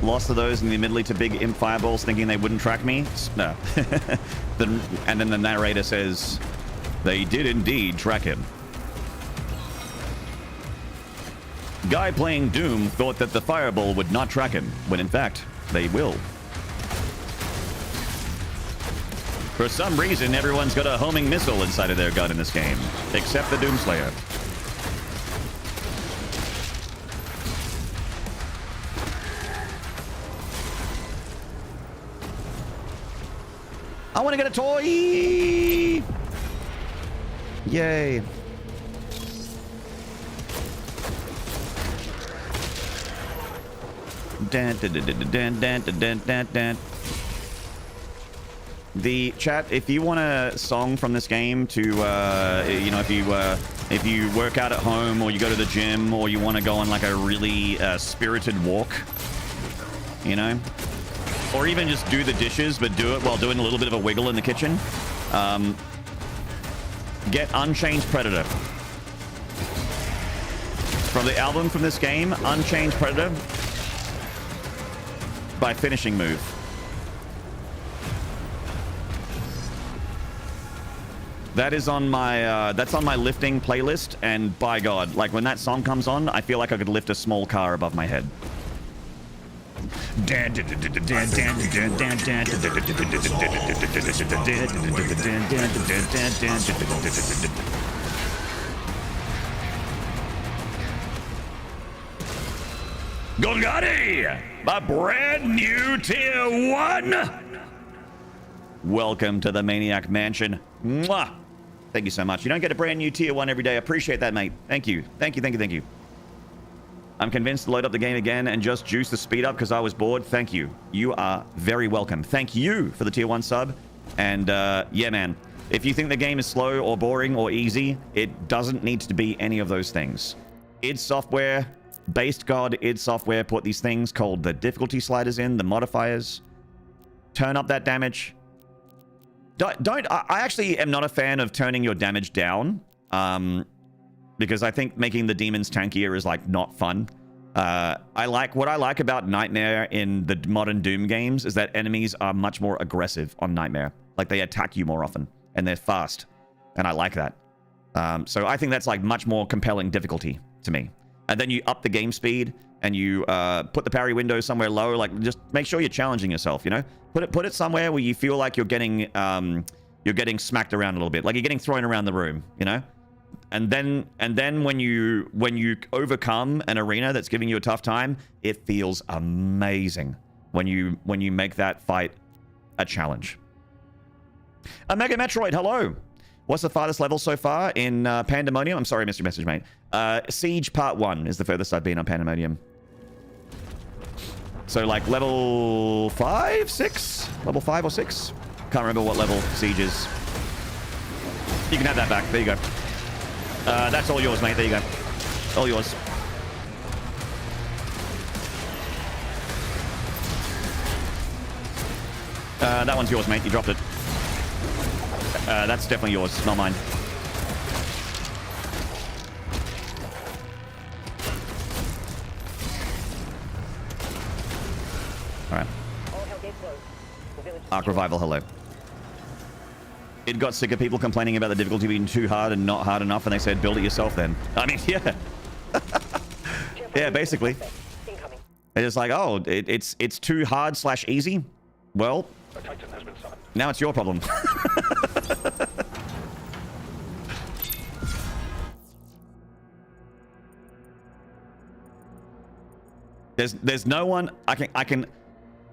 Lost to those and admittedly to big imp fireballs thinking they wouldn't track me? No. And then the narrator says, they did indeed track him. Guy playing Doom thought that the fireball would not track him, when in fact, they will. For some reason, everyone's got a homing missile inside of their gun in this game, except the Doomslayer. I want to get a toy! Yay. The chat, if you want a song from this game to, you know, if you work out at home or you go to the gym or you want to go on like a really spirited walk, you know, or even just do the dishes, but do it while doing a little bit of a wiggle in the kitchen, get Unchained Predator. From the album from this game, Unchained Predator by Finishing Move. That is on my that's on my lifting playlist, and by God, like when that song comes on, I feel like I could lift a small car above my head. Golgari, my brand new tier 1. Welcome to the Maniac Mansion. Mwah. Thank you so much. You don't get a brand new tier 1 every day. I appreciate that, mate. Thank you. Thank you, thank you, thank you. I'm convinced to load up the game again and just juice the speed up because I was bored. Thank you. You are very welcome. Thank you for the tier 1 sub. And yeah, man. If you think the game is slow or boring or easy, it doesn't need to be any of those things. id Software, based God id Software, put these things called the difficulty sliders in, the modifiers. Turn up that damage. I actually am not a fan of turning your damage down, because I think making the demons tankier is like not fun. What I like about Nightmare in the modern Doom games is that enemies are much more aggressive on Nightmare. Like they attack you more often and they're fast, and I like that. So I think that's like much more compelling difficulty to me. And then you up the game speed and you put the parry window somewhere low. Like just make sure you're challenging yourself. You know, put it somewhere where you feel like you're getting smacked around a little bit, like you're getting thrown around the room. You know, and then when you overcome an arena that's giving you a tough time, it feels amazing when you make that fight a challenge. A Mega Metroid, hello. What's the farthest level so far in Pandemonium? I'm sorry, I missed your message, mate. Siege Part 1 is the furthest I've been on Pandemonium. So like level 5, 6? Level 5 or 6? Can't remember what level Siege is. You can have that back. There you go. That's all yours, mate. There you go. All yours. That one's yours, mate. You dropped it. That's definitely yours, not mine. Alright. Arc Revival, hello. It got sick of people complaining about the difficulty being too hard and not hard enough, and they said, build it yourself then. I mean, yeah. Yeah, basically. They're just like, oh, it's too hard / easy. Well, now it's your problem. There's no one. I can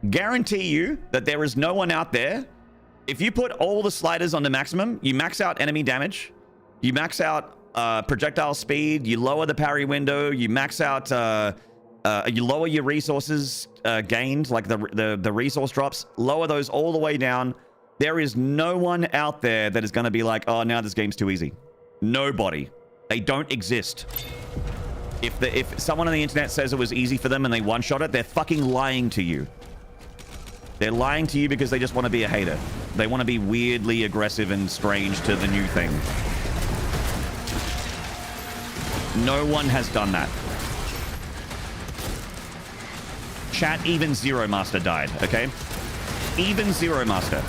guarantee you that there is no one out there. If you put all the sliders on the maximum, you max out enemy damage, you max out projectile speed, you lower the parry window, you max out, you lower your resources gained, like the resource drops, lower those all the way down. There is no one out there that is going to be like, oh, now this game's too easy. Nobody. They don't exist. If someone on the internet says it was easy for them and they one-shot it, they're fucking lying to you. They're lying to you because they just want to be a hater. They want to be weirdly aggressive and strange to the new thing. No one has done that. Chat, even Zero Master died, okay? Even Zero Master.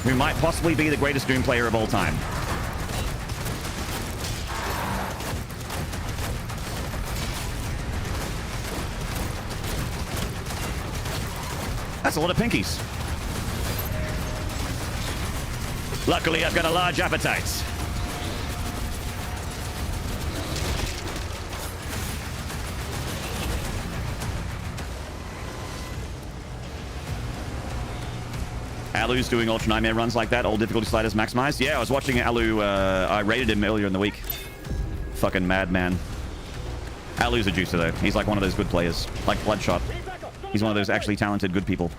Who might possibly be the greatest Doom player of all time. That's a lot of pinkies. Luckily, I've got a large appetite. Alu's doing Ultra Nightmare runs like that, all difficulty sliders maximized. Yeah, I was watching Alu, I rated him earlier in the week. Fucking madman. Alu's a juicer though. He's like one of those good players. Like Bloodshot. He's one of those actually talented, good people.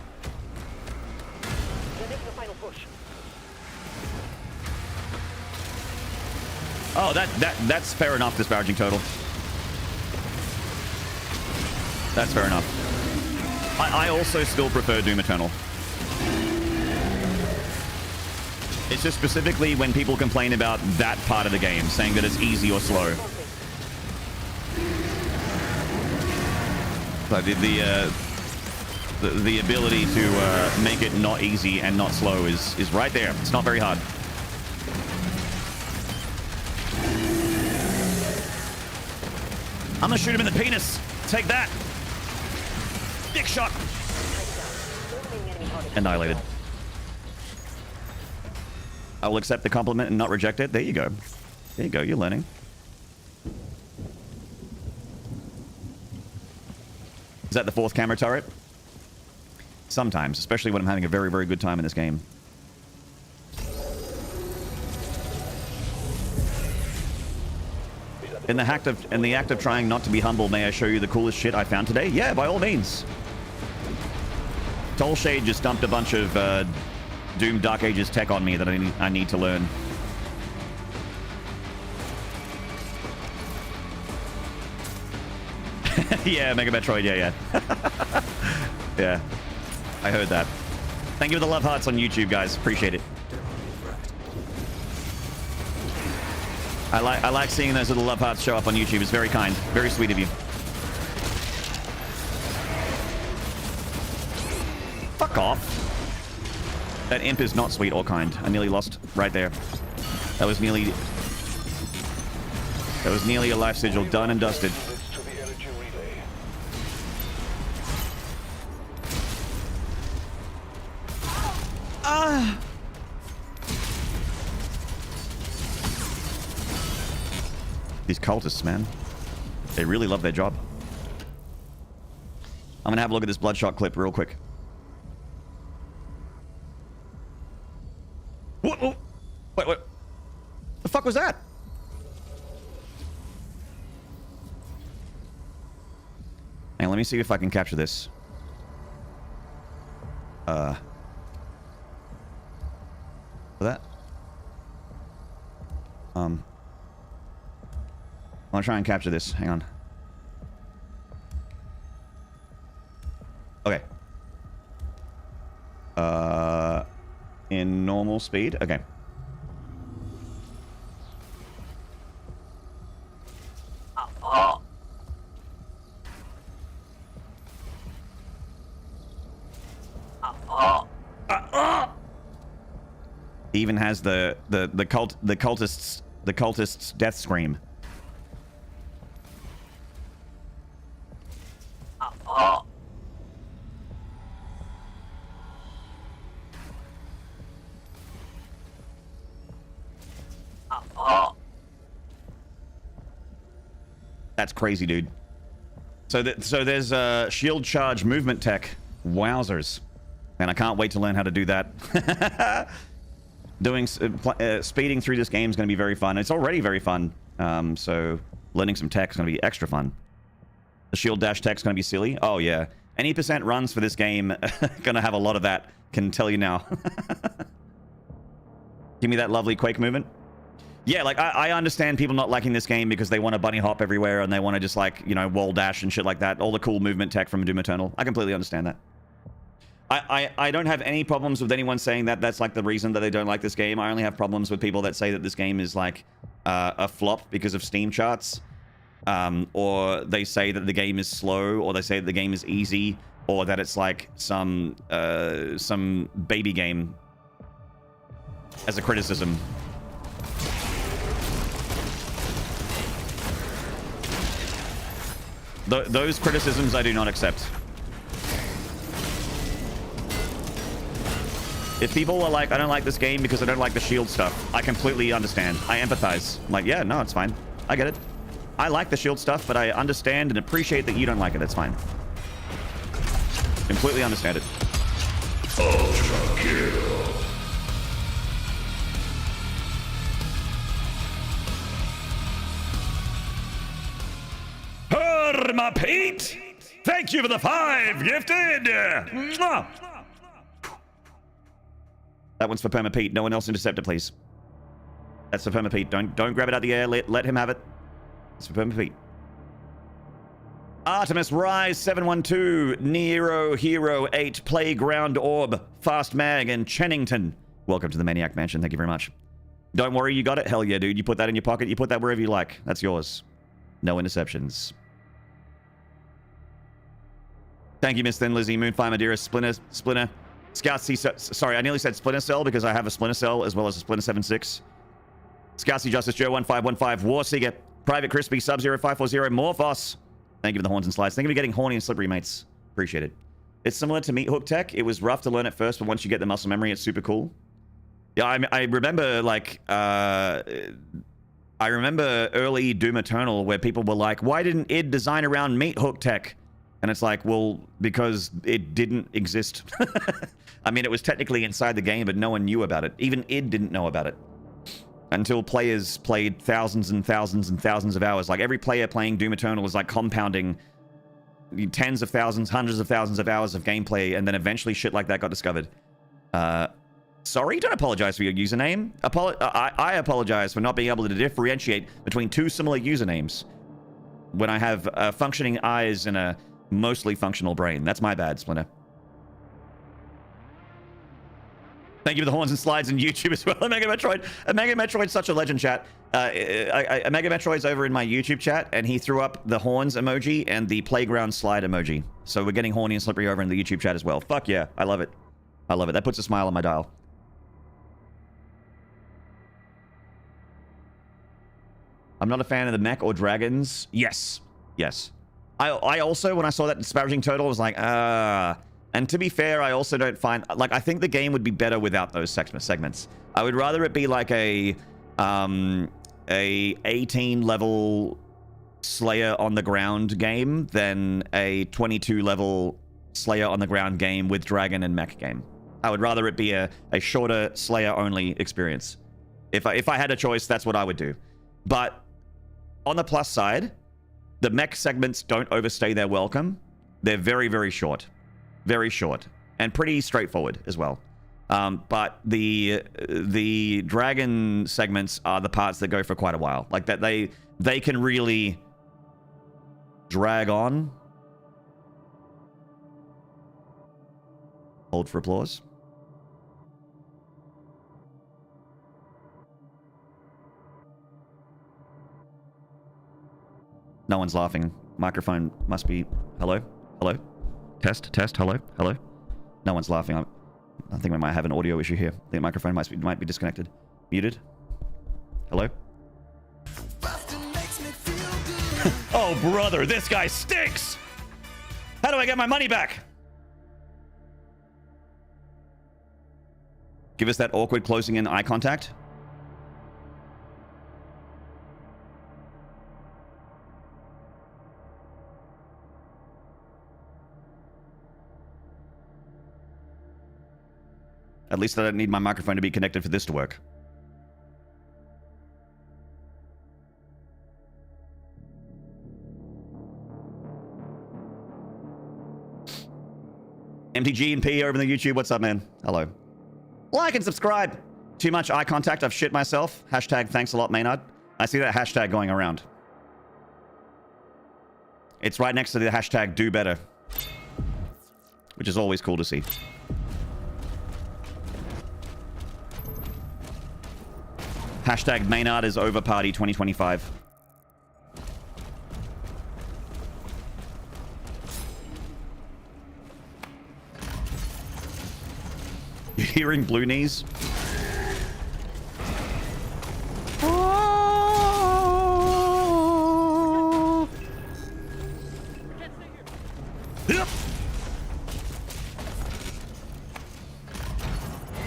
Oh, that's fair enough, disparaging total. That's fair enough. I also still prefer Doom Eternal. It's just specifically when people complain about that part of the game, saying that it's easy or slow. But the ability to make it not easy and not slow is right there. It's not very hard. I'm gonna shoot him in the penis. Take that. Dick shot. Annihilated. I will accept the compliment and not reject it. There you go. There you go. You're learning. Is that the 4th camera turret? Sometimes, especially when I'm having a very, very good time in this game. In the act of trying not to be humble, may I show you the coolest shit I found today? Yeah, by all means. Tollshade just dumped a bunch of Doom Dark Ages tech on me that I need to learn. Yeah, Mega Metroid, yeah. Yeah, I heard that. Thank you for the love hearts on YouTube, guys. Appreciate it. I like seeing those little love hearts show up on YouTube. It's very kind. Very sweet of you. Fuck off. That imp is not sweet or kind. I nearly lost right there. That was nearly a life sigil done and dusted. Ah. These cultists, man. They really love their job. I'm gonna have a look at this Bloodshot clip real quick. Whoa. Wait. The fuck was that? Hey, let let me see if I can capture this. That? I'll try and capture this. Hang on. Okay. In normal speed. Okay. He even has the cultist's death scream. That's crazy, dude. So there's a shield charge movement tech. Wowzers. And I can't wait to learn how to do that. Speeding through this game is going to be very fun. It's already very fun. So learning some tech is going to be extra fun. The shield dash tech is going to be silly. Oh, yeah. Any percent runs for this game going to have a lot of that. Can tell you now. Give me that lovely Quake movement. Yeah, like, I understand people not liking this game because they want to bunny hop everywhere and they want to just, like, you know, wall dash and shit like that. All the cool movement tech from Doom Eternal. I completely understand that. I don't have any problems with anyone saying that that's, like, the reason that they don't like this game. I only have problems with people that say that this game is, like, a flop because of Steam charts. Or they say that the game is slow, or they say that the game is easy, or that it's, like, some baby game as a criticism. Those criticisms I do not accept. If people are like, I don't like this game because I don't like the shield stuff, I completely understand. I empathize. I'm like, yeah, no, it's fine. I get it. I like the shield stuff, but I understand and appreciate that you don't like it. It's fine. Completely understand it. Ultra kill. Herma Pete! Thank you for the 5 gifted! Mwah! That one's for Perma Pete. No one else intercept it, please. That's for Perma Pete. Don't grab it out of the air. Let him have it. It's for Perma Pete. Artemis Rise 712, Nero Hero 8, Playground Orb, Fast Mag, and Chennington. Welcome to the Maniac Mansion. Thank you very much. Don't worry, you got it. Hell yeah, dude. You put that in your pocket. You put that wherever you like. That's yours. No interceptions. Thank you, Miss Thin Lizzie, Moonfire Madeira, Splinter, Scout C. Sorry, I nearly said Splinter Cell because I have a Splinter Cell as well as a Splinter 76. Scout C. Justice Joe 1515, Warseeker, Private Crispy, Sub-Zero 540, Morphos. Thank you for the horns and slides. Thank you for getting horny and slippery, mates. Appreciate it. It's similar to Meat Hook Tech. It was rough to learn at first, but once you get the muscle memory, it's super cool. Yeah, I remember, like, I remember early Doom Eternal where people were like, why didn't id design around Meat Hook Tech? And it's like, well, because it didn't exist. I mean, it was technically inside the game, but no one knew about it. Even id didn't know about it. Until players played thousands and thousands and thousands of hours. Like, every player playing Doom Eternal is, like, compounding tens of thousands, hundreds of thousands of hours of gameplay, and then eventually shit like that got discovered. Sorry, don't apologize for your username. I apologize for not being able to differentiate between two similar usernames when I have functioning eyes and a mostly functional brain. That's my bad, Splinter. Thank you for the horns and slides in YouTube as well. Mega Metroid's such a legend, chat. Mega Metroid's over in my YouTube chat, and he threw up the horns emoji and the playground slide emoji. So we're getting horny and slippery over in the YouTube chat as well. Fuck yeah, I love it. I love it. That puts a smile on my dial. I'm not a fan of the mech or dragons. Yes. Yes. I also, when I saw that disparaging total, was like, And to be fair, I also don't find... Like, I think the game would be better without those segments. I would rather it be like a 18-level Slayer on the ground game than a 22-level Slayer on the ground game with dragon and mech game. I would rather it be a shorter Slayer-only experience. If I had a choice, that's what I would do. But on the plus side, the mech segments don't overstay their welcome. They're very, very short. Very short. And pretty straightforward as well. But the dragon segments are the parts that go for quite a while. Like that they can really drag on. Hold for applause. No one's laughing. Microphone must be... Hello? Hello? Test? Test? Hello? Hello? No one's laughing. I think we might have an audio issue here. The microphone might be disconnected. Muted? Hello? Oh, brother, this guy stinks! How do I get my money back? Give us that awkward closing in eye contact. At least I don't need my microphone to be connected for this to work. MTG and P over in the YouTube. What's up, man? Hello. Like and subscribe. Too much eye contact. I've shit myself. Hashtag thanks a lot, Maynard. I see that hashtag going around. It's right next to the hashtag do better, which is always cool to see. Hashtag Maynard is over party 2025. You're hearing blue knees? Oh. Yep.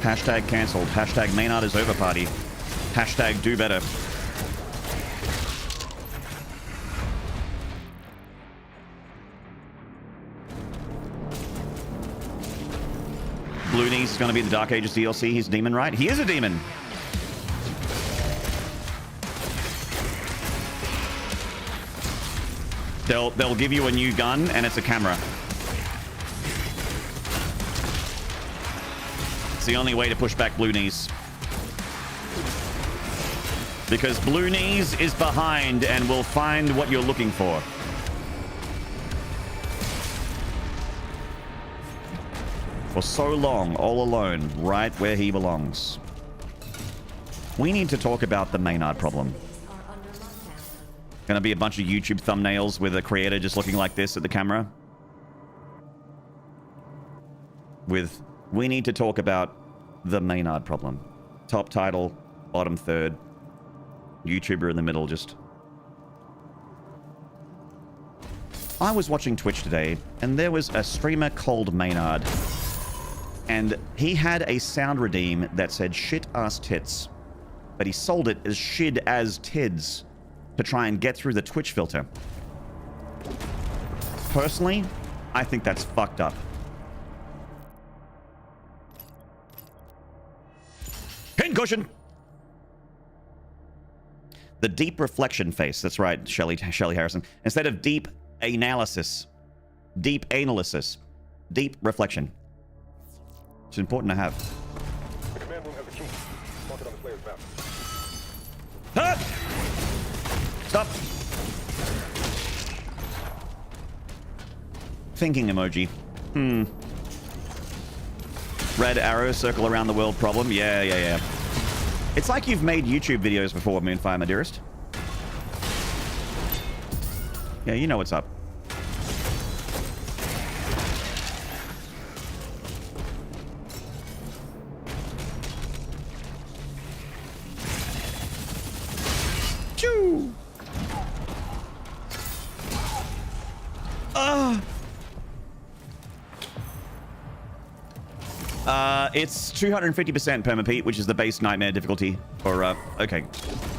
Hashtag cancelled. Hashtag Maynard is over party. Hashtag do better. Blue Knees is going to be the Dark Ages DLC. He's a demon, right? He is a demon. They'll give you a new gun and it's a camera. It's the only way to push back Blue Knees. Because Blue Knees is behind and will find what you're looking for. For so long, all alone, right where he belongs. We need to talk about the Maynard problem. Gonna be a bunch of YouTube thumbnails with a creator just looking like this at the camera. With, we need to talk about the Maynard problem. Top title, bottom third. YouTuber in the middle, just... I was watching Twitch today, and there was a streamer called Maynarde. And he had a sound redeem that said shit ass tits. But he sold it as shid as tids to try and get through the Twitch filter. Personally, I think that's fucked up. Pincushion! The deep reflection face. That's right, Shelly Harrison. Instead of deep analysis. Deep analysis. Deep reflection. It's important to have. The command room has a key. Mark it on the player's map. Ah! Stop. Thinking emoji. Red arrow, circle around the world problem. Yeah. It's like you've made YouTube videos before, Moonfire, my dearest. Yeah, you know what's up. Choo! It's 250% perma-Pete, which is the base nightmare difficulty. Or, okay.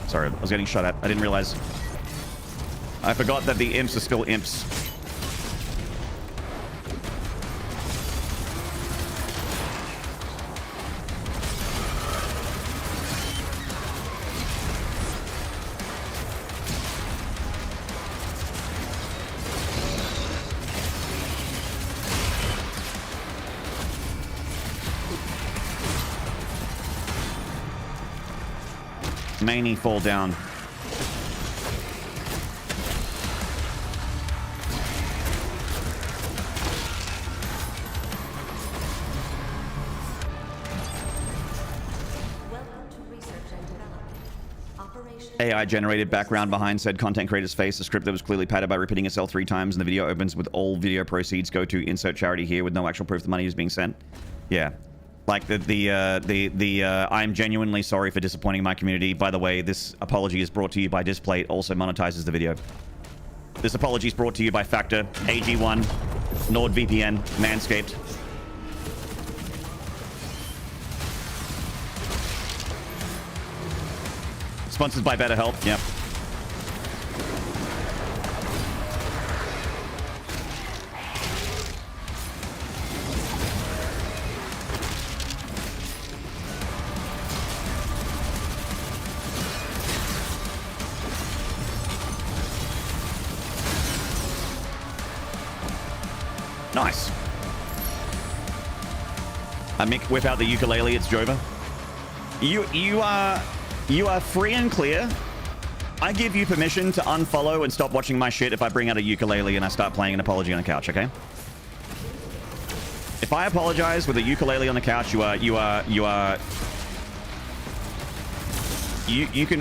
Sorry, I was getting shot at. I didn't realize. I forgot that the imps are still imps. Maney fall down. Welcome to research and development. Operation AI generated background behind said content creator's face. A script that was clearly padded by repeating itself 3 times, and the video opens with all video proceeds go to insert charity here with no actual proof the money is being sent. Yeah. Like I'm genuinely sorry for disappointing my community. By the way, this apology is brought to you by Displate, also monetizes the video. This apology is brought to you by Factor, AG1, NordVPN, Manscaped. Sponsored by BetterHelp, yep. Nice. I Mick, whip out the ukulele. It's Jova. You are free and clear. I give you permission to unfollow and stop watching my shit if I bring out a ukulele and I start playing an apology on a couch. Okay. If I apologize with a ukulele on the couch, you can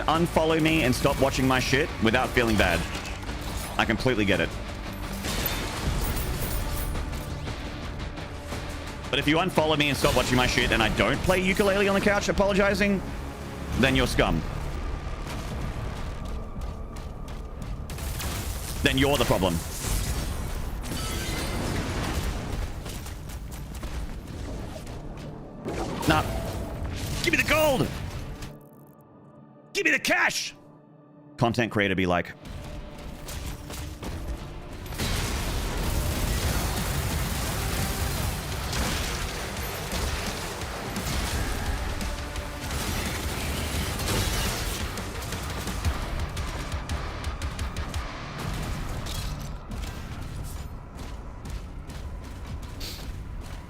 unfollow me and stop watching my shit without feeling bad. I completely get it. But if you unfollow me and stop watching my shit and I don't play ukulele on the couch apologizing, then you're scum. Then you're the problem. Nah. Give me the gold! Give me the cash! Content creator be like,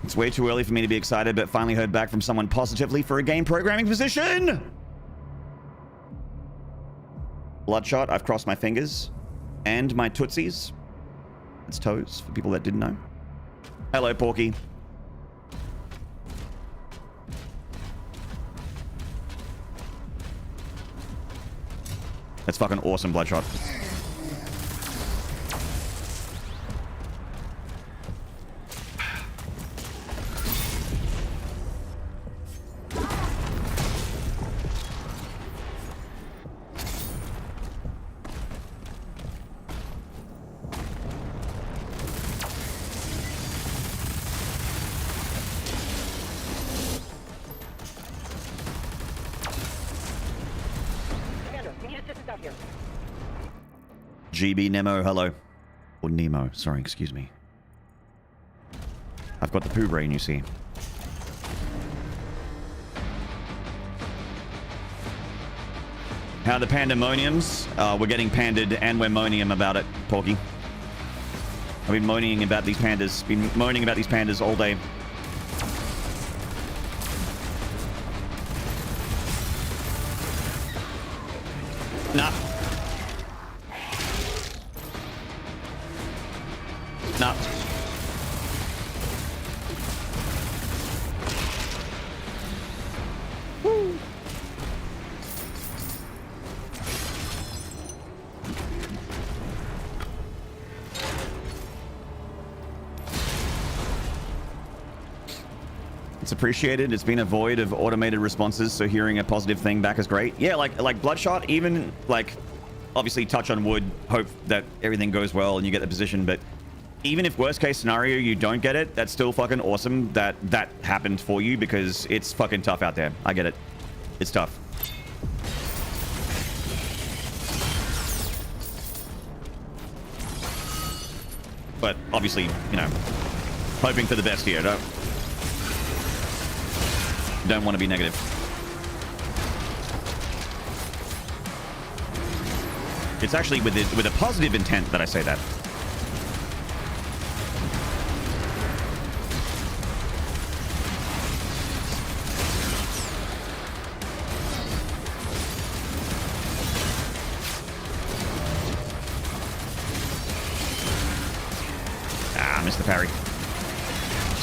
it's way too early for me to be excited, but finally heard back from someone positively for a game programming position. Bloodshot, I've crossed my fingers and my tootsies. It's toes for people that didn't know. Hello, Porky. That's fucking awesome, Bloodshot. GB Nemo, hello. Or Nemo, sorry, excuse me. I've got the poo brain, you see. How are the pandemoniums? We're getting pandered and we're moaning about it, Porky. I've been moaning about these pandas. Been moaning about these pandas all day. Nah. Nah. Woo. It's appreciated. It's been a void of automated responses, so hearing a positive thing back is great. Yeah, like Bloodshot, even like obviously touch on wood, hope that everything goes well and you get the position, but even if worst case scenario you don't get it, that's still fucking awesome that that happened for you, because it's fucking tough out there. I get it. It's tough. But obviously, you know, hoping for the best here. Don't want to be negative. It's actually with a positive intent that I say that.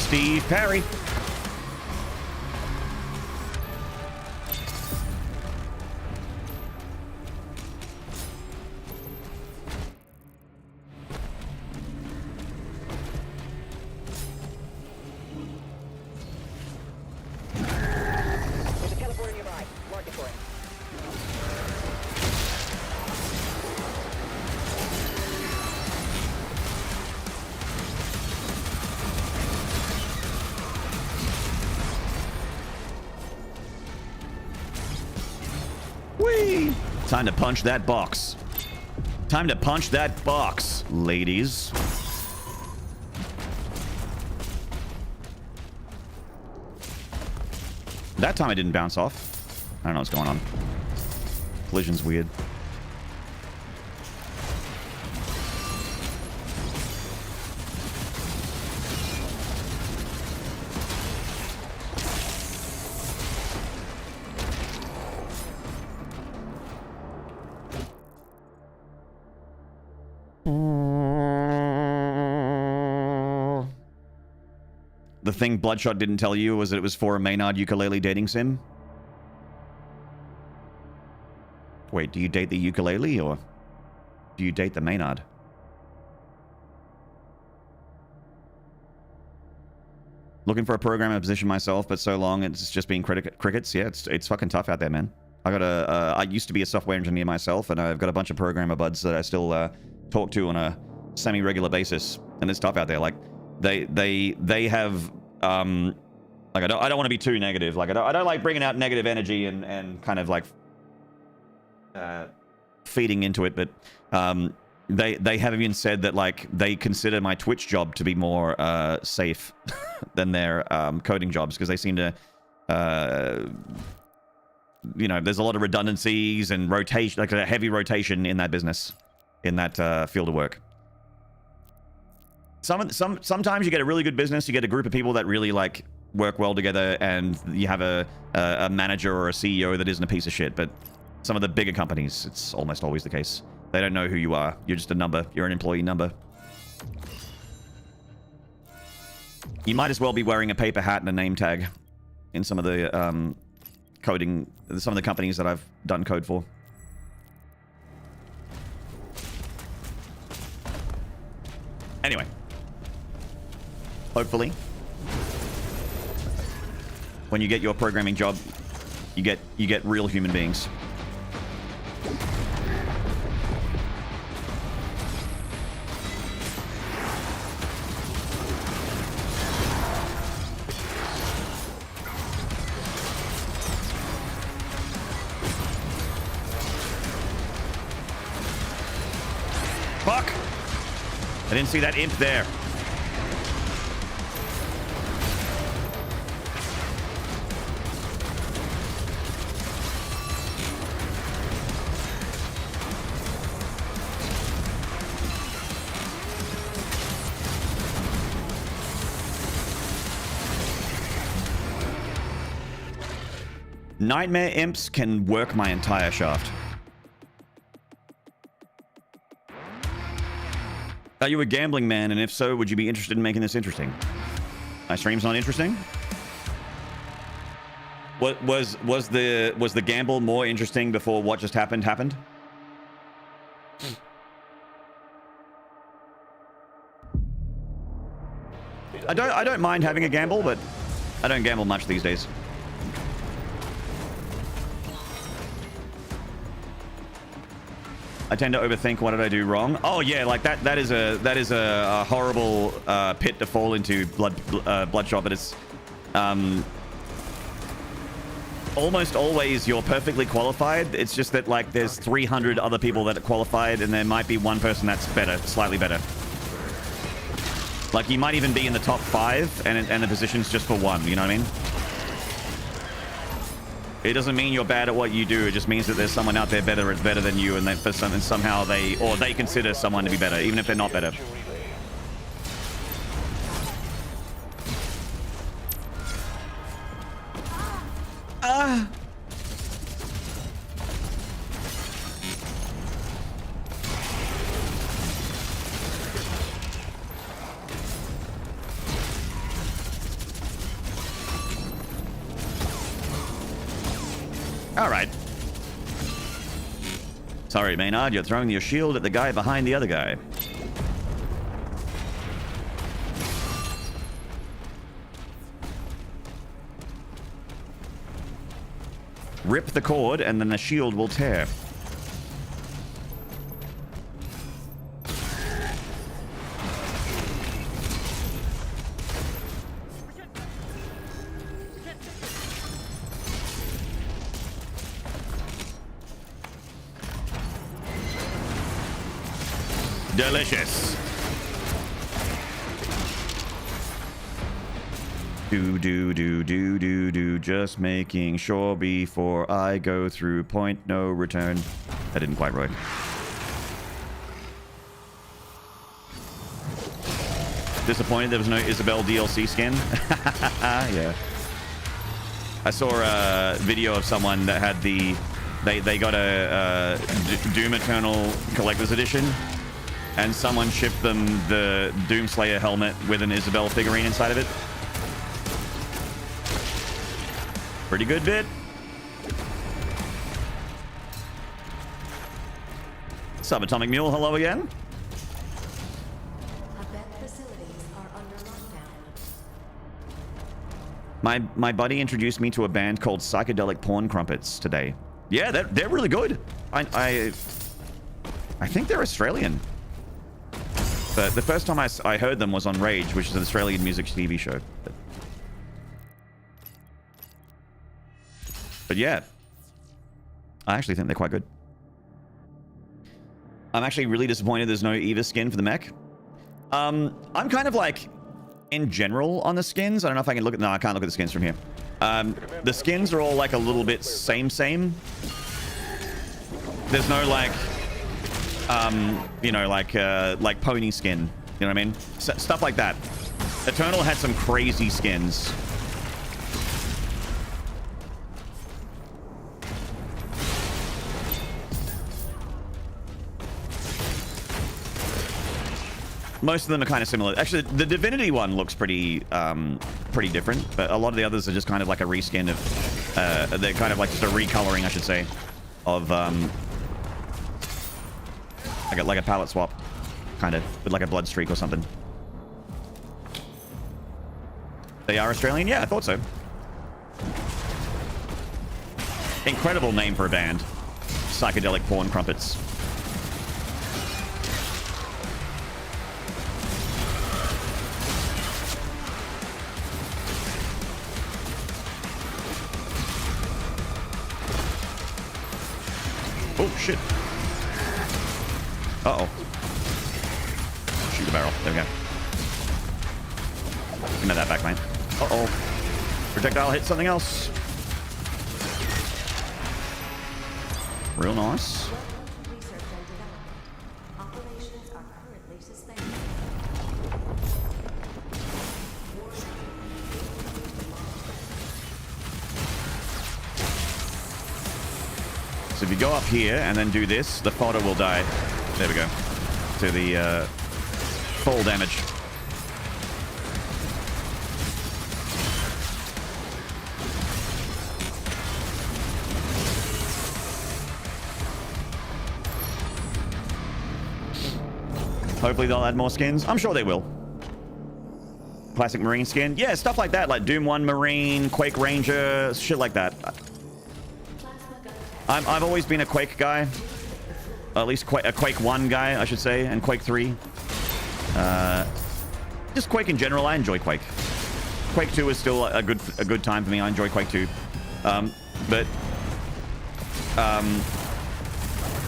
Steve Parry. There's a teleporter nearby. Mark it for him. Whee! Time to punch that box. Time to punch that box, ladies. That time I didn't bounce off. I don't know what's going on. Collision's weird. The thing Bloodshot didn't tell you was that it was for a Maynarde ukulele dating sim? Wait, do you date the ukulele or do you date the Maynarde? Looking for a programmer position myself, but so long it's just been crickets. Yeah, it's fucking tough out there, man. I used to be a software engineer myself, and I've got a bunch of programmer buds that I still talk to on a semi-regular basis, and it's tough out there. Like they have like I don't want to be too negative. Like I don't like bringing out negative energy and kind of like feeding into it, but they have even said that like they consider my Twitch job to be more safe than their coding jobs, because they seem to you know, there's a lot of redundancies and rotation, like a heavy rotation in that business, in that field of work. Sometimes you get a really good business, you get a group of people that really like work well together, and you have a manager or a CEO that isn't a piece of shit. But some of the bigger companies, it's almost always the case. They don't know who you are. You're just a number. You're an employee number. You might as well be wearing a paper hat and a name tag in some of the coding, some of the companies that I've done code for. Anyway, hopefully, when you get your programming job, you get real human beings. Fuck! I didn't see that imp there. Nightmare imps can work my entire shaft. Are you a gambling man, and if so, would you be interested in making this interesting? My stream's not interesting? What was the gamble more interesting before what just happened? I don't mind having a gamble, but I don't gamble much these days. I tend to overthink. What did I do wrong? Oh yeah, like that is a horrible pit to fall into, Bloodshot. But it's almost always you're perfectly qualified. It's just that like there's 300 other people that are qualified, and there might be one person that's better, slightly better. Like you might even be in the top 5, and the position's just for one. You know what I mean? It doesn't mean you're bad at what you do. It just means that there's someone out there better than you, and for something somehow they consider someone to be better, even if they're not better. All right. Sorry, Maynard, you're throwing your shield at the guy behind the other guy. Rip the cord, and then the shield will tear. Delicious. Do. Just making sure before I go through point no return. That didn't quite work. Disappointed there was no Isabel DLC skin. Yeah. I saw a video of someone that had the... They got a Doom Eternal Collector's Edition, and someone shipped them the Doomslayer helmet with an Isabel figurine inside of it. Pretty good bit. Subatomic Mule, hello again. Event facilities are under lockdown. My buddy introduced me to a band called Psychedelic Porn Crumpets today. Yeah, they're really good. I think they're Australian. But the first time I heard them was on Rage, which is an Australian music TV show. But yeah, I actually think they're quite good. I'm actually really disappointed there's no Eva skin for the mech. I'm kind of like, in general, on the skins. I don't know if I can look at... No, I can't look at the skins from here. The skins are all like a little bit same. There's no like, you know, like pony skin. You know what I mean? Stuff like that. Eternal had some crazy skins. Most of them are kind of similar. Actually, the Divinity one looks pretty different, but a lot of the others are just kind of like a reskin of, they're kind of like just a recoloring, I should say, of, like a palette swap, kind of, with like a blood streak or something. They are Australian? Yeah, I thought so. Incredible name for a band. Psychedelic Porn Crumpets. Oh, shit. Uh-oh. Shoot a barrel. There we go. Give me that back, man. Uh-oh. Projectile hit something else. Real nice. Research and development. Operations are currently suspended. So if you go up here and then do this, the fodder will die. There we go. To the full damage. Hopefully they'll add more skins. I'm sure they will. Classic Marine skin. Yeah, stuff like that. Like Doom 1 Marine, Quake Ranger, shit like that. I've always been a Quake guy. At least a Quake 1 guy, I should say, and Quake 3. Just Quake in general. I enjoy Quake. Quake 2 is still a good time for me. I enjoy Quake 2.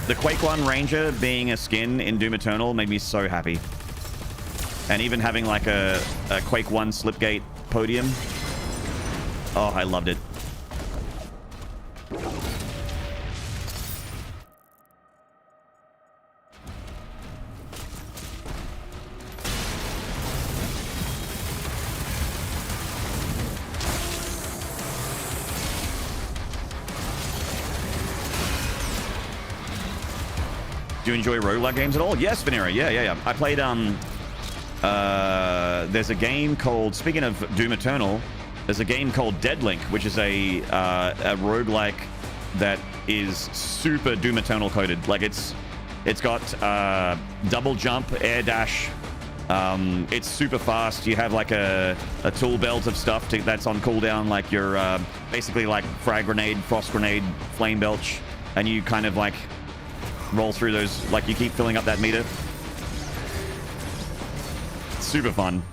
The Quake 1 Ranger being a skin in Doom Eternal made me so happy. And even having like a Quake 1 Slipgate podium. Oh, I loved it. Do you enjoy roguelike games at all? Yes, Vanera. Yeah. I played, there's a game called, speaking of Doom Eternal, there's a game called Deadlink, which is a roguelike that is super Doom Eternal coded. Like it's got double jump, air dash. It's super fast. You have like a tool belt of stuff that's on cooldown, like your basically like frag grenade, frost grenade, flame belch, and you kind of like roll through those, like you keep filling up that meter. Super fun.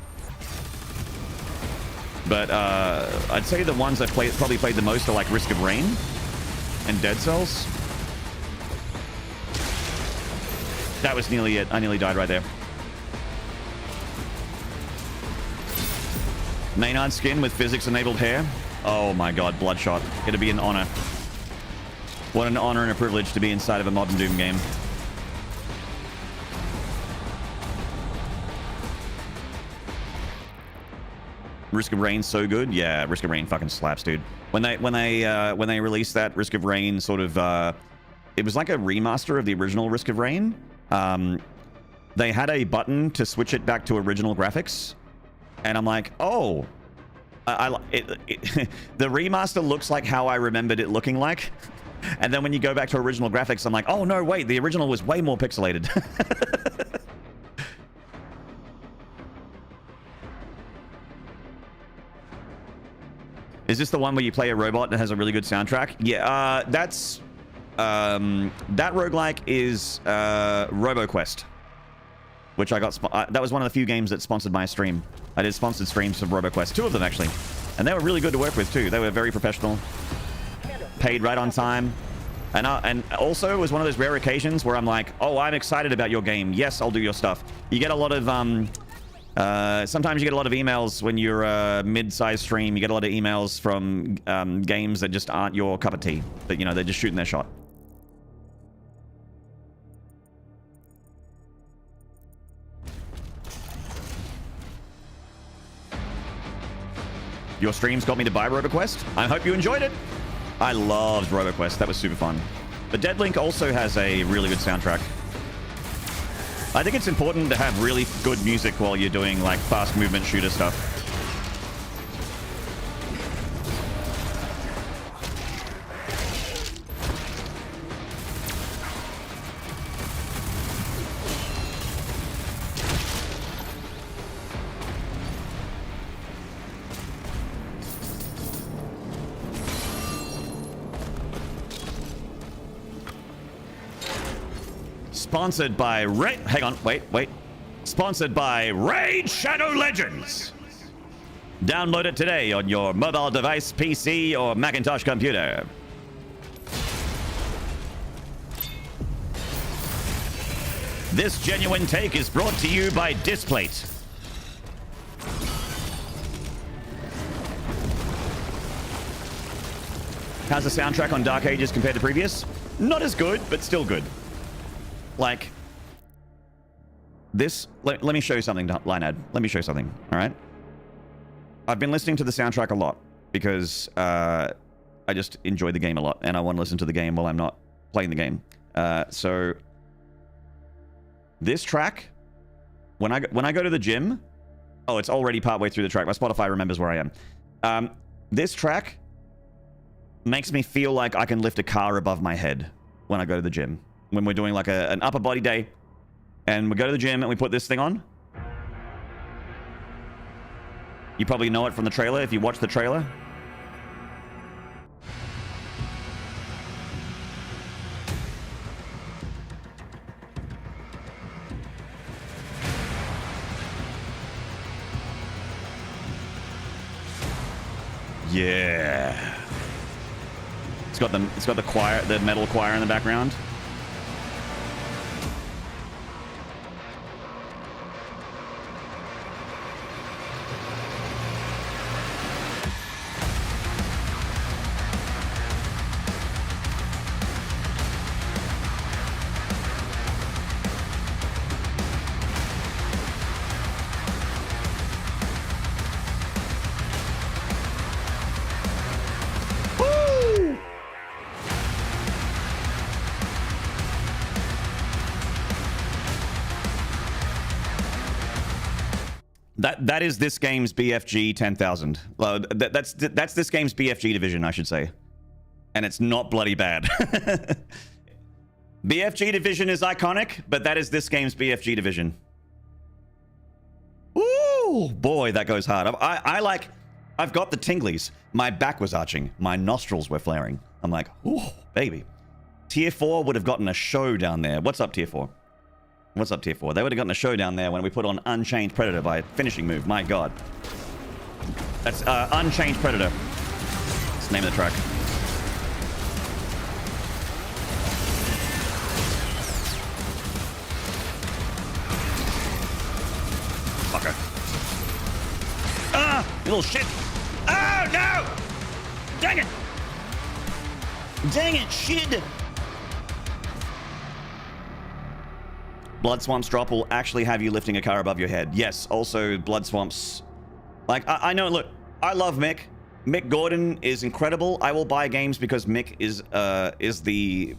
But I'd say the ones I've probably played the most are like Risk of Rain and Dead Cells. That was nearly it. I nearly died right there. Maynard skin with physics-enabled hair. Oh my god, Bloodshot. It'd be an honor. What an honor and a privilege to be inside of a modern Doom game. Risk of Rain so good. Yeah, Risk of Rain fucking slaps, dude. When they released that Risk of Rain sort of it was like a remaster of the original Risk of Rain. They had a button to switch it back to original graphics, and I'm like, oh, the remaster looks like how I remembered it looking like. And then when you go back to original graphics, I'm like, oh no, wait, the original was way more pixelated. Is this the one where you play a robot that has a really good soundtrack? Yeah, that's that roguelike is RoboQuest, which I got. That was one of the few games that sponsored my stream. I did sponsored streams of RoboQuest, 2 of them actually, and they were really good to work with too. They were very professional, paid right on time, and also it was one of those rare occasions where I'm like, oh, I'm excited about your game. Yes, I'll do your stuff. You get a lot of sometimes you get a lot of emails when you're a mid-sized stream. You get a lot of emails from games that just aren't your cup of tea. That, you know, they're just shooting their shot. Your streams got me to buy RoboQuest. I hope you enjoyed it. I loved RoboQuest. That was super fun. But Deadlink also has a really good soundtrack. I think it's important to have really good music while you're doing like fast movement shooter stuff. Sponsored by hang on, wait. Sponsored by Raid Shadow Legends. Download it today on your mobile device, PC, or Macintosh computer. This genuine take is brought to you by Displate. How's the soundtrack on Dark Ages compared to previous? Not as good, but still good. Like, this, let me show you something, Maynarde. Let me show you something, all right? I've been listening to the soundtrack a lot because I just enjoy the game a lot, and I want to listen to the game while I'm not playing the game. So, this track, when I go to the gym, oh, it's already partway through the track. My Spotify remembers where I am. This track makes me feel like I can lift a car above my head when I go to the gym. When we're doing like an upper body day and we go to the gym and we put this thing on. You probably know it from the trailer if you watch the trailer. Yeah. It's got the choir, the metal choir in the background. That is this game's BFG 10,000. That's this game's BFG division, I should say. And it's not bloody bad. BFG Division is iconic, but that is this game's BFG Division. Ooh, boy, that goes hard. I've got the tinglies. My back was arching. My nostrils were flaring. I'm like, ooh, baby. Tier 4 would have gotten a show down there. What's up, Tier 4? What's up, Tier 4? They would have gotten a show down there when we put on Unchained Predator by finishing move. My God. That's Unchained Predator. That's the name of the track. Fucker. Ah! You little shit! Oh, no! Dang it! Dang it, shit! Blood Swamps drop will actually have you lifting a car above your head. Yes, also Blood Swamps. Like, I know, look, I love Mick. Mick Gordon is incredible. I will buy games because Mick is the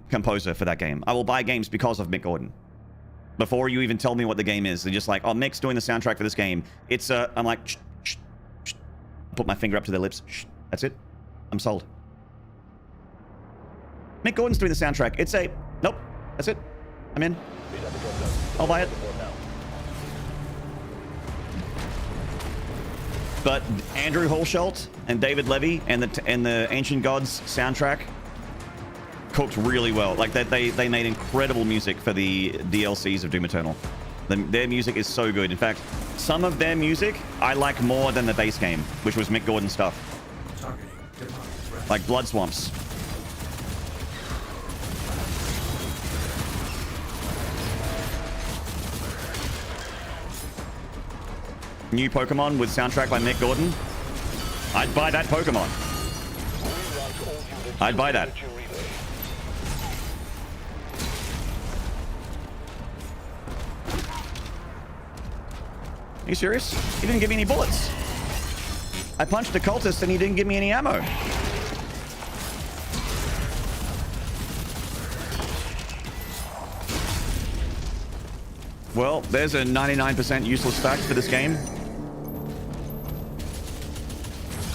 composer for that game. I will buy games because of Mick Gordon. Before you even tell me what the game is, they're just like, oh, Mick's doing the soundtrack for this game. It's, I'm like, shh, shh, shh. Put my finger up to their lips. Shh. That's it. I'm sold. Mick Gordon's doing the soundtrack. It's a, nope, that's it. I'm in. I'll buy it. But Andrew Holschult and David Levy and the Ancient Gods soundtrack cooked really well. Like they made incredible music for the DLCs of Doom Eternal. Their music is so good. In fact, some of their music I like more than the base game, which was Mick Gordon stuff. Like Blood Swamps. New Pokemon with soundtrack by Mick Gordon. I'd buy that Pokemon. I'd buy that. Are you serious? He didn't give me any bullets. I punched a cultist and he didn't give me any ammo. Well, there's a 99% useless fact for this game.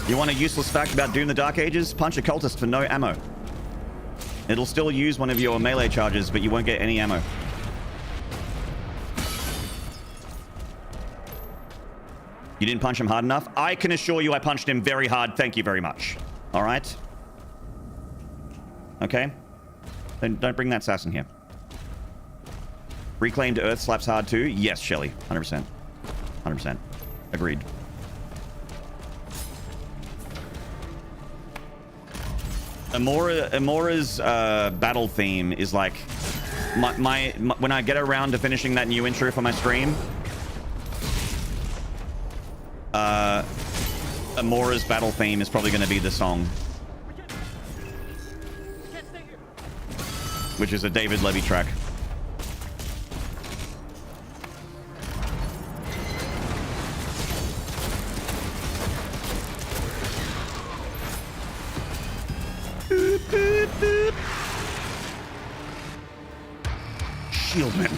You want a useless fact about Doom the Dark Ages? Punch a cultist for no ammo. It'll still use one of your melee charges, but you won't get any ammo. You didn't punch him hard enough? I can assure you I punched him very hard. Thank you very much. All right? Okay? Then don't bring that sass in here. Reclaimed Earth slaps hard too? Yes, Shelly. 100%. 100%. Agreed. Amora's battle theme is like... My when I get around to finishing that new intro for my stream... Amora's battle theme is probably going to be the song. Which is a David Levy track. Shieldman.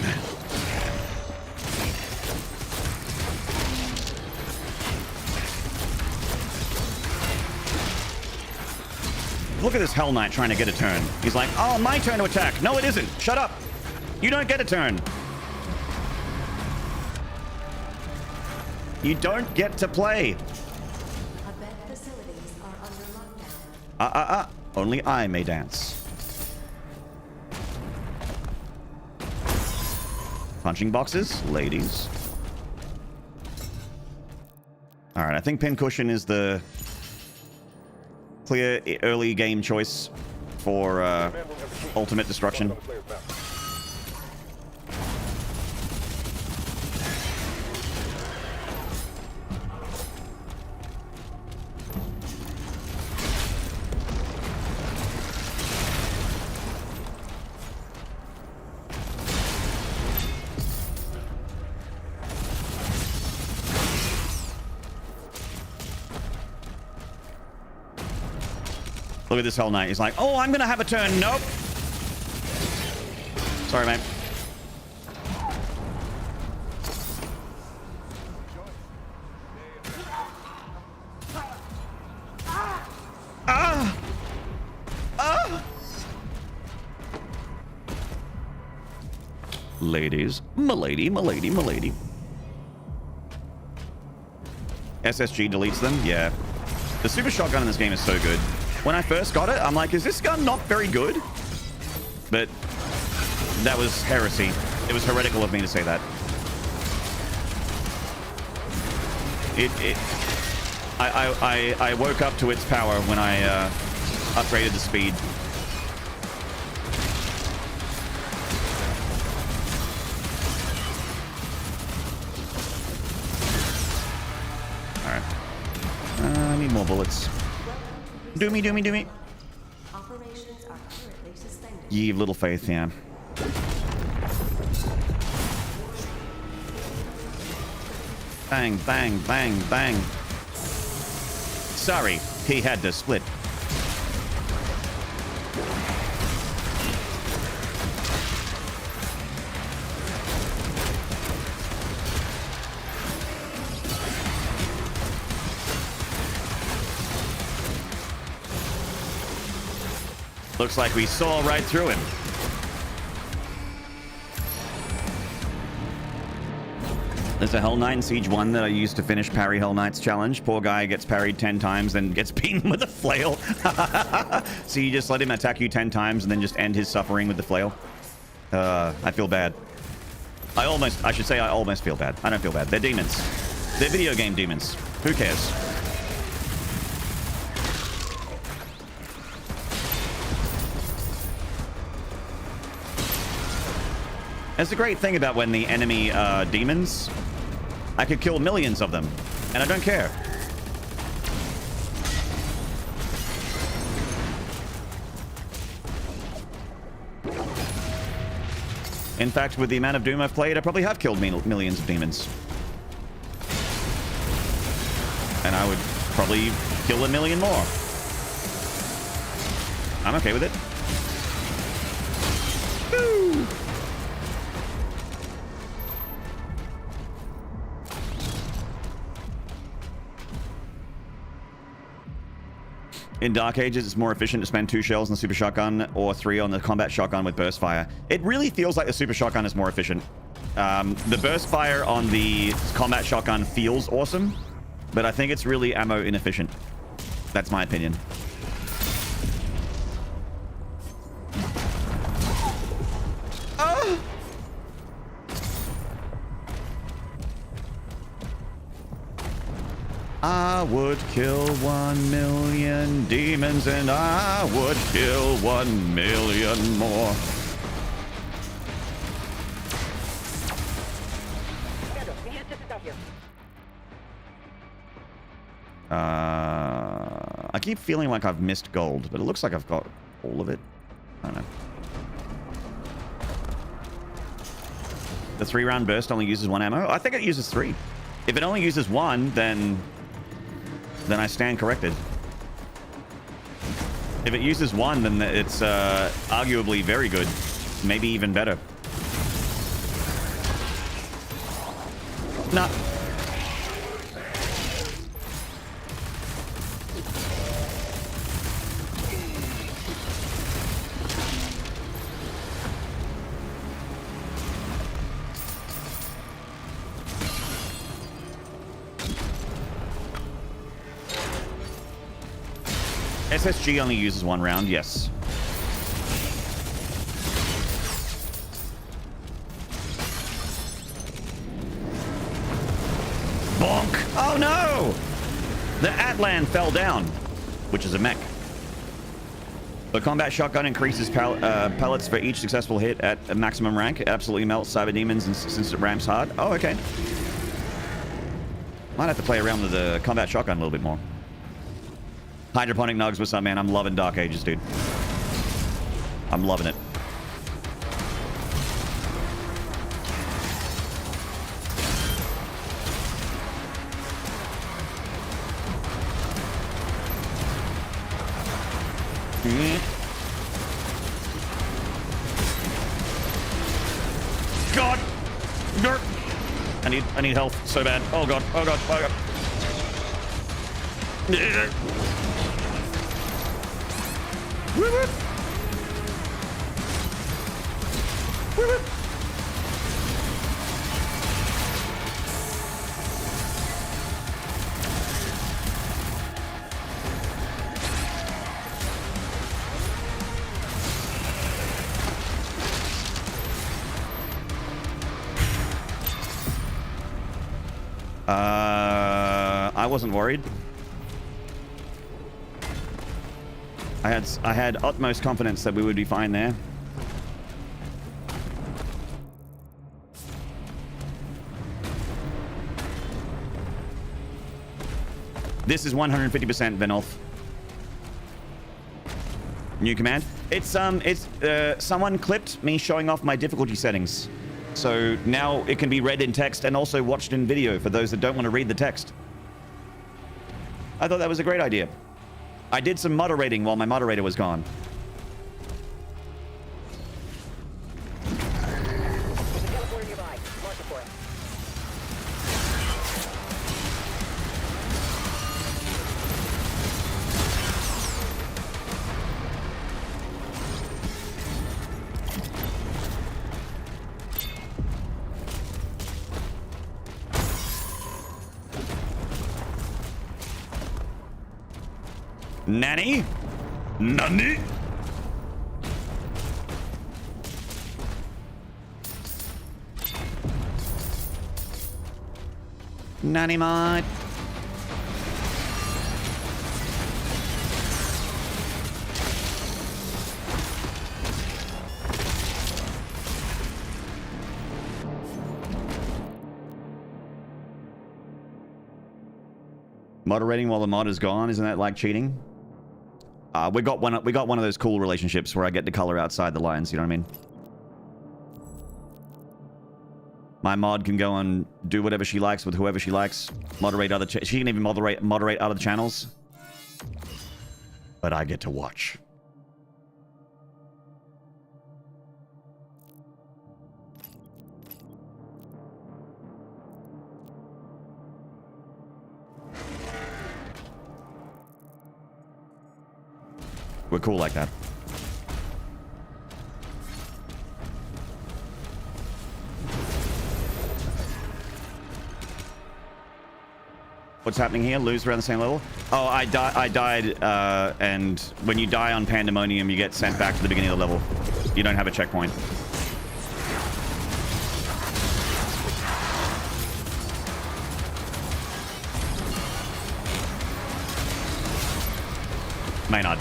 Look at this Hell Knight trying to get a turn. He's like, oh, my turn to attack. No, it isn't. Shut up. You don't get a turn. You don't get to play. Abed facilities are under lockdown. Only I may dance. Punching boxes, ladies. All right, I think Pincushion is the clear early game choice for ultimate destruction. Look at this Hell Knight. He's like, oh, I'm going to have a turn. Nope. Sorry, mate. Ah! ladies. Milady, milady, milady. SSG deletes them? Yeah. The super shotgun in this game is so good. When I first got it, I'm like, is this gun not very good? But that was heresy. It was heretical of me to say that. I woke up to its power when I upgraded the speed. I need more bullets. Do me, do me, do me. Operations are currently suspended. Ye of little faith, yeah. Bang, bang, bang, bang. Sorry, he had to split. Looks like we saw right through him. There's a Hell Knight in Siege 1 that I used to finish Parry Hell Knight's challenge. Poor guy gets parried 10 times, then gets beaten with a flail. So you just let him attack you 10 times and then just end his suffering with the flail. I feel bad. I should say I almost feel bad. I don't feel bad. They're demons. They're video game demons. Who cares? That's the great thing about when the enemy demons. I could kill millions of them, and I don't care. In fact, with the amount of Doom I've played, I probably have killed millions of demons. And I would probably kill a million more. I'm okay with it. Woo! In Dark Ages, it's more efficient to spend 2 shells on the super shotgun or 3 on the combat shotgun with burst fire. It really feels like the super shotgun is more efficient. The burst fire on the combat shotgun feels awesome, but I think it's really ammo inefficient. That's my opinion. I would kill 1 million demons and I would kill 1 million more. I keep feeling like I've missed gold, but it looks like I've got all of it. I don't know. The 3-round burst only uses 1 ammo? I think it uses 3. If it only uses 1, then I stand corrected. If it uses 1, then it's arguably very good. Maybe even better. Nah. SSG only uses 1 round, yes. Bonk! Oh no! The Atlan fell down, which is a mech. The combat shotgun increases pellets for each successful hit at a maximum rank. It absolutely melts cyber demons since it ramps hard. Oh, okay. Might have to play around with the combat shotgun a little bit more. Hydroponic Nugs, what's up, man? I'm loving Dark Ages, dude. I'm loving it. God! I need health so bad. Oh god, oh god, oh god. I wasn't worried. I had utmost confidence that we would be fine there. This is 150% Venolf. New command. It's someone clipped me showing off my difficulty settings. So now it can be read in text and also watched in video for those that don't want to read the text. I thought that was a great idea. I did some moderating while my moderator was gone. There's a teleporter nearby. Mark it for it. Nanny? Nanny? Nanny mod. Moderating while the mod is gone, isn't that like cheating? We got one of those cool relationships where I get to color outside the lines, you know what I mean? My mod can go and do whatever she likes with whoever she likes. Moderate other she can even moderate other channels. But I get to watch. We're cool like that. What's happening here? Lose around the same level? Oh, I died, and when you die on Pandemonium, you get sent back to the beginning of the level. You don't have a checkpoint. Maynarde.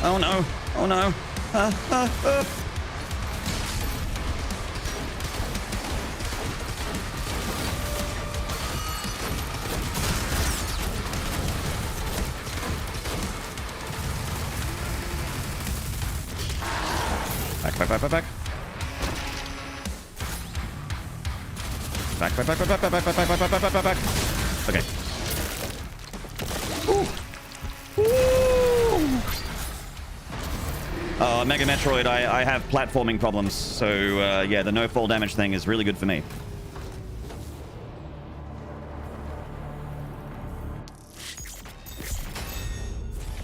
Oh no! Oh no! Back. Back. Okay. Ooh. Mega Metroid, I have platforming problems, so yeah, the no fall damage thing is really good for me.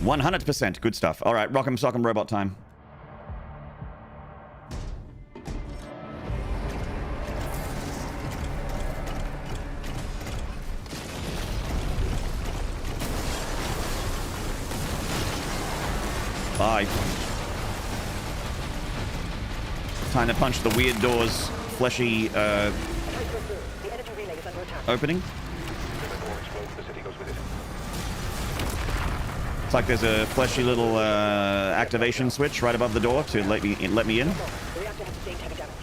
%, good stuff. All right, Rock'em Sock'em Robot time. Bye. Time to punch the weird door's fleshy opening. It's like there's a fleshy little activation switch right above the door to let me in. The reactor has sustained heavy damage.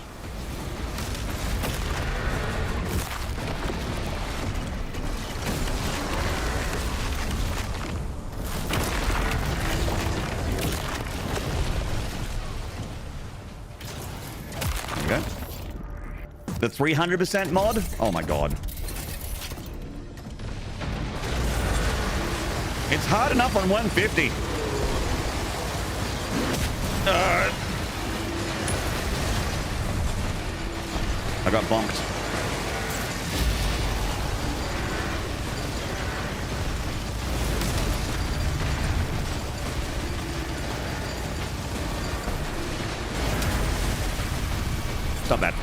The 300% mod? Oh my god. It's hard enough on 150. I got bonked. Stop that.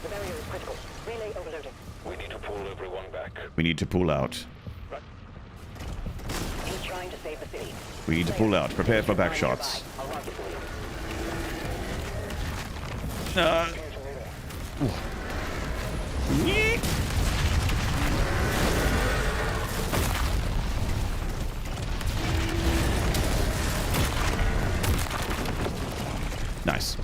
The barrier is critical. Relay overloading. We need to pull everyone back. We need to pull out. He's trying to save the city. We need to pull out. Prepare for back shots. I'll mark it for you. Yeet. Nice.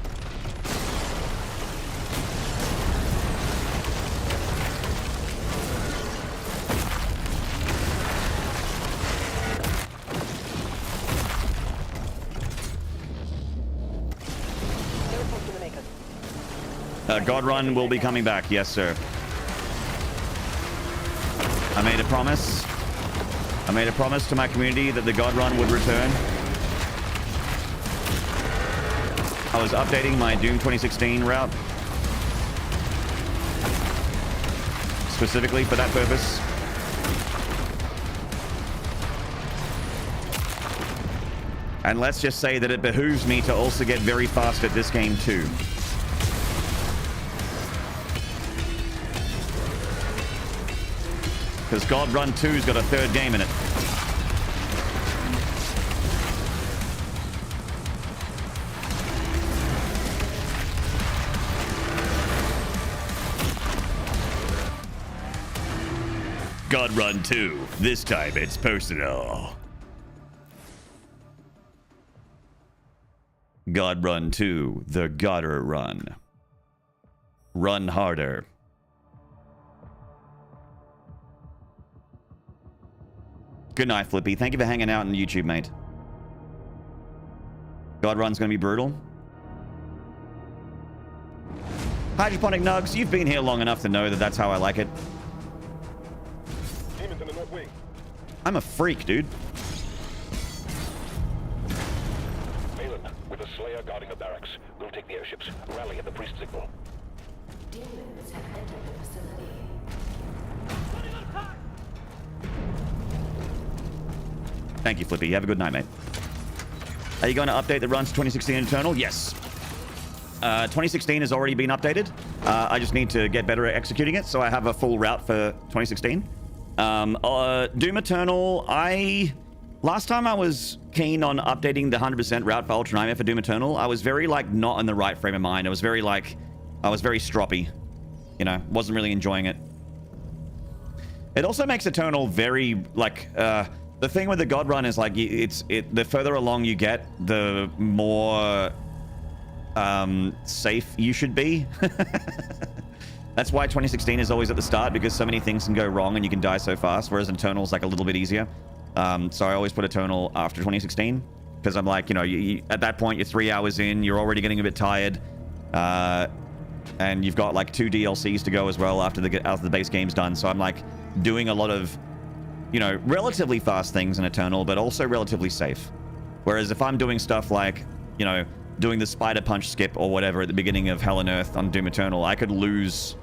God Run will be coming back. Yes, sir. I made a promise. I made a promise to my community that the God Run would return. I was updating my Doom 2016 route specifically for that purpose. And let's just say that it behooves me to also get very fast at this game too. Because God Run 2's got a third game in it. God Run 2. This time it's personal. God Run 2. The Goddard Run. Run harder. Good night, Flippy. Thank you for hanging out on YouTube, mate. God Run's gonna be brutal. Hydroponic Nugs, you've been here long enough to know that that's how I like it. Demons in the north wing. I'm a freak, dude. Maynarde, with a Slayer guarding the barracks. We'll take the airships. Rally at the priest signal. Demons have entered the facility. Thank you, Flippy. Have a good night, mate. Are you going to update the runs to 2016 Eternal? Yes. 2016 has already been updated. I just need to get better at executing it, so I have a full route for 2016. Doom Eternal, last time I was keen on updating the 100% route for Ultra Nightmare for Doom Eternal, I was very, like, not in the right frame of mind. I was very stroppy. You know, wasn't really enjoying it. It also makes Eternal very, like, the thing with the God Run is, like, the further along you get, the more safe you should be. That's why 2016 is always at the start, because so many things can go wrong and you can die so fast, whereas Eternal's like a little bit easier. So I always put Eternal after 2016, because I'm like, you know, at that point you're 3 hours in, you're already getting a bit tired, and you've got like 2 DLCs to go as well after the base game's done. So I'm like doing a lot of, you know, relatively fast things in Eternal, but also relatively safe. Whereas if I'm doing stuff like, you know, doing the spider punch skip or whatever at the beginning of Hell on Earth on Doom Eternal, I could lose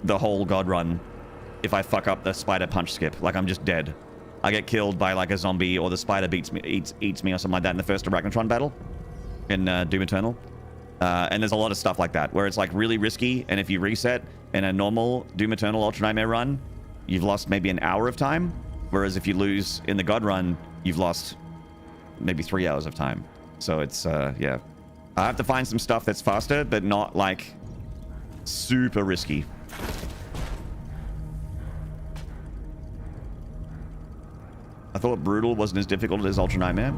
the whole God Run if I fuck up the spider punch skip. Like, I'm just dead. I get killed by like a zombie, or the spider eats me or something like that in the first Arachnotron battle in Doom Eternal. And there's a lot of stuff like that where it's like really risky, and if you reset in a normal Doom Eternal Ultra Nightmare run, you've lost maybe an hour of time, whereas if you lose in the God Run, you've lost maybe 3 hours of time. So it's, yeah. I have to find some stuff that's faster, but not, like, super risky. I thought Brutal wasn't as difficult as Ultra Nightmare.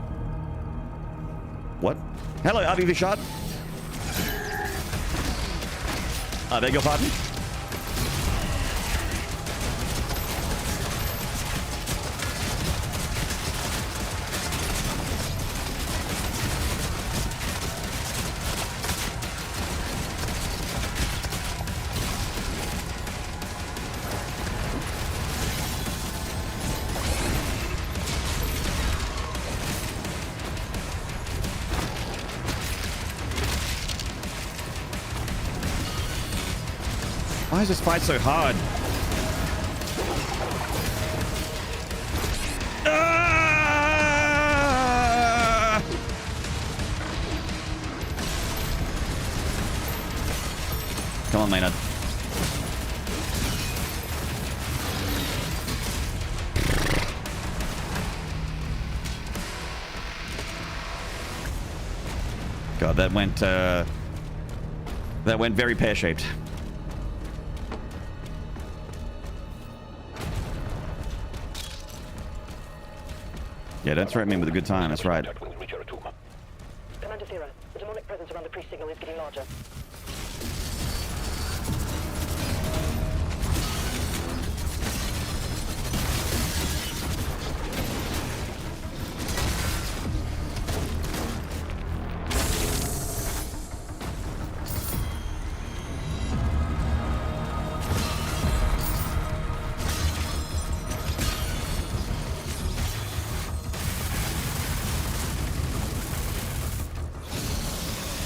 What? Hello, RV Vishad. I beg your pardon? Why is this fight so hard? Ah! Come on, Maynard. God, that went very pear-shaped. Yeah, don't threaten me with a good time. That's right. Contact when you reach Aratuma. Commander Zero, the demonic presence around the priest signal is getting larger.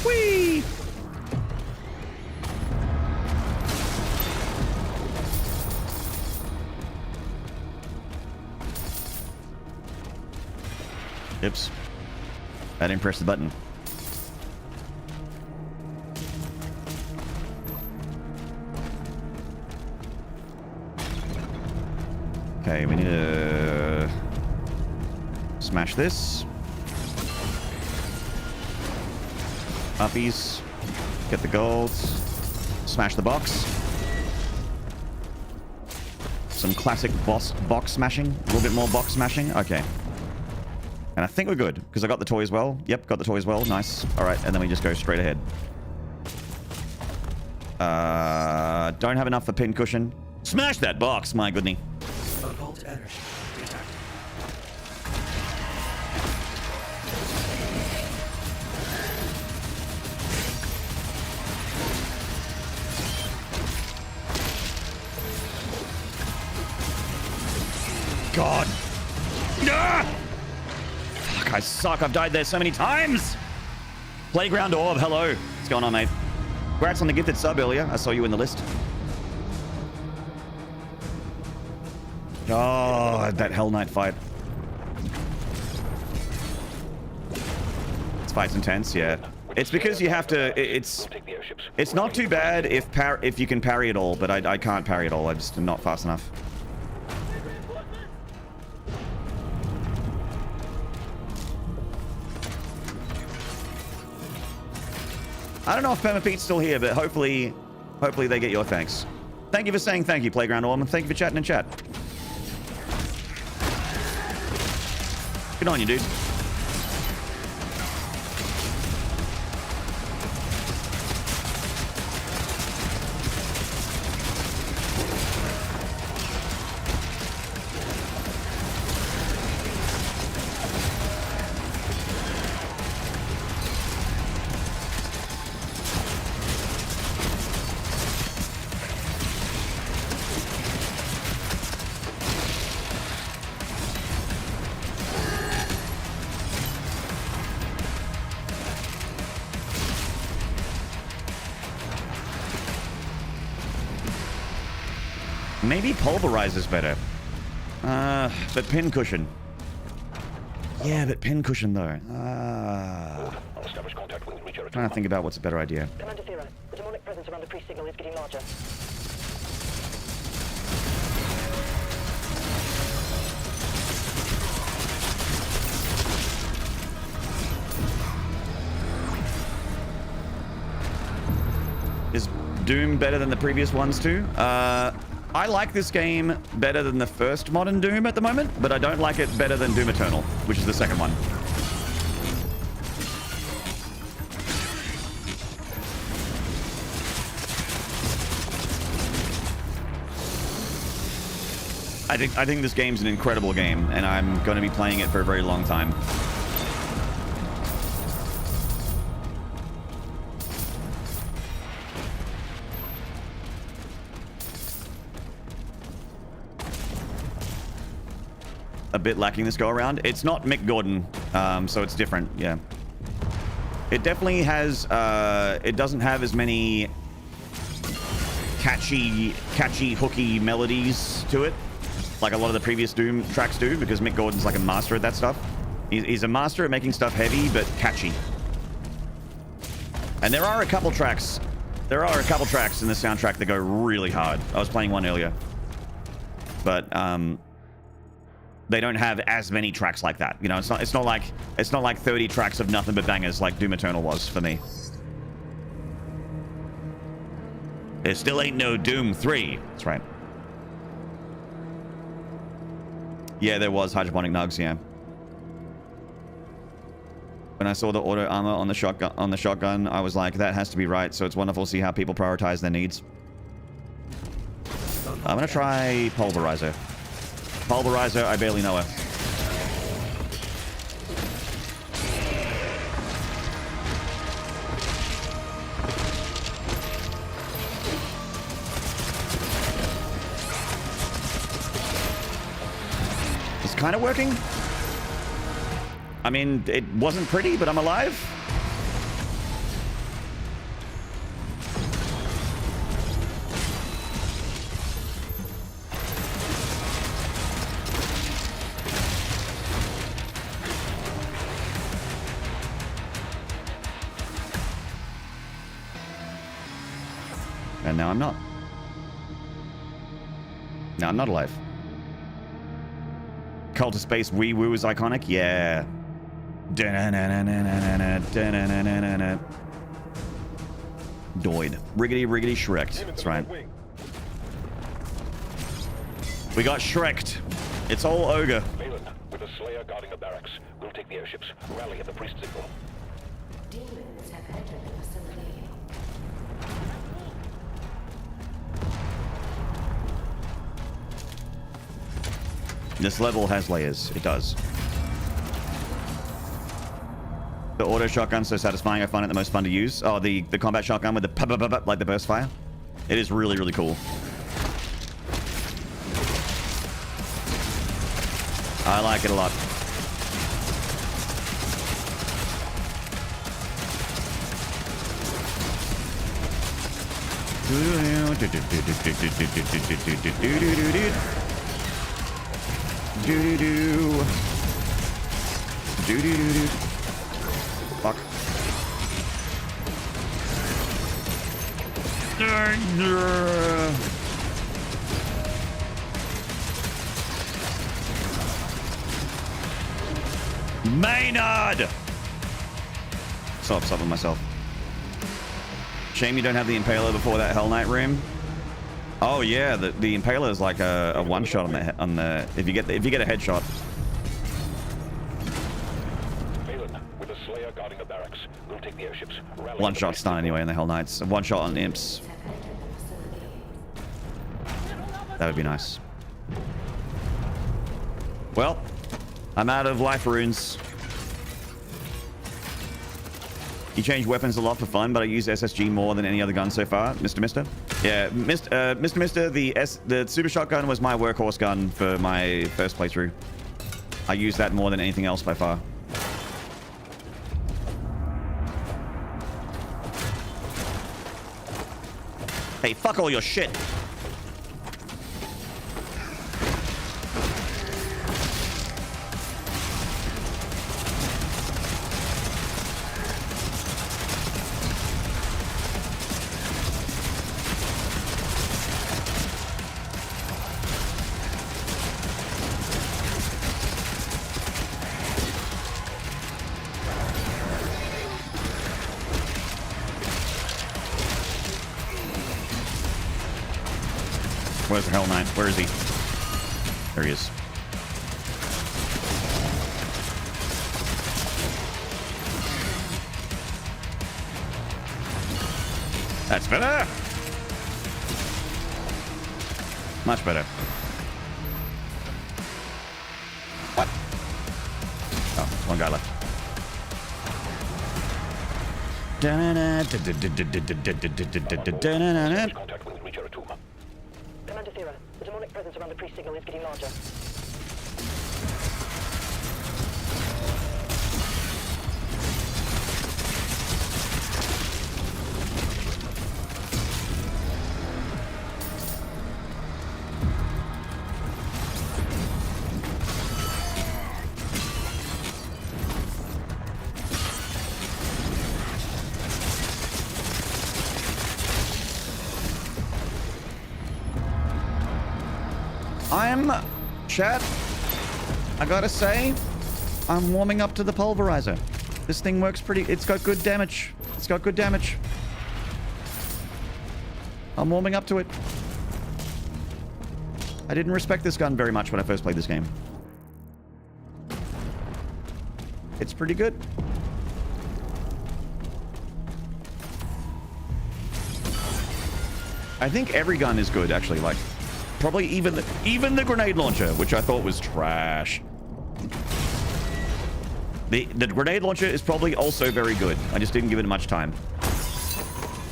Whee! Oops. I didn't press the button. Okay, we need to smash this. Uppies. Get the golds. Smash the box. Some classic box smashing. A little bit more box smashing. Okay. And I think we're good, because I got the toy as well. Yep, got the toy as well. Nice. All right, and then we just go straight ahead. Don't have enough for pin cushion. Smash that box, my goodness. Occult energy detected. God. Ah! Fuck, I suck. I've died there so many times. Playground Orb, hello. What's going on, mate? Congrats on the gifted sub earlier. I saw you in the list. Oh, that Hell Knight fight. This fight's intense, yeah. It's because you have to... It's not too bad if you can parry it all, but I can't parry it all. I just am not fast enough. I don't know if Permapete's still here, but hopefully they get your thanks. Thank you for saying thank you, Playground Orm, and thank you for chatting in chat. Good on you, dude. Maybe pulverizer's better. But pin cushion. Yeah, but pin cushion though. I'll establish contact when you reach Aratuma. Trying to think about what's a better idea. Commander Zero, the demonic presence around the priest signal is getting larger. Is Doom better than the previous ones too? I like this game better than the first modern Doom at the moment, but I don't like it better than Doom Eternal, which is the second one. I think this game's an incredible game, and I'm going to be playing it for a very long time. A bit lacking this go around. It's not Mick Gordon, so it's different. Yeah, it definitely has. It doesn't have as many catchy, hooky melodies to it, like a lot of the previous Doom tracks do, because Mick Gordon's like a master at that stuff. He's a master at making stuff heavy but catchy. And there are a couple tracks in the soundtrack that go really hard. I was playing one earlier, but they don't have as many tracks like that. You know, it's not like 30 tracks of nothing but bangers like Doom Eternal was for me. There still ain't no Doom 3. That's right. Yeah, there was hydroponic nugs, yeah. When I saw the auto armor on the shotgun, I was like, that has to be right. So it's wonderful to see how people prioritize their needs. I'm gonna try Pulverizer. Pulverizer, I barely know her. It's kind of working. I mean, it wasn't pretty, but I'm alive. And now I'm not. Now I'm not alive. Cult of Space Wee Woo is iconic? Yeah. Doid. Riggedy riggedy Shrek'd. That's right. We got Shrek'd. It's all ogre. Valen, with the Slayer guarding the barracks, we'll take the airships. Rally at the priest signal. Demons have entered the facility. This level has layers. It does. The auto shotgun's so satisfying. I find it the most fun to use. Oh, the combat shotgun with the p-p-p-p, like the burst fire. It is really, really cool. I like it a lot. Fuck. Maynarde! So upset with myself. Shame you don't have the Impaler before that Hell Knight room. Oh yeah, the Impaler is like a one shot on the if you get a headshot. One shot stun anyway in the Hell Knights. One shot on imps. That would be nice. Well, I'm out of life runes. You change weapons a lot for fun, but I use SSG more than any other gun so far, Mr. Mister. Yeah, Mr. Mister, the super shotgun was my workhorse gun for my first playthrough. I use that more than anything else by far. Hey, fuck all your shit. Where's the Hell Knight? Where is he? There he is. That's better. Much better. What? Oh, there's one guy left. Commander Thera, the demonic presence around the priest signal is getting larger. Chat, I gotta say, I'm warming up to the pulverizer. This thing works it's got good damage. It's got good damage. I'm warming up to it. I didn't respect this gun very much when I first played this game. It's pretty good. I think every gun is good, actually. Like, probably even the grenade launcher, which I thought was trash. The grenade launcher is probably also very good. I just didn't give it much time.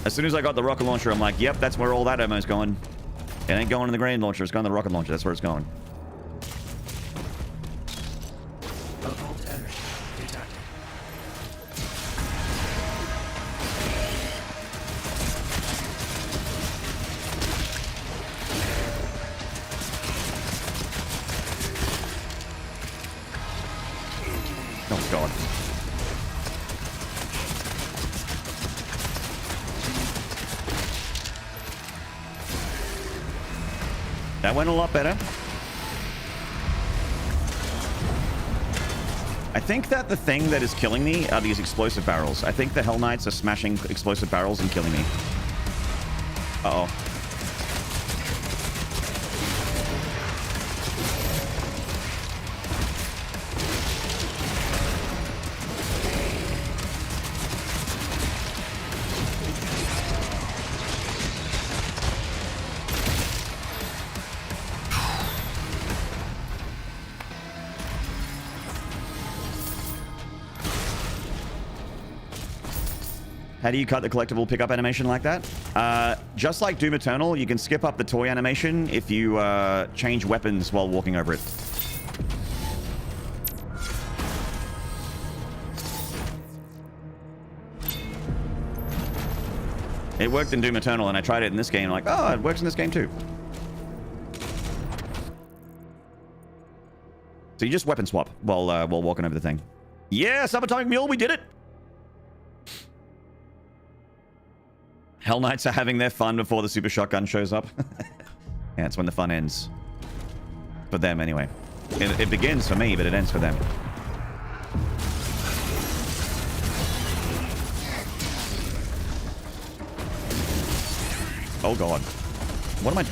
As soon as I got the rocket launcher, I'm like, yep, that's where all that ammo is going. It ain't going in the grenade launcher. It's going to the rocket launcher. That's where it's going. Occult energy detected. Oh, God. That went a lot better. I think that the thing that is killing me are these explosive barrels. I think the Hell Knights are smashing explosive barrels and killing me. Uh-oh. How do you cut the collectible pickup animation like that? Just like Doom Eternal, you can skip up the toy animation if you change weapons while walking over it. It worked in Doom Eternal, and I tried it in this game. I'm like, oh, it works in this game too. So you just weapon swap while walking over the thing. Yeah, Subatomic Mule, we did it! Hell Knights are having their fun before the super shotgun shows up. Yeah, it's when the fun ends. For them, anyway. It begins for me, but it ends for them. Oh, God. What am I...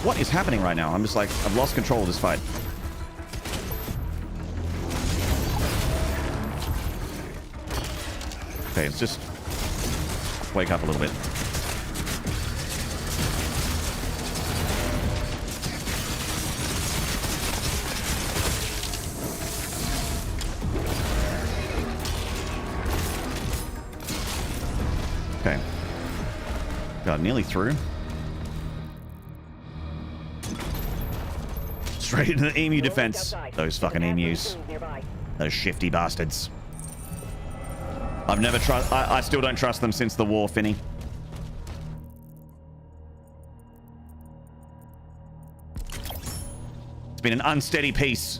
What is happening right now? I'm just like... I've lost control of this fight. Okay, let's just wake up a little bit. Okay. God, nearly through. Straight into the emu defense. Those fucking emus. Those shifty bastards. I've never I still don't trust them since the war, Finny. It's been an unsteady peace.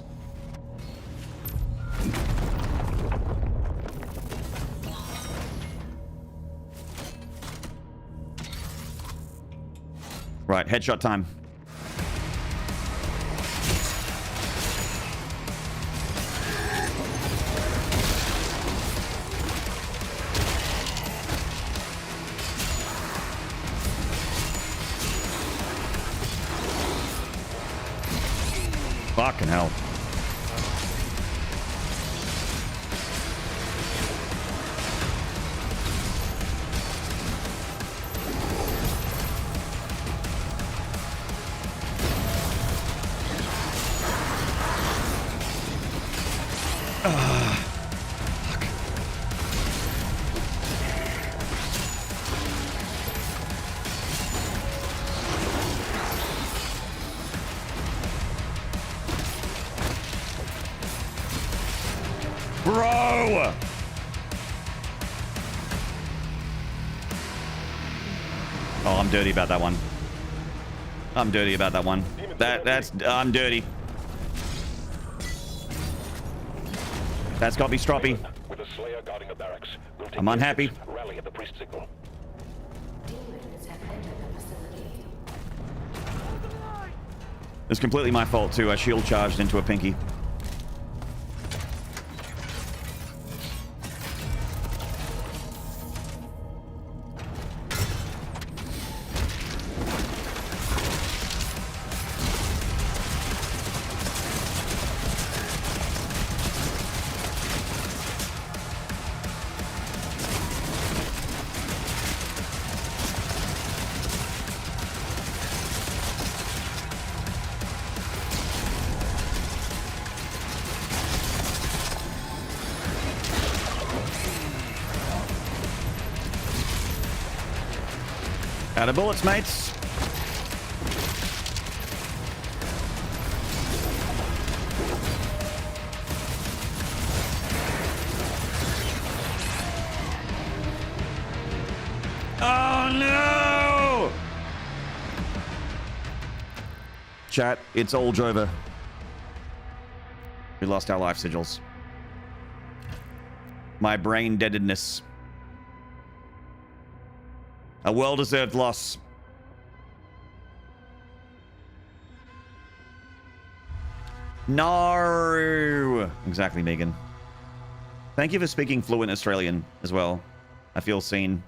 Right, headshot time. Fucking hell. Bro! Oh, I'm dirty about that one. I'm dirty about that one. I'm dirty. That's got to be stroppy. With a Slayer guarding the barracks. We'll take I'm unhappy. Rally at the priest signal. Demons have entered the It's completely my fault too. I shield charged into a pinky. Out of bullets, mates. Oh no! Chat, it's all over. We lost our life sigils. My brain deadedness. A well-deserved loss. No! Exactly, Megan. Thank you for speaking fluent Australian as well. I feel seen.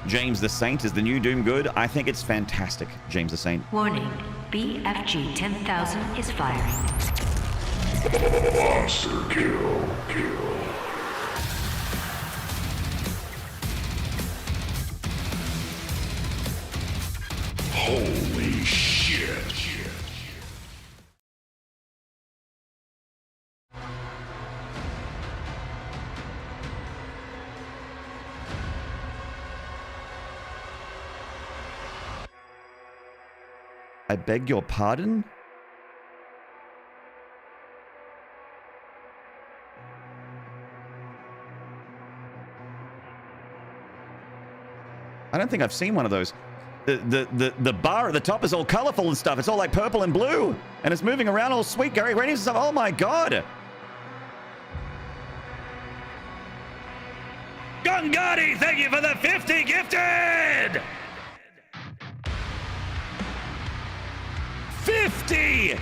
James the Saint is the new Doom Good. I think it's fantastic, James the Saint. Warning, BFG 10,000 is firing. Monster kill. Holy shit. I beg your pardon? I don't think I've seen one of those. The bar at the top is all colorful and stuff. It's all like purple and blue. And it's moving around all sweet, Gary Ratings and stuff. Oh my god. Gongadi, thank you for the 50 gifted! 50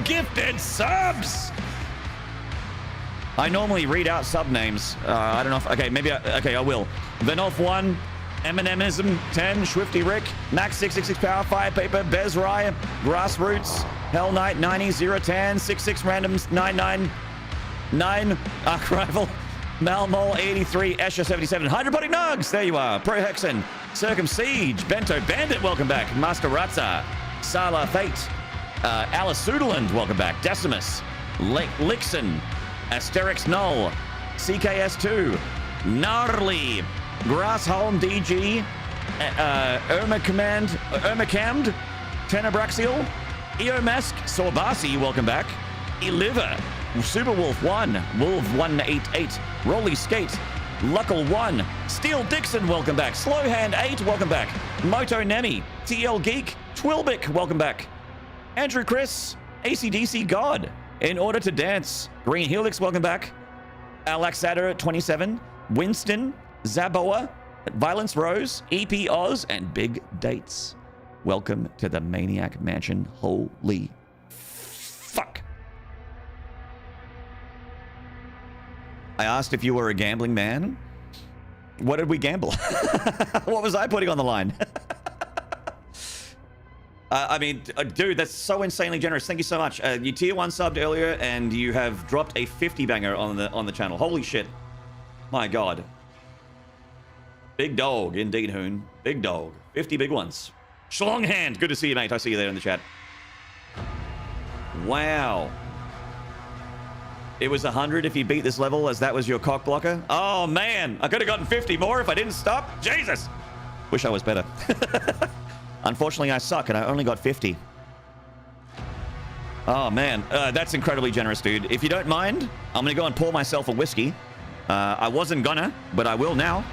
gifted subs! I normally read out sub names. I don't know if... Okay, maybe... okay, I will. Venolf 1, Eminemism 10, Swifty Rick, Max 666 Power, Fire Paper, Bez Rye, Grassroots, Hell Knight 90, 010, 66 Randoms 999, Arc Rival, Malmol 83, Escher 77, Hydroponic Nugs, there you are, Pro Hexen, Circumsiege, Bento Bandit, welcome back, Master Ratza, Sala Fate, Alice Suderland, welcome back, Decimus, Lixon, Asterix Null, CKS2, Gnarly, Grassholm DG, Irmacamd, Tenebraxial, Eomesk, Sorbasi, welcome back, Eliver, Superwolf 1, Wolf 188, Rolly Skate, Luckle 1, Steel Dixon, welcome back, Slowhand 8, welcome back, Moto Nemi, TL Geek, Twilbic, welcome back, Andrew Chris, ACDC God, In Order to Dance, Green Helix, welcome back, Alaxader 27, Winston, Zaboa, Violence Rose, EP Oz, and Big Dates. Welcome to the Maniac Mansion. Holy fuck. I asked if you were a gambling man. What did we gamble? What was I putting on the line? I mean, dude, that's so insanely generous. Thank you so much. You tier 1 subbed earlier, and you have dropped a 50 banger on the channel. Holy shit. My god. Big dog, indeed, Hoon. Big dog. 50 big ones. Schlong hand. Good to see you, mate. I see you there in the chat. Wow. It was 100 if you beat this level, as that was your cock blocker. Oh, man. I could have gotten 50 more if I didn't stop. Jesus. Wish I was better. Unfortunately, I suck, and I only got 50. Oh, man. That's incredibly generous, dude. If you don't mind, I'm going to go and pour myself a whiskey. I wasn't gonna, but I will now.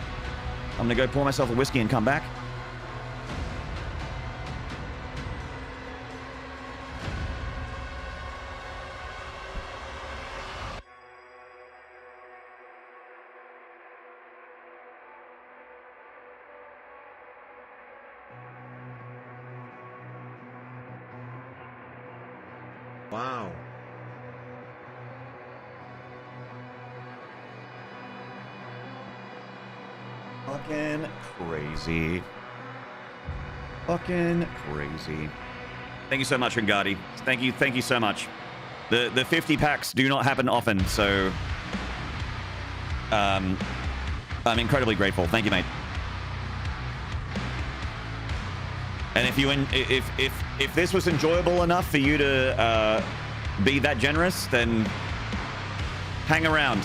I'm going to go pour myself a whiskey and come back. Wow. Fucking crazy. Fucking crazy. Thank you so much, Ringati. Thank you so much. The 50 packs do not happen often, so I'm incredibly grateful. Thank you, mate. And if this was enjoyable enough for you to be that generous, then hang around.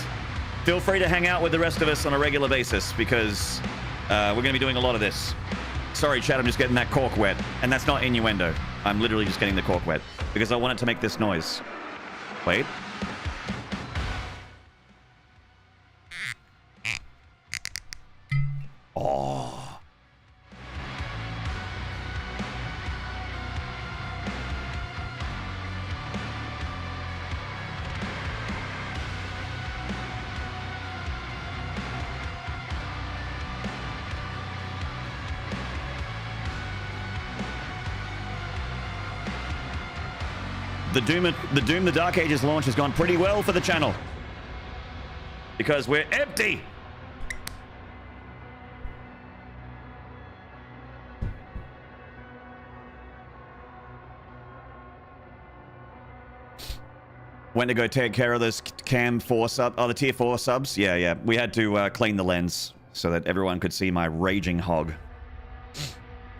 Feel free to hang out with the rest of us on a regular basis, because we're going to be doing a lot of this. Sorry, chat, I'm just getting that cork wet. And that's not innuendo. I'm literally just getting the cork wet because I want it to make this noise. Wait. Oh. The Doom the Dark Ages launch has gone pretty well for the channel. Because we're empty. Went to go take care of those Cam 4 subs. Oh, the tier 4 subs? Yeah. We had to clean the lens so that everyone could see my raging hog.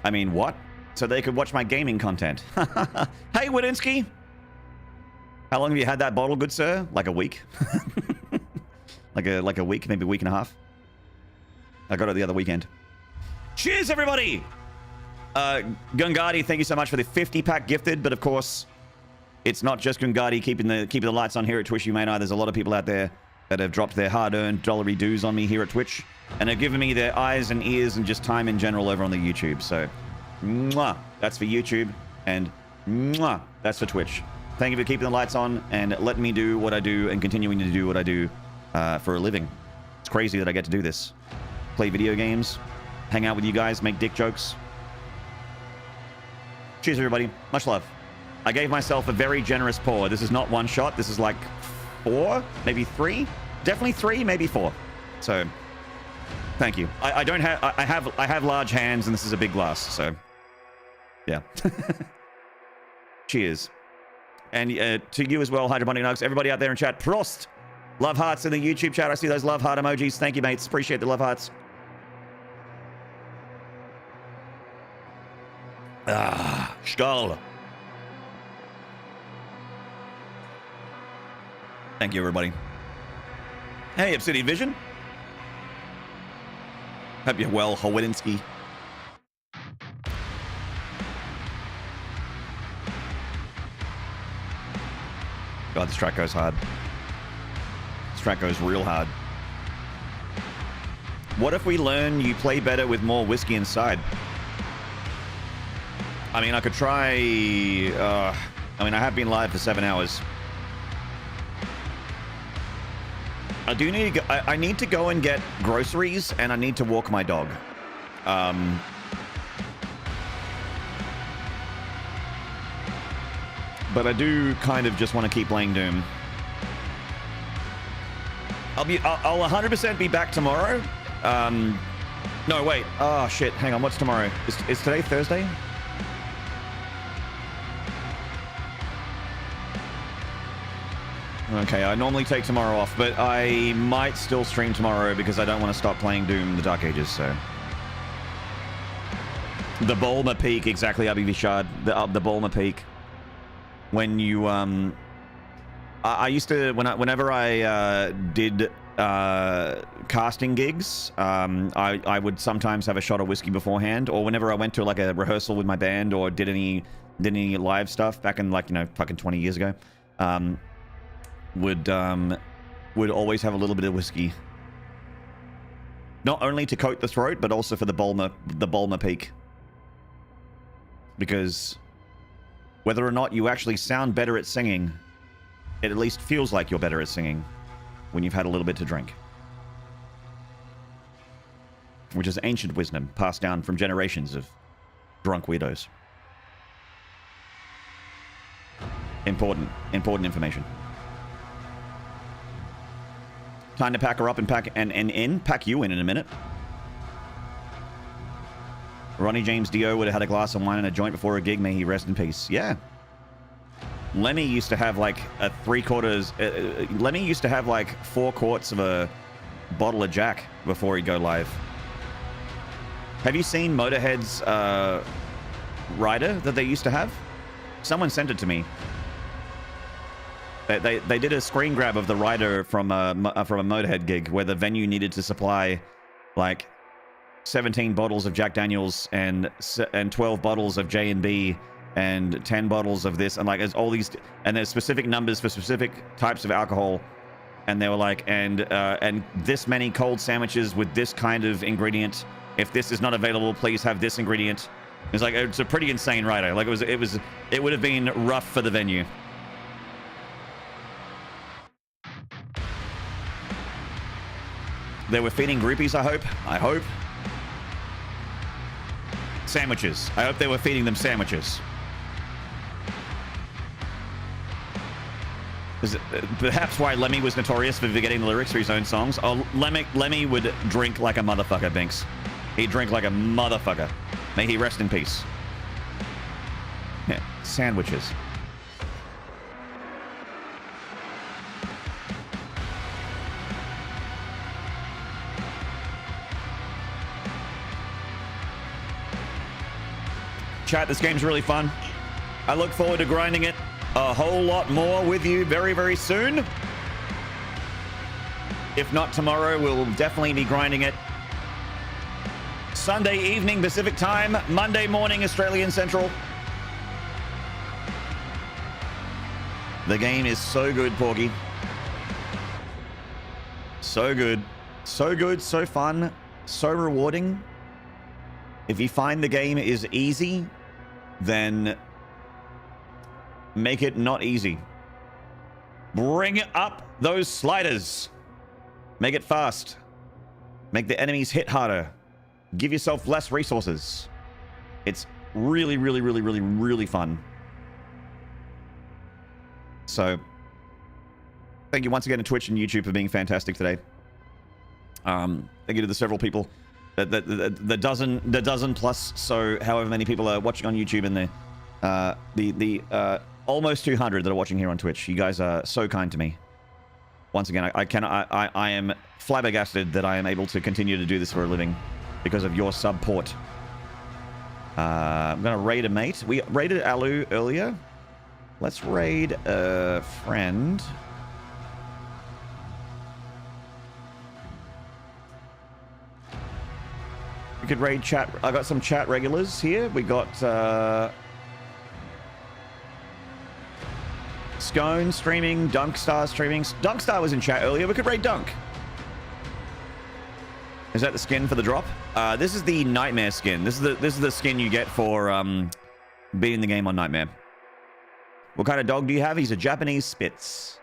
I mean, what? So they could watch my gaming content. Hey, Wadinsky. How long have you had that bottle, good sir? Like a week? like a week, maybe a week and a half. I got it the other weekend. Cheers, everybody! Gungadi, thank you so much for the 50-pack gifted, but of course, it's not just Gungadi keeping the lights on here at Twitch Maynarde. There's a lot of people out there that have dropped their hard-earned dollary dues on me here at Twitch, and have given me their eyes and ears and just time in general over on the YouTube. So, mwah, that's for YouTube, and mwah, that's for Twitch. Thank you for keeping the lights on and letting me do what I do and continuing to do what I do for a living. It's crazy that I get to do this. Play video games, hang out with you guys, make dick jokes. Cheers, everybody. Much love. I gave myself a very generous pour. This is not one shot. This is like 4, maybe 3. Definitely 3, maybe 4. So, thank you. I have large hands and this is a big glass. So, yeah. Cheers. And to you as well, Hydroponic Nugs. Everybody out there in chat, Prost! Love hearts in the YouTube chat. I see those love heart emojis. Thank you, mates. Appreciate the love hearts. Ah, Stahl. Thank you, everybody. Hey, Obsidian Vision. Hope you're well, Howedinsky. God, this track goes hard. This track goes real hard. What if we learn you play better with more whiskey inside? I mean, I could try... I have been live for 7 hours. I do need to go, I need to go and get groceries, and I need to walk my dog. But I do kind of just want to keep playing Doom. I'll 100% be back tomorrow. No, wait. Oh, shit. Hang on. What's tomorrow? Is today Thursday? Okay, I normally take tomorrow off, but I might still stream tomorrow because I don't want to stop playing Doom the Dark Ages, so... The Bulmer Peak, exactly, Abby Vishad. The Bulmer Peak. When you, I used to, whenever I did casting gigs, I would sometimes have a shot of whiskey beforehand, or whenever I went to like a rehearsal with my band or did any live stuff back in, like, you know, fucking 20 years ago, would always have a little bit of whiskey, not only to coat the throat but also for the Bulmer Peak, because whether or not you actually sound better at singing, it at least feels like you're better at singing when you've had a little bit to drink. Which is ancient wisdom passed down from generations of drunk weirdos. Important information. Time to pack her up and pack you in a minute. Ronnie James Dio would have had a glass of wine and a joint before a gig. May he rest in peace. Yeah. Lemmy used to have like a 3/4. Lemmy used to have like 4 quarts of a bottle of Jack before he'd go live. Have you seen Motorhead's rider that they used to have? Someone sent it to me. They did a screen grab of the rider from a Motorhead gig where the venue needed to supply like 17 bottles of Jack Daniels and 12 bottles of J&B and 10 bottles of this, and like there's all these, and there's specific numbers for specific types of alcohol, and they were like, and this many cold sandwiches with this kind of ingredient. If this is not available, please have this ingredient. It's like, it's a pretty insane rider. Like it would have been rough for the venue. They were feeding groupies, I hope. Sandwiches. I hope they were feeding them sandwiches. Perhaps why Lemmy was notorious for forgetting the lyrics for his own songs. Oh, Lemmy would drink like a motherfucker, Binks. He'd drink like a motherfucker. May he rest in peace. Yeah, sandwiches. Chat, this game's really fun. I look forward to grinding it a whole lot more with you very, very soon. If not tomorrow, we'll definitely be grinding it Sunday evening Pacific time, Monday morning Australian Central. The game is so good, Porky. So good. So good, so fun, so rewarding. If you find the game is easy, then make it not easy. Bring up those sliders. Make it fast. Make the enemies hit harder. Give yourself less resources. It's really, really, really, really, really fun. So, thank you once again to Twitch and YouTube for being fantastic today. Thank you to the several people. The dozen plus, so however many people are watching on YouTube, and the almost 200 that are watching here on Twitch. You guys are so kind to me. Once again, I am flabbergasted that I am able to continue to do this for a living because of your support. I'm gonna raid a mate. We raided Alu earlier. Let's raid a friend. We could raid chat. I got some chat regulars here. We got Scone streaming, Dunkstar streaming. Dunkstar was in chat earlier. We could raid Dunk. Is that the skin for the drop? This is the Nightmare skin. This is the skin you get for beating the game on Nightmare. What kind of dog do you have? He's a Japanese Spitz.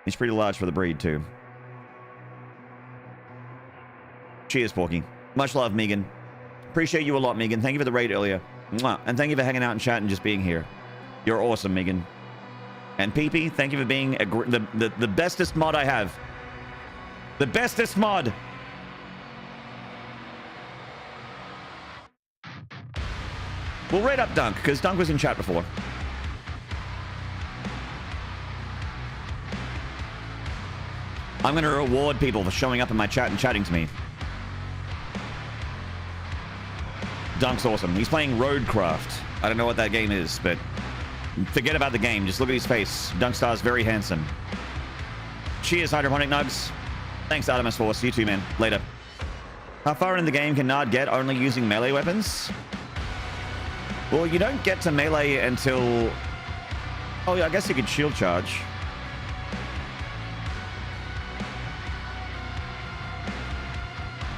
He's pretty large for the breed too. Cheers, Porky. Much love, Megan. Appreciate you a lot, Megan. Thank you for the raid earlier. Mwah. And thank you for hanging out and chat and just being here. You're awesome, Megan. And PP, thank you for being the bestest mod I have. The bestest mod. We'll raid up Dunk, because Dunk was in chat before. I'm going to reward people for showing up in my chat and chatting to me. Dunk's awesome. He's playing Roadcraft. I don't know what that game is, but forget about the game. Just look at his face. Dunkstar's very handsome. Cheers, Hydroponic Nugs. Thanks, Artemis Force. You too, man. Later. How far in the game can Nard get only using melee weapons? Well, you don't get to melee until... Oh, yeah, I guess you could shield charge.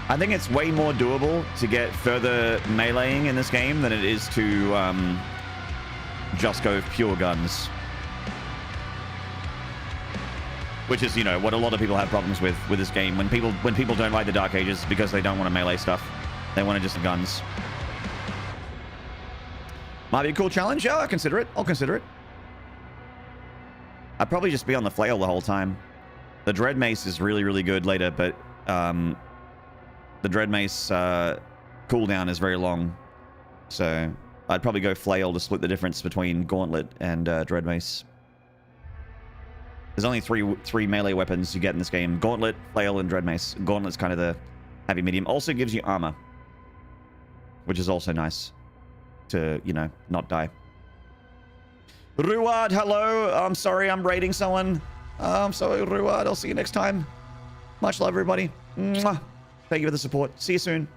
I think it's way more doable to get further meleeing in this game than it is to just go pure guns. Which is, you know, what a lot of people have problems with this game. When people don't like the Dark Ages because they don't want to melee stuff. They want to just guns. Might be a cool challenge. Yeah, I'll consider it. I'll consider it. I'd probably just be on the flail the whole time. The dread mace is really, really good later, but the dread mace cooldown is very long. So I'd probably go flail to split the difference between gauntlet and dread mace. There's only three melee weapons you get in this game: gauntlet, flail, and dread mace. Gauntlet's kind of the heavy medium. Also gives you armor, which is also nice to, you know, not die. Ruad, hello. I'm sorry I'm raiding someone. I'm sorry, Ruad. I'll see you next time. Much love, everybody. Mwah. Thank you for the support. See you soon.